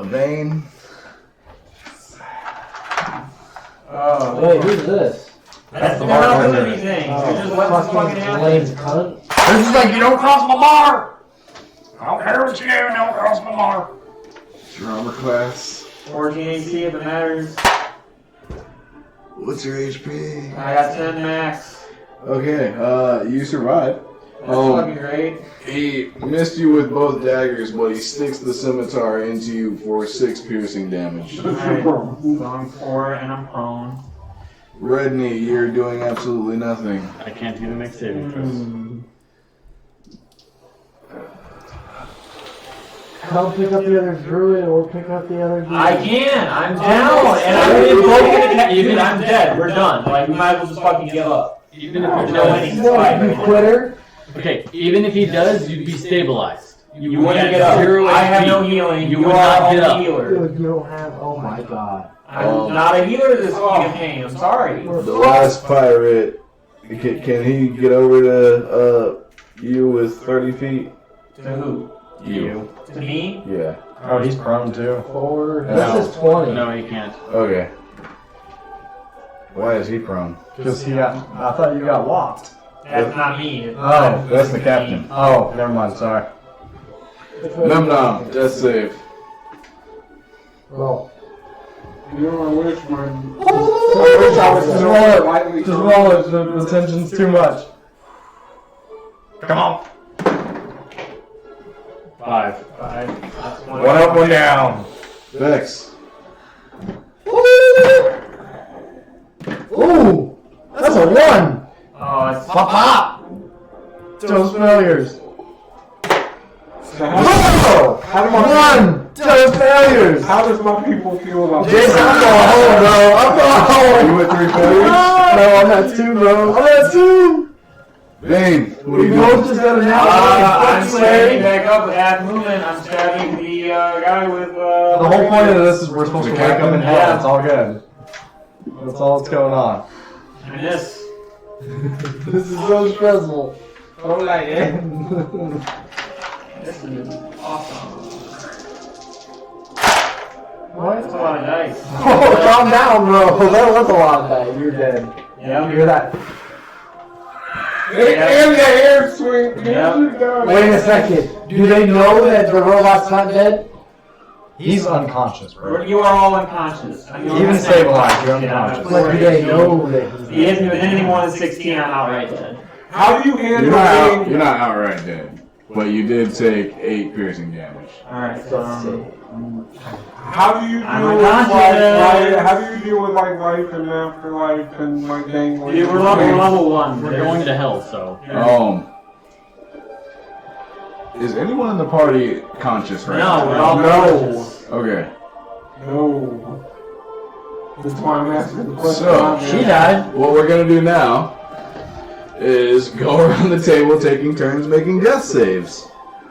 Vane. Wait, who's this? That's the not doing anything. You're just letting this fucking happen. lame cunt. This is like, you don't cross my bar! I don't care what you do, don't cross my bar. What's your armor class? 14 AC if it matters. What's your HP? I got 10 max. Okay, you survive. That's fucking great. He missed you with both daggers, but he sticks the scimitar into you for 6 piercing damage. Alright, so I'm 4 and I'm prone. Redney, you're doing absolutely nothing. I can't do the next saving throws. Help pick up the other druid or pick up the other druid. I can. I'm down, and I'm invoking even I'm dead. We're done. Like we might as well just fucking give up. Even if There's he no does, winning. You quitter? okay, even if he does, you'd be stabilized. You wouldn't get up. Zero I have HP. no healing. You You would are not a get up. healer. Dude, you don't have. Oh my god. I'm not a healer this campaign. I'm sorry. The last pirate, can he get over to you with 30 feet? To who? You. To me? Yeah. Oh, he's prone too. 4. No. This is 20. No, he can't. Okay. Why is he prone? Because he got. I thought you got locked. That's not me. Oh, That's the captain. Oh, never mind, sorry. Memnon, death save. Roll. You know, I wish my. Just roll it. Just roll it. The tension's too much. Come on. 5. That's One up, one down. Vex. Ooh! That's a 1! Oh, it's Pop pop! Those failures. Oh! How do my 1! Those failures. How does my people feel about Jason, I'm going home, bro. I'm going home. You with 3 failures? No, I'm at 2, bro. I'm at 2. Vane, what are We you both doing? just got an I'm hour. standing back up at movement. I'm stabbing the guy with The whole point of this is we're supposed to wake up in hell. Yeah. It's all good. That's all that's going on. I miss. This is so stressful. Oh, like it. This is awesome. What? That's a lot of dice. Oh, calm down, bro. That was a lot of dice. You're dead. Yeah. You hear that? And the hair swing. Yeah. Wait a second. Do they know that the robot's not dead? He's unconscious, bro. You are all unconscious. I mean, Even stabilized, you're unconscious. Like, do they know that he's He hasn't been anything more than 16. I'm outright dead. How do you handle You're being... not outright dead, but you did take 8 piercing damage. All right. So. How do you I'm deal with unconscious. how do you deal with like life and afterlife and like dangling? Dude, we're level 1. We're going to hell, so. Is anyone in the party conscious right No, now? we're all conscious. Okay. No. That's why I'm asking the question. So, She died. what we're gonna do now is go around the table taking turns making death saves.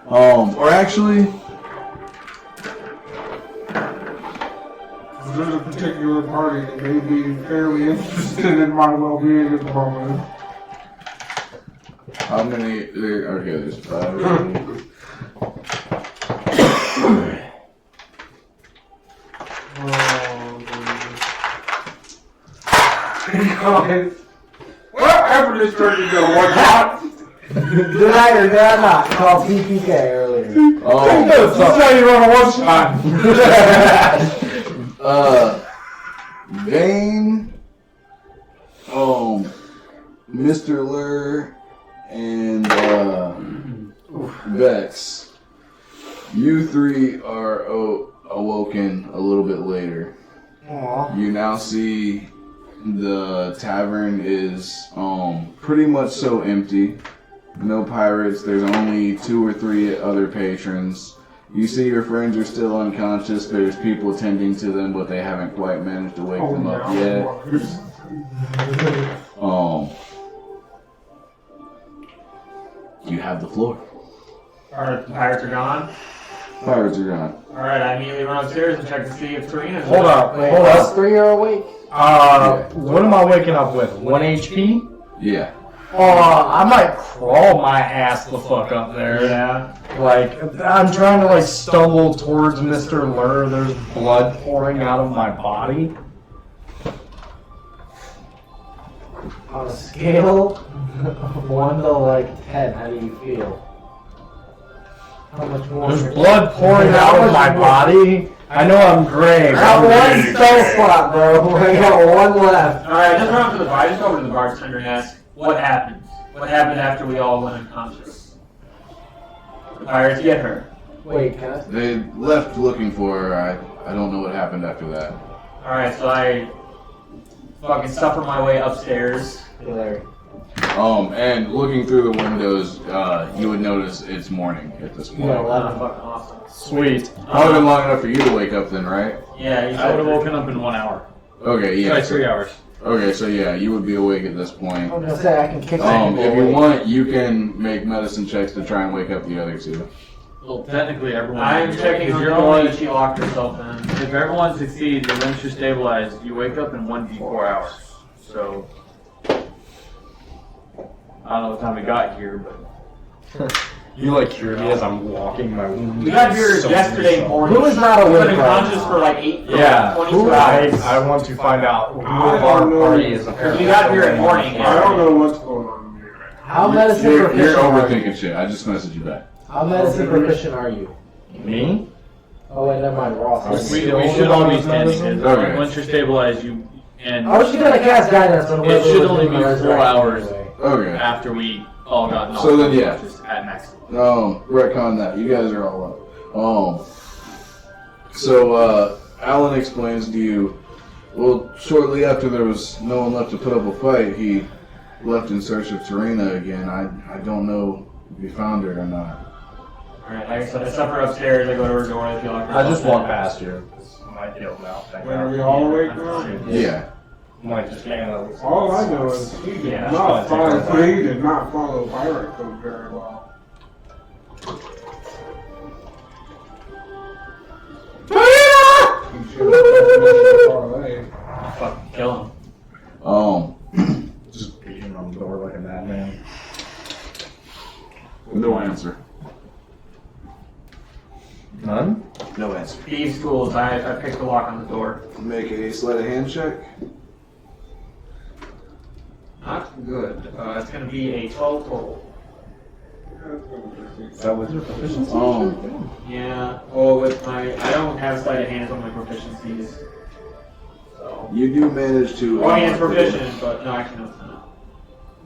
Or actually, There's a particular party that may be fairly interested in my well-being at the moment. how many? Okay, there's 5. Well, after this turn, you go one shot. Did I or did I not call PPK earlier? That's how you run a one shot. Vane, Mr. Lur, and Vex. You 3 are awoken a little bit later. Aw. You now see the tavern is pretty much so empty. No pirates. There's only 2 or 3 other patrons. You see your friends are still unconscious. There's people tending to them, but they haven't quite managed to wake them up yet. You have the floor. Alright, the pirates are gone. Pirates are gone. Alright, I immediately run upstairs and check to see if Karina's Hold up. Wait, Hold us up. 3 are awake? What am I waking up with? 1 HP? Yeah. I might crawl my ass the fuck up there. Yeah. Like, I'm trying to like stumble towards Mr. Lur. There's blood pouring out of my body. On a scale of 1 to like 10, how do you feel? How much more? There's blood pouring out of my body. I know I'm gray. I got 1 spell slot, bro. I got 1 left. Alright, just run up to the bar. Just go over to the bartender and ask, what happened? What happened after we all went unconscious? The pirates get her. Wait, can I? They left looking for her. I don't know what happened after that. Alright, so I fucking suffer my way upstairs. Larry. And looking through the windows, you would notice it's morning at this point. Yeah, Oh, 11. fucking awesome. Sweet. Probably been long enough for you to wake up then, right? Yeah, you I said would have woken up in 1 hour. Okay, yeah. Sorry, 3 hours. Okay, so yeah, you would be awake at this point. I was gonna say I can kick some people If you awake. want, you can make medicine checks to try and wake up the other 2. Well, technically, everyone. I'm checking if on you're the only, one she locked herself in. if everyone succeeds and once you're stabilized, you wake up in 1d4 hours. So I don't know what time we got here, but You like cured me as I'm walking my wound. We got here yesterday morning. Who is not We've awake been right unconscious now? for like 8, Yeah. 22 hours. I want to find out who of I our don't know. party is apparently. We got here at morning. I don't know what's going on here. How medicine You're proficient are you? overthinking shit. I just messaged you back. How medicine proficient are you? Me? Oh wait, never mind, Ross. we should all be standing. 'Cause Okay. Once you're stabilized, you and I was just gonna cast guidance on it should only be 4 hours Okay. after we all got knocked So then, yeah. unconscious at max. Retcon that. You guys are all up. Alan explains to you, well, shortly after there was no one left to put up a fight, he left in search of Tarina again. I don't know if he found her or not. Alright, like I said, I suffer upstairs, I go to her door, I feel like I just walked past you. My deal now. Wait, are we all awake now? Yeah. I'm like just getting a All I know is he did Yeah. not follow. He did not follow pirate code very well. He should have parlay. fucking kill him. Just beating on the door. None? No answer. Thieves' tools. I picked the lock on the door. Make a sleight of hand check. Not good. It's going to be a 12 total. Is that with your proficiency? Yeah. Well, with my, I don't have sleight of hand on my proficiencies. So. You do manage to. Well, I mean, it's proficient, but no, actually, no, it's not.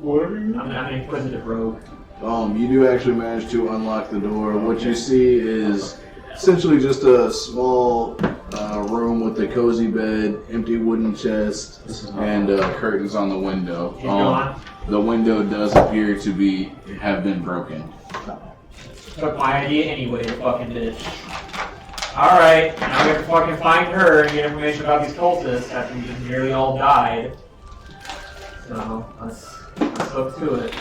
What are you? I'm an inquisitive rogue. You do actually manage to unlock the door. What you see is essentially just a small room with a cozy bed, empty wooden chest, and curtains on the window. He's gone. The window does appear to have been broken. Took my idea anyway, you fucking bitch. Alright, now we have to fucking find her and get information about these cultists after we just nearly all died. So, let's look to it.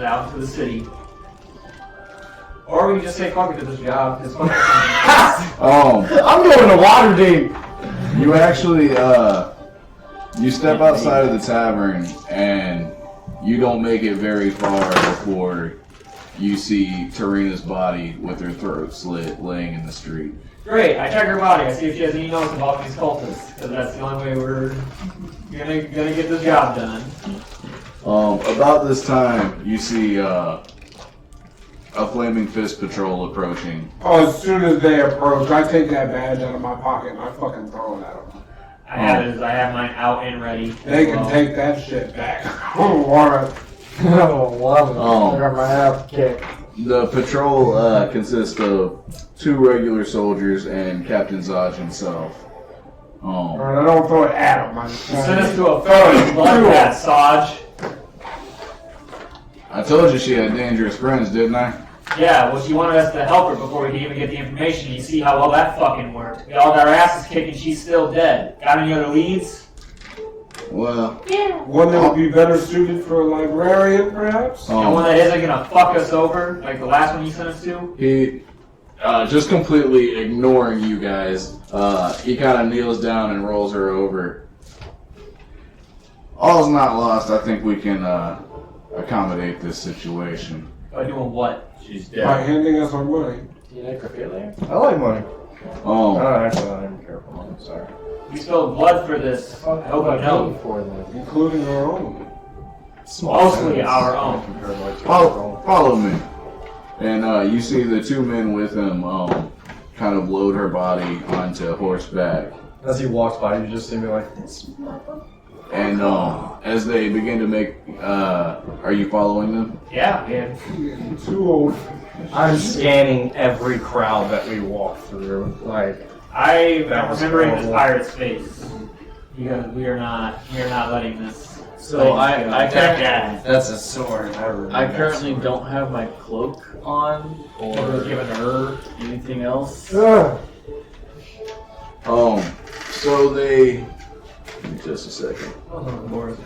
Out into the city. Or we can just say fuck it to this job, because fuck it. I'm going to Waterdeep! You actually, you step outside of the tavern, and you don't make it very far before you see Tarina's body with her throat slit laying in the street. Great, I check her body, I see if she has any notes about these cultists, because that's the only way we're gonna get this job done. About this time, you see a Flaming Fist patrol approaching. Oh, as soon as they approach, I take that badge out of my pocket and I fucking throw it at them. I have mine out and ready. They can take that shit back. I don't want it. I don't love it. I got my ass kicked. The patrol consists of 2 regular soldiers and Captain Zodge himself. Alright, I don't throw it at them. Send us to a fucking bloodbath, Zodge. I told you she had dangerous friends, didn't I? Yeah, well, she wanted us to help her before we could even get the information. You see how well that fucking worked. We all got our asses kicked and she's still dead. Got any other leads? Well, One that would be better suited for a librarian, perhaps? And one that isn't gonna fuck us over, like the last one you sent us to? he, just completely ignoring you guys, he kind of kneels down and rolls her over. All's not lost. I think we can accommodate this situation. By doing what? She's By dead. handing us our money. Do you like necrophilia? I like money. Oh, Actually, I don't care for money. Sorry. We spilled blood for this. I hope you know. For them. Including our own. Mostly our own. follow me. And you see the 2 men with him kind of load her body onto horseback. As he walks by, you just see me like, And as they begin to make, are you following them? Yeah, man. Getting too old. I'm scanning every crowd that we walk through. Like, I'm That was remembering this horrible. pirate's face. Because we are not letting this. So I can't. that's a sword. I currently don't have my cloak on Or or given her. anything else. Ugh. So they, just a second. Oh, Lord.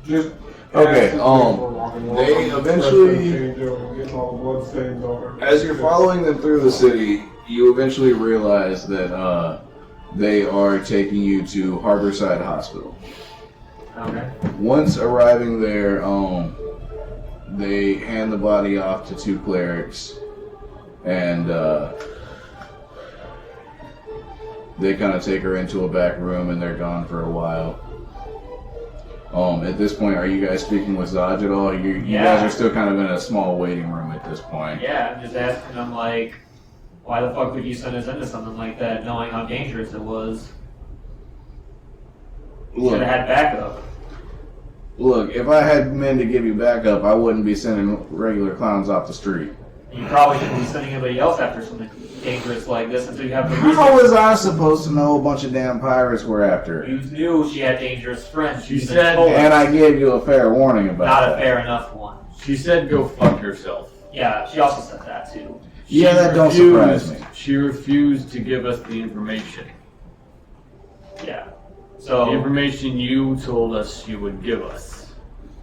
Just Okay, ask if we're walking along. they eventually- Getting all the blood stains over. As you're following them through the city, you eventually realize that they are taking you to Harborside Hospital. Okay. Once arriving there, they hand the body off to 2 clerics, and they kind of take her into a back room, and they're gone for a while. At this point, are you guys speaking with Zodge at all? You Yeah. guys are still kind of in a small waiting room at this point. Yeah, I'm just asking them, like, why the fuck would you send us into something like that, knowing how dangerous it was? Should Look, have had backup. if I had men to give you backup, I wouldn't be sending regular clowns off the street. You probably shouldn't be sending anybody else after something dangerous like this until you have the How reason. was I supposed to know a bunch of damn pirates were after her? You knew she had dangerous friends. She You even said- told us. And I gave you a fair warning about Not a it. fair enough one. She said go fuck yourself. Yeah, she also said that too. Yeah, She that don't refused- surprise me. She refused to give us the information. Yeah. The So, information you told us you would give us.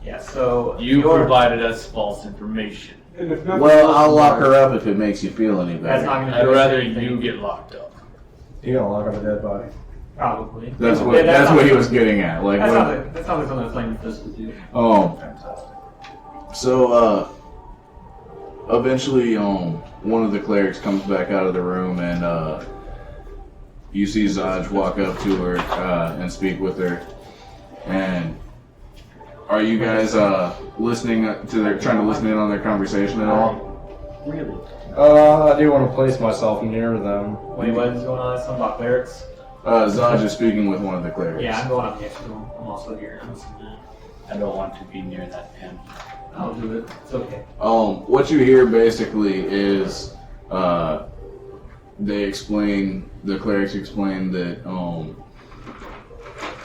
yeah, so You you're- provided us false information. And if nothing Well, else I'll lock matters- her up if it makes you feel any That's better. not going to I'd do us rather anything. you get locked up. You don't lock up a dead body. Probably. That's what Yeah, that's what he was getting at. Like, That what- sounds like something a Flame Fist would do. So, eventually, one of the clerics comes back out of the room, and you see Zodge walk up to her and speak with her. And are you guys listening to their, trying to listen in on their conversation at all? Really? I do want to place myself near them. Wait, what is going on? Something about clerics? Zodge is speaking with one of the clerics. Yeah, I'm going up next to him. I'm also here. I don't want to be near that pen. I'll do it. It's okay. What you hear basically is the clerics explain that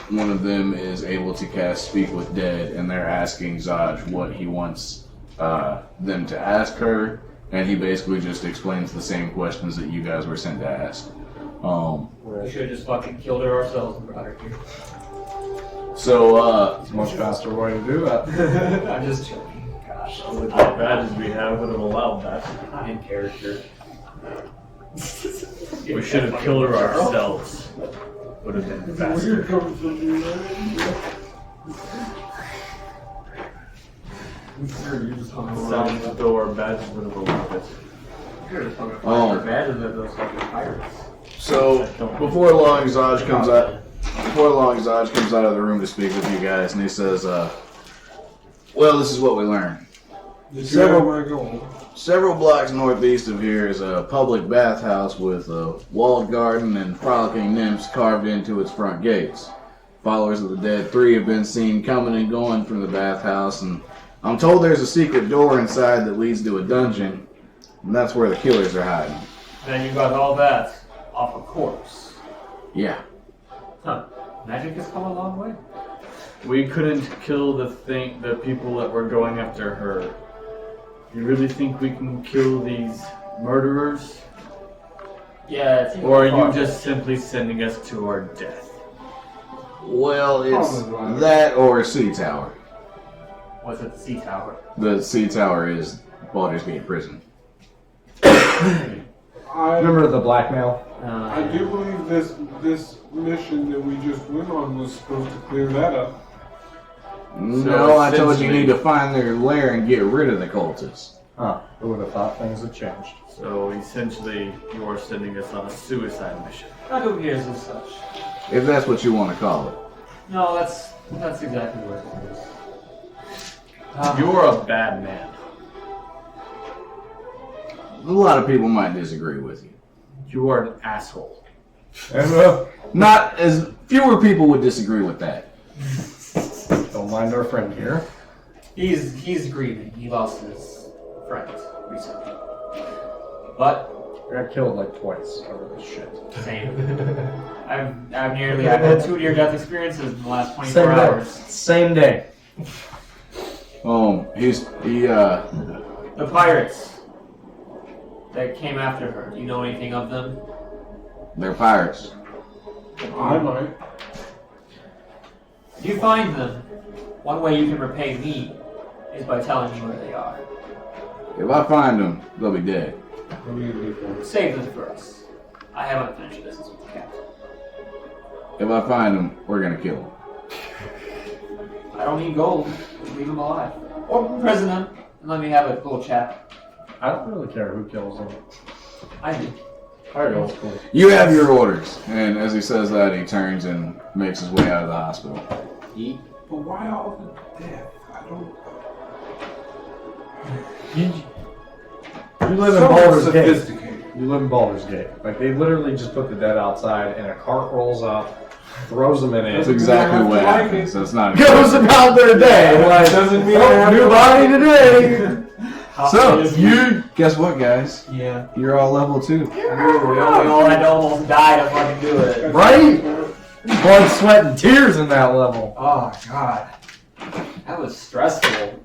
one of them is able to cast Speak with Dead, and they're asking Zodge what he wants them to ask her, and he basically just explains the same questions that you guys were sent to ask. We should have just fucking killed her ourselves and brought her here. So, It's a much faster way to do that. I'm just joking. Gosh. With the badges we have, would have allowed that. In character. We should have killed her ourselves. Would have been faster. Sounds as though our badges would have allowed it. Oh. Badges of those fucking pirates. so before long, Zodge comes out. Before long, Zodge comes out of the room to speak with you guys, and he says, well, this is what we learned. Several blocks northeast of here is a public bathhouse with a walled garden and frolicking nymphs carved into its front gates. Followers of the Dead 3 have been seen coming and going from the bathhouse, and I'm told there's a secret door inside that leads to a dungeon, and that's where the killers are hiding. Then you got all that off a corpse. Yeah. Huh. Magic has come a long way. We couldn't kill the people that were going after her. You really think we can kill these murderers? Yeah, it's Or are you just simply sending us to our death? Well, it's that or Sea Tower. What's at the sea tower? The Sea Tower is Baldur's Gate Prison. Remember the blackmail? I do believe this mission that we just went on was supposed to clear that up. No, I told you need to find their lair and get rid of the cultists. Huh. Who would have thought things had changed? So essentially, you are sending us on a suicide mission. Not who cares as such. If that's what you want to call it. No, that's exactly what it is. You're a bad man. A lot of people might disagree with you. You are an asshole. And, Not as fewer people would disagree with that. don't mind our friend here. He's grieving. He lost his friend recently. But I got killed like twice over this shit. same. I've had 2 near-death experiences in the last 24 hours. Same day. The pirates that came after her. Do you know anything of them? They're pirates. I might. If you find them, one way you can repay me is by telling me where they are. If I find them, they'll be dead. Save them for us. I have unfinished business with the captain. If I find them, we're gonna kill them. I don't need gold. Just leave them alive. Or imprison them and let me have a little chat. I don't really care who kills them. I do. Fireball's cool. You have your orders. And as he says that, he turns and makes his way out of the hospital. But why all the death? I don't. You live in So Baulder's Gate. sophisticated. You live in Baulder's Gate. Like, they literally just put the dead outside and a cart rolls up, throws them in That's it, exactly what like happens. That's not goes about their day. Like, Doesn't mean oh, new body today. So, you guess what, guys? Yeah. You're all level 2. We all had to almost die to fucking do it. Right? Blood, sweat, and tears in that level. Oh, God. That was stressful.